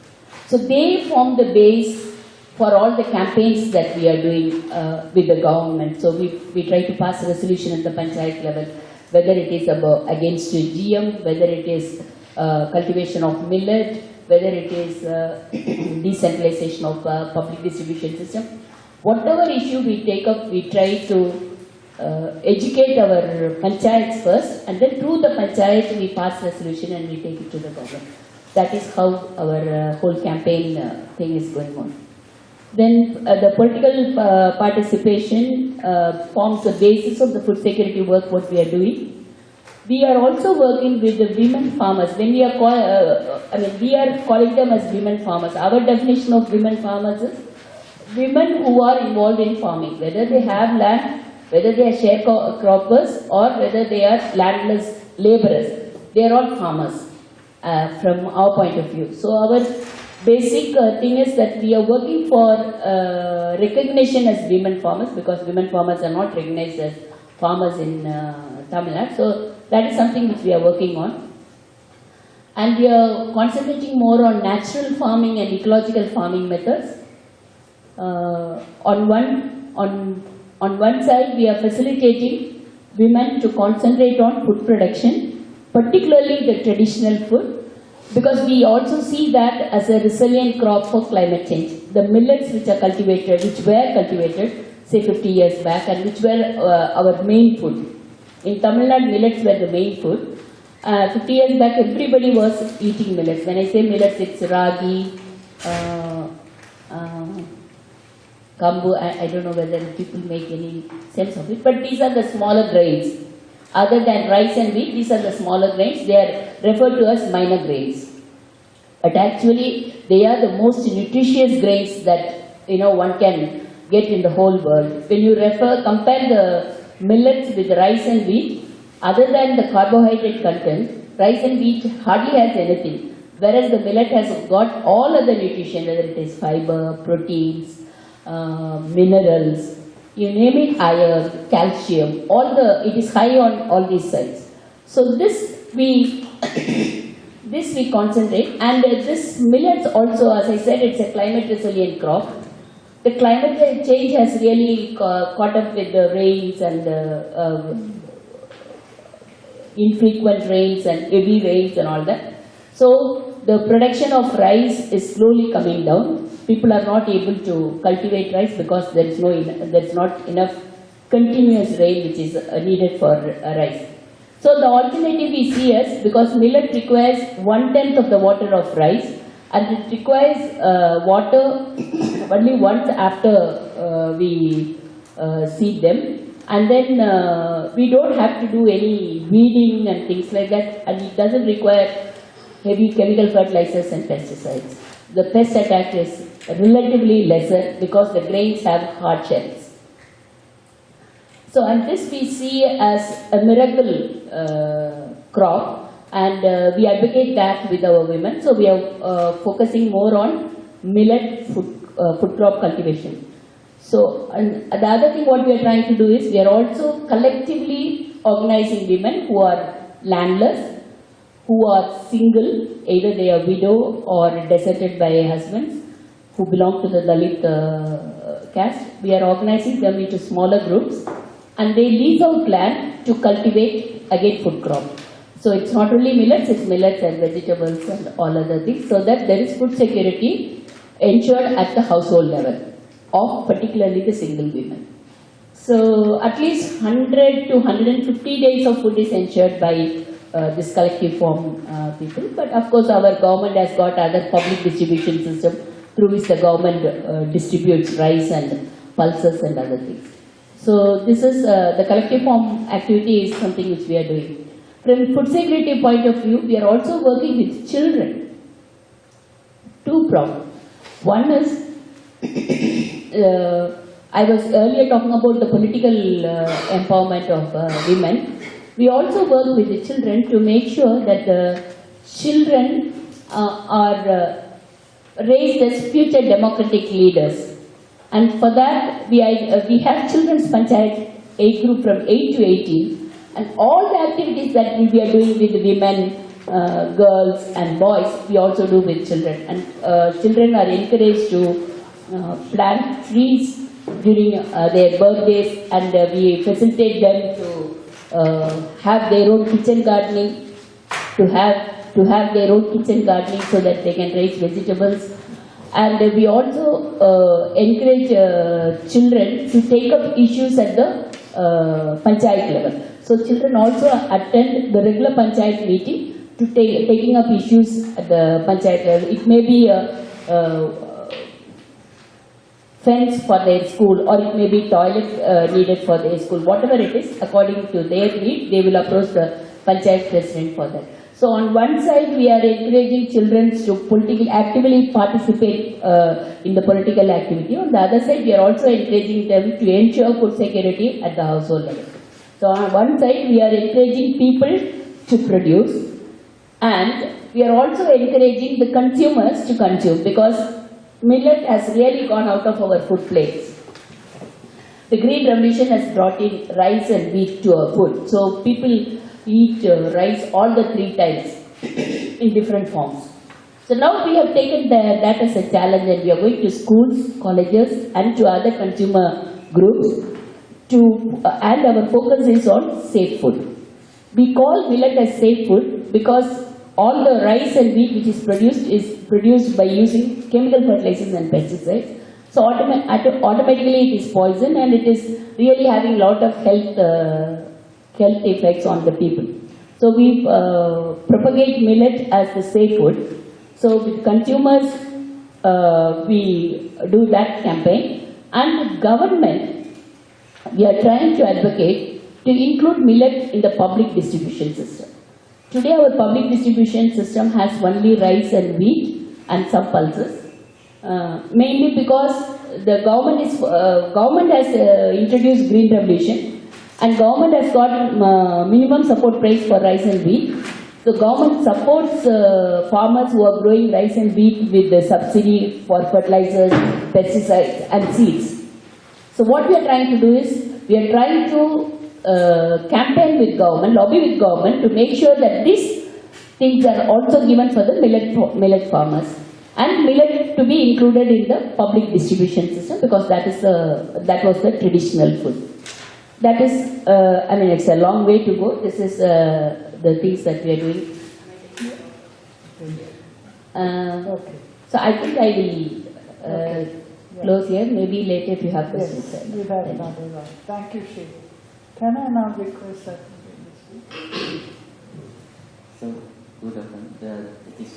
So they form the base for all the campaigns that we are doing with the government. So we try to pass a resolution at the panchayat level, whether it is against GM, whether it is cultivation of millet, whether it is decentralization of public distribution system. Whatever issue we take up, we try to educate our panchayats first, and then through the panchayat we pass resolution and we take it to the government. That is how our whole campaign thing is going on. Then the political participation forms the basis of the food security work what we are doing. We are also working with the women farmers. When we are we are calling them as women farmers. Our definition of women farmers is women who are involved in farming, whether they have land, whether they are sharecroppers, or whether they are landless laborers. They are all farmers from our point of view. So our basic thing is that we are working for recognition as women farmers, because women farmers are not recognized as farmers in Tamil Nadu. So that is something which we are working on. and we are concentrating more on natural farming and ecological farming methods. On one side, we are facilitating women to concentrate on food production, particularly the traditional food, because we also see that as a resilient crop for climate change. The millets which were cultivated, say 50 years back, and which were our main food. In Tamil Nadu, millets were the main food. 50 years back, everybody was eating millets. When I say millets, it's ragi, kambu. I don't know whether people make any sense of it, but these are the smaller grains. Other than rice and wheat, these are the smaller grains. They are referred to as minor grains. But actually, they are the most nutritious grains that one can get in the whole world. When you compare the millets with rice and wheat, other than the carbohydrate content, rice and wheat hardly has anything. Whereas the millet has got all other nutrition, whether it is fiber, proteins, minerals, you name it, iron, calcium, it is high on all these sides. So this we concentrate, and this millets also, as I said, it's a climate resilient crop. The climate change has really caught up with the rains and infrequent rains and heavy rains and all that. So the production of rice is slowly coming down. People are not able to cultivate rice because there is not enough continuous rain which is needed for rice. So the alternative we see is, because millet requires 1/10 of the water of rice, and it requires water only once after we seed them. And then we don't have to do any weeding and things like that, and it doesn't require heavy chemical fertilizers and pesticides. The pest attack is relatively lesser because the grains have hard shells. So, and this we see as a miracle crop, and we advocate that with our women. So we are focusing more on millet food crop cultivation. So, and the other thing what we are trying to do is, we are also collectively organizing women who are landless, who are single, either they are widow or deserted by husbands, who belong to the Dalit caste. We are organizing them into smaller groups, and they lease out land to cultivate again food crop. So it's not only millets, it's millets and vegetables and all other things, so that there is food security ensured at the household level of particularly the single women. So at least 100 to 150 days of food is ensured by this collective form people. But of course our government has got other public distribution system through which the government distributes rice and pulses and other things. So this is the collective form activity is something which we are doing. From food security point of view, we are also working with children. Two problems. One is, I was earlier talking about the political empowerment of women. We also work with the children to make sure that the children are raised as future democratic leaders. And for that, we have children's panchayat age group from 8 to 18. And all the activities that we are doing with women, girls and boys, we also do with children. And children are encouraged to plant trees during their birthdays, and we facilitate them to have their own kitchen gardening, to have their own kitchen gardening so that they can raise vegetables. And we also encourage children to take up issues at the panchayat level. So children also attend the regular panchayat meeting to taking up issues at the panchayat level. It may be a fence for their school, or it may be toilet needed for their school. Whatever it is, according to their need, they will approach the panchayat president for that. So on one side, we are encouraging children to actively participate in the political activity. On the other side, we are also encouraging them to ensure food security at the household level. So on one side, we are encouraging people to produce, and we are also encouraging the consumers to consume, because millet has really gone out of our food plates. The Green Revolution has brought in rice and wheat to our food. So people eat rice all the 3 times. in different forms. So now we have taken that as a challenge, and we are going to schools, colleges, and to other consumer groups and our focus is on safe food. We call millet as safe food because all the rice and wheat which is produced by using chemical fertilizers and pesticides. So automatically it is poison, and it is really having a lot of health effects on the people. So we propagate millet as the safe food. So with consumers, we do that campaign, and with government, we are trying to advocate to include millet in the public distribution system. Today our public distribution system has only rice and wheat and some pulses, mainly because the government has introduced green revolution, and government has got minimum support price for rice and wheat. The government supports farmers who are growing rice and wheat with the subsidy for fertilizers, pesticides and seeds. So what we are trying to do is, we are trying to campaign with government, lobby with government to make sure that these things are also given for the millet farmers, and millet to be included in the public distribution system, because that was the traditional food. That is, I mean, it's a long way to go. This is the things that we are doing. So I think I will close here. Maybe later if you have questions. Yes, we have another round. Thank you, Shri. Can I now request that you speak? So, good afternoon. It is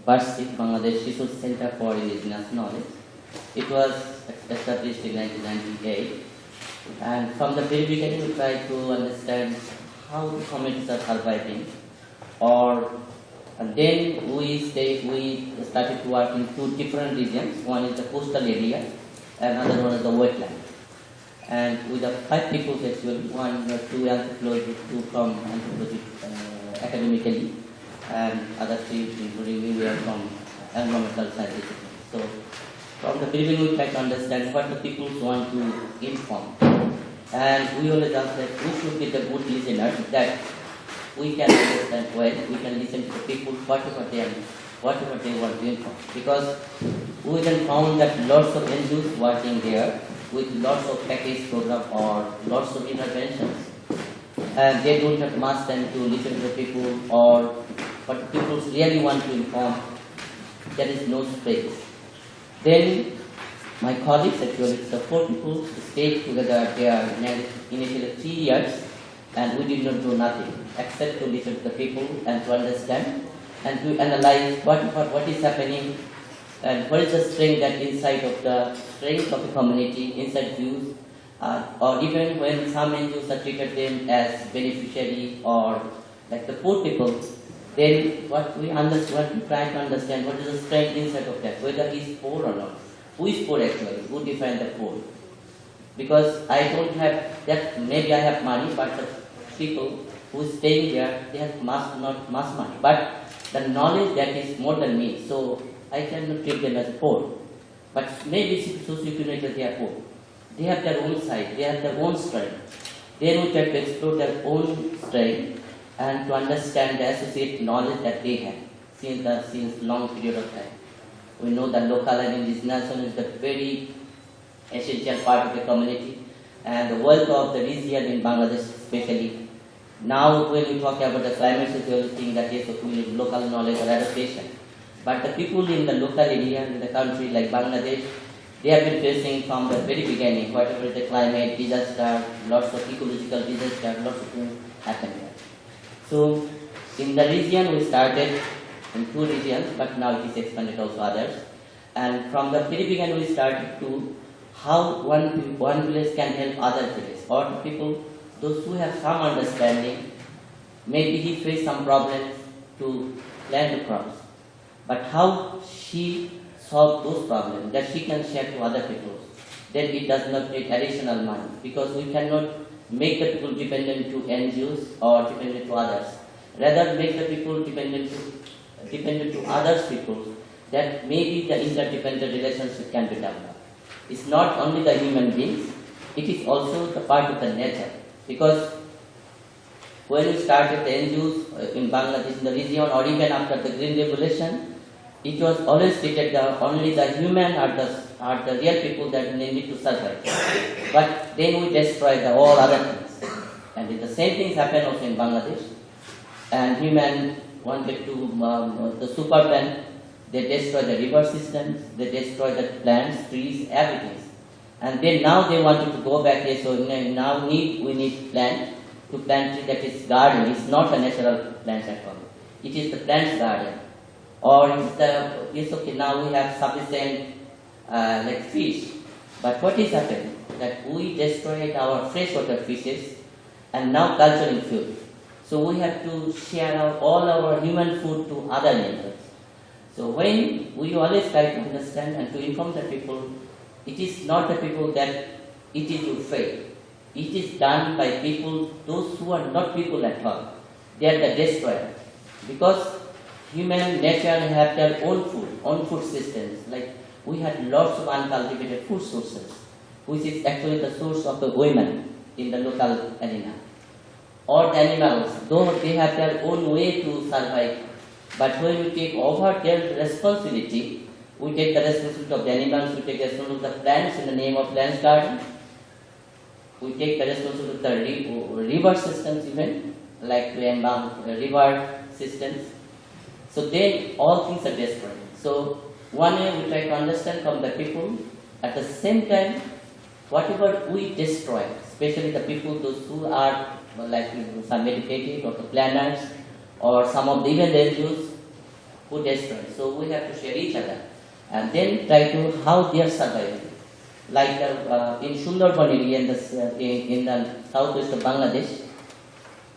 Sida, Bangladesh Resource Center for Indigenous Knowledge. It was established in 1998, and from the very beginning we tried to understand how the communities are surviving, and then we started to work in two different regions. One is the coastal area, and another one is the wetland. And with the 5 people actually, 2 anthropologists, 2 from anthropology academically, and other 3 including me, we are from environmental sciences. So from the beginning we tried to understand what the people want to inform. And we always ask that we should be the good listeners, that we can understand well, we can listen to the people, whatever they want to inform. Because we then found that lots of NGOs working there with lots of package program or lots of interventions, and they don't have much time to listen to the people or what people really want to inform. There is no space. Then my colleagues, actually, the 4 people stayed together there initially 3 years, and we did not do nothing except to listen to the people and to understand and to analyze what is happening and what is the strength that inside of the strength of the community, inside views, or even when some NGOs are treated them as beneficiary or like the poor people, then what we try to understand what is the strength inside of that, whether he is poor or not. Who is poor actually? Who defines the poor? Because I don't have that, maybe I have money, but the people who is staying there, they have not much money. But the knowledge that is more than me, so I cannot treat them as poor. But maybe socioeconomically they are poor. They have their own side, they have their own strength. They will try to explore their own strength and to understand the associated knowledge that they have since long period of time. We know that local and indigenous is a very essential part of the community, and the wealth of the region in Bangladesh especially. Now when we talk about the climate change, we think that yes, we need local knowledge or adaptation. But the people in the local area, in the country like Bangladesh, they have been facing from the very beginning, whatever is the climate, disaster, lots of ecological disaster, lots of things happen there. So in the region we started in 2 regions, but now it is expanded also others. And from the very beginning we started to how one village can help other villages, or people, those who have some understanding, maybe he faced some problems to plant the crops, but how she solved those problems that she can share to other people, then it does not take additional money, because we cannot make the people dependent to NGOs or dependent to others. Rather make the people dependent to others people, that maybe the interdependent relationship can be developed. It's not only the human beings, it is also the part of the nature. Because when we started the NGOs in Bangladesh, in the region, or even after the Green Revolution, it was always stated that only the human are the real people that need to survive. But then we destroyed all other things. And the same things happened also in Bangladesh. And human wanted to, the super plan, they destroyed the river systems, they destroyed the plants, trees, everything. And then now they wanted to go back there, so now we need plant to plant tree that is garden. It's not a natural plant at all. It is the plant's garden. Or it's okay, now we have sufficient like fish. But what is happening? That we destroyed our freshwater fishes and now culturing food. So we have to share all our human food to other neighbors. So when we always try to understand and to inform the people, it is not the people that it is your fate. It is done by people, those who are not people at all. They are the destroyer. Because human nature have their own food systems. Like we had lots of uncultivated food sources, which is actually the source of the women in the local arena. Or the animals, though they have their own way to survive, but when we take over their responsibility, we take the responsibility of the animals, we take the responsibility of the plants in the name of plants garden, we take the responsibility of the river systems even, like to embalm river systems. So then all things are destroyed. So one way we try to understand from the people, at the same time, whatever we destroy, especially the people, those who are like some educated or the planners, or some of the even the NGOs who destroy. So we have to share each other and then try to how they are surviving. Like in Sundarban area in the southwest of Bangladesh,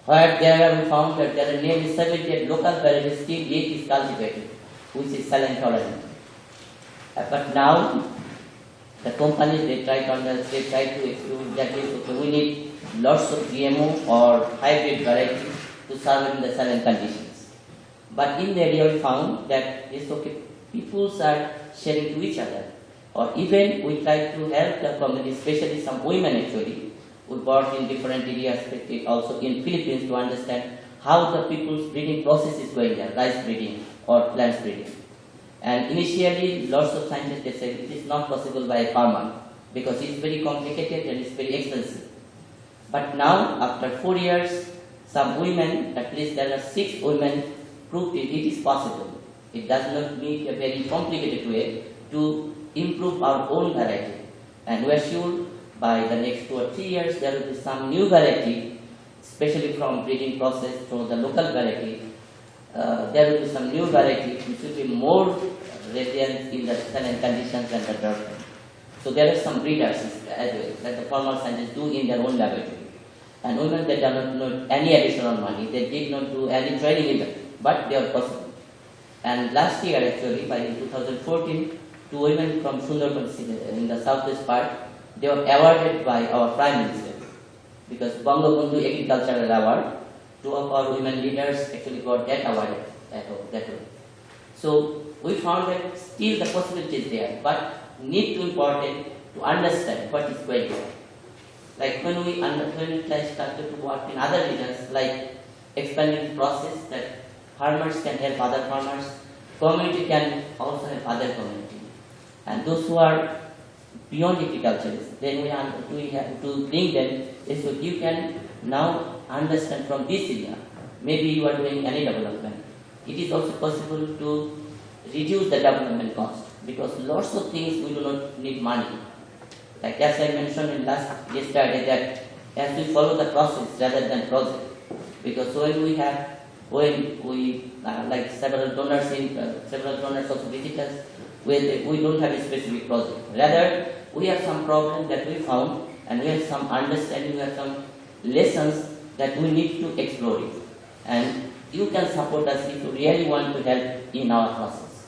where there we found that there are nearly 78 local varieties still yet is cultivated, which is saline tolerant. But now the companies they try to exclude that is okay, we need lots of GMO or hybrid varieties to survive in the saline conditions. But in the area we found that it's okay, peoples are sharing to each other. Or even we try to help the community, especially some women actually, we work in different areas, also in Philippines to understand how the people's breeding process is going there, rice breeding or plants breeding. And initially lots of scientists they said it is not possible by a farmer because it's very complicated and it's very expensive. But now after 4 years, some women, at least there are 6 women, proved it is possible. It does not need a very complicated way to improve our own variety. And we are sure by the next 2 or 3 years there will be some new variety, especially from breeding process to the local variety. There will be some new variety which will be more resilient in the saline conditions and the drought. So there are some breeders as well, that the formal scientists do in their own laboratory. And women they do not need any additional money, they did not do any training even, but they are possible. And last year actually, by 2014, 2 women from Sundarban in the southwest part, they were awarded by our Prime Minister. Because Bangabandhu Agricultural Award, 2 of our women leaders actually got that award that way. So we found that still the possibility is there, but need to important to understand what is going on. Like when we started to work in other regions, like expanding the process that farmers can help other farmers, community can also help other community. And those who are beyond agriculturists, then we have to bring them is what you can now understand from this area. Maybe you are doing any development. It is also possible to reduce the development cost because lots of things we do not need money. Like as I mentioned in yesterday that as we follow the process rather than project. Because when we like several donors also visit us, we don't have a specific project. Rather, we have some problem that we found and we have some understanding, we have some lessons that we need to explore it. And you can support us if you really want to help in our process.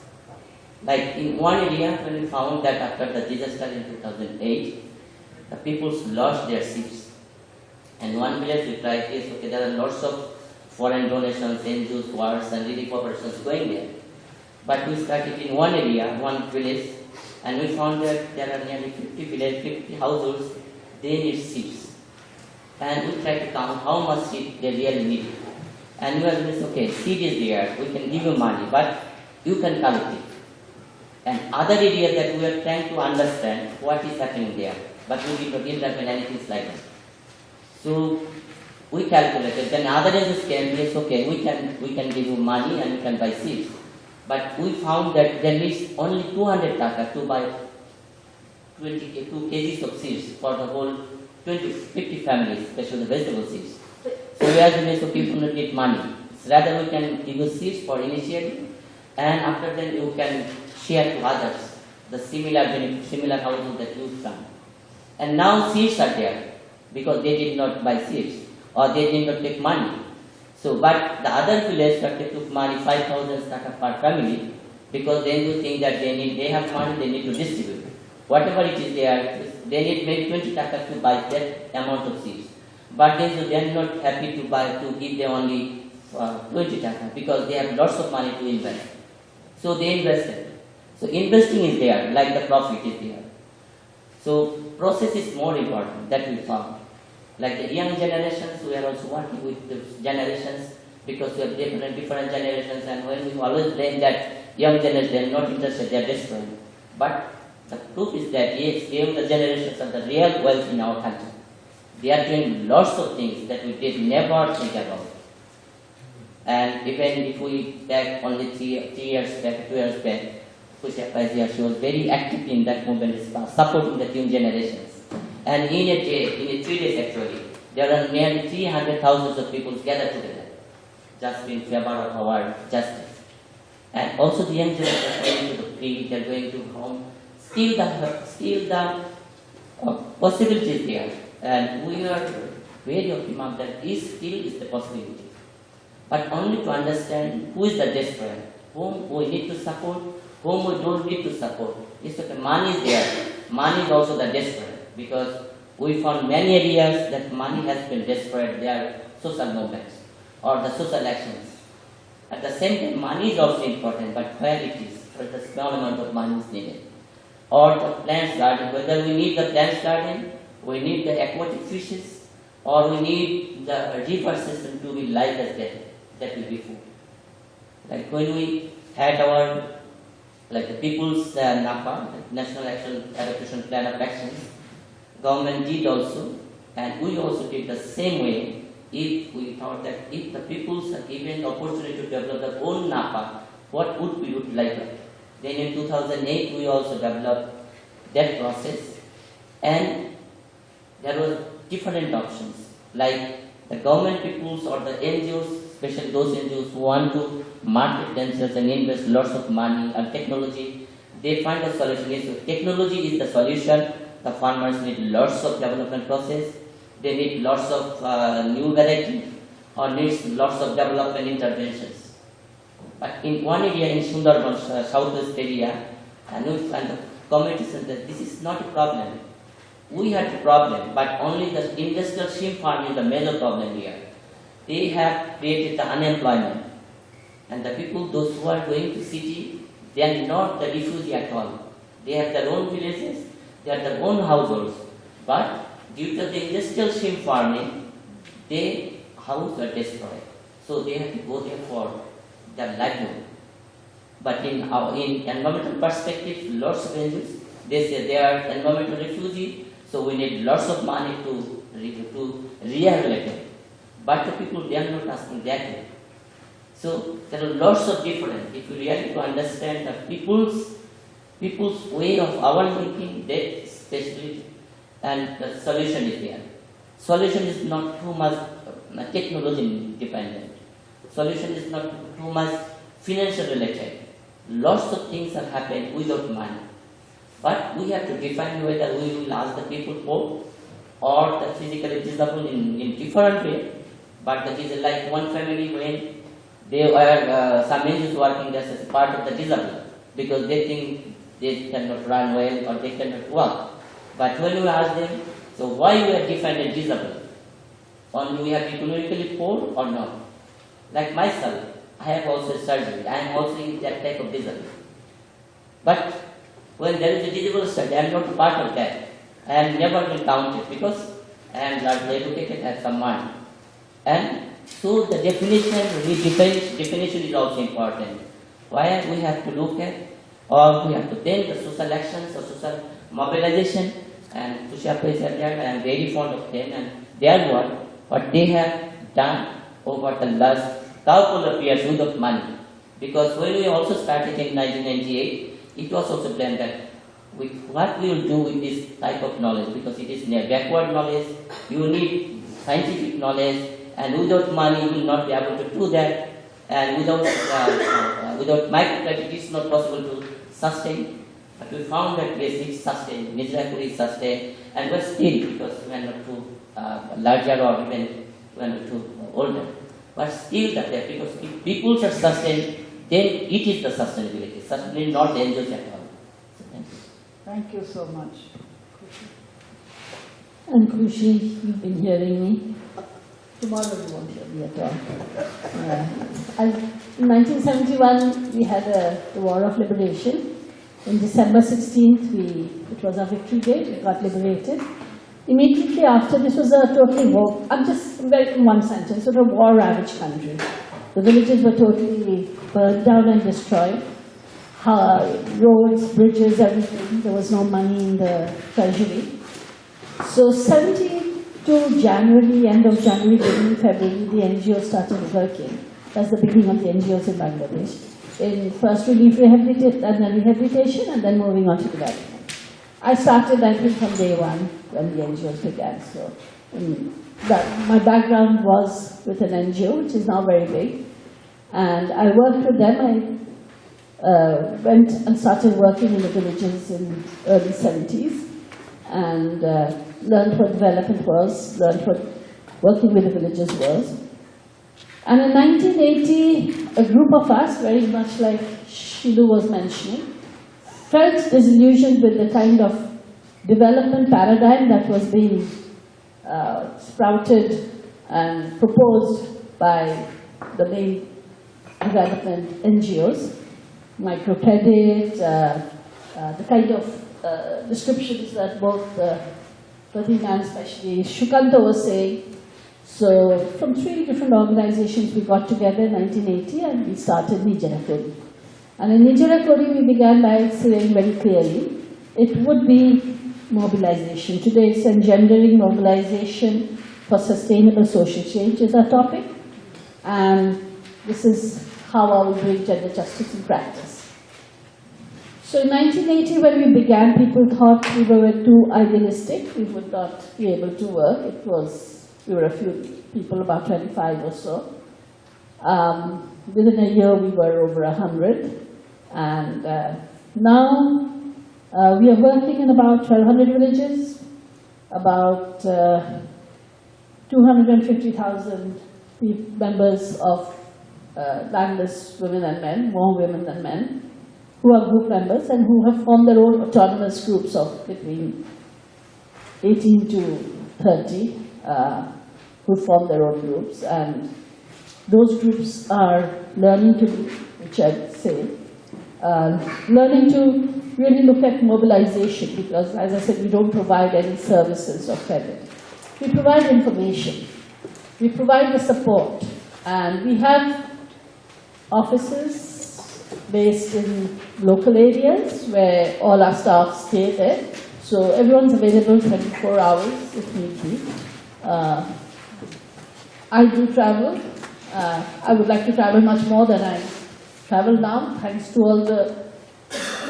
Like in one area, when we found that after the disaster in 2008, the people lost their seats. And one village we tried is, okay, there are lots of foreign donations, NGOs, wars and relief operations going there. But we started in one area, one village, and we found that there are nearly 50 households, they need seats. and we try to count how much seed they really need. And we are okay, seed is there, we can give you money, but you can collect it. And other area that we are trying to understand what is happening there, but we did not implement anything like that. So we calculated. Then other areas came, yes, okay, we can give you money and you can buy seeds. But we found that there is only 200 taka to buy 22 kgs of seeds for the whole 50 families, especially the vegetable seeds. So we are doing so people don't need money. Rather we can give you seeds for initiative, and after that you can share to others the similar household that you found. And now seeds are there because they did not buy seeds or they did not take money. So, but the other village that they took money 5,000 taka per family because then you think that they have money, they need to distribute. Whatever it is there, they need maybe 20 taka to buy that amount of seeds. But then they are not happy to give them only 20 taka because they have lots of money to invest. So they invested. So investing is there, like the profit is there. So process is more important that we found. Like the young generations, we are also working with the generations because we have different generations, and when we always blame that young generation, they are not interested, they are destroying. But the proof is that yes, the generations are the real wealth in our country. They are doing lots of things that we did never think about. And even if we take only 2 years back, she was very active in that movement, supporting the young generations. And in 3 days actually, there are nearly 300,000 of people gathered together, just in favor of our justice. And also the young generation are going to the field, they are going to home. Still the possibility is there, and we are very optimistic that this still is the possibility. But only to understand who is the desperate, whom we need to support, whom we don't need to support. It's that the money is there. Money is also the desperate, because we found many areas that money has been desperate. They are social movements or the social actions. At the same time, money is also important, but where it is, for the small amount of money is needed. Or the plants garden, whether we need the plants garden, we need the aquatic fishes, or we need the river system to be like as that will be food. Like when we had our, like the People's NAPA, National Adaptation Plan of Actions, government did also, and we also did the same way. If we thought that if the peoples are given the opportunity to develop their own NAPA, what would we look like? Then in 2008 we also developed that process, and there were different options, like the government peoples or the NGOs, especially those NGOs who want to market themselves and invest lots of money and technology, they find a solution. Yes, technology is the solution. The farmers need lots of development process. They need lots of new variety or needs lots of development interventions. But in one area in Sundarban, southwest area, and we find the community said that this is not a problem. We had a problem, but only the industrial shrimp farm is the major problem here. They have created the unemployment. And the people, those who are going to city, they are not the refugee at all. They have their own villages, they have their own households. But due to the industrial shrimp farming, their houses are destroyed. So they have to go there for their livelihood. But in environmental perspective, lots of NGOs, they say they are environmental refugees, so we need lots of money to rehabilitate them. But the people, they are not asking that way. So there are lots of difference. If you really to understand the people's way of our thinking, that especially, and the solution is there. Solution is not too much technology dependent. Solution is not too much financial related. Lots of things are happening without money. But we have to define whether we will ask the people for or the physically disabled in different way. But that is like one family when they were some NGOs working as a part of the disabled because they think they cannot run well or they cannot walk. But when we ask them, so why we are defined as disabled? Only we have economically poor or not? Like myself, I have also surgery. I am also in that type of disability. But when there is a disabled study, I am not part of that. I am never been counted because and largely educated have some money. And so the definition is also important. Why we have to look at, or we have to think the social actions or social mobilization, and Tusha President, I am very fond of them and their work, what they have done over the last couple of years with money. Because when we also started in 1998, it was also planned that what we will do with this type of knowledge, because it is near backward knowledge, you need scientific knowledge, and without money you will not be able to do that, and without microcredit it is not possible to sustain. But we found that yes, it's sustained, Nijrakuri is sustained, and we're still, because we are not too larger or even we are not too older, but still that there, because if people are sustained, then it is the sustainability, certainly not the NGOs at all. So thank you so much. And Krushi, you've been hearing me. Tomorrow you won't hear me at all. In 1971, we had the War of Liberation. In December 16th, it was our victory day, we got liberated. Immediately after, this was a total war. I'm just very in one sentence, it was a war-ravaged country. The villages were totally burned down and destroyed. Roads, bridges, everything. There was no money in the treasury. So 72 January, end of January, beginning February, the NGO started working. That's the beginning of the NGOs in Bangladesh. In first relief rehabilitation, and then moving on to development. I started, I think, from day one when the NGOs began. So my background was with an NGO, which is now very big. And I worked with them. I went and started working in the villages in early 70s and learned what development was, learned what working with the villages was. And in 1980, a group of us, very much like Shilu was mentioning, felt disillusioned with the kind of development paradigm that was being sprouted and proposed by the main development NGOs, microcredit, the kind of descriptions that both Pratima and especially Shukanta was saying. So from 3 different organizations we got together in 1980 and we started Nijarakori. And in Nijarakori we began by saying very clearly, it would be mobilization. Today it's engendering mobilization for sustainable social change is our topic. And this is how I will bring gender justice in practice. So in 1980 when we began, people thought we were too idealistic, we would not be able to work. We were a few people, about 25 or so. Within a year, we were over 100. And now, we are working in about 1,200 villages, about 250,000 members of landless women and men, more women than men, who are group members and who have formed their own autonomous groups of between 18 to 30. Who form their own groups, and those groups are learning to, which I'd say, learning to really look at mobilization, because as I said, we don't provide any services or credit. We provide information, we provide the support, and we have offices based in local areas where all our staff stay there, so everyone's available 24 hours if need be. I do travel. I would like to travel much more than I travel now, thanks to all the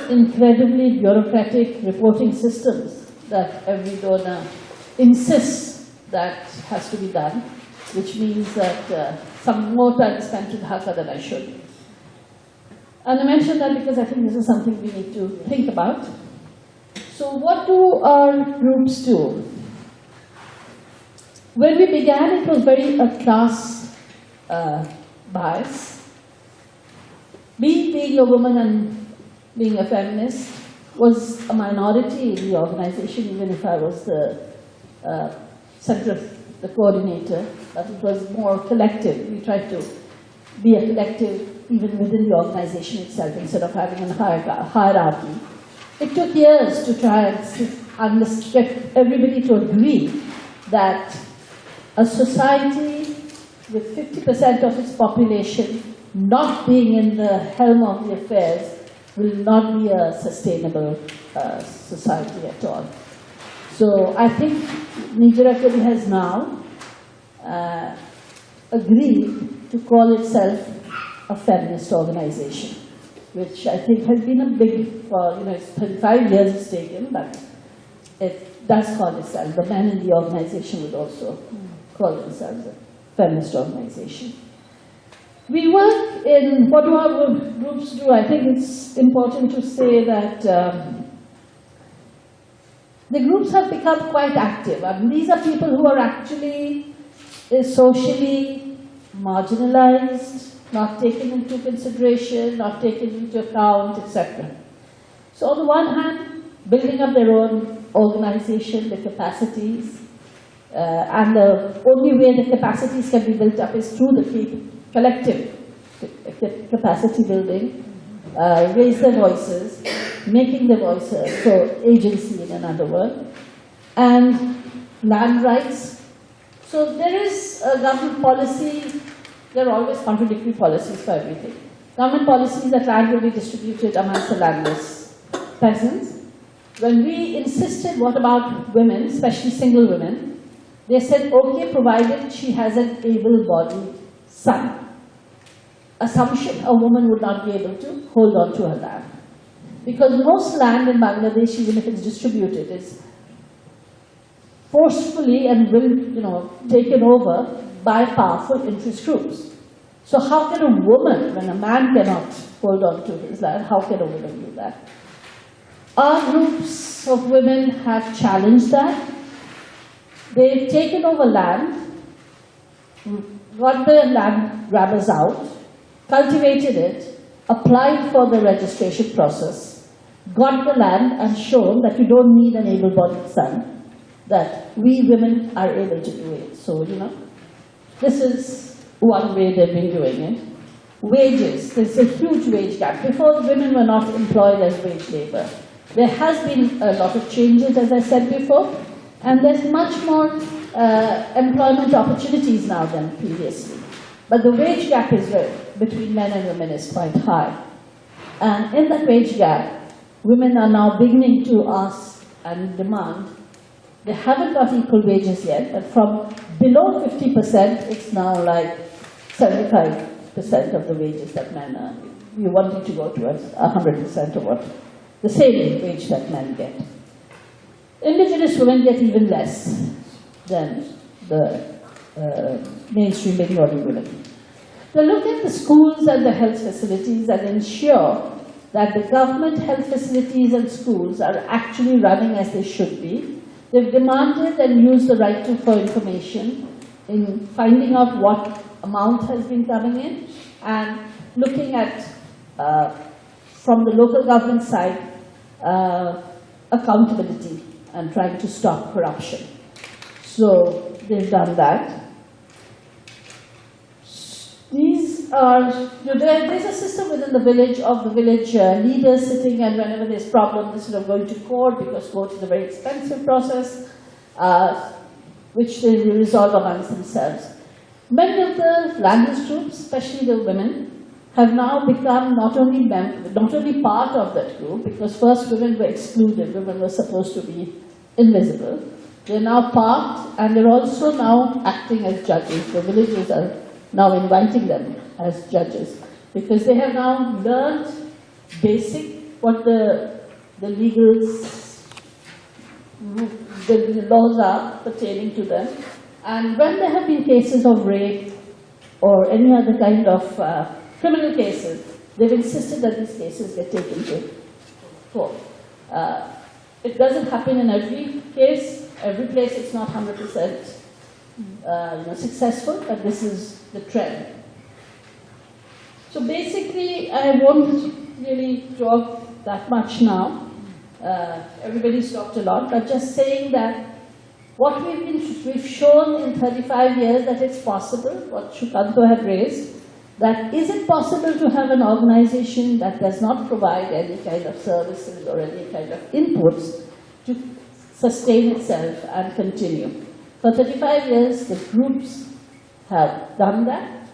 incredibly bureaucratic reporting systems that every donor insists that has to be done, which means that some more time is spent in Dhaka than I should. And I mention that because I think this is something we need to think about. So what do our groups do? When we began, it was very a class bias. Being a woman and being a feminist was a minority in the organization, even if I was the the coordinator, but it was more collective. We tried to be a collective even within the organization itself instead of having a hierarchy. It took years to try and get everybody to agree that a society with 50% of its population not being in the helm of the affairs will not be a sustainable society at all. So I think Nigeria has now agreed to call itself a feminist organization, which I think has been a big, it's 35 years it's taken, but it does call itself. The men in the organization would also call themselves a feminist organization. We work in, what do our groups do? I think it's important to say that the groups have become quite active. I mean, these are people who are actually socially marginalized, not taken into consideration, not taken into account, etc. So on the one hand, building up their own organization, the capacities, and the only way the capacities can be built up is through the collective capacity building, raise their voices, making their voices, so agency in another word, and land rights. So there is a government policy, there are always contradictory policies for everything. Government policies that land will be distributed amongst the landless peasants. When we insisted, what about women, especially single women, they said, okay, provided she has an able-bodied son. Assumption, a woman would not be able to hold on to her land. Because most land in Bangladesh, even if it's distributed, is forcefully and taken over by powerful interest groups. So how can a woman, when a man cannot hold on to his land, how can a woman do that? Our groups of women have challenged that. They've taken over land, got the land grabbers out, cultivated it, applied for the registration process, got the land and shown that you don't need an able-bodied son, that we women are able to do it. So, this is one way they've been doing it. Wages, there's a huge wage gap. Before, women were not employed as wage labor. There has been a lot of changes, as I said before, and there's much more employment opportunities now than previously. But the wage gap is between men and women is quite high. And in that wage gap, women are now beginning to ask and demand. They haven't got equal wages yet, but from below 50%, it's now like 75% of the wages that men earn. We're wanting to go towards 100% of what the same wage that men get. Indigenous women get even less than the mainstream minority women. They look at the schools and the health facilities and ensure that the government health facilities and schools are actually running as they should be. They've demanded and used the right for information in finding out what amount has been coming in and looking at, from the local government side, accountability and trying to stop corruption. So they've done that. These are, there's a system within the village of the village leaders sitting, and whenever there's problems, instead of going to court, because court is a very expensive process, which they resolve amongst themselves. Many of the landless groups, especially the women, have now become not only part of that group, because first women were excluded, women were supposed to be invisible. They're now part, and they're also now acting as judges. The villagers are now inviting them as judges, because they have now learned basic, what the laws are pertaining to them. And when there have been cases of rape or any other kind of criminal cases, they've insisted that these cases get taken to court. It doesn't happen in every case. Every place it's not 100% successful, but this is the trend. So basically, I won't really talk that much now. Everybody's talked a lot, but just saying that what we've shown in 35 years that it's possible, what Shukanto had raised, that is it possible to have an organization that does not provide any kind of services or any kind of inputs to sustain itself and continue. For 35 years, the groups have done that.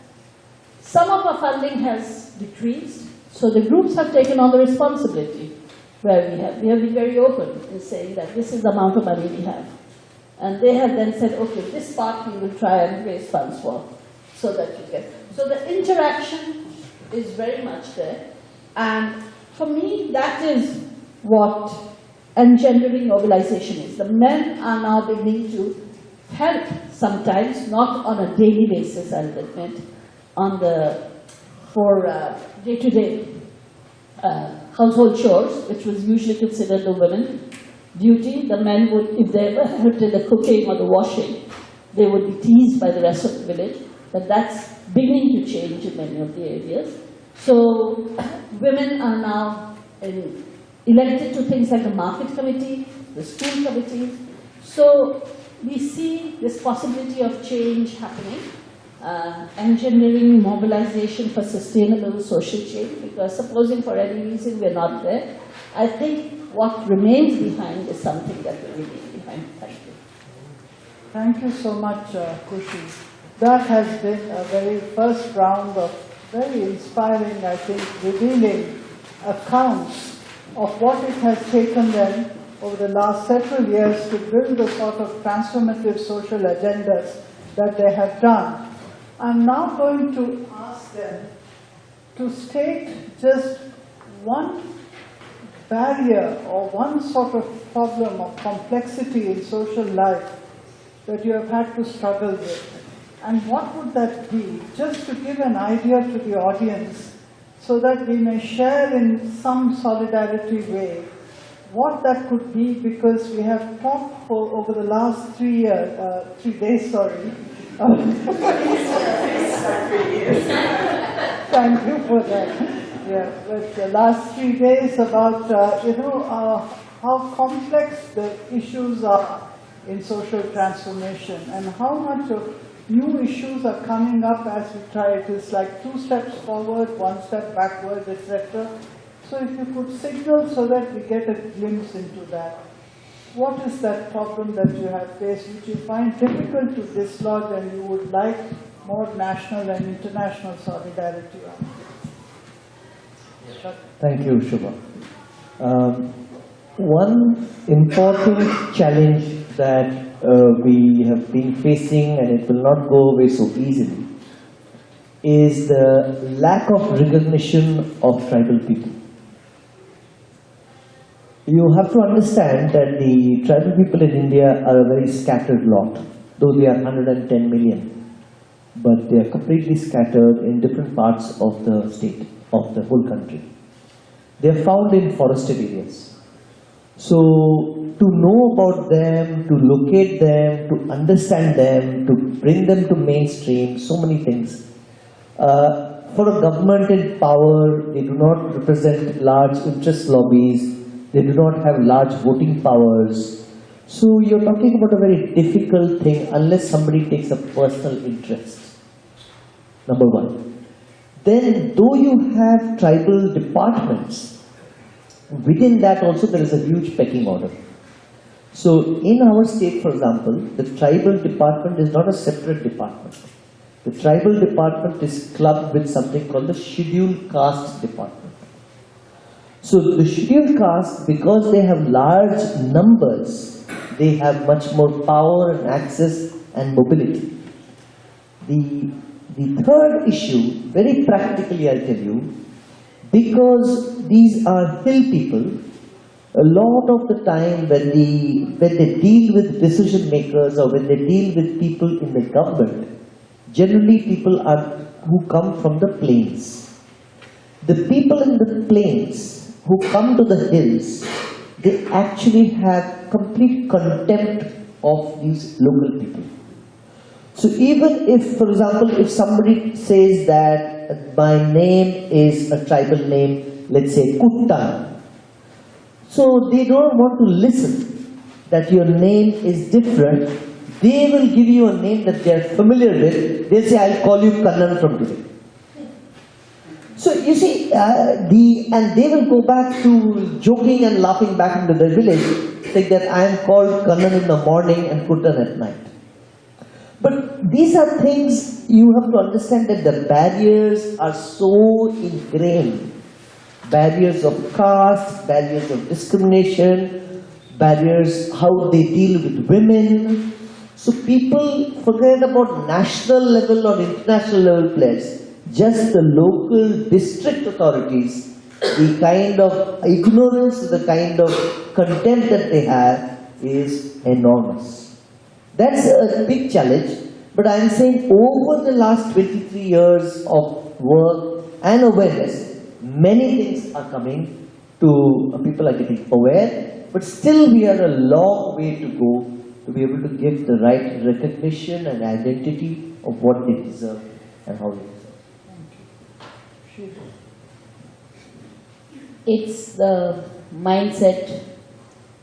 Some of our funding has decreased, so the groups have taken on the responsibility where we have been very open in saying that this is the amount of money we have. And they have then said, okay, this part we will try and raise funds for, so that you get. So the interaction is very much there. And for me, that is what engendering mobilization is. The men are now beginning to help sometimes, not on a daily basis, I'll admit, for day-to-day household chores, which was usually considered the women duty. The men would, if they ever helped in the cooking or the washing, they would be teased by the rest of the village. But that's beginning to change in many of the areas. So women are now elected to things like the market committee, the school committees. So we see this possibility of change happening, engendering mobilization for sustainable social change, because supposing for any reason we're not there, I think what remains behind is something that will remain behind. Thank you. Thank you so much, Kushi. That has been a very first round of very inspiring, I think, revealing accounts of what it has taken them over the last several years to build the sort of transformative social agendas that they have done. I'm now going to ask them to state just one barrier or one sort of problem or complexity in social life that you have had to struggle with. And what would that be? Just to give an idea to the audience so that we may share in some solidarity way what that could be, because we have talked for over the last 3 days, sorry. Thank you for that. Yeah, but the last 3 days about, how complex the issues are in social transformation and how much of new issues are coming up as we try. It is like 2 steps forward, 1 step backwards, etc. So if you could signal so that we get a glimpse into that. What is that problem that you have faced which you find difficult to dislodge and you would like more national and international solidarity on? Thank you, Shubha. One important challenge that we have been facing, and it will not go away so easily, is the lack of recognition of tribal people. You have to understand that the tribal people in India are a very scattered lot, though they are 110 million, but they are completely scattered in different parts of the state, of the whole country. They are found in forested areas. So to know about them, to locate them, to understand them, to bring them to mainstream, so many things. For a government in power, they do not represent large interest lobbies, they do not have large voting powers. So you're talking about a very difficult thing unless somebody takes a personal interest. Number one. Then, though you have tribal departments, within that also there is a huge pecking order. So in our state, for example, the tribal department is not a separate department. The tribal department is clubbed with something called the scheduled caste department. So the scheduled caste, because they have large numbers, they have much more power and access and mobility. The third issue, very practically I'll tell you, because these are hill people, a lot of the time when they deal with decision makers or when they deal with people in the government, generally people who come from the plains. The people in the plains who come to the hills, they actually have complete contempt of these local people. So even if, for example, if somebody says that my name is a tribal name, let's say Kuttan, so they don't want to listen that your name is different. They will give you a name that they are familiar with. They'll say, I'll call you Kannan from today. So you see, and they will go back to joking and laughing back into their village, saying that I am called Kannan in the morning and Kuttan at night. But these are things you have to understand, that the barriers are so ingrained. Barriers of caste, barriers of discrimination, barriers how they deal with women. So people forget about national level or international level players. Just the local district authorities, the kind of ignorance, the kind of contempt that they have is enormous. That's a big challenge. But I'm saying over the last 23 years of work and awareness, many things are coming to, people are getting aware, but still we are a long way to go to be able to give the right recognition and identity of what they deserve and how they deserve. It's the mindset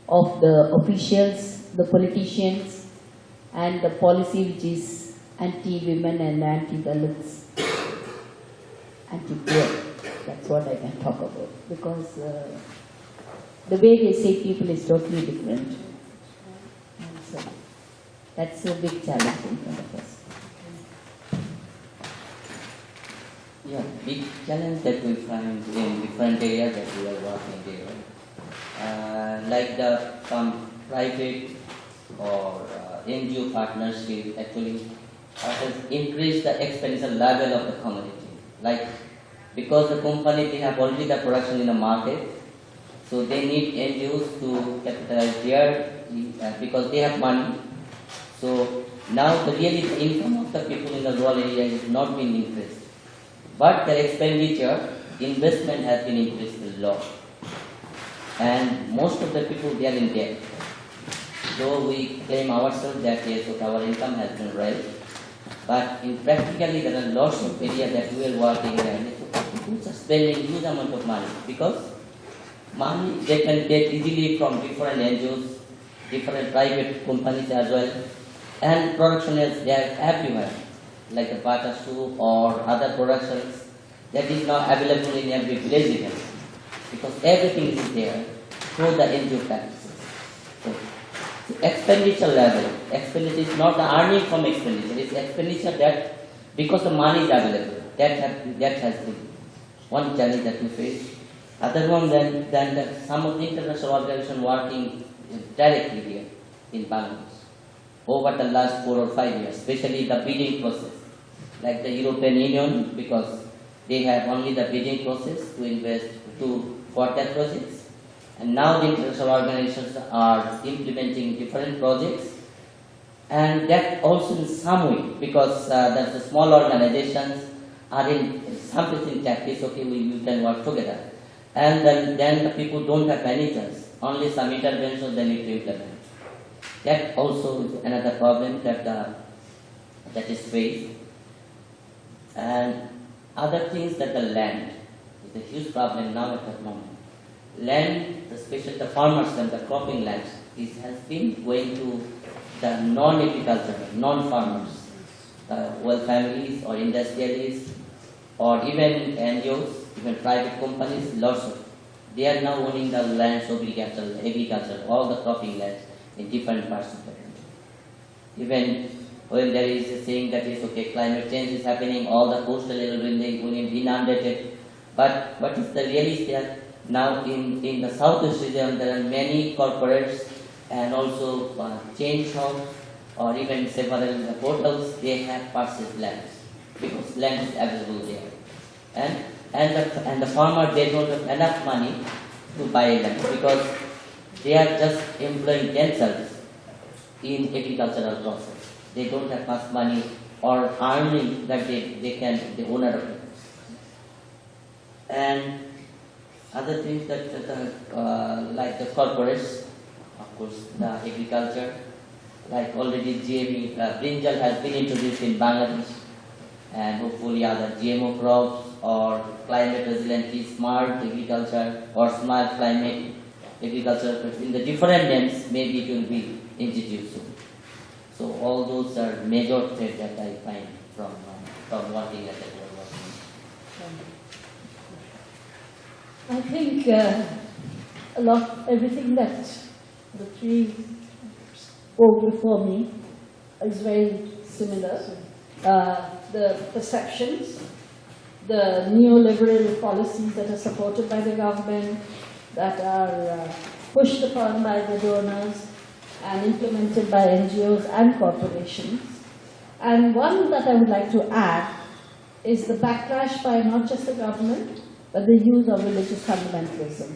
of the officials, the politicians, and the policy which is anti-women and anti-Dalits, anti-queer. That's what I can talk about, because the way they see people is totally different. And so that's a big challenge in front of us. Yeah, big challenge that we find in different areas that we are working there. Like some private or NGO partnership actually has increased the expenditure level of the community. Like, because the company, they have already the production in the market, so they need NGOs to capitalize their, because they have money. So now the income of the people in the rural area is not being increased, but their expenditure, investment has been increased a lot. And most of the people, they are in debt. Though we claim ourselves that yes, our income has been raised, but in practically there are lots of areas that we are working in. People are spending huge amount of money, because money they can get easily from different NGOs, different private companies as well, and production is there everywhere, like the butter soup or other productions that is now available in every village even, because everything is there through the NGO practices. So, the expenditure level, expenditure is not the earning from expenditure, it's expenditure that because the money is available. That has been one challenge that we face. Other one than some of the international organizations working directly here in Bangladesh over the last 4 or 5 years, especially the bidding process, like the European Union, because they have only the bidding process to invest for their projects, and now the international organizations are implementing different projects, and that also in some way, because there's the small organizations are in some place in practice, okay, we can work together. And then the people don't have any choice, only some interventions they need to implement. That also is another problem that is faced. And other things, that the land is a huge problem now at the moment. Land, especially the farmers and the cropping lands, has been going to the non-agricultural, non-farmers, well, families or industrialists, or even NGOs, even private companies, lots of. They are now owning the lands of agriculture, all the cropping lands in different parts of the country. Even when there is a saying that is okay, climate change is happening, all the coastal area will be inundated. But what is the reality there? Now in the southeast region, there are many corporates and also chain shops or even several hotels, they have purchased lands because land is available there. And the farmer, they don't have enough money to buy land because they are just employing themselves in agricultural process. They don't have much money or earning that they own of it. And other things that like the corporates, of course, the agriculture, like already GME, brinjal has been introduced in Bangladesh, and hopefully other GMO crops or climate resilient, smart agriculture or smart climate agriculture, in the different names, maybe it will be introduced soon. So all those are major threats that I find from working at the world. I think everything that the three spoke before me is very similar. The perceptions, the neoliberal policies that are supported by the government, that are pushed upon by the donors and implemented by NGOs and corporations. And one that I would like to add is the backlash by not just the government, but the use of religious fundamentalism,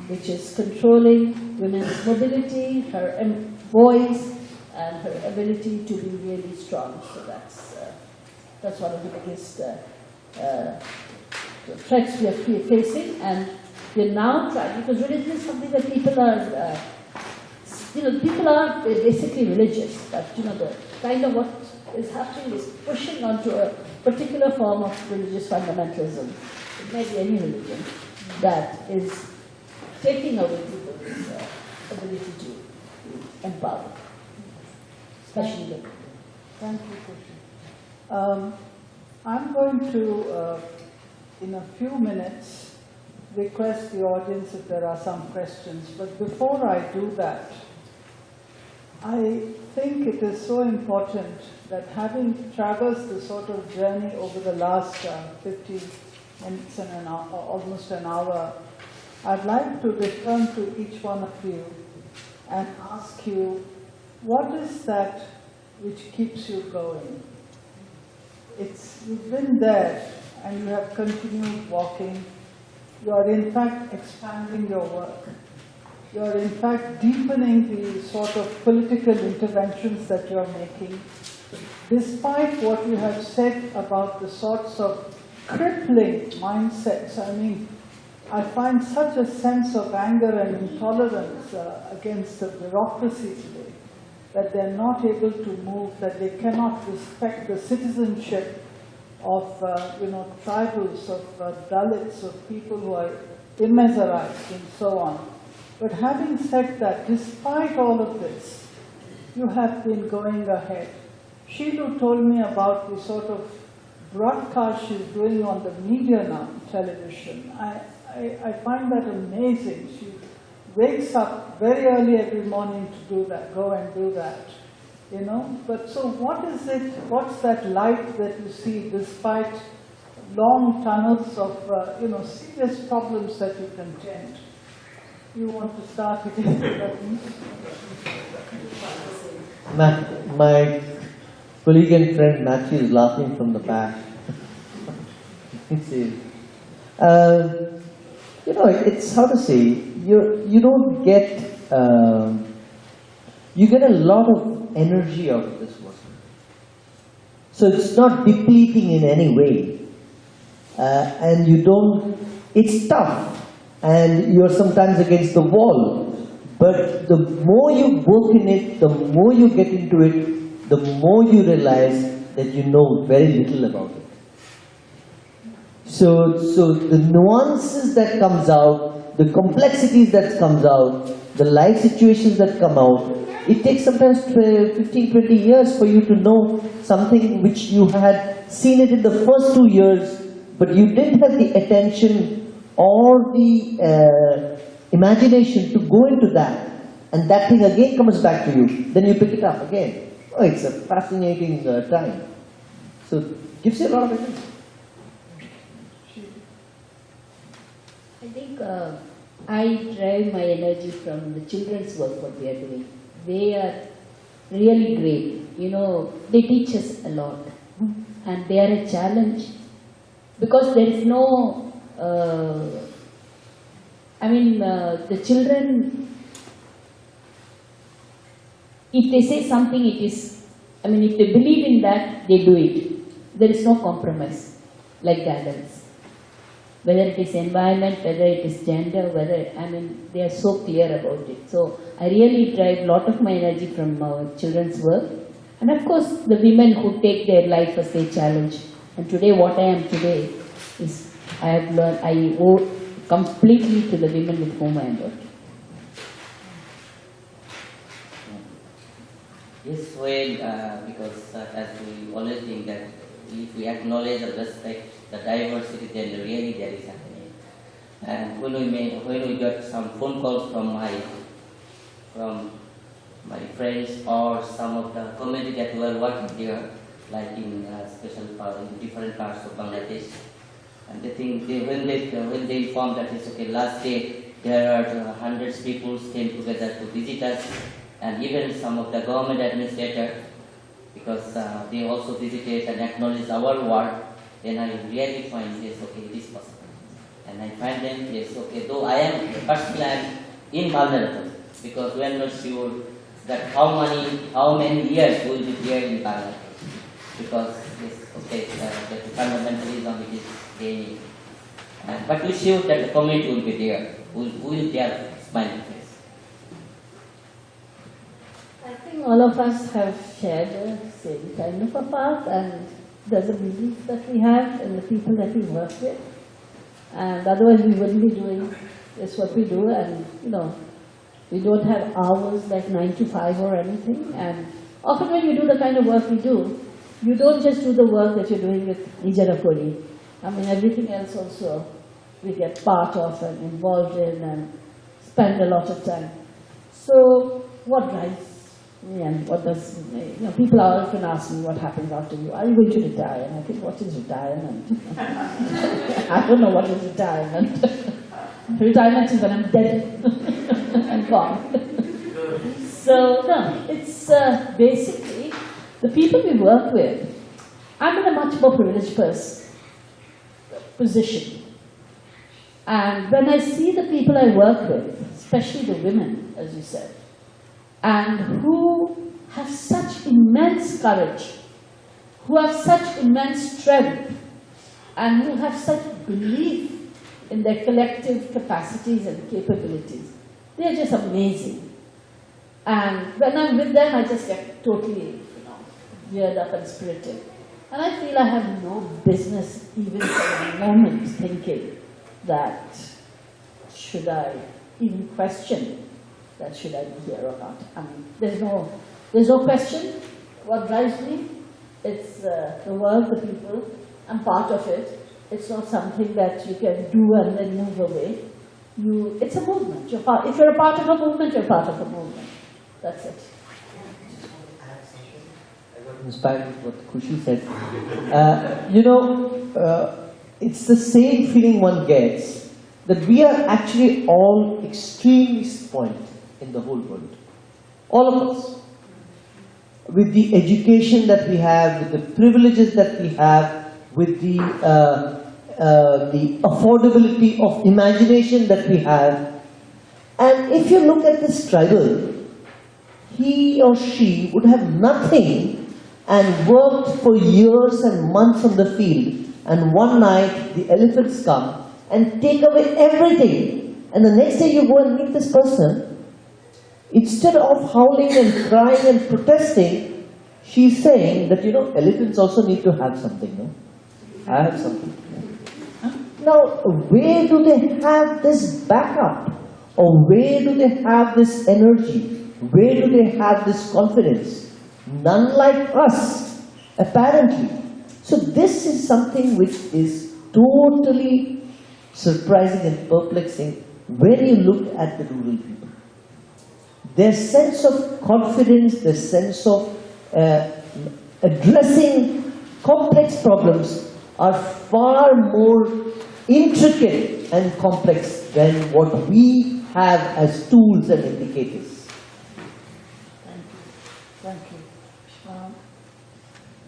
which is controlling women's mobility, her voice, and her ability to be really strong. So that's one of the biggest threats we are facing, and we're now trying, because religion is something that people are, people are basically religious, but the kind of what is happening is pushing onto a particular form of religious fundamentalism. It may be any religion that is taking away people's ability to empower, especially the women. Thank you, Gudrun. I'm going to, in a few minutes, request the audience if there are some questions. But before I do that, I think it is so important that, having traversed the sort of journey over the last 50 minutes and an hour, almost an hour, I'd like to return to each one of you and ask you, what is that which keeps you going? You've been there and you have continued walking. You are in fact expanding your work. You are in fact deepening the sort of political interventions that you are making, despite what you have said about the sorts of crippling mindsets. I mean, I find such a sense of anger and intolerance against the bureaucracy today, that they're not able to move, that they cannot respect the citizenship of tribals, of Dalits, of people who are immeasurized and so on. But having said that, despite all of this, you have been going ahead. Shilu told me about the sort of broadcast she's doing on the media now, television. I find that amazing. She wakes up very early every morning to do that, go and do that, But so what is it, what's that light that you see despite long tunnels of, serious problems that you contend? You want to start again? My colleague and friend Matthew is laughing from the back. It's how to say, you don't get, you get a lot of energy out of this work. So it's not depleting in any way. And you don't, it's tough. And you're sometimes against the wall. But the more you work in it, the more you get into it, the more you realize that you know very little about it. So the nuances that comes out, the complexities that comes out, the life situations that come out, it takes sometimes 15, 20 years for you to know something which you had seen it in the first 2 years, but you didn't have the attention or the imagination to go into that, and that thing again comes back to you. Then you pick it up again. Oh, it's a fascinating time. So it gives you a lot of attention. I think I derive my energy from the children's work, what we are doing. They are really great. They teach us a lot. And they are a challenge. Because there is no, the children, if they say something, it is, if they believe in that, they do it. There is no compromise, like the adults. Whether it is environment, whether it is gender, they are so clear about it. So I really derive a lot of my energy from children's work. And of course, the women who take their life as their challenge. And today, what I am today is, I have learned, I owe completely to the women with whom I am working. Yes, well, because as we always think that if we acknowledge and respect the diversity, then really there is happening. And when we got some phone calls from my friends or some of the community that were working there, like in in different parts of Bangladesh. And they think when they informed that it's okay, last day there are hundreds of people came together to visit us, and even some of the government administrators, because they also visited and acknowledged our work. Then I really find yes, okay, it is possible, and I find them yes, okay. Though I am personally I am invulnerable because we are not sure that how many years we will be there in Bangladesh. Because yes, okay, the fundamentalism it is gaining. But we sure that the community will be there. We will there smiling face. I think all of us have shared the same kind of a path, and there's a belief that we have in the people that we work with. And otherwise we wouldn't be doing this what we do, and we don't have hours like 9 to 5 or anything. And often when you do the kind of work we do, you don't just do the work that you're doing with Nijara Kori. I mean, everything else also we get part of and involved in and spend a lot of time. So what drives me and what does, people often ask me what happens after you. Are you going to retire? And I think, what is retirement? I don't know what is retirement. Retirement is when I'm dead and gone. So, no, it's basically the people we work with. I'm in a much more privileged position. And when I see the people I work with, especially the women, as you said, and who have such immense courage, who have such immense strength, and who have such belief in their collective capacities and capabilities, they are just amazing. And when I'm with them, I just get totally, geared up and spirited. And I feel I have no business even for a moment thinking that should I even question that should I be here or not. I mean, there's no question. What drives me? It's the world, the people. I'm part of it. It's not something that you can do and then move away. It's a movement. If you're a part of a movement, you're part of a movement. That's it. Inspired with what Khushi said. It's the same feeling one gets that we are actually all extremely spoiled in the whole world. All of us. With the education that we have, with the privileges that we have, with the affordability of imagination that we have. And if you look at this tribal, he or she would have nothing and worked for years and months on the field, and one night the elephants come and take away everything, and the next day you go and meet this person, instead of howling and crying and protesting, she's saying that, elephants also need to have something, no? I have something. Now, where do they have this backup? Or where do they have this energy? Where do they have this confidence? None like us, apparently. So this is something which is totally surprising and perplexing when you look at the rural people. Their sense of confidence, their sense of addressing complex problems are far more intricate and complex than what we have as tools and indicators. Thank you.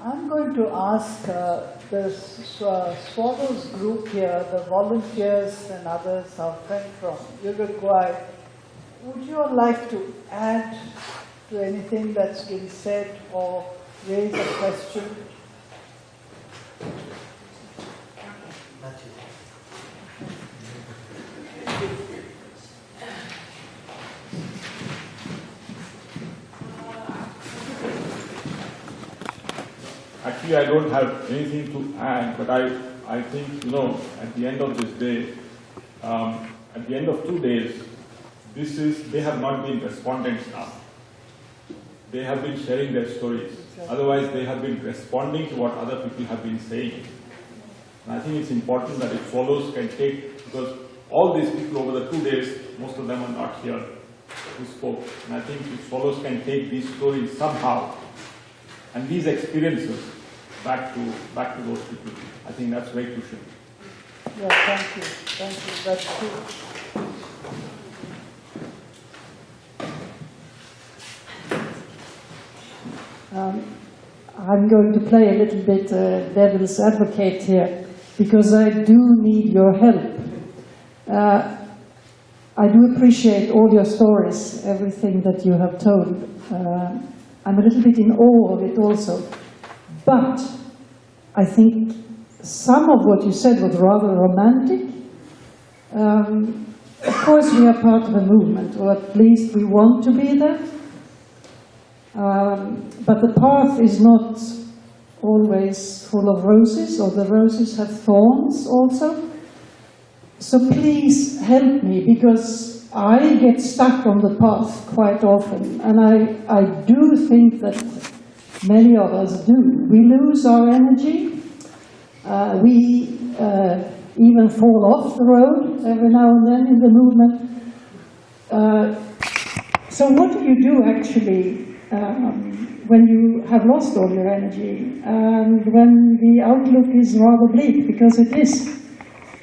I'm going to ask the Swallows group here, the volunteers and others, our friend from Uruguay, would you all like to add to anything that's been said or raise a question? Actually, I don't have anything to add, but I think, at the end of this day, at the end of 2 days, they have not been respondents now. They have been sharing their stories. Otherwise, they have been responding to what other people have been saying. And I think it's important that Swallows can take, because all these people over the 2 days, most of them are not here. who spoke. And I think if Swallows can take these stories somehow and these experiences back to those people, I think that's very crucial. Yeah, thank you. Thank you. That's true. I'm going to play a little bit devil's advocate here, because I do need your help. I do appreciate all your stories, everything that you have told. I'm a little bit in awe of it also. But I think some of what you said was rather romantic. Of course, we are part of a movement, or at least we want to be there. But the path is not always full of roses, or the roses have thorns also. So please help me, because I get stuck on the path quite often, and I do think that many of us do. We lose our energy, we even fall off the road every now and then in the movement. So what do you do actually when you have lost all your energy and when the outlook is rather bleak, because it is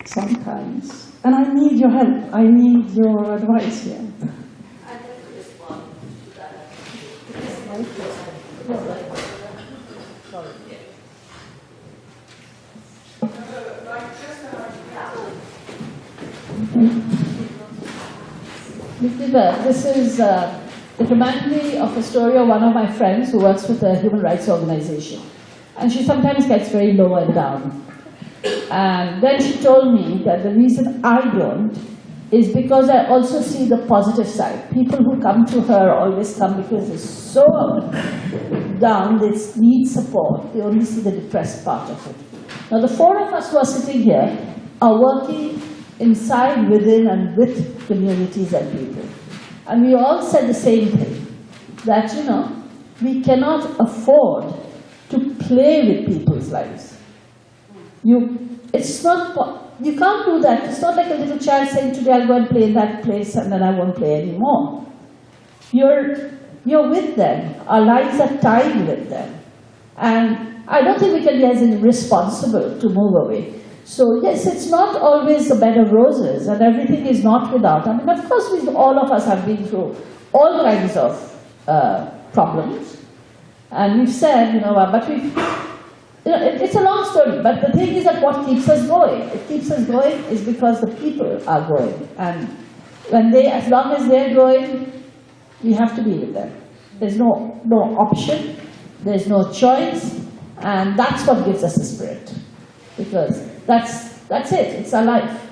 sometimes? And I need your help, I need your advice here. I'd like to respond to that. This is, it reminded me of a story of one of my friends who works with a human rights organization. And she sometimes gets very low and down. And then she told me that the reason I don't is because I also see the positive side. People who come to her always come because they're so down, they need support. They only see the depressed part of it. Now the four of us who are sitting here are working inside, within, and with communities and people. And we all said the same thing, that, you know, we cannot afford to play with people's lives. You can't do that. It's not like a little child saying, today I'll go and play in that place and then I won't play anymore. You're with them. Our lives are tied with them. And I don't think we can be as irresponsible to move away. So yes, it's not always the bed of roses, and everything is not without. I mean, of course, all of us have been through all kinds of problems. And we've said, you know, but it's a long story, but the thing is that what keeps us going? It keeps us going is because the people are going. And when as long as they're going, we have to be with them. There's no option, there's no choice, and that's what gives us a spirit. Because that's it, it's our life.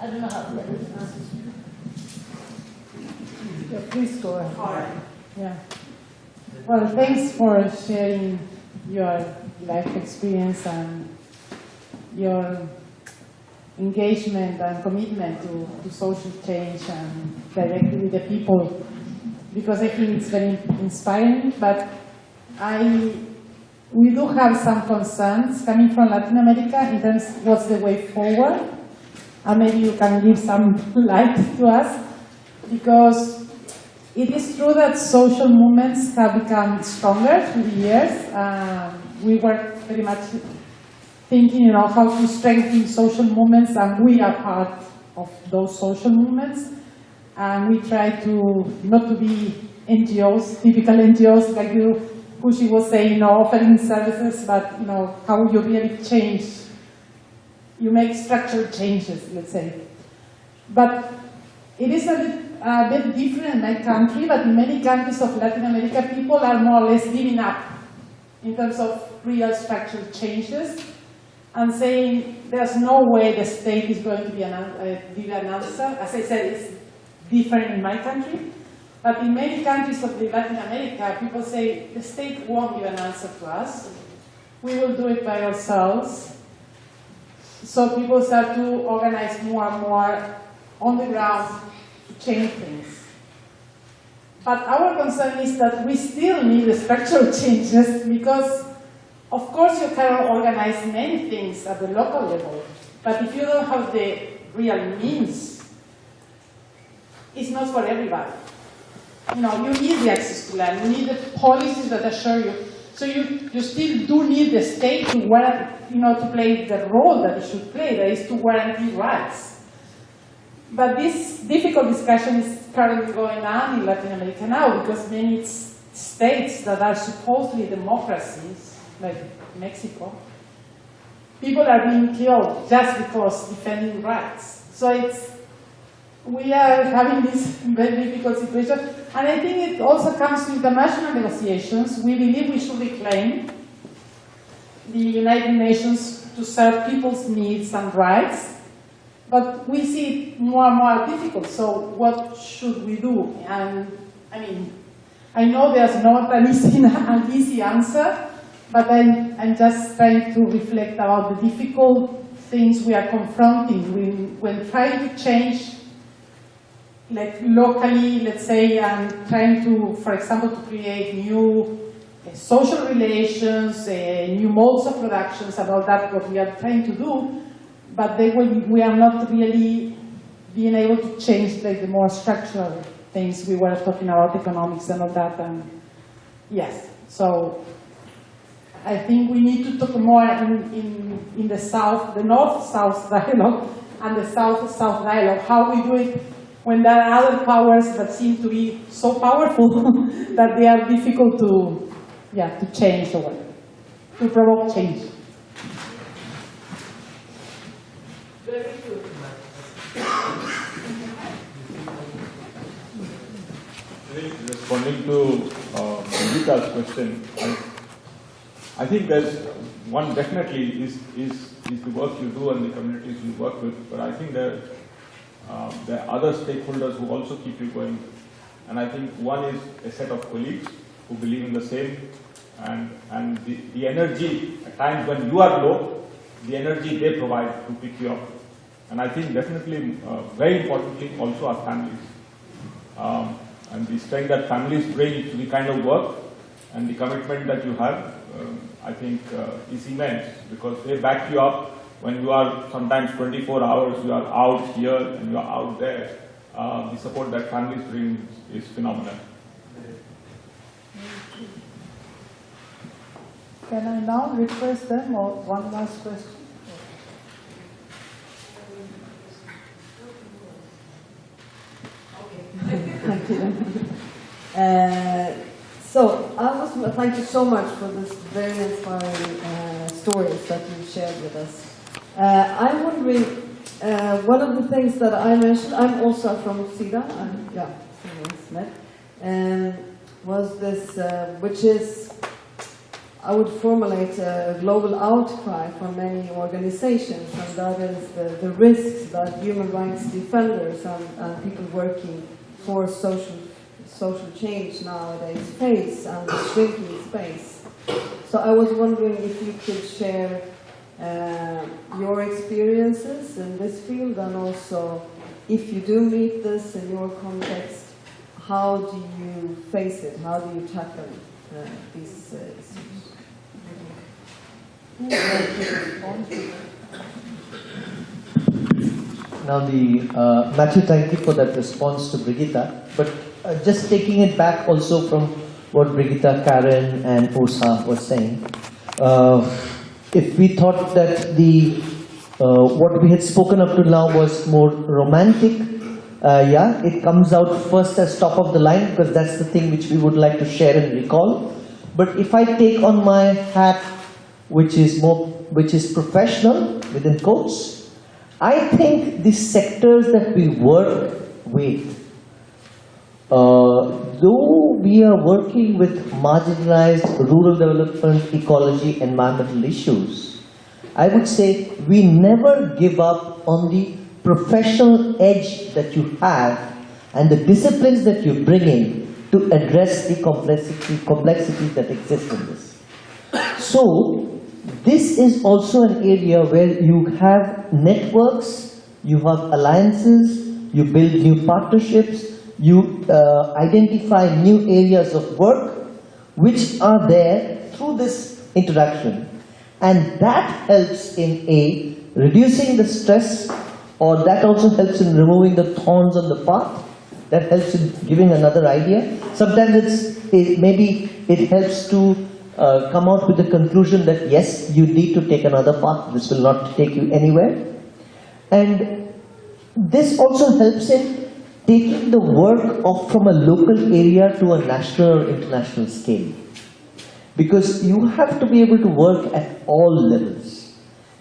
I don't know how to answer. Yeah, please go ahead. Yeah. Well, thanks for sharing your life experience and your engagement and commitment to social change and directly with the people, because I think it's very inspiring. But we do have some concerns coming from Latin America in terms of what's the way forward, and maybe you can give some light to us, because it is true that social movements have become stronger through the years. We were very much thinking, you know, how to strengthen social movements, and we are part of those social movements. And we try to not to be NGOs, typical NGOs like you, who she was saying, you know, offering services, but you know how you really change. You make structural changes, let's say. But it is a bit different in my country, but in many countries of Latin America, people are more or less giving up in terms of real structural changes and saying there's no way the state is going to give an answer. As I said, it's different in my country. But in many countries of Latin America, people say the state won't give an answer to us. We will do it by ourselves. So people start to organize more and more on the ground to change things. But our concern is that we still need the structural changes, because of course you can organize many things at the local level, but if you don't have the real means it's not for everybody. You know, you need the access to land, you need the policies that assure you. So you still do need the state to to play the role that it should play, that is to guarantee rights. But this difficult discussion is currently going on in Latin America now, because many states that are supposedly democracies, like Mexico, people are being killed just because defending rights. So we are having this very difficult situation, and I think it also comes to international negotiations. We believe we should reclaim the United Nations to serve people's needs and rights, but we see it more and more difficult. So what should we do? And I mean, I know there's not an easy answer, but I'm just trying to reflect about the difficult things we are confronting when trying to change, like locally, let's say, and trying to, for example, to create new social relations, new modes of productions, about that what we are trying to do, but we are not really being able to change like the more structural things we were talking about, economics and all that. And yes, so I think we need to talk more in the South, the North-South dialogue and the South-South dialogue, how we do it when there are other powers that seem to be so powerful that they are difficult to change or to provoke change. Responding to Annica's question, I think there's one definitely is the work you do and the communities you work with, but I think there are other stakeholders who also keep you going. And I think one is a set of colleagues who believe in the same, and the energy at times when you are low, the energy they provide to pick you up. And I think definitely, very importantly, also our families. And the strength that families bring to the kind of work and the commitment that you have, I think is immense, because they back you up when you are sometimes 24 hours, you are out here and you are out there. The support that families bring is phenomenal. Can I now request them, or one last question? Thank you. Thank you so much for this very inspiring stories that you shared with us. I'm wondering, one of the things that I mentioned, I'm also from Sida, was this, which is, I would formulate a global outcry from many organizations, and that is the risks that human rights defenders and people working for social change nowadays face, and the shrinking space. So I was wondering if you could share your experiences in this field, and also if you do meet this in your context, how do you face it? How do you tackle these issues? Now, Matthew, thank you for that response to Brigitta. But just taking it back also from what Brigitta, Karen, and Åsa were saying, if we thought that what we had spoken up to now was more romantic, it comes out first as top of the line, because that's the thing which we would like to share and recall. But if I take on my hat, which is professional, within quotes, I think the sectors that we work with, though we are working with marginalized rural development, ecology, environmental issues, I would say we never give up on the professional edge that you have and the disciplines that you bring in to address the complexities that exist in this. So, this is also an area where you have networks, you have alliances, you build new partnerships, you identify new areas of work which are there through this interaction. And that helps in reducing the stress, or that also helps in removing the thorns on the path, that helps in giving another idea. Sometimes maybe it helps to come out with the conclusion that yes, you need to take another path, this will not take you anywhere. And this also helps in taking the work off from a local area to a national or international scale. Because you have to be able to work at all levels.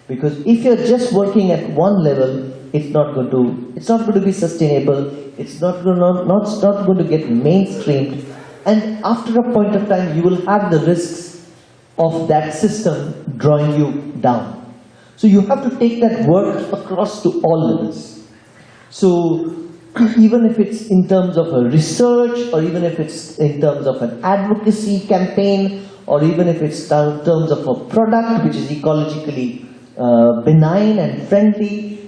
Because if you're just working at one level, it's not going to be sustainable, it's not going to get mainstreamed, and after a point of time you will have the risks of that system drawing you down. So you have to take that work across to all levels. So even if it's in terms of a research, or even if it's in terms of an advocacy campaign, or even if it's in terms of a product which is ecologically benign and friendly,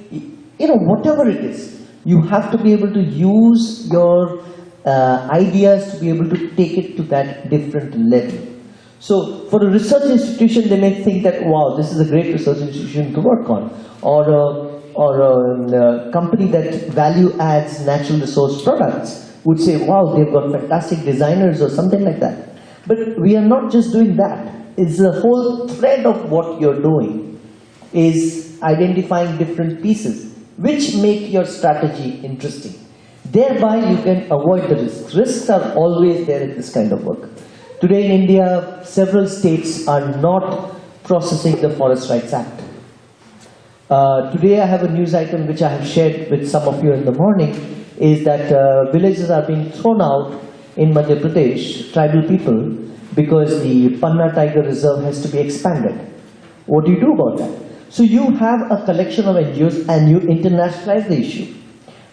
whatever it is, you have to be able to use your ideas to be able to take it to that different level. So for a research institution, they may think that, wow, this is a great research institution to work on, or a company that value adds natural resource products would say, wow, they've got fantastic designers or something like that. But we are not just doing that. It's the whole thread of what you're doing is identifying different pieces which make your strategy interesting. Thereby you can avoid the risks. Risks are always there in this kind of work. Today in India, several states are not processing the Forest Rights Act. Today I have a news item which I have shared with some of you in the morning, is that villages are being thrown out in Madhya Pradesh, tribal people, because the Panna Tiger Reserve has to be expanded. What do you do about that? So you have a collection of NGOs and you internationalize the issue.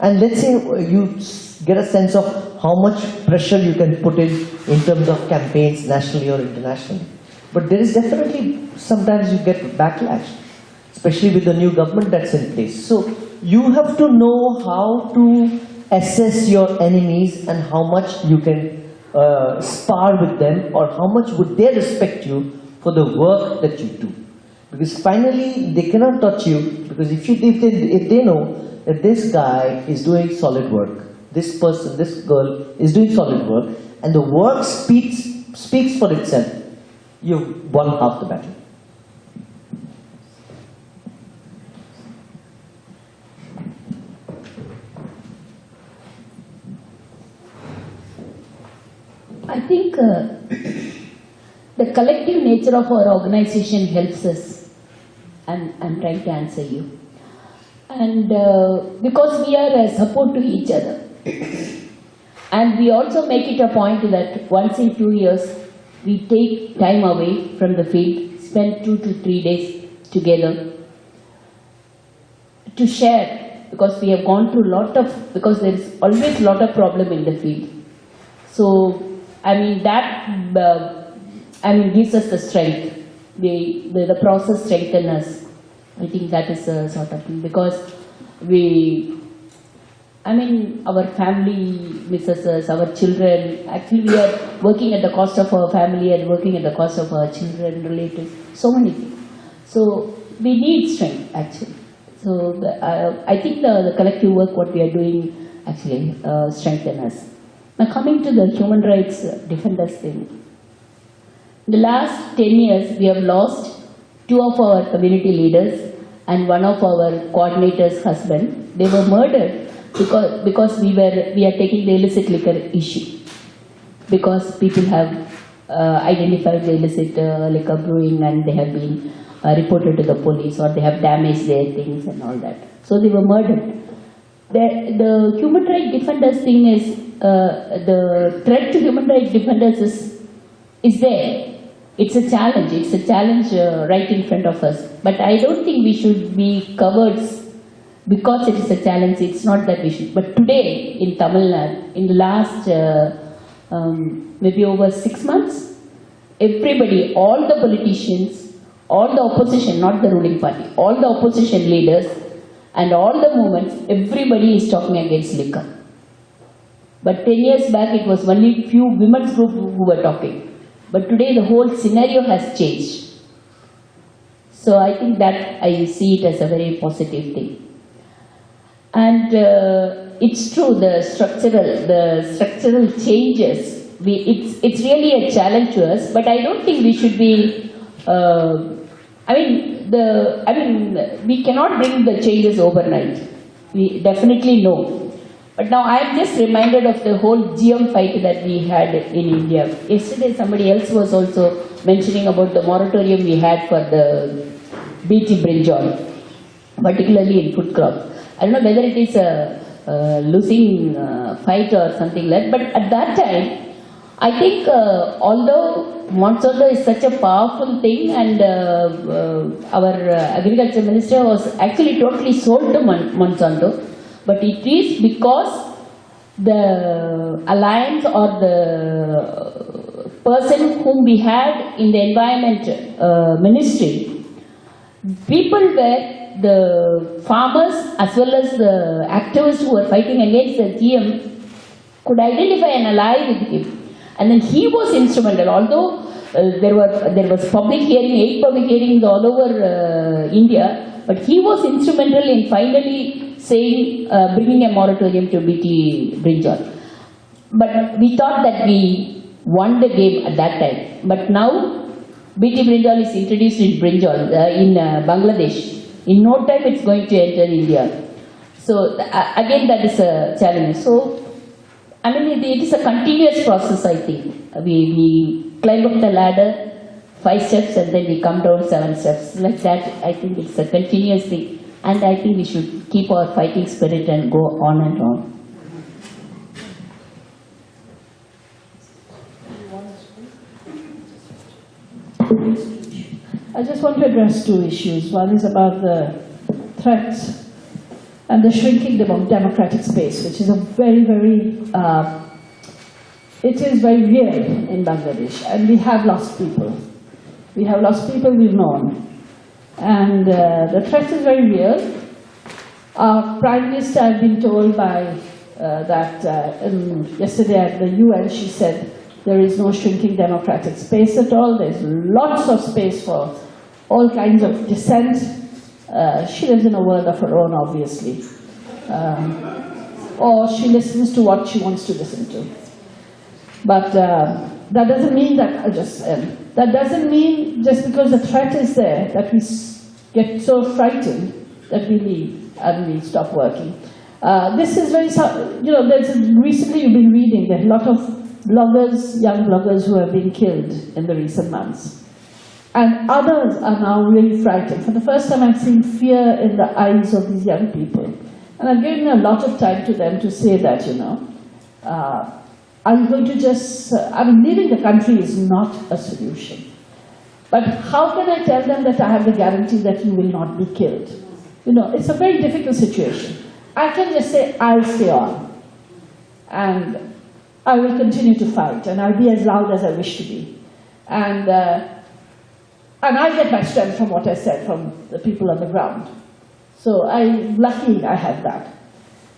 And let's say you get a sense of how much pressure you can put in terms of campaigns nationally or internationally. But there is definitely, sometimes you get backlash, especially with the new government that's in place. So you have to know how to assess your enemies and how much you can spar with them, or how much would they respect you for the work that you do. Because finally they cannot touch you, because if they know that this guy is doing solid work, this person, this girl is doing solid work, and the work speaks for itself, you've won half the battle. I think the collective nature of our organization helps us, and I'm trying to answer you. And because we are a support to each other. And we also make it a point that once in 2 years, we take time away from the field, spend 2 to 3 days together to share, because we have gone through because there is always a lot of problem in the field. So, that gives us the strength. The process strengthens us. I think that is a sort of thing, because our family misses us, our children, actually we are working at the cost of our family and working at the cost of our children, relatives, so many things. So we need strength, actually. So I think the collective work, what we are doing, actually strengthens us. Now coming to the human rights defenders thing. In the last 10 years, we have lost 2 of our community leaders and 1 of our coordinators' husband. They were murdered because we are taking the illicit liquor issue. Because people have identified the illicit liquor brewing and they have been reported to the police, or they have damaged their things and all that. So they were murdered. The human rights defenders thing is, the threat to human rights defenders is there. It's a challenge right in front of us. But I don't think we should be covered because it is a challenge. It's not that we should. But today in Tamil Nadu, in the last maybe over 6 months, everybody, all the politicians, all the opposition, not the ruling party, all the opposition leaders and all the movements, everybody is talking against liquor. But 10 years back, it was only few women's groups who were talking. But today, the whole scenario has changed. So I think that I see it as a very positive thing. And it's true, the structural changes, it's really a challenge to us, but I don't think we should be, we cannot bring the changes overnight. We definitely know. But now I am just reminded of the whole GM fight that we had in India. Yesterday somebody else was also mentioning about the moratorium we had for the BT brinjal, particularly in food crops. I don't know whether it is a losing fight or something like that, but at that time, I think although Monsanto is such a powerful thing and our agriculture minister was actually totally sold to Monsanto, but it is because the alliance or the person whom we had in the environment ministry, people were the farmers as well as the activists who were fighting against the GM could identify an ally with him. And then he was instrumental, although there was public hearing, 8 public hearings all over India, but he was instrumental in finally saying, bringing a moratorium to BT brinjal. But we thought that we won the game at that time. But now, BT brinjal is introduced in Bangladesh. In no time it's going to enter India. So again that is a challenge. So I mean it is a continuous process, I think. We climb up the ladder 5 steps and then we come down 7 steps. Like that, I think it's a continuous thing. And I think we should keep our fighting spirit and go on and on. I just want to address 2 issues. One is about the threats and the shrinking democratic space, which is a very, very, it is very real in Bangladesh. And we have lost people. We have lost people we've known. And the threat is very real. Our Prime Minister, I've been told by yesterday at the UN, she said, there is no shrinking democratic space at all. There's lots of space for all kinds of dissent. She lives in a world of her own, obviously. Or she listens to what she wants to listen to. But that doesn't mean that, that doesn't mean just because the threat is there that we get so frightened that we leave and we stop working. This is very, recently you've been reading, there are a lot of bloggers, young bloggers who have been killed in the recent months. And others are now really frightened. For the first time I've seen fear in the eyes of these young people. And I've given a lot of time to them to say that, I'm going to just, leaving the country is not a solution. But how can I tell them that I have the guarantee that you will not be killed? It's a very difficult situation. I can just say, I'll stay on. And I will continue to fight, and I'll be as loud as I wish to be. And I get my strength from what I said, from the people on the ground. So I'm lucky I had that.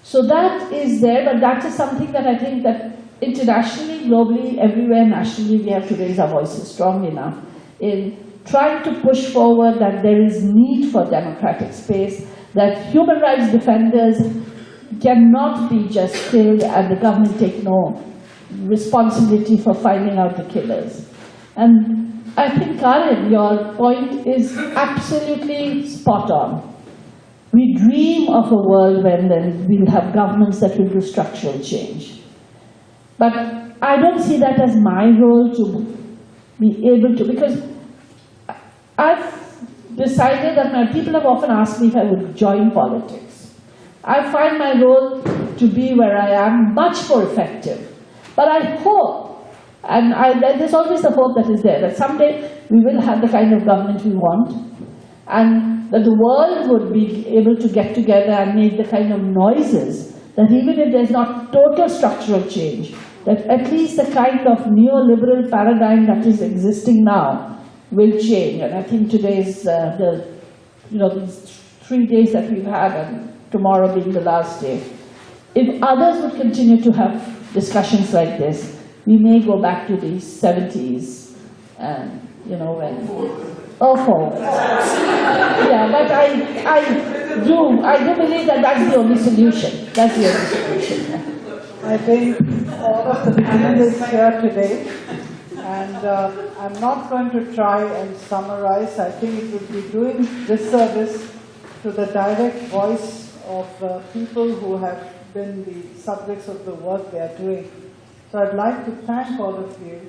So that is there, but that is something that I think that internationally, globally, everywhere, nationally, we have to raise our voices strongly enough in trying to push forward that there is need for democratic space, that human rights defenders cannot be just killed and the government take no responsibility for finding out the killers. And I think, Karen, your point is absolutely spot on. We dream of a world when then we'll have governments that will do structural change. But I don't see that as my role to be able to, because I've decided that my people have often asked me if I would join politics. I find my role to be where I am much more effective. But I hope, and there's always the hope that is there, that someday we will have the kind of government we want, and that the world would be able to get together and make the kind of noises that even if there's not total structural change, that at least the kind of neoliberal paradigm that is existing now will change. And I think today's, these 3 days that we've had, and tomorrow being the last day, if others would continue to have discussions like this, we may go back to the 70s, and when... Oh, forward. Yeah, but I do believe that that's the only solution. That's the only solution. I think all of the panelists here today, and I'm not going to try and summarize. I think it would be doing disservice to the direct voice of people who have been the subjects of the work they are doing. So I'd like to thank all of you.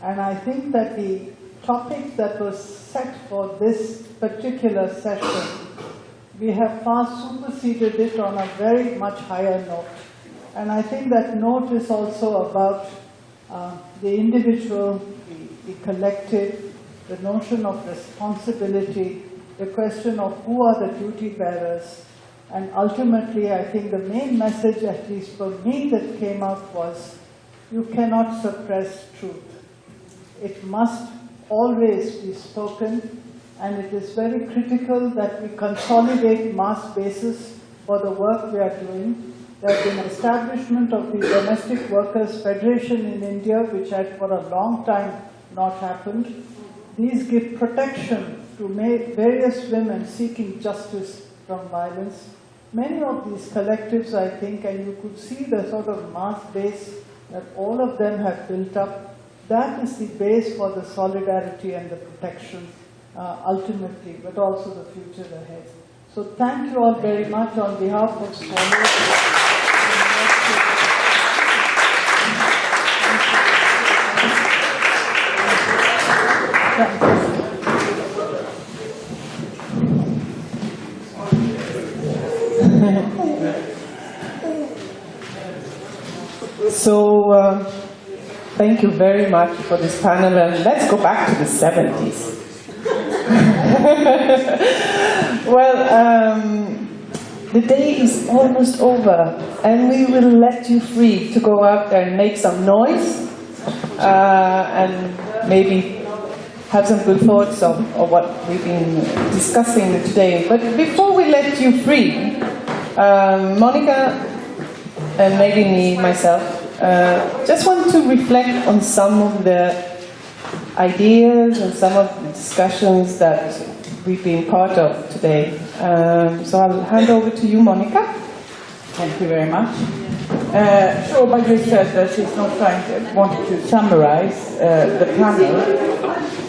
And I think that the topic that was set for this particular session, we have far superseded it on a very much higher note. And I think that note is also about the individual, the collective, the notion of responsibility, the question of who are the duty bearers. And ultimately, I think the main message, at least for me, that came out was, you cannot suppress truth. It must always be spoken, and it is very critical that we consolidate mass basis for the work we are doing. There has been establishment of the Domestic Workers' Federation in India, which had for a long time not happened. These give protection to various women seeking justice from violence. Many of these collectives, I think, and you could see the sort of mass base that all of them have built up, that is the base for the solidarity and the protection ultimately, but also the future ahead. So thank you all very much on behalf of Svalorna. So, thank you very much for this panel, and let's go back to the 70s. Well, the day is almost over, and we will let you free to go out there and make some noise, and maybe have some good thoughts of what we've been discussing today. But before we let you free, Monica and maybe myself, just want to reflect on some of the ideas and some of the discussions that we've been part of today. So I'll hand over to you, Monica. Thank you very much. Shoba just said that she's not wanting to summarize the panel.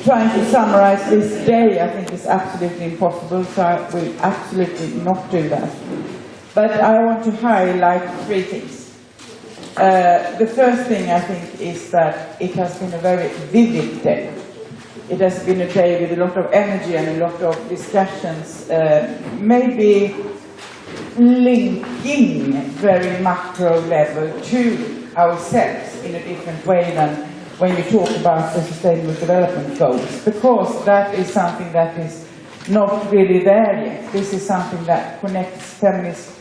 Trying to summarize this day, I think, is absolutely impossible, so I will absolutely not do that. But I want to highlight three things. The first thing, I think, is that it has been a very vivid day. It has been a day with a lot of energy and a lot of discussions, maybe linking very macro level to ourselves in a different way than when you talk about the Sustainable Development Goals, because that is something that is not really there yet. This is something that connects feminist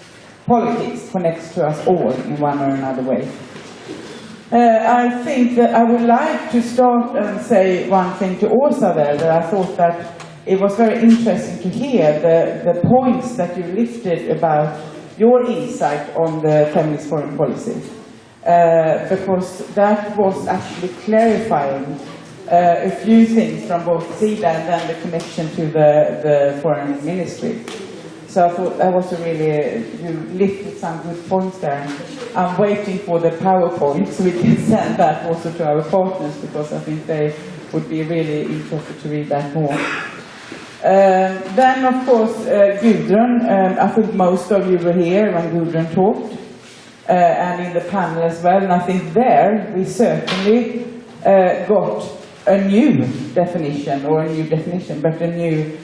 politics, connects to us all in one or another way. I think that I would like to start and say one thing to Åsa there, that I thought that it was very interesting to hear the points that you lifted about your insight on the feminist foreign policy. Because that was actually clarifying a few things from both Sida and then the connection to the foreign ministry. So I thought that was you lifted some good points there. I'm waiting for the PowerPoint so we can send that also to our partners, because I think they would be really interested to read that more. Then, of course, Gudrun, I think most of you were here when Gudrun talked. And in the panel as well, and I think there we certainly got a new definition, but a new,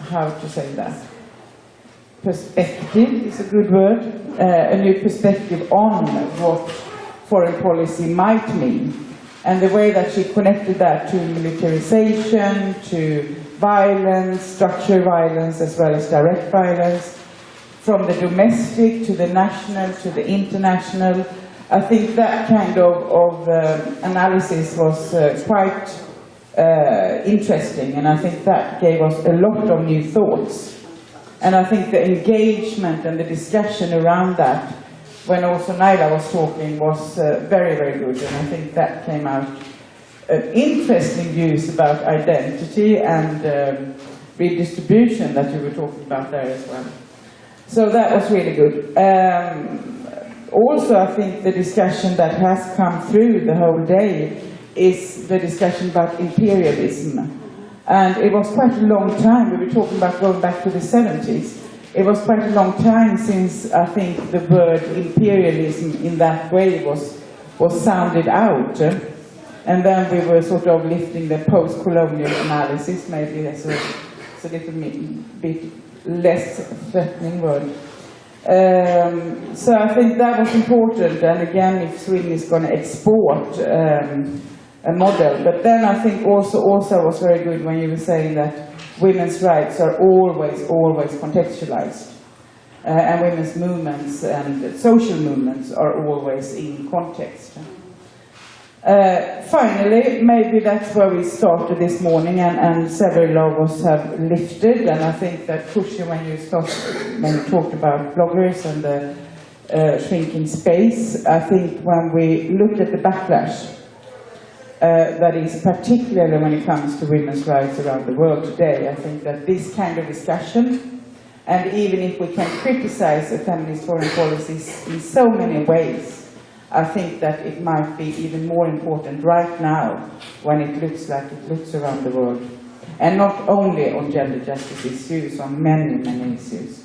how to say that, perspective is a good word, a new perspective on what foreign policy might mean, and the way that she connected that to militarization, to violence, structural violence, as well as direct violence, from the domestic to the national to the international. I think that kind of analysis was quite interesting, and I think that gave us a lot of new thoughts. And I think the engagement and the discussion around that, when also Naila was talking, was very, very good, and I think that came out interesting views about identity and redistribution that you were talking about there as well. So that was really good. Also, I think the discussion that has come through the whole day is the discussion about imperialism. And it was quite a long time, we were talking about going back to the 70s. It was quite a long time since I think the word imperialism in that way was sounded out. And then we were sort of lifting the post-colonial analysis, maybe as a little bit less threatening word. So I think that was important, and again, if Sweden is going to export a model. But then I think also was very good when you were saying that women's rights are always contextualized. And women's movements and social movements are always in context. Finally, maybe that's where we started this morning, and several of us have lifted, and I think that Kusha, when you talked about bloggers and the shrinking space, I think when we look at the backlash, that is particularly when it comes to women's rights around the world today, I think that this kind of discussion, and even if we can criticize the feminist foreign policies in so many ways, I think that it might be even more important right now when it looks like it looks around the world. And not only on gender justice issues, on many, many issues.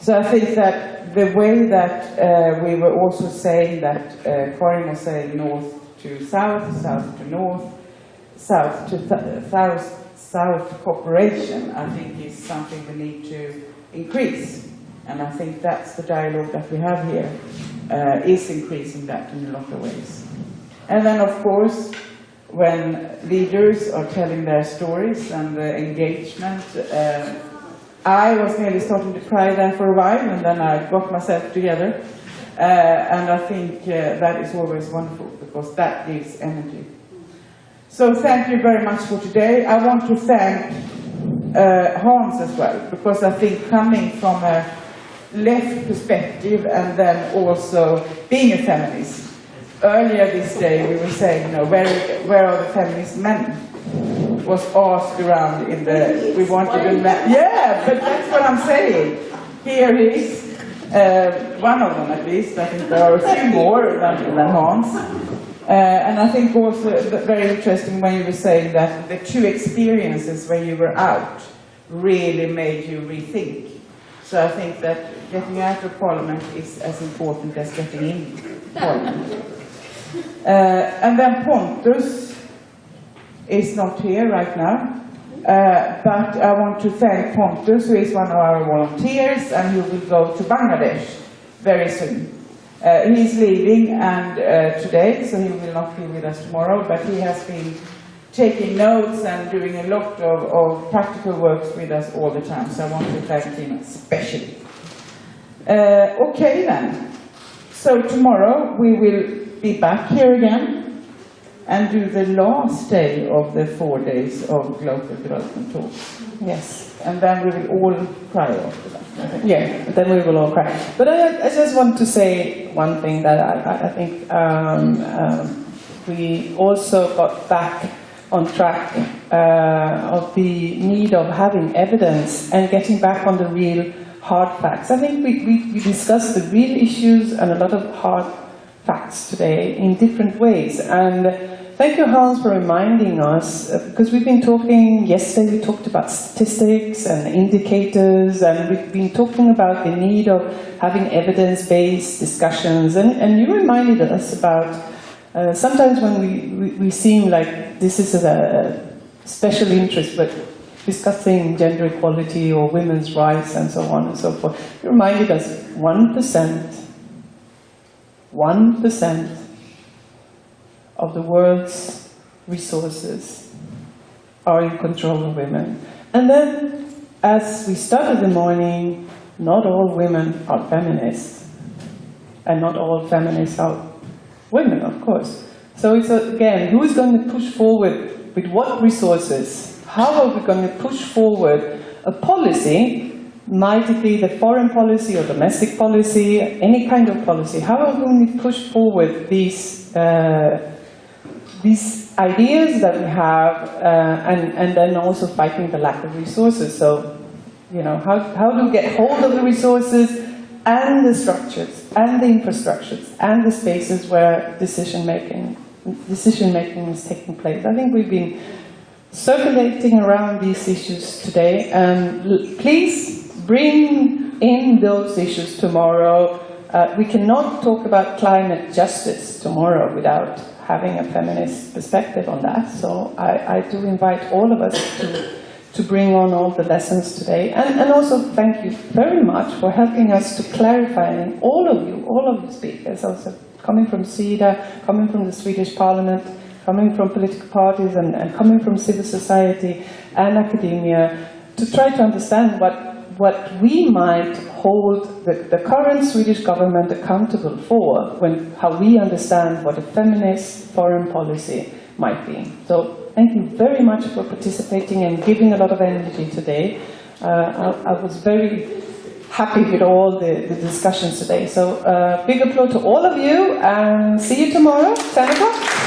So I think that the way that we were also saying that Karin was saying north to south, south to north, south to south cooperation, I think is something we need to increase. And I think that's the dialogue that we have here, is increasing that in a lot of ways. And then, of course, when leaders are telling their stories and the engagement, I was nearly starting to cry there for a while, and then I got myself together. And I think that is always wonderful, because that gives energy. So thank you very much for today. I want to thank Hans as well, because I think coming from a left perspective and then also being a feminist, earlier this day we were saying, you know, where are the feminist men? Was asked around in the, we wanted a man. Yeah, but that's what I'm saying. Here he is, one of them at least. I think there are a few more than Hans. And I think also very interesting when you were saying that the two experiences when you were out really made you rethink. So I think that getting out of Parliament is as important as getting in Parliament. And then Pontus is not here right now, but I want to thank Pontus, who is one of our volunteers and who will go to Bangladesh very soon. He's leaving today, so he will not be with us tomorrow, but he has been taking notes and doing a lot of practical works with us all the time, so I want to thank him especially. Okay then, so tomorrow we will be back here again and do the last day of the 4 days of Glocal Development Talks. Yes. And then we will all cry after that. Yeah, then we will all cry. But I just want to say one thing that I think we also got back on track of the need of having evidence and getting back on the real hard facts. I think we discussed the real issues and a lot of hard facts today in different ways. And thank you, Hans, for reminding us, because we've been talking, yesterday we talked about statistics and indicators, and we've been talking about the need of having evidence-based discussions, and you reminded us about sometimes when we seem like this is a special interest, but discussing gender equality or women's rights and so on and so forth, you reminded us 1% of the world's resources are in control of women. And then, as we started the morning, not all women are feminists. And not all feminists are women, of course. So it's, again, who is going to push forward with what resources? How are we going to push forward a policy? Might it be the foreign policy or domestic policy, any kind of policy? How are we going to push forward these these ideas that we have, and then also fighting the lack of resources. So, you know, how do we get hold of the resources and the structures and the infrastructures and the spaces where decision making is taking place? I think we've been circulating around these issues today, and please bring in those issues tomorrow. We cannot talk about climate justice tomorrow without having a feminist perspective on that. So I do invite all of us to bring on all the lessons today. And also thank you very much for helping us to clarify, and all of you speakers, also coming from Sida, coming from the Swedish Parliament, coming from political parties, and coming from civil society and academia, to try to understand what we might hold the current Swedish government accountable for, how we understand what a feminist foreign policy might be. So thank you very much for participating and giving a lot of energy today. I was very happy with all the discussions today. So big applause to all of you, and see you tomorrow, 10 o'clock.